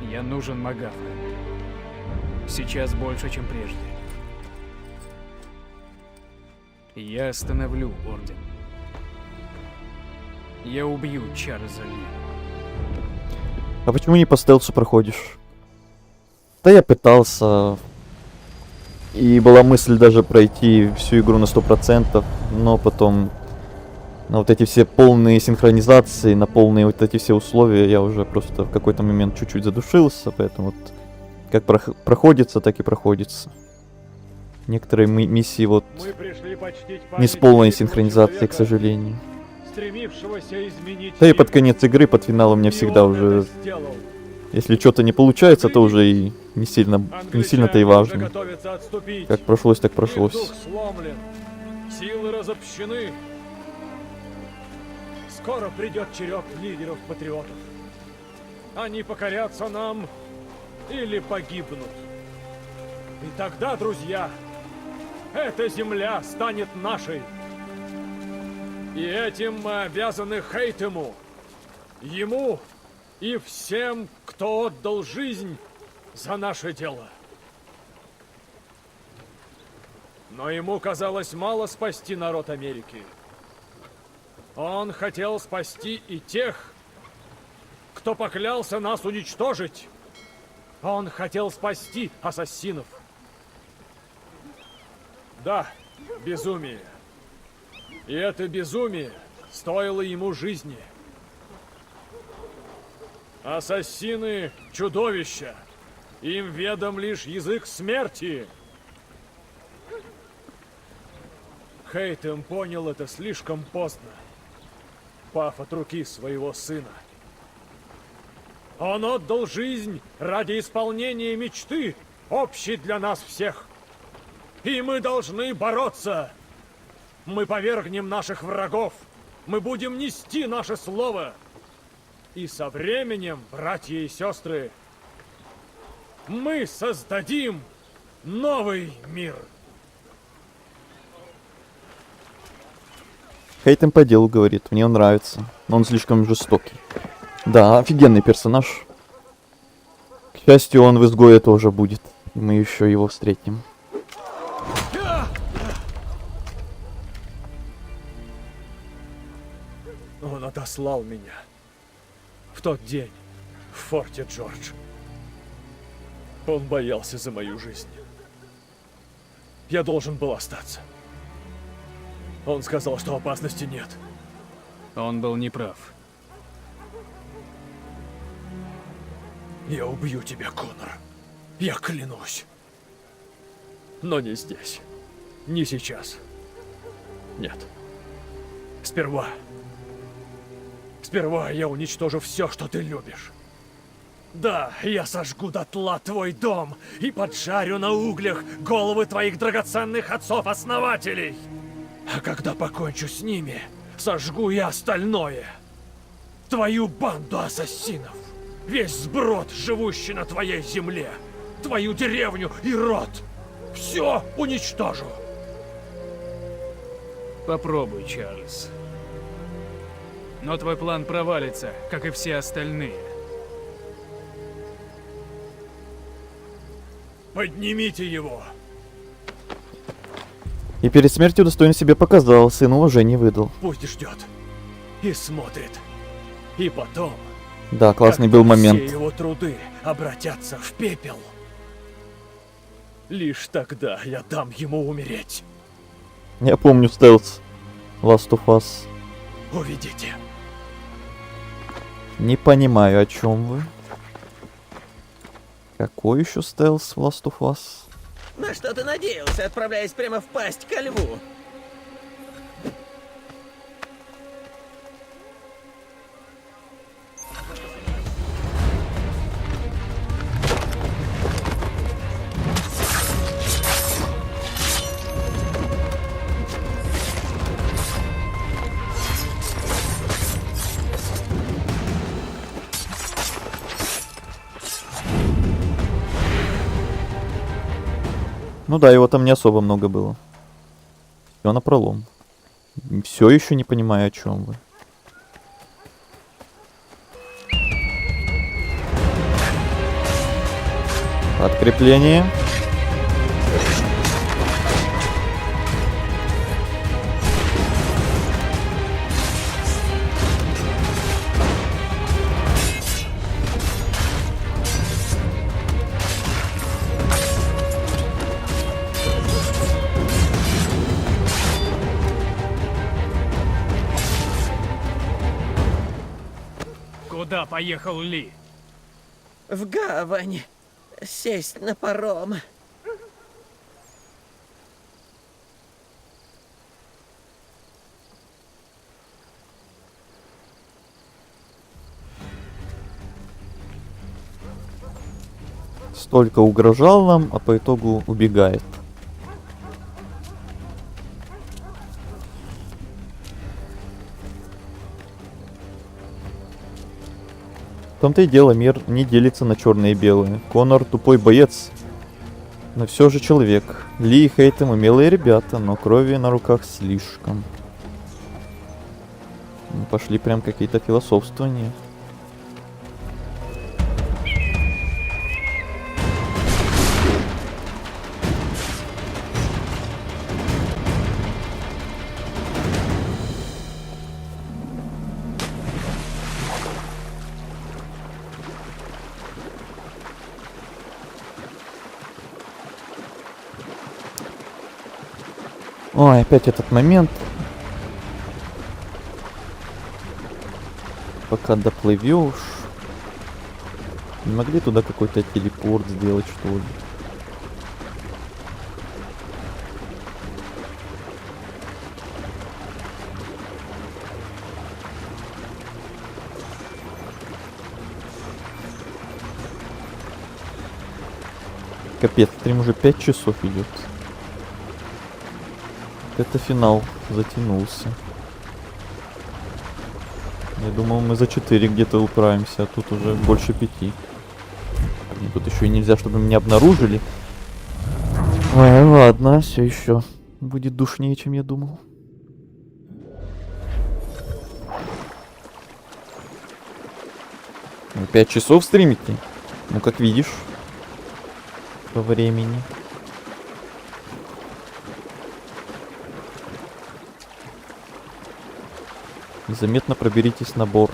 Я нужен Магафа. Сейчас больше, чем прежде. Я остановлю Орден. Я убью Чарльза Ли. А почему не по стелсу проходишь? Да я пытался. И была мысль даже пройти всю игру на 100%, но потом на вот эти все полные синхронизации, на полные вот эти все условия я уже просто в какой-то момент чуть-чуть задушился, поэтому вот как проходится, так и проходится. Некоторые миссии вот не с полной синхронизацией, к сожалению. Да и под конец игры, под финал у меня всегда уже, если что-то не получается, то уже и не сильно-то и важно. Как прошлось, так прошлось. Силы разобщены. Скоро придет черед лидеров-патриотов. Они покорятся нам или погибнут. И тогда, друзья, эта земля станет нашей. И этим мы обязаны Хейтему, ему и всем, кто отдал жизнь за наше дело. Но ему казалось мало спасти народ Америки. Он хотел спасти и тех, кто поклялся нас уничтожить. Он хотел спасти ассасинов. Да, безумие. И это безумие стоило ему жизни. Ассасины — чудовища. Им ведом лишь язык смерти. Хейтем понял это слишком поздно, пав от руки своего сына. Он отдал жизнь ради исполнения мечты, общей для нас всех. И мы должны бороться. Мы повергнем наших врагов. Мы будем нести наше слово. И со временем, братья и сестры, мы создадим новый мир. Хейтем по делу говорит, мне он нравится, но он слишком жестокий. Да, офигенный персонаж. К счастью, он в изгое тоже будет. И мы еще его встретим. Он отослал меня в тот день в форте Джордж. Он боялся за мою жизнь. Я должен был остаться. Он сказал, что опасности нет. Он был неправ. Я убью тебя, Коннор. Я клянусь. Но не здесь. Не сейчас. Нет. Сперва я уничтожу все, что ты любишь. Да, я сожгу дотла твой дом и поджарю на углях головы твоих драгоценных отцов-основателей. А когда покончу с ними, сожгу и остальное. Твою банду ассасинов. Весь сброд, живущий на твоей земле. Твою деревню и род. Все уничтожу. Попробуй, Чарльз. Но твой план провалится, как и все остальные. Поднимите его. И перед смертью достоин себе показал, сын уважения выдал. Пусть ждет. И смотрит. И потом... Да, классный был момент. Все его труды обратятся в пепел. Лишь тогда я дам ему умереть. Я помню стелс Last of Us. Увидите. Не понимаю, о чем вы. Какой еще стелс в Last of Us? На что ты надеялся, отправляясь прямо в пасть ко льву? Ну да, его там не особо много было. Все напролом. Все еще не понимаю, о чем вы. Подкрепление. Куда поехал Ли? В гавань. Сесть на паром. Столько угрожал нам, а по итогу убегает. В том-то и дело, мир не делится на черные и белые. Коннор тупой боец, но все же человек. Ли и Хейтем умелые ребята, но крови на руках слишком. Пошли прям какие-то философствования. Ой, опять этот момент. Пока доплывешь. Не могли туда какой-то телепорт сделать, что ли? Капец, стрим уже 5 часов идет. Это финал затянулся. Я думал, мы за 4 где-то управимся, а тут уже больше 5. И тут еще и нельзя, чтобы меня обнаружили. Ой, ладно, все еще будет душнее, чем я думал. Вы 5 часов стримите? Ну, как видишь, по времени. Незаметно проберитесь на борт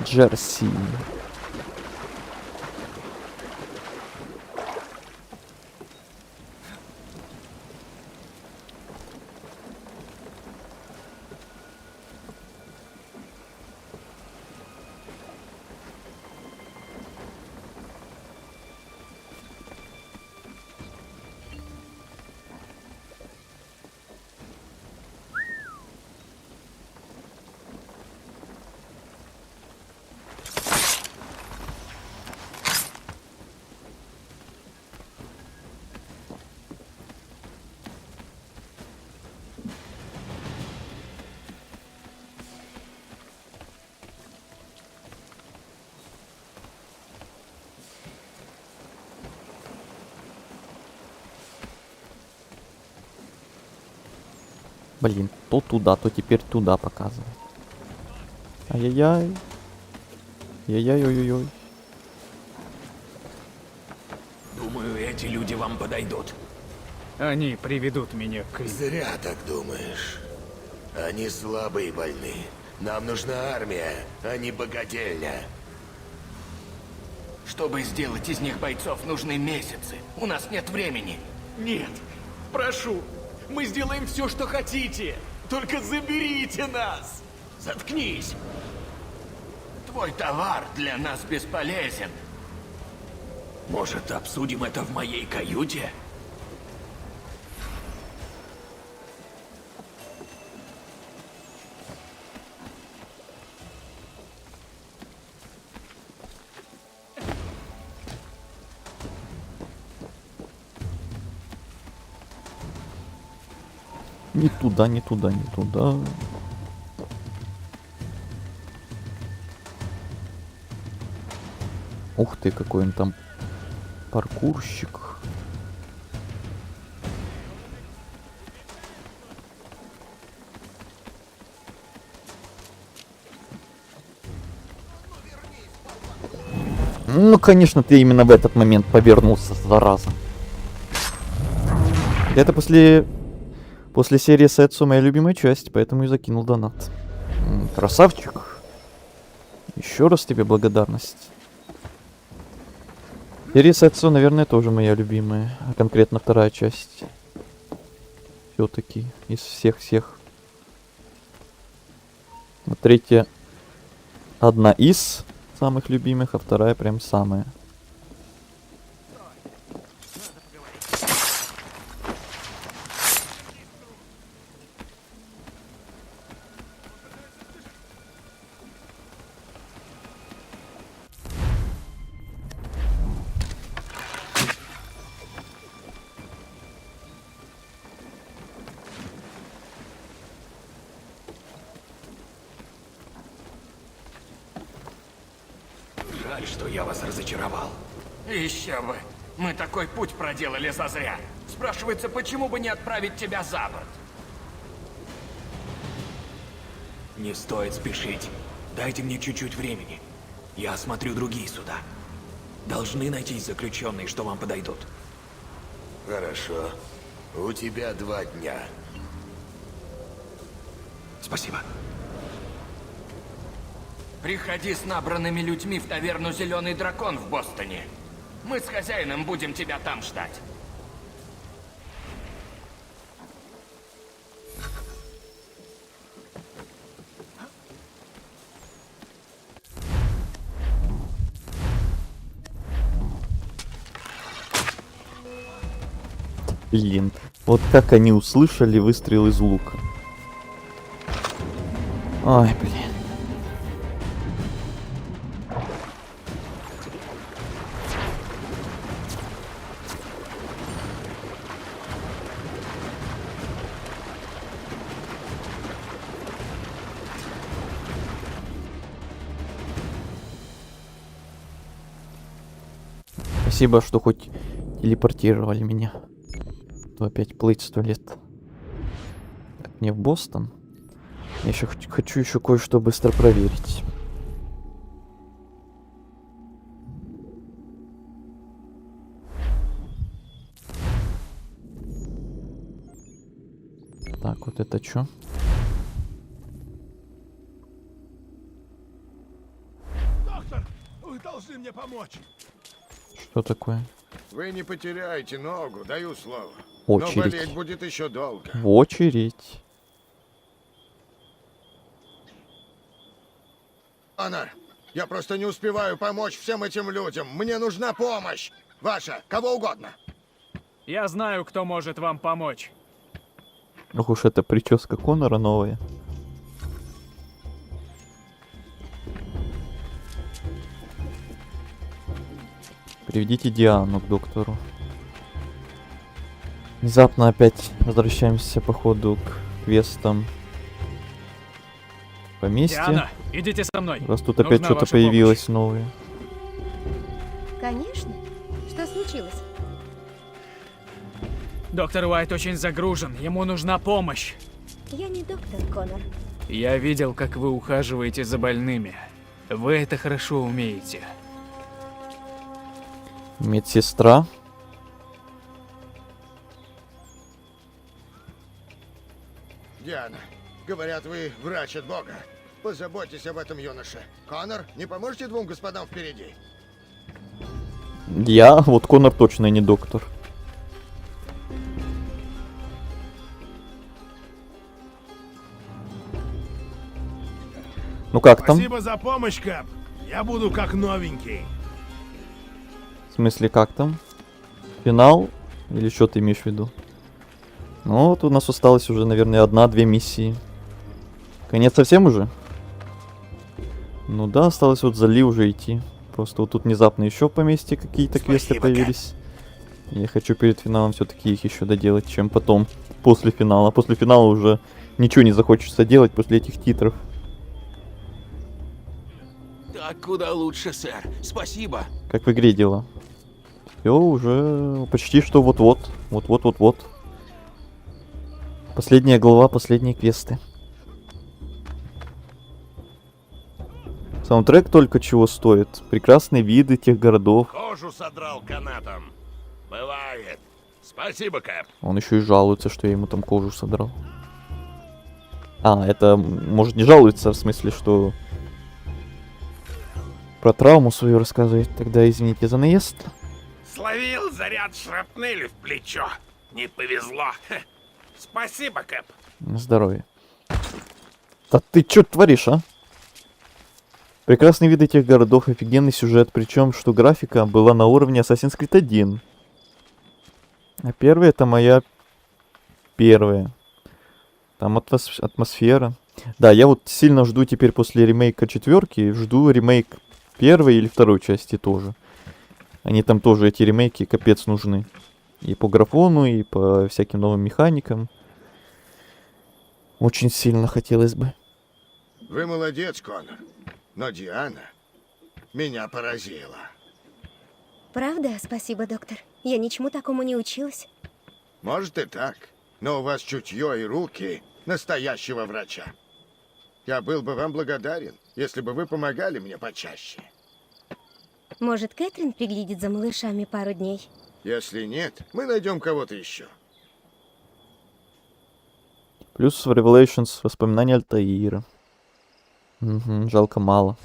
Джерси. Блин, то туда, то теперь туда показывает. Ай-яй-яй. Яй-яй-ой-ой-ой. Думаю, эти люди вам подойдут. Они приведут меня к... Зря так думаешь. Они слабые и больны. Нам нужна армия, а не богательня. Чтобы сделать из них бойцов, нужны месяцы. У нас нет времени. Нет, прошу, мы сделаем все, что хотите. Только заберите нас. Заткнись. Твой товар для нас бесполезен. Может, обсудим это в моей каюте? Не туда, не туда, не туда. Ух ты, какой он там паркурщик. Ну, конечно, ты именно в этот момент повернулся, зараза. Это после серии Сетсу моя любимая часть, поэтому и закинул донат. Красавчик. Еще раз тебе благодарность. Серия Сетсу, наверное, тоже моя любимая. А конкретно вторая часть. Все-таки из всех-всех. А третья одна из самых любимых, а вторая прям самая. Жаль, что я вас разочаровал. Еще бы. Мы такой путь проделали зазря. Спрашивается, почему бы не отправить тебя за борт? Не стоит спешить. Дайте мне чуть-чуть времени. Я осмотрю другие суда. Должны найтись заключенные, что вам подойдут. Хорошо. У тебя 2 дня. Спасибо. Приходи с набранными людьми в таверну «Зеленый дракон» в Бостоне. Мы с хозяином будем тебя там ждать. Блин. Вот как они услышали выстрел из лука. Ой, блин. Спасибо, что хоть телепортировали меня. То опять плыть 100 лет. Так, мне в Бостон. Я еще хочу еще кое-что быстро проверить. Так, вот это что? Доктор, вы должны мне помочь. Что такое? Вы не потеряете ногу, даю слово. Очередь. Но болеть будет еще долго. В очередь. Конор, я просто не успеваю помочь всем этим людям. Мне нужна помощь. Ваша, кого угодно. Я знаю, кто может вам помочь. Ох уж эта прическа Конора новая. Приведите Диану к доктору. Внезапно опять возвращаемся по ходу к квестам. Поместье. Диана, идите со мной. Раз тут опять Нужна что-то ваша появилось новое. Конечно. Что случилось? Доктор Уайт очень загружен, ему нужна помощь. Я не доктор, Конор. Я видел, как вы ухаживаете за больными. Вы это хорошо умеете. Медсестра. Диана, говорят, вы врач от Бога. Позаботьтесь об этом юноше. Конор, не поможете двум господам впереди? Вот Конор точно не доктор. Ну как там? Спасибо за помощь, Кэп. Я буду как новенький. В смысле, как там? Финал? Или что ты имеешь в виду? Ну, вот у нас осталось уже, наверное, 1-2 миссии. Конец совсем уже? Ну да, осталось вот за Ли уже идти. Просто вот тут внезапно еще в поместье какие-то квесты появились. Я хочу перед финалом все-таки их еще доделать, чем потом, после финала. После финала уже ничего не захочется делать после этих титров. Так куда лучше, сэр. Спасибо. Как в игре дела. Все, уже почти что вот-вот. Вот-вот-вот-вот. Последняя глава, последние квесты. Саундтрек только чего стоит. Прекрасные виды тех городов. Кожу содрал канатом. Бывает. Спасибо, Кэп. Он еще и жалуется, что я ему там кожу содрал. А, это может не жалуется, в смысле, что про травму свою рассказывает. Тогда извините за наезд. Словил заряд шрапнели в плечо. Не повезло. Спасибо, Кэп. На здоровье. Да ты чё творишь, а? Прекрасные виды тех городов, офигенный сюжет, причем что графика была на уровне Assassin's Creed 1. А первая это моя первая. Там атмосфера. Да, я вот сильно жду теперь после ремейка 4, жду ремейк первой или второй части тоже. Они там тоже, эти ремейки, капец нужны. И по графону, и по всяким новым механикам. Очень сильно хотелось бы. Вы молодец, Конор. Но Диана меня поразила. Правда? Спасибо, доктор. Я ничему такому не училась. Может и так, но у вас чутье и руки настоящего врача. Я был бы вам благодарен, если бы вы помогали мне почаще. Может, Кэтрин приглядит за малышами пару дней? Если нет, мы найдем кого-то еще. Плюс в Revelations воспоминания Альтаира. Угу, жалко мало.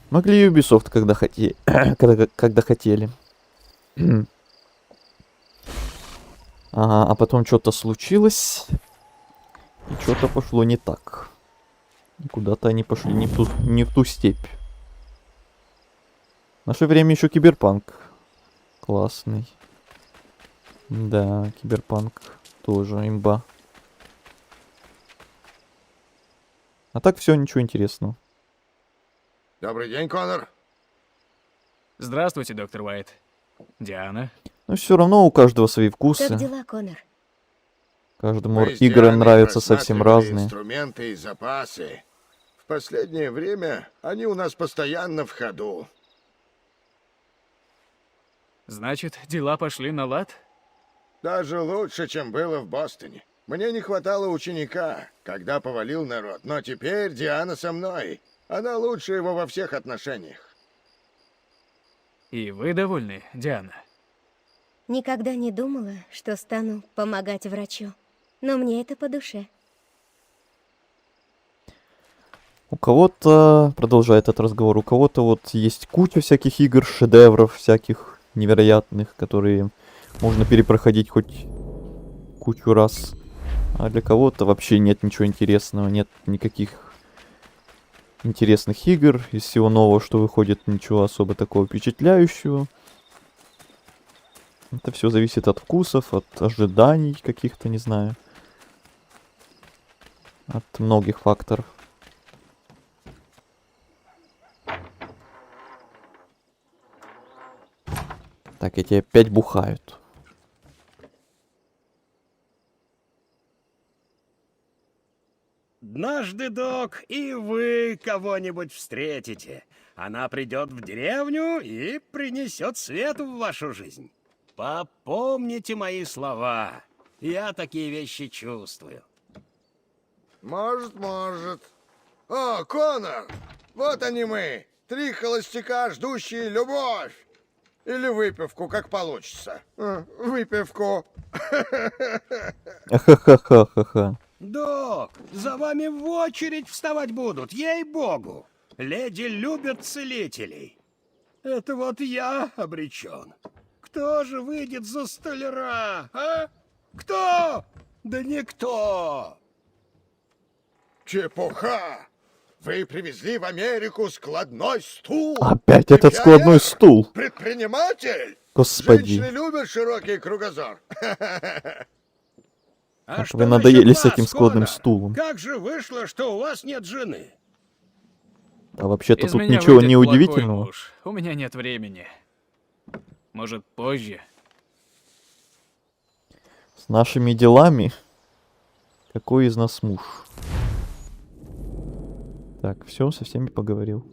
Могли Ubisoft, когда хотели. Ага, а потом что-то случилось. И что-то пошло не так. Куда-то они пошли не в ту степь. В наше время еще Киберпанк. Классный. Да, Киберпанк тоже имба. А так все, ничего интересного. Добрый день, Конор. Здравствуйте, доктор Уайт. Диана. Но все равно у каждого свои вкусы. Как дела, Конор? Каждому Мы с игры Дианой нравятся совсем просматривали разные. Инструменты и запасы. В последнее время они у нас постоянно в ходу. Значит, дела пошли на лад? Даже лучше, чем было в Бостоне. Мне не хватало ученика, когда повалил народ, но теперь Диана со мной. Она лучше его во всех отношениях. И вы довольны, Диана? Никогда не думала, что стану помогать врачу. Но мне это по душе. У кого-то, продолжая этот разговор, у кого-то вот есть куча всяких игр, шедевров всяких невероятных, которые можно перепроходить хоть кучу раз. А для кого-то вообще нет ничего интересного, нет никаких интересных игр. Из всего нового, что выходит, ничего особо такого впечатляющего. Это все зависит от вкусов, от ожиданий каких-то, не знаю. От многих факторов. Так, эти опять бухают. Однажды, док, и вы кого-нибудь встретите. Она придет в деревню и принесет свет в вашу жизнь. Попомните мои слова. Я такие вещи чувствую. Может. О, Конор! Вот они мы. 3 холостяка, ждущие любовь. Или выпивку, как получится. Выпивку. Ха-ха-ха-ха-ха. Док, за вами в очередь вставать будут, ей-богу. Леди любят целителей. Это вот я обречен. Кто же выйдет за столяра, а? Кто? Да никто. Чепуха! Вы привезли в Америку складной стул. Опять этот складной стул. Предприниматель? Господи. Женщины любят широкий кругозор. Как вы надоели с этим складным Конор? стулом. Как же вышло, что у вас нет жены? А вообще-то Из тут меня ничего выйдет не плохой удивительного. муж. У меня нет времени. Может, позже? С нашими делами. Какой из нас муж? Так, все, со всеми поговорил.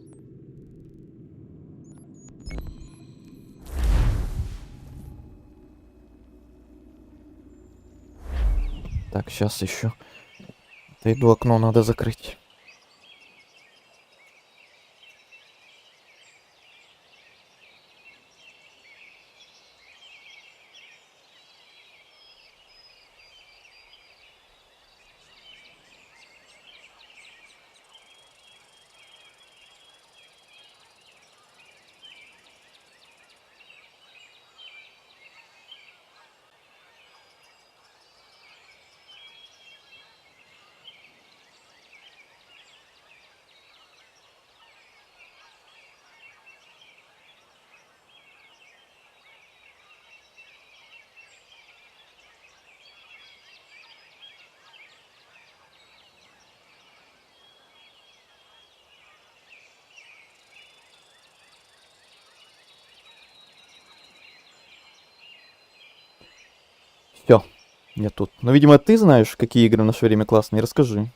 Так, сейчас еще. Отойду, окно надо закрыть. Все, я тут. Но, видимо, ты знаешь, какие игры в наше время классные. Расскажи.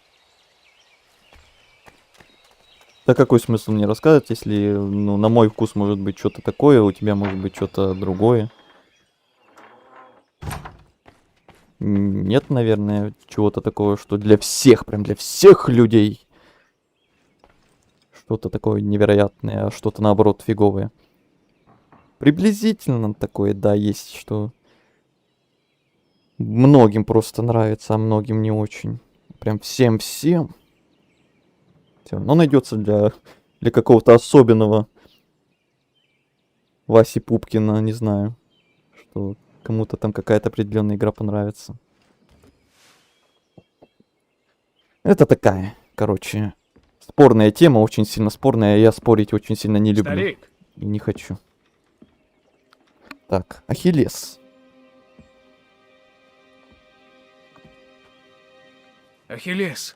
Да какой смысл мне рассказывать, если, ну, на мой вкус может быть что-то такое, у тебя может быть что-то другое. Нет, наверное, чего-то такого, что для всех, прям для всех людей. Что-то такое невероятное, а что-то наоборот фиговое. Приблизительно такое, да, есть, что... Многим просто нравится, а многим не очень. Прям всем-всем. Все равно найдется для какого-то особенного Васи Пупкина, не знаю. Что кому-то там какая-то определенная игра понравится. Это такая, короче, спорная тема, очень сильно спорная. Я спорить очень сильно не люблю. Старик. И не хочу. Так, Ахиллес. Ахиллес!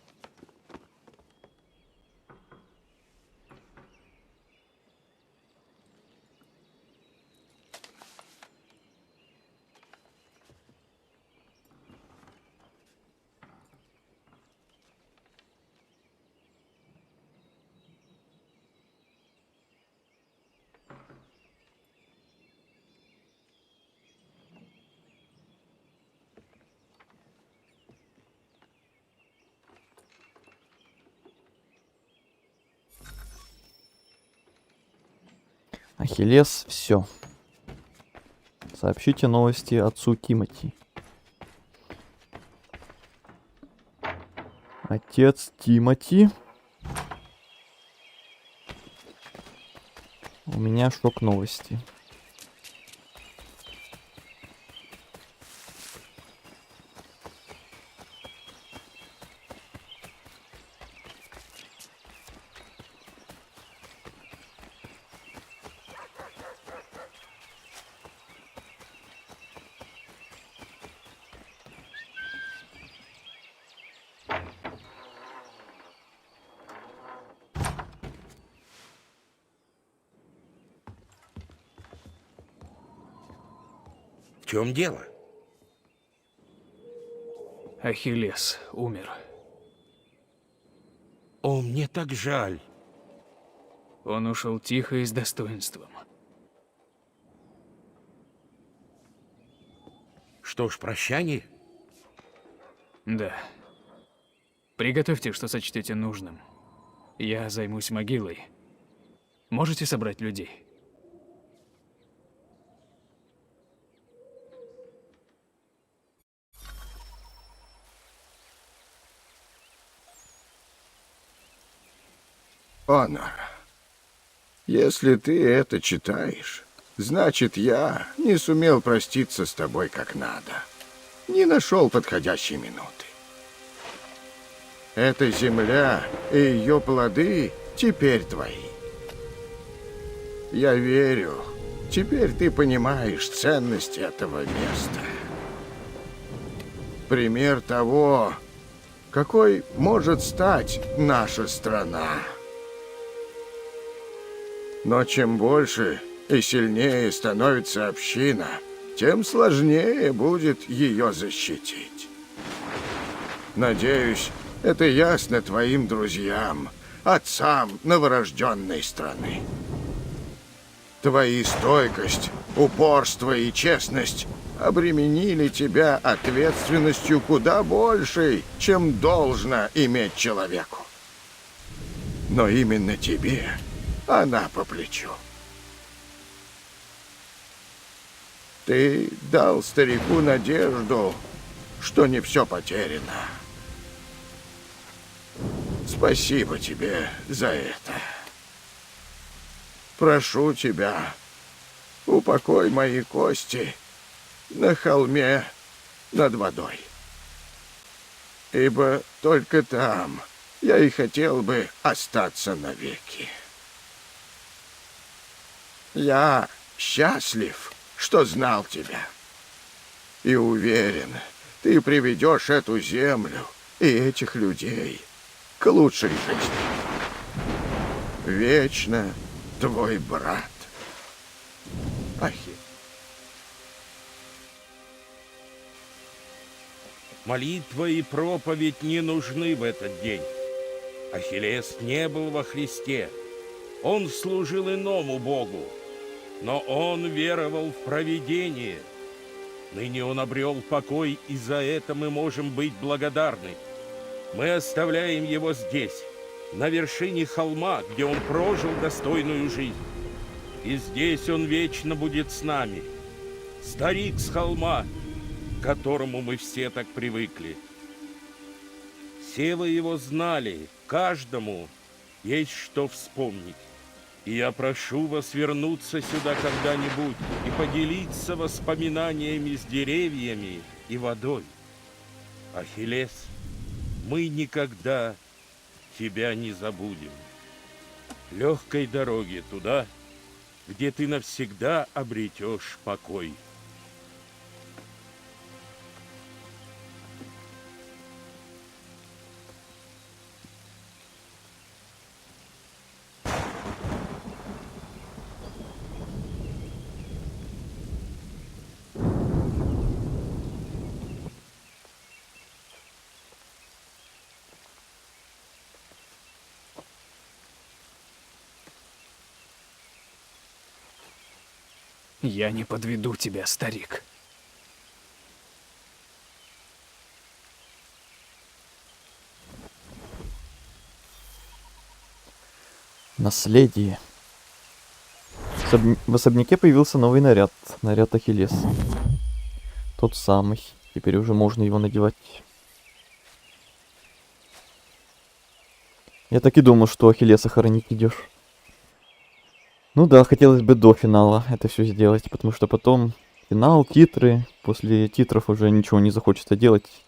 Ахиллес, все. Сообщите новости отцу Тимати. Отец Тимати. У меня шок новости. В чем дело? Ахиллес умер. О, мне так жаль. Он ушел тихо и с достоинством. Что ж, прощание? Да. Приготовьте, что сочтете нужным. Я займусь могилой. Можете собрать людей? Онор, если ты это читаешь, значит, я не сумел проститься с тобой как надо. Не нашел подходящей минуты. Эта земля и ее плоды теперь твои. Я верю, теперь ты понимаешь ценность этого места. Пример того, какой может стать наша страна. Но чем больше и сильнее становится община, тем сложнее будет ее защитить. Надеюсь, это ясно твоим друзьям, отцам новорожденной страны. Твои стойкость, упорство и честность обременили тебя ответственностью куда большей, чем должно иметь человеку. Но именно тебе она по плечу. Ты дал старику надежду, что не все потеряно. Спасибо тебе за это. Прошу тебя, упокой мои кости на холме над водой. Ибо только там я и хотел бы остаться навеки. Я счастлив, что знал тебя. И уверен, ты приведешь эту землю и этих людей к лучшей жизни. Вечно твой брат. Ахилл. Молитва и проповедь не нужны в этот день. Ахиллес не был во Христе. Он служил иному Богу. Но он веровал в провидение. Ныне он обрел покой, и за это мы можем быть благодарны. Мы оставляем его здесь, на вершине холма, где он прожил достойную жизнь. И здесь он вечно будет с нами. Старик с холма, к которому мы все так привыкли. Все вы его знали, каждому есть что вспомнить. И я прошу вас вернуться сюда когда-нибудь и поделиться воспоминаниями с деревьями и водой. Ахиллес, мы никогда тебя не забудем. Легкой дороги туда, где ты навсегда обретешь покой. Я не подведу тебя, старик. Наследие. В особняке появился новый наряд. Наряд Ахиллеса. Тот самый. Теперь уже можно его надевать. Я так и думал, что Ахиллеса хоронить идешь. Ну да, хотелось бы до финала это все сделать, потому что потом финал, титры. После титров уже ничего не захочется делать.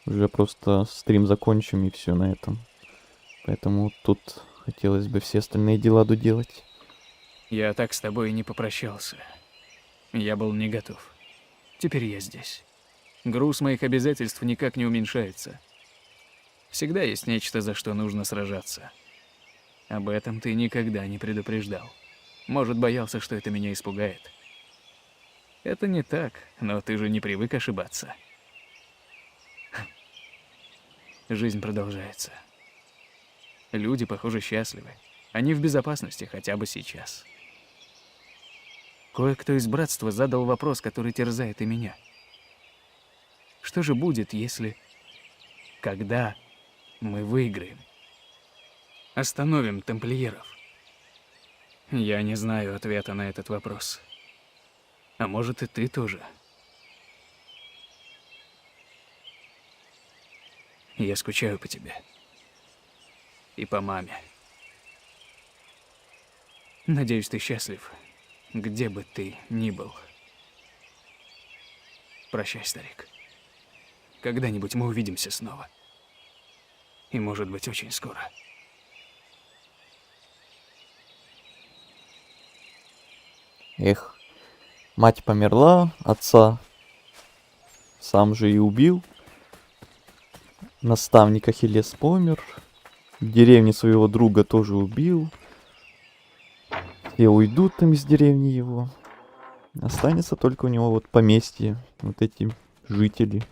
Уже просто стрим закончим и все на этом. Поэтому тут хотелось бы все остальные дела доделать. Я так с тобой и не попрощался. Я был не готов. Теперь я здесь. Груз моих обязательств никак не уменьшается. Всегда есть нечто, за что нужно сражаться. Об этом ты никогда не предупреждал. Может, боялся, что это меня испугает. Это не так, но ты же не привык ошибаться. Жизнь продолжается. Люди, похоже, счастливы. Они в безопасности хотя бы сейчас. Кое-кто из братства задал вопрос, который терзает и меня. Что же будет, если... Когда мы выиграем? Остановим тамплиеров? Я не знаю ответа на этот вопрос. А может, и ты тоже. Я скучаю по тебе. И по маме. Надеюсь, ты счастлив, где бы ты ни был. Прощай, старик. Когда-нибудь мы увидимся снова. И, может быть, очень скоро. Эх, мать померла, отца сам же и убил. Наставник Ахиллес помер. В деревне своего друга тоже убил. Все уйдут там из деревни его. Останется только у него вот поместье. Вот эти жители.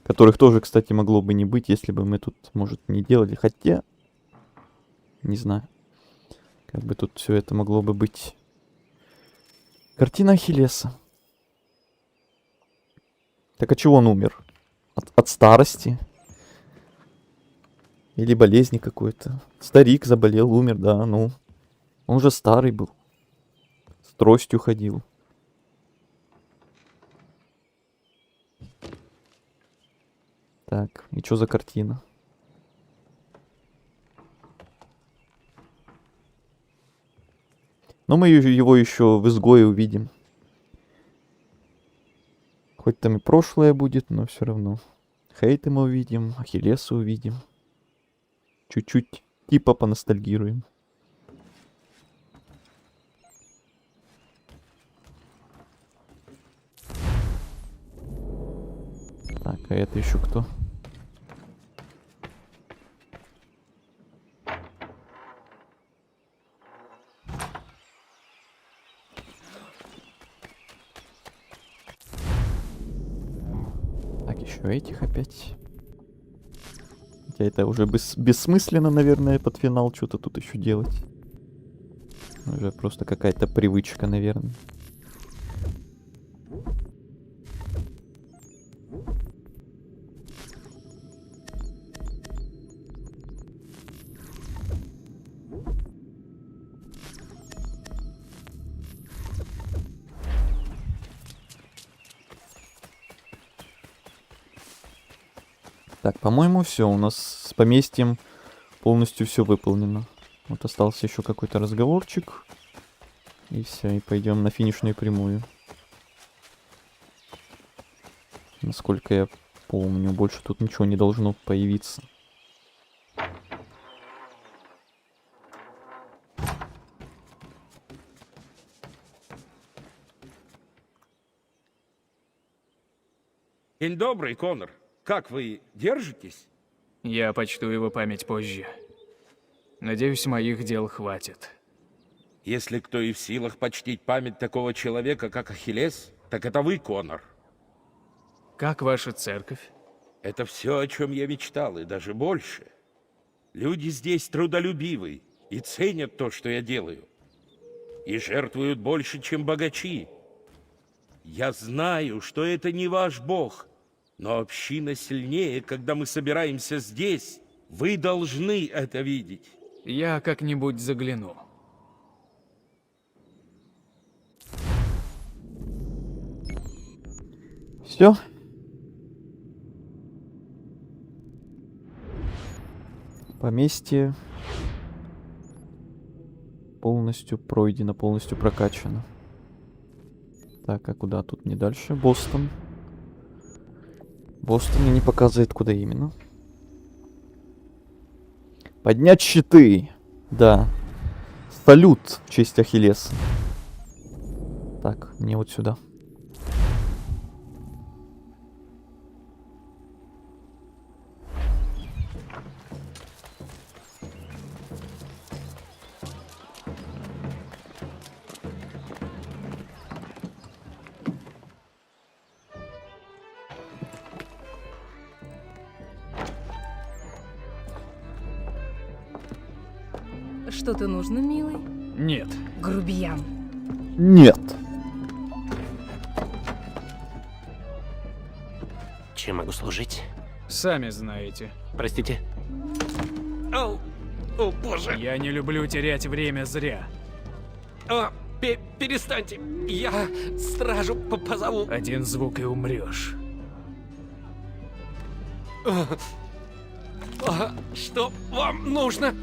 Которых тоже, кстати, могло бы не быть, если бы мы тут, может, не делали. Хотя, не знаю. Как бы тут все это могло бы быть. Картина Ахиллеса. Так от чего он умер? От старости? Или болезни какой-то? Старик заболел, умер, да, ну. Он уже старый был. С тростью ходил. Так, и что за картина? Но мы его еще в изгое увидим. Хоть там и прошлое будет, но все равно. Хейта мы увидим, Ахиллеса увидим. Чуть-чуть типа поностальгируем. Так, а это еще кто? Так, еще этих опять. Хотя это уже бессмысленно, наверное, под финал что-то тут еще делать. Уже просто какая-то привычка, наверное. Так, по-моему, все. У нас с поместьем полностью все выполнено. Вот остался еще какой-то разговорчик. И все, и пойдем на финишную прямую. Насколько я помню, больше тут ничего не должно появиться. День добрый, Конор. Как вы держитесь? Я почту его память позже. Надеюсь, моих дел хватит. Если кто и в силах почтить память такого человека, как Ахиллес, так это вы, Конор. Как ваша церковь? Это все, о чем я мечтал, и даже больше. Люди здесь трудолюбивы и ценят то, что я делаю. и жертвуют больше, чем богачи. Я знаю, что это не ваш Бог, но община сильнее, когда мы собираемся здесь. Вы должны это видеть. Я как-нибудь загляну. Все. Поместье полностью пройдено, полностью прокачано. Так, а куда тут не дальше? Бостон. Бостон мне не показывает, куда именно. Поднять щиты. Да. Салют в честь Ахиллеса. Так, мне вот сюда. Что-то нужно, милый? Нет. Грубиян. Нет. Чем могу служить? Сами знаете. Простите. О, боже. Я не люблю терять время зря. Перестаньте. Я стражу позову. Один звук и умрешь. Что вам нужно?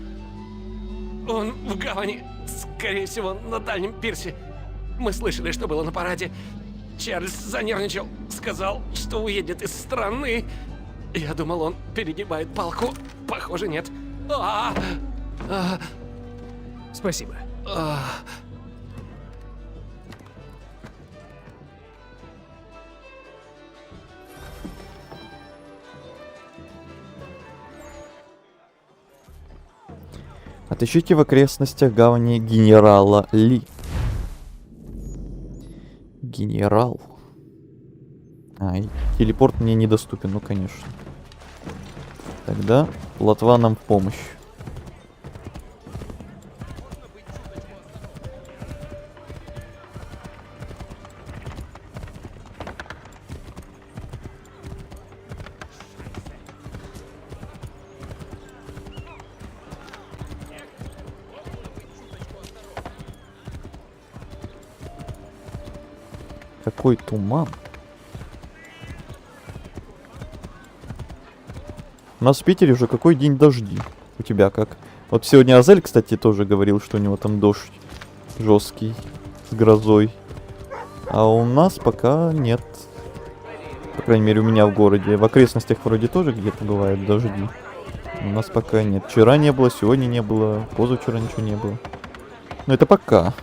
Он в гавани. Скорее всего, на дальнем пирсе. Мы слышали, что было на параде. Чарльз занервничал. Сказал, что уедет из страны. Я думал, он перегибает палку. Похоже, нет. Спасибо. Отыщите в окрестностях гавани генерала Ли. Генерал. И телепорт мне недоступен, ну конечно. Тогда Латва нам в помощь. Какой туман. У нас в Питере уже какой день дожди. У тебя как? Вот сегодня Азель, кстати, тоже говорил, что у него там дождь жесткий, с грозой. А у нас пока нет. По крайней мере, у меня в городе. В окрестностях вроде тоже где-то бывают дожди. У нас пока нет. Вчера не было, сегодня не было, позавчера ничего не было. Но это пока.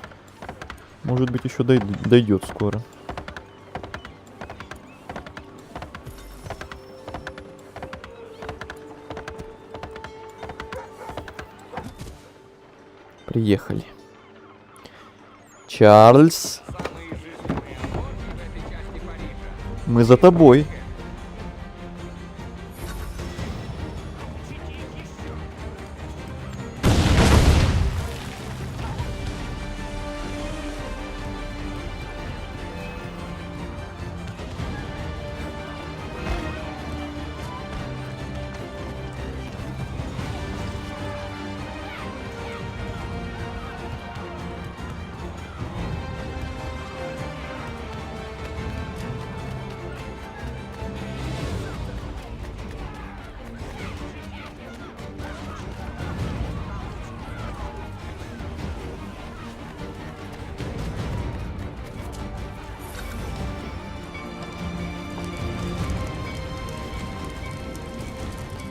Может быть, еще дойдет скоро. Приехали. Чарльз. Мы за тобой.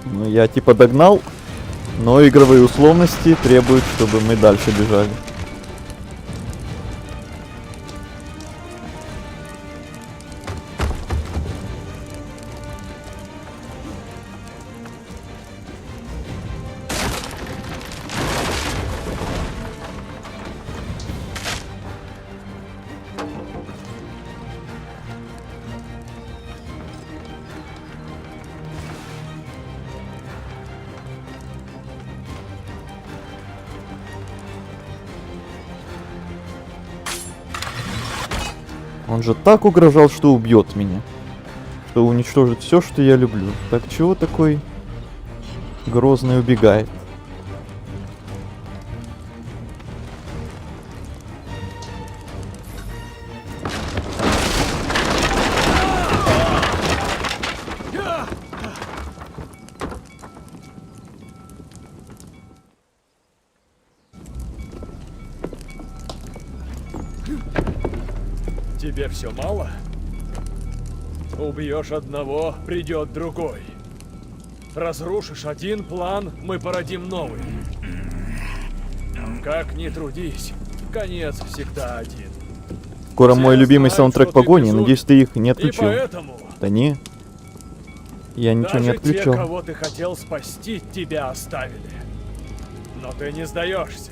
Ну, я типа догнал, но игровые условности требуют, чтобы мы дальше бежали. Он же так угрожал, что убьет меня. Что уничтожит все, что я люблю. Так чего такой грозный убегает? Тебе все мало? Убьешь одного, придет другой. Разрушишь один план, мы породим новый. Как ни трудись, конец всегда один. Скоро мой любимый саундтрек погони, безумен. надеюсь, ты их не И отключил. поэтому Да не. Я ничего не даже те, отключил. кого ты хотел спасти, тебя оставили. Но ты не сдаешься.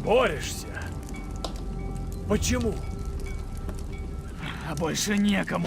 Борешься. Почему? А больше некому.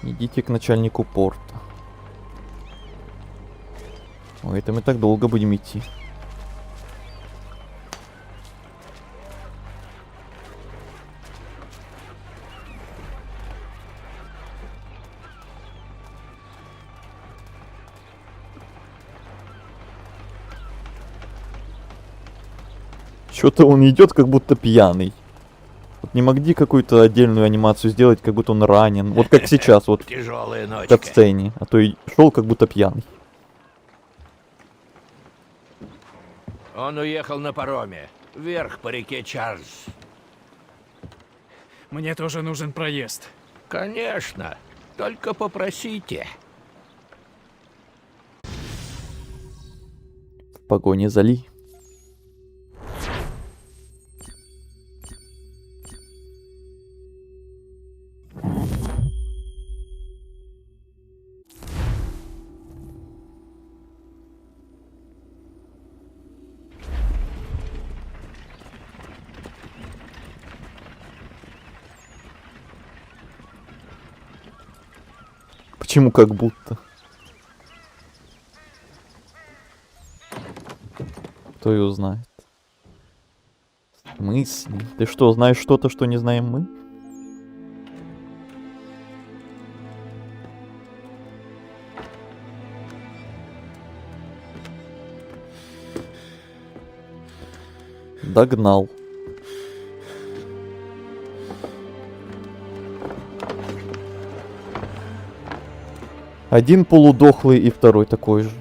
Идите к начальнику порта. Ой, это мы так долго будем идти. Что-то он идет, как будто пьяный. Вот не могли какую-то отдельную анимацию сделать, как будто он ранен. Вот как сейчас, вот Тяжелая в ночка. катсцене. А то и шел, как будто пьяный. Он уехал на пароме. Вверх по реке Чарльз. Мне тоже нужен проезд. Конечно. Только попросите. В погоне за Ли. Почему как будто? Кто его знает? Мысли. Ты что, знаешь что-то, что не знаем мы? Догнал. Один полудохлый и второй такой же.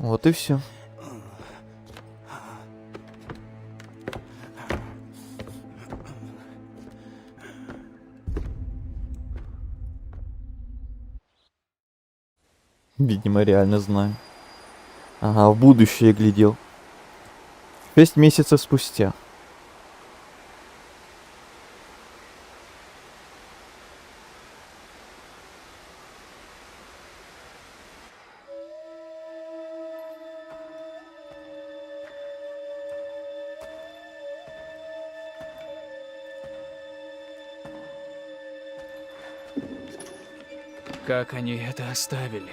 Вот и все. Видимо, реально знаю. Ага, в будущее глядел. 6 месяцев спустя. Как они это оставили?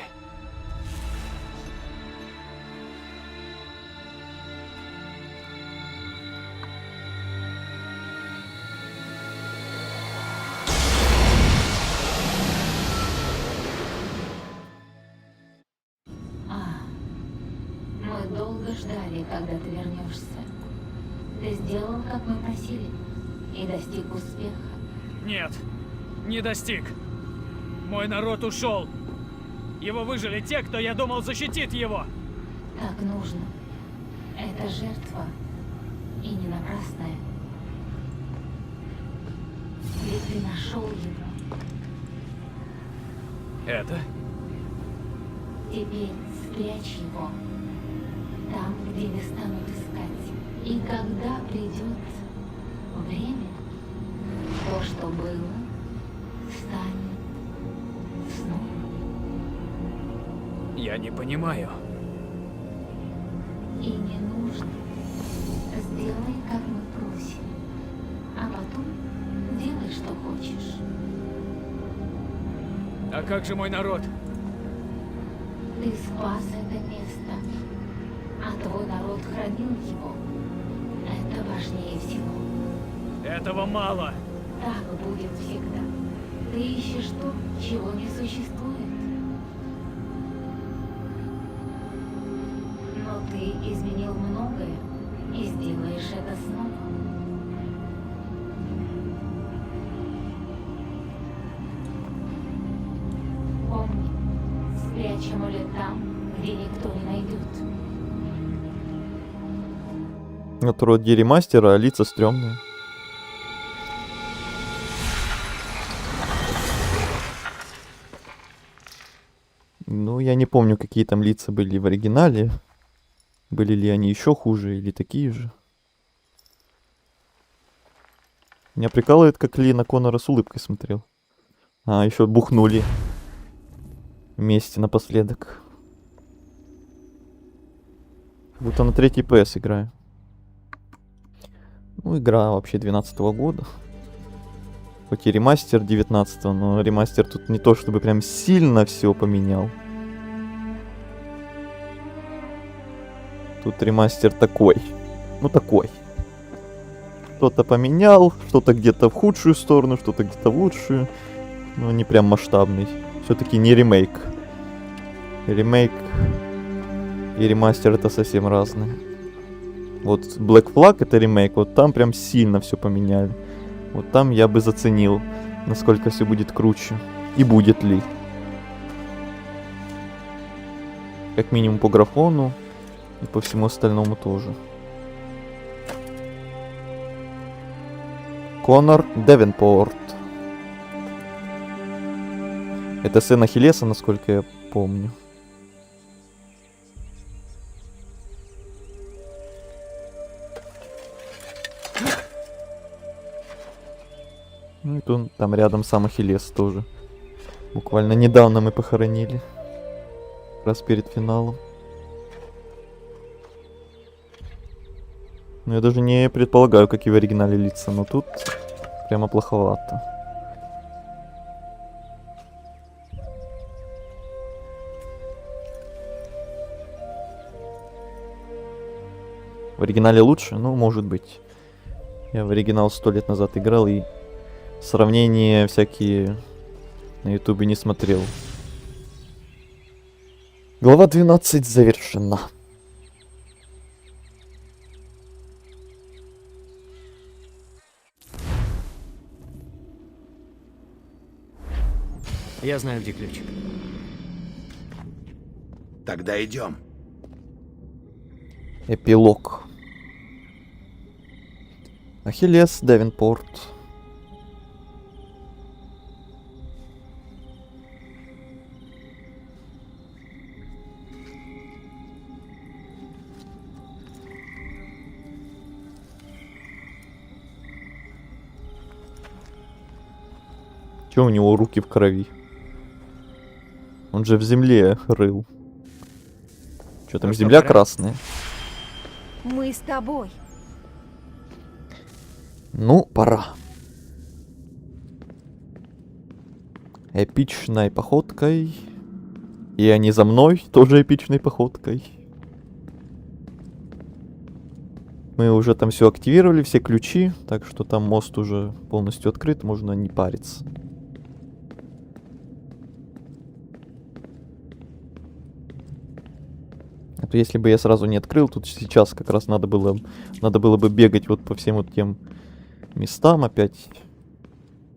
Мы долго ждали, когда ты вернешься. Ты сделал, как мы просили, и достиг успеха. Нет, не достиг. Мой народ ушел. Его выжили те, кто, я думал, защитит его. Так нужно. Это жертва. И не напрасная. Ведь ты нашел его. Это? Теперь спрячь его. Там, где не станут искать. И когда придет время, то, что было, станет снова. Я не понимаю. И не нужно. Сделай, как мы просим. А потом делай, что хочешь. А как же мой народ? Ты спас это место, а твой народ хранил его. Это важнее всего. Этого мало. Так будет всегда. Ты ищешь то, чего не существует. Но ты изменил многое и сделаешь это снова. Помни, спрячь амулет там, где никто не найдет. Это вроде ремастера, а лица стрёмные. Ну, я не помню, какие там лица были в оригинале. Были ли они еще хуже или такие же. Меня прикалывает, как Ли на Конора с улыбкой смотрел. А, еще бухнули. Вместе напоследок. Будто на 3 PS играю. Ну, игра вообще 12-го года. Хоть и ремастер 19-го, но ремастер тут не то, чтобы прям сильно все поменял. Тут ремастер такой. Ну, такой. Что-то поменял, что-то где-то в худшую сторону, что-то где-то в лучшую. Но не прям масштабный. Все-таки не ремейк. Ремейк и ремастер это совсем разные. Вот Black Flag это ремейк, вот там прям сильно все поменяли. Вот там я бы заценил, насколько все будет круче. И будет ли. Как минимум по графону и по всему остальному тоже. Конор Девенпорт. Это сын Ахиллеса, насколько я помню. Ну и тут, там рядом сам Ахиллес тоже. Буквально недавно мы похоронили. Как раз перед финалом. Ну я даже не предполагаю, какие в оригинале лица, но тут прямо плоховато. В оригинале лучше? Ну, может быть. Я в оригинал 100 лет назад играл и сравнения всякие на ютубе не смотрел. Глава 12 завершена. Я знаю, где ключ. Тогда идем. Эпилог. Ахиллес Девенпорт. Чего у него руки в крови? Он же в земле рыл. Что там, Ну что, земля пора? красная? Мы с тобой. Ну, пора. Эпичной походкой. И они за мной тоже эпичной походкой. Мы уже там все активировали, все ключи. Так что там мост уже полностью открыт, можно не париться. А то если бы я сразу не открыл, тут сейчас как раз надо было бы бегать вот по всем вот тем местам опять.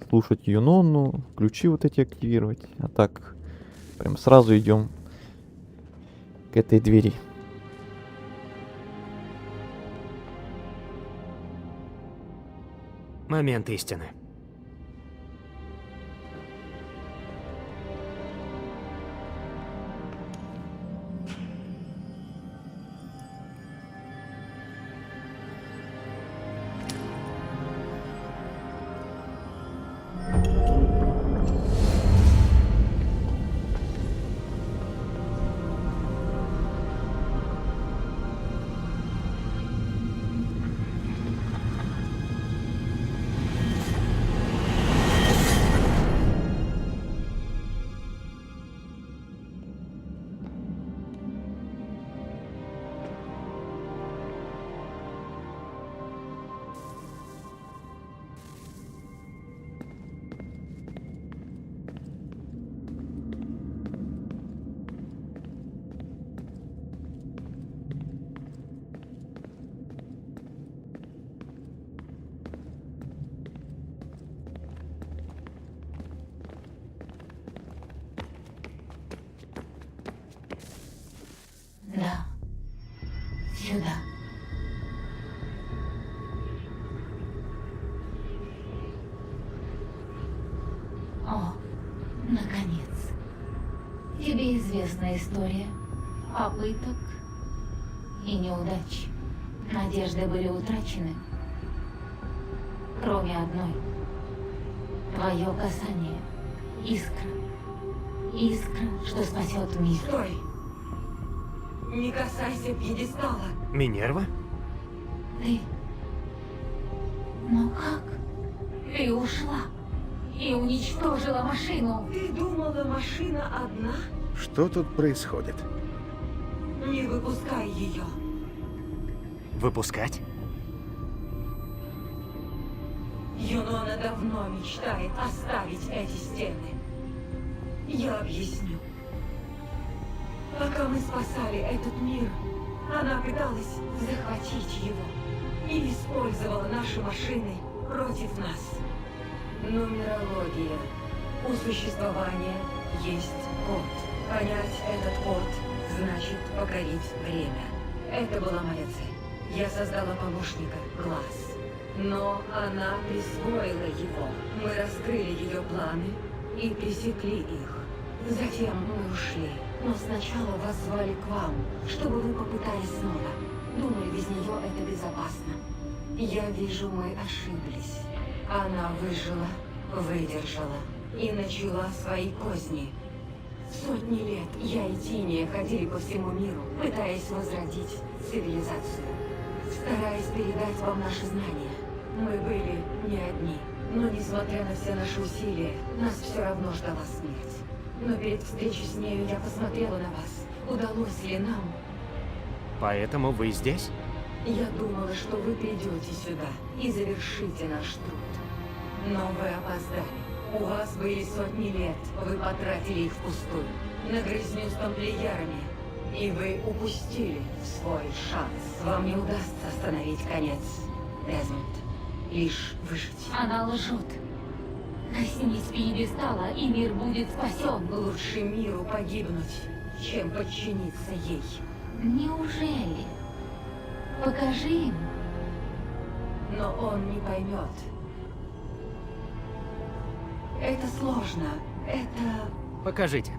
Слушать Юнону, ключи вот эти активировать. А так, прям сразу идем к этой двери. Момент истины. Да. Сюда. О, наконец. Тебе известна история попыток и неудач. Надежды были утрачены. Кроме одной. Твое касание. Искра. Искра, что спасет мир. Стой! Не касайся пьедестала. Минерва? Ты... Но как? Ты ушла и уничтожила машину. Ты думала, машина одна? Что тут происходит? Не выпускай ее. Выпускать? Юнона давно мечтает оставить эти стены. Я объясню. Пока мы спасали этот мир, она пыталась захватить его и использовала наши машины против нас. Нумерология. У существования есть код. Понять этот код значит покорить время. Это была моя цель. Я создала помощника Глаз. Но она присвоила его. Мы раскрыли ее планы и пресекли их. Затем мы ушли. Но сначала вас звали к вам, чтобы вы попытались снова. Думали, без нее это безопасно. Я вижу, мы ошиблись. Она выжила, выдержала и начала свои козни. Сотни лет я и Тиния ходили по всему миру, пытаясь возродить цивилизацию. Стараясь передать вам наши знания. Мы были не одни. Но несмотря на все наши усилия, нас все равно ждала смерть. Но перед встречей с нею я посмотрела на вас. Удалось ли нам? Поэтому вы здесь? Я думала, что вы придете сюда и завершите наш труд. Но вы опоздали. У вас были сотни лет, вы потратили их впустую. На грызню с тамплиерами. И вы упустили свой шанс. Вам не удастся остановить конец, Дезмонд. Лишь выжить. Она лжет. Коснись пьедестала, и мир будет спасен. Лучше миру погибнуть, чем подчиниться ей. Неужели? Покажи им. Но он не поймет. Это сложно. Это... Покажите.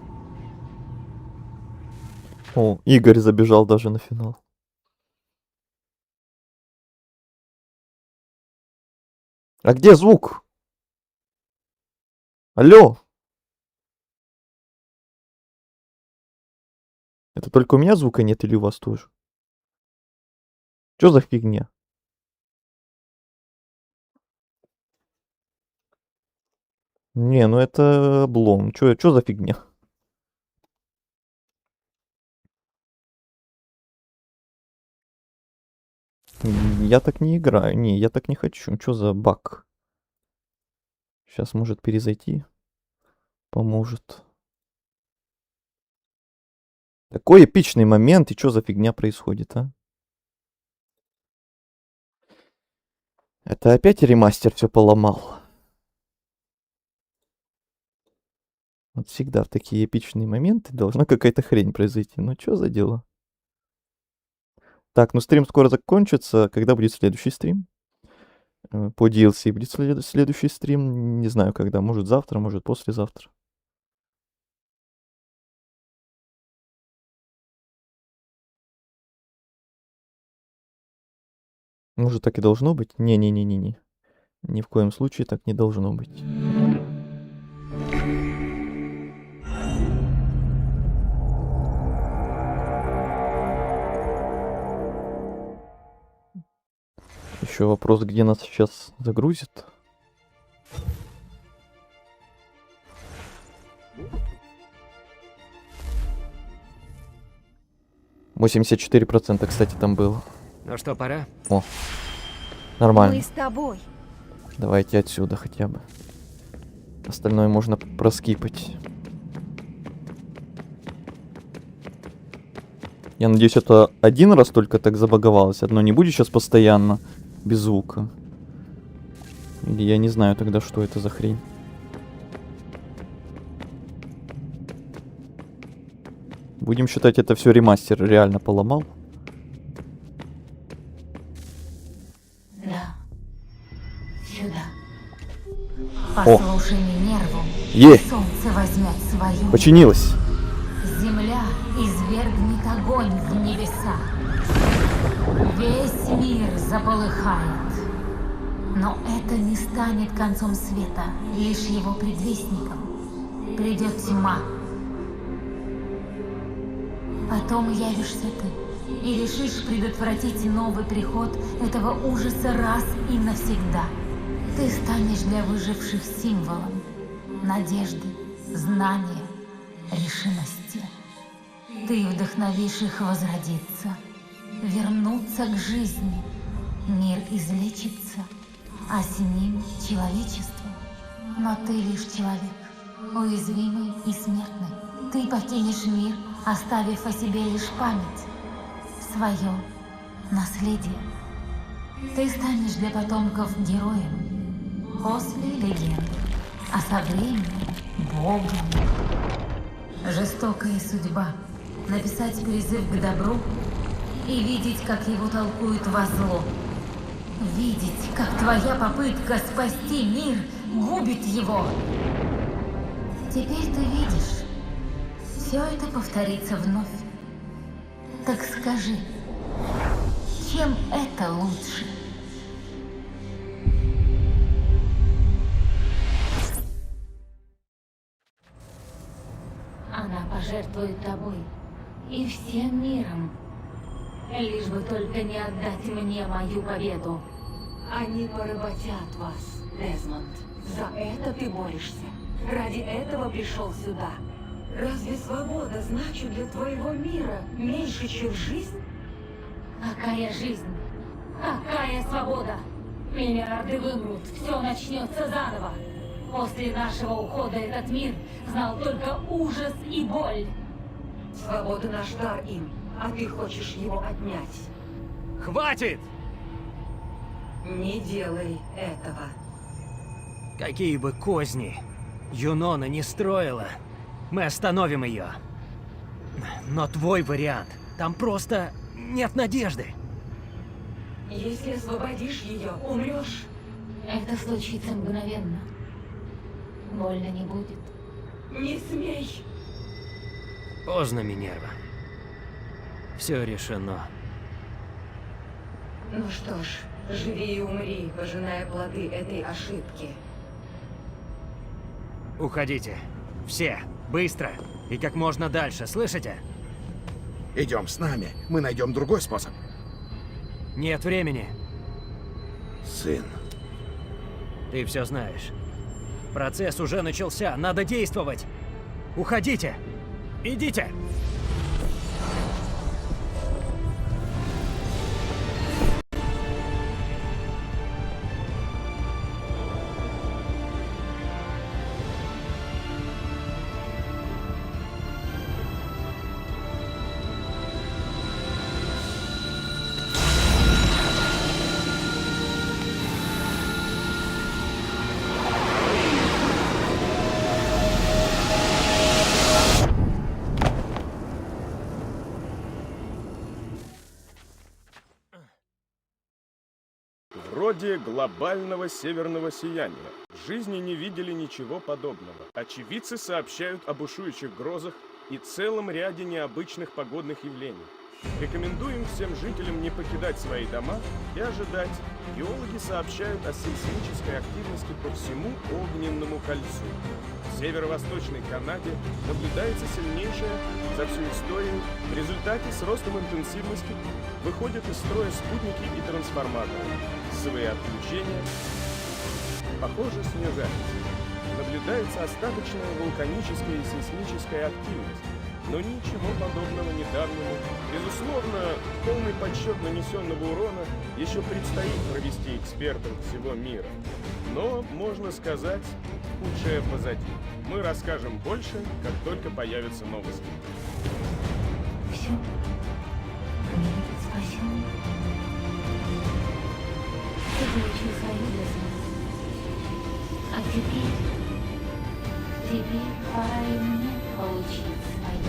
О, Игорь забежал даже на финал. А где звук? Алло! Это только у меня звука нет или у вас тоже? Что за фигня? Не, ну это облом. Чё за фигня? Я так не играю. Не, я так не хочу. Чё за баг? Сейчас может перезайти. Поможет. Такой эпичный момент, и чё за фигня происходит, а? Это опять ремастер все поломал. Вот всегда в такие эпичные моменты должна какая-то хрень произойти. Ну чё за дело? Так, ну стрим скоро закончится. Когда будет следующий стрим? По DLC будет следующий стрим. Не знаю когда. Может завтра, может послезавтра. Может так и должно быть? Не-не-не-не-не. Ни в коем случае так не должно быть. Еще вопрос, где нас сейчас загрузит. %, кстати, там было. Ну что, пора? О, нормально. Мы с тобой. Давайте отсюда хотя бы. Остальное можно проскипать. Я надеюсь, это один раз только так забаговалось. Одно не будет сейчас постоянно без звука. Или я не знаю тогда, что это за хрень. Будем считать, это все ремастер реально поломал. Да. Сюда. Послушай Минерву. Солнце возьмет свою. Починилось. Земля извергнет огонь в небеса. Весь мир заполыхает. Но это не станет концом света, лишь его предвестником. Придет тьма. Потом явишься ты и решишь предотвратить новый приход этого ужаса раз и навсегда. Ты станешь для выживших символом надежды, знания, решимости. Ты вдохновишь их возродиться, вернуться к жизни. Мир излечится, а с ним человечество. Но ты лишь человек, уязвимый и смертный. Ты покинешь мир, оставив о себе лишь память, свое наследие. Ты станешь для потомков героем, после легенды, а со временем богом. Жестокая судьба — написать призыв к добру и видеть, как его толкуют во зло. Видеть, как твоя попытка спасти мир губит его. Теперь ты видишь, все это повторится вновь. Так скажи, чем это лучше? Она пожертвует тобой и всем миром, лишь бы только не отдать мне мою победу. Они поработят вас, Дезмонд. За это ты борешься. Ради этого пришел сюда. Разве свобода значит для твоего мира меньше, чем жизнь? Какая жизнь? Какая свобода? Миллиарды вымрут, все начнется заново. После нашего ухода этот мир знал только ужас и боль. Свобода наш дар им, а ты хочешь его отнять. Хватит! Не делай этого. Какие бы козни Юнона не строила, мы остановим ее. Но твой вариант, там просто нет надежды. Если освободишь ее, умрешь. Это случится мгновенно. Больно не будет. Не смей. Поздно, Минерва. Все решено. Ну что ж, живи и умри, пожиная плоды этой ошибки. Уходите. Все. Быстро. И как можно дальше, слышите? Идем с нами. Мы найдем другой способ. Нет времени. Сын. Ты все знаешь. Процесс уже начался. Надо действовать. Уходите. Идите. Вроде глобального северного сияния. В жизни не видели ничего подобного. Очевидцы сообщают о бушующих грозах и целом ряде необычных погодных явлений. Рекомендуем всем жителям не покидать свои дома и ожидать. Геологи сообщают о сейсмической активности по всему огненному кольцу. В северо-восточной Канаде наблюдается сильнейшая за всю историю. В результате с ростом интенсивности выходят из строя спутники и трансформаторы. Свои отключения, похоже, снижаются. Наблюдается остаточная вулканическая и сейсмическая активность, но ничего подобного недавнему. Безусловно, полный подсчет нанесенного урона еще предстоит провести экспертам всего мира. Но, можно сказать, худшее позади. Мы расскажем больше, как только появятся новости. Все. Мне будет спасен. Ты получил свою длительность. А теперь пора и мне получить свою.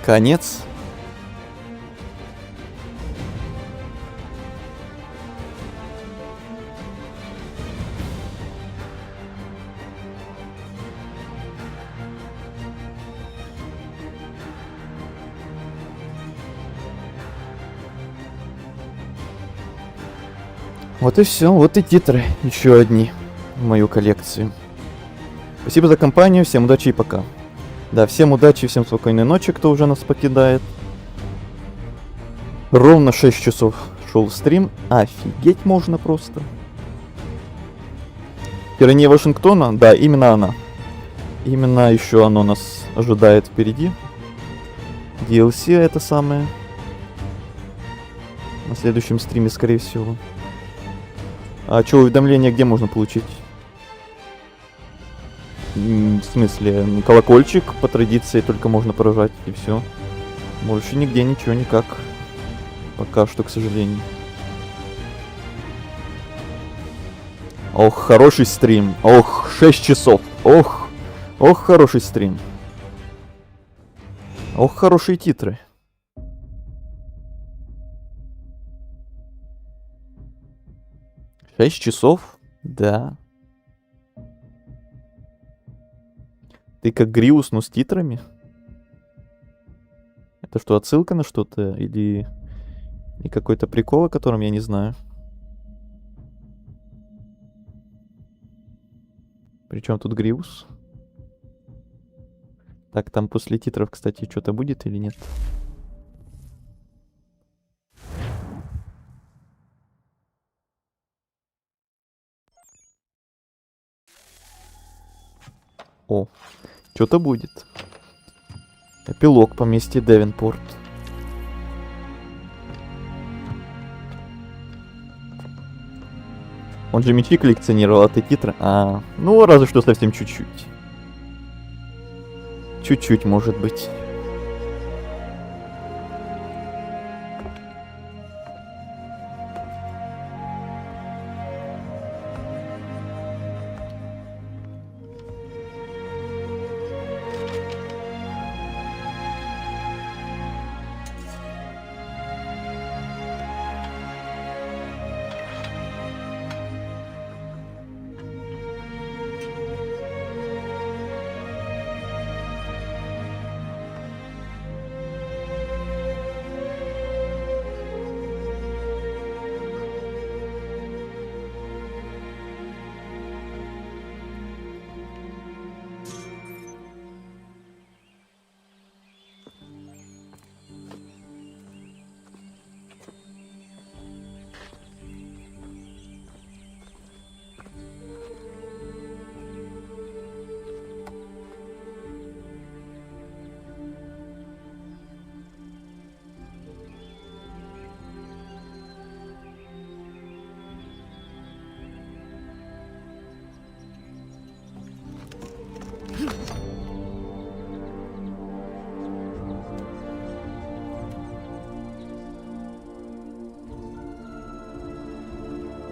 Конец. Вот и все, вот и титры, еще одни в мою коллекцию. Спасибо за компанию, всем удачи и пока. Да, всем удачи, всем спокойной ночи, кто уже нас покидает. Ровно 6 часов шел стрим, офигеть можно просто. Тирания Вашингтона, да, именно она. Именно еще оно нас ожидает впереди. DLC это самое. На следующем стриме, скорее всего. А что, уведомления где можно получить? В смысле, колокольчик по традиции только можно поражать, и все. Больше нигде ничего никак. Пока что, к сожалению. Ох, хороший стрим. Ох, 6 часов. Ох, хороший стрим. Ох, хорошие титры. Шесть часов? Да. Ты как Гриус, но с титрами? Это что, отсылка на что-то? Или какой-то прикол, о котором я не знаю? Причем тут Гриус? Так, там после титров, кстати, что-то будет или нет? О, что-то будет. Эпилог поместья Девенпорт. Он же мечи коллекционировал, а ты титры? Ну разве что совсем чуть-чуть. Чуть-чуть, может быть.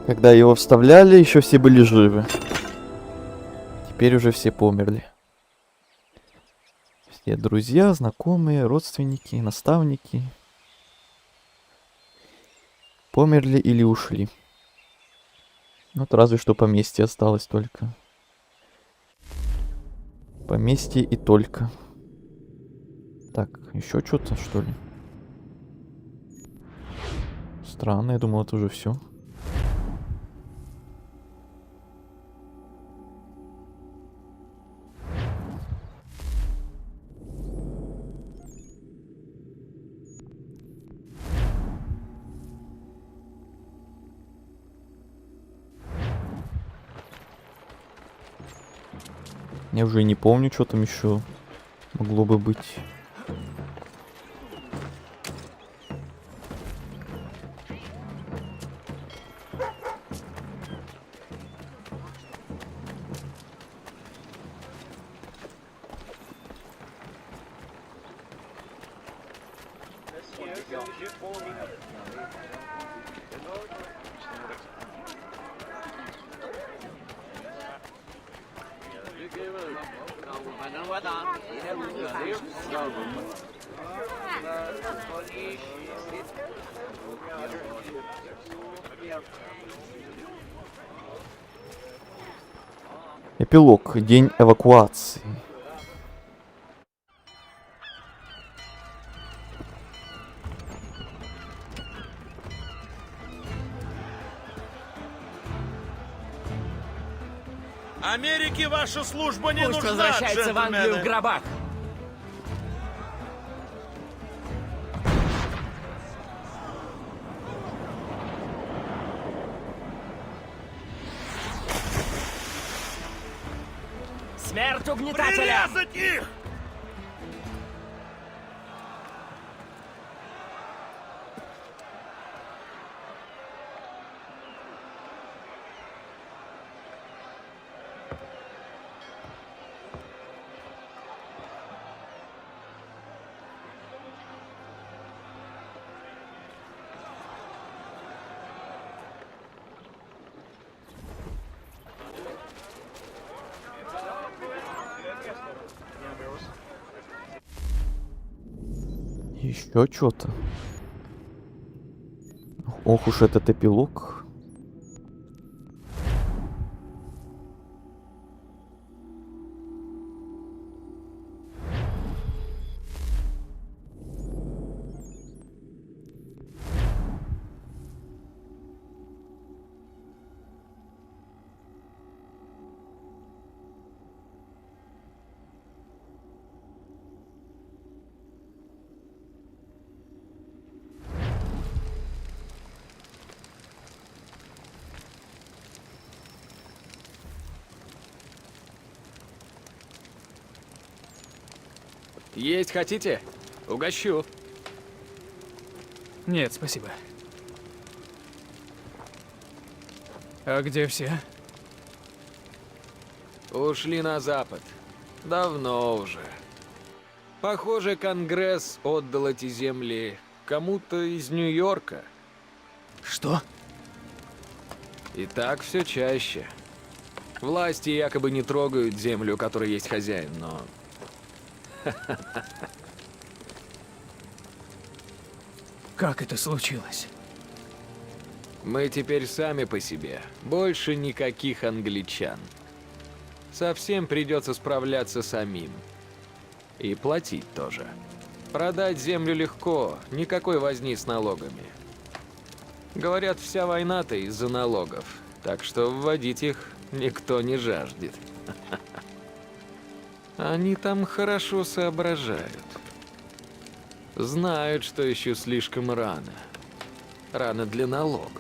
Когда его вставляли, еще все были живы. Теперь уже все померли. Все друзья, знакомые, родственники, наставники померли или ушли. Вот разве что поместье осталось только. Поместье и только. Так, еще что-то, что ли? Странно, я думал, это уже все. Я уже не помню, что там еще могло бы быть. Эпилог. День эвакуации. Америке ваша служба не Пусть нужна, возвращается в Англию в джентльмены. гробах. Смерть угнетателя! Прирезать их! Еще что-то. Ох уж этот эпилог. Есть хотите? Угощу. Нет, спасибо. А где все? Ушли на запад. Давно уже. Похоже, Конгресс отдал эти земли кому-то из Нью-Йорка. Что? И так все чаще. Власти якобы не трогают землю, у которой есть хозяин, но... Как это случилось? Мы теперь сами по себе. Больше никаких англичан. Совсем придется справляться самим. И платить тоже. Продать землю легко, никакой возни с налогами. Говорят, вся война-то из-за налогов, так что вводить их никто не жаждет. Они там хорошо соображают. Знают, что еще слишком рано. Рано для налогов.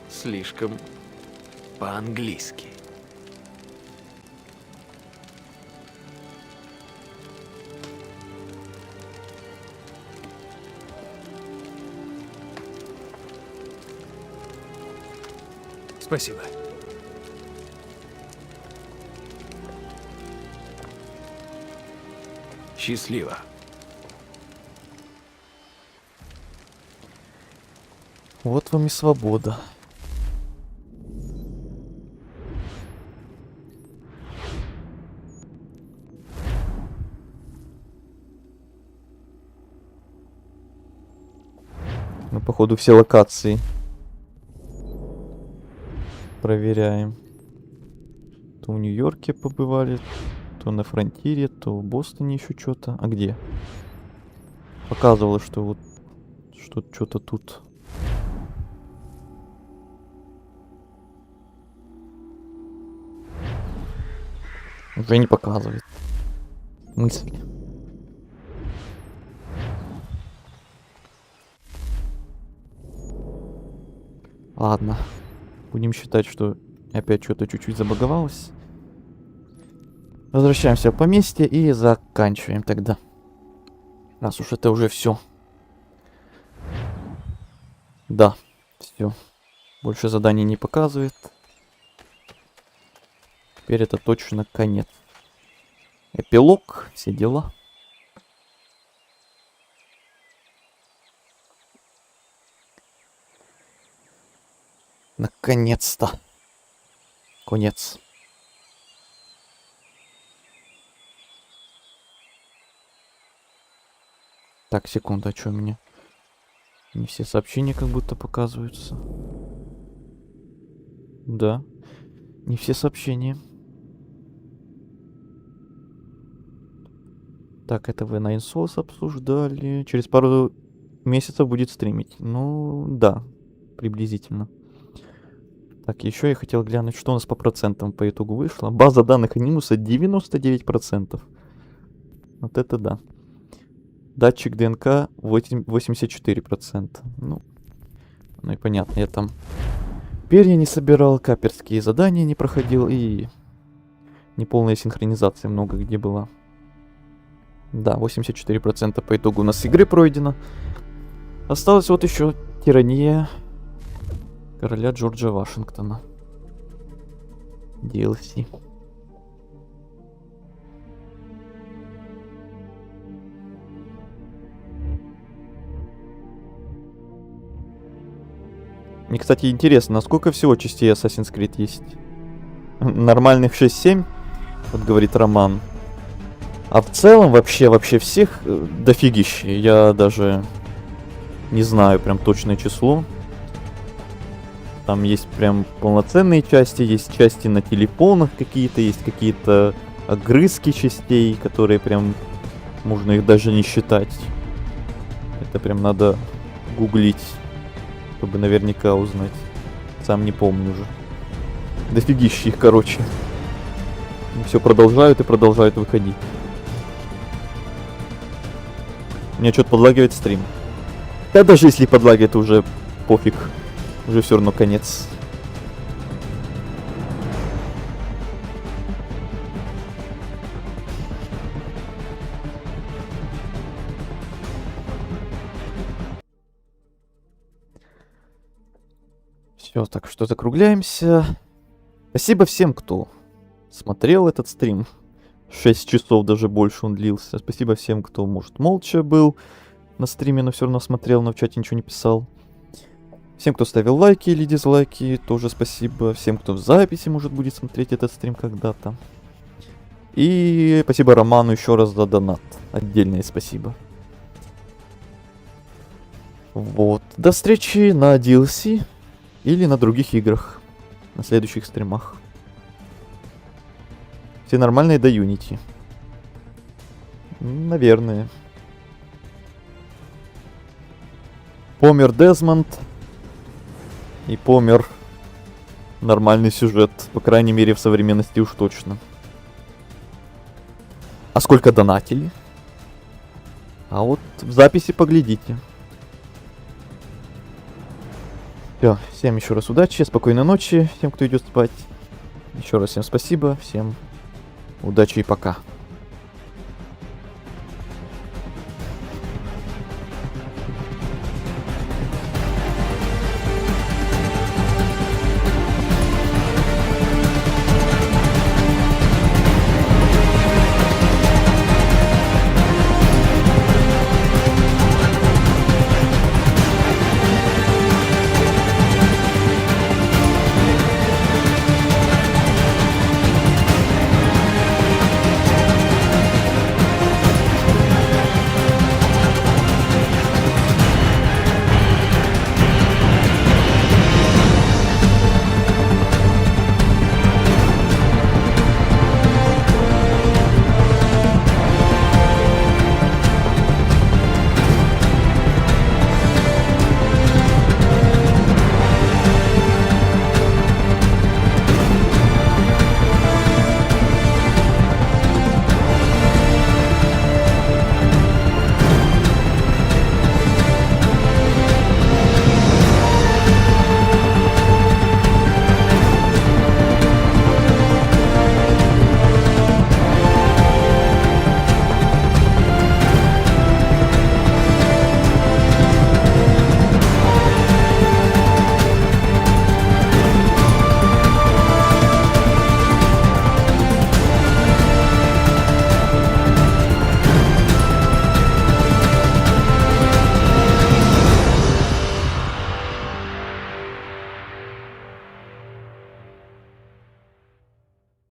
Слишком по-английски. Спасибо. Счастливо. Вот вам и свобода. Мы, походу, все локации проверяем. То в Нью-Йорке побывали, то на Фронтире, то в Бостоне еще что-то. А где? Показывало, что вот что-то тут. Уже не показывает. Мысли. Ладно. Будем считать, что опять что-то чуть-чуть забаговалось. Возвращаемся в поместье и заканчиваем тогда. Раз уж это уже все. Да, все. Больше заданий не показывает. Теперь это точно конец. Эпилог, все дела. Наконец-то. Конец. Так, секунду, а что у меня? Не все сообщения как будто показываются. Да. Не все сообщения. Так, это вы Nine Souls обсуждали. Через пару месяцев будет стримить. Ну, да. Приблизительно. Так, еще я хотел глянуть, что у нас по процентам по итогу вышло. База данных анимуса 99%. Вот это да. Датчик ДНК 84%. Ну и понятно, я там перья не собирал, каперские задания не проходил и неполная синхронизация много где была. Да, 84% по итогу у нас игры пройдено. Осталось вот еще тирания короля Джорджа Вашингтона. DLC. Мне, кстати, интересно, насколько всего частей Assassin's Creed есть? Нормальных 6-7, вот говорит Роман. А в целом вообще всех дофигище. Я даже не знаю прям точное число. Там есть прям полноценные части, есть части на телефонах какие-то, есть какие-то огрызки частей, которые прям можно их даже не считать. Это прям надо гуглить, чтобы наверняка узнать. Сам не помню уже. Дофигища их, короче. Все продолжают и продолжают выходить. У меня что-то подлагивает стрим. Да даже если подлагивает, уже пофиг. Уже все равно конец. Все, так что закругляемся. Спасибо всем, кто смотрел этот стрим. 6 часов, даже больше он длился. Спасибо всем, кто, может, молча был на стриме, но все равно смотрел, но в чате ничего не писал. Всем, кто ставил лайки или дизлайки, тоже спасибо. Всем, кто в записи, может, будет смотреть этот стрим когда-то. И спасибо Роману еще раз за донат. Отдельное спасибо. Вот. До встречи на DLC или на других играх. На следующих стримах. Все нормальные до Unity. Наверное. Помер Дезмонд. И помер нормальный сюжет. По крайней мере, в современности уж точно. А сколько донатили? А вот в записи поглядите. Все, всем еще раз удачи, спокойной ночи, всем, кто идет спать. Еще раз всем спасибо, всем удачи и пока.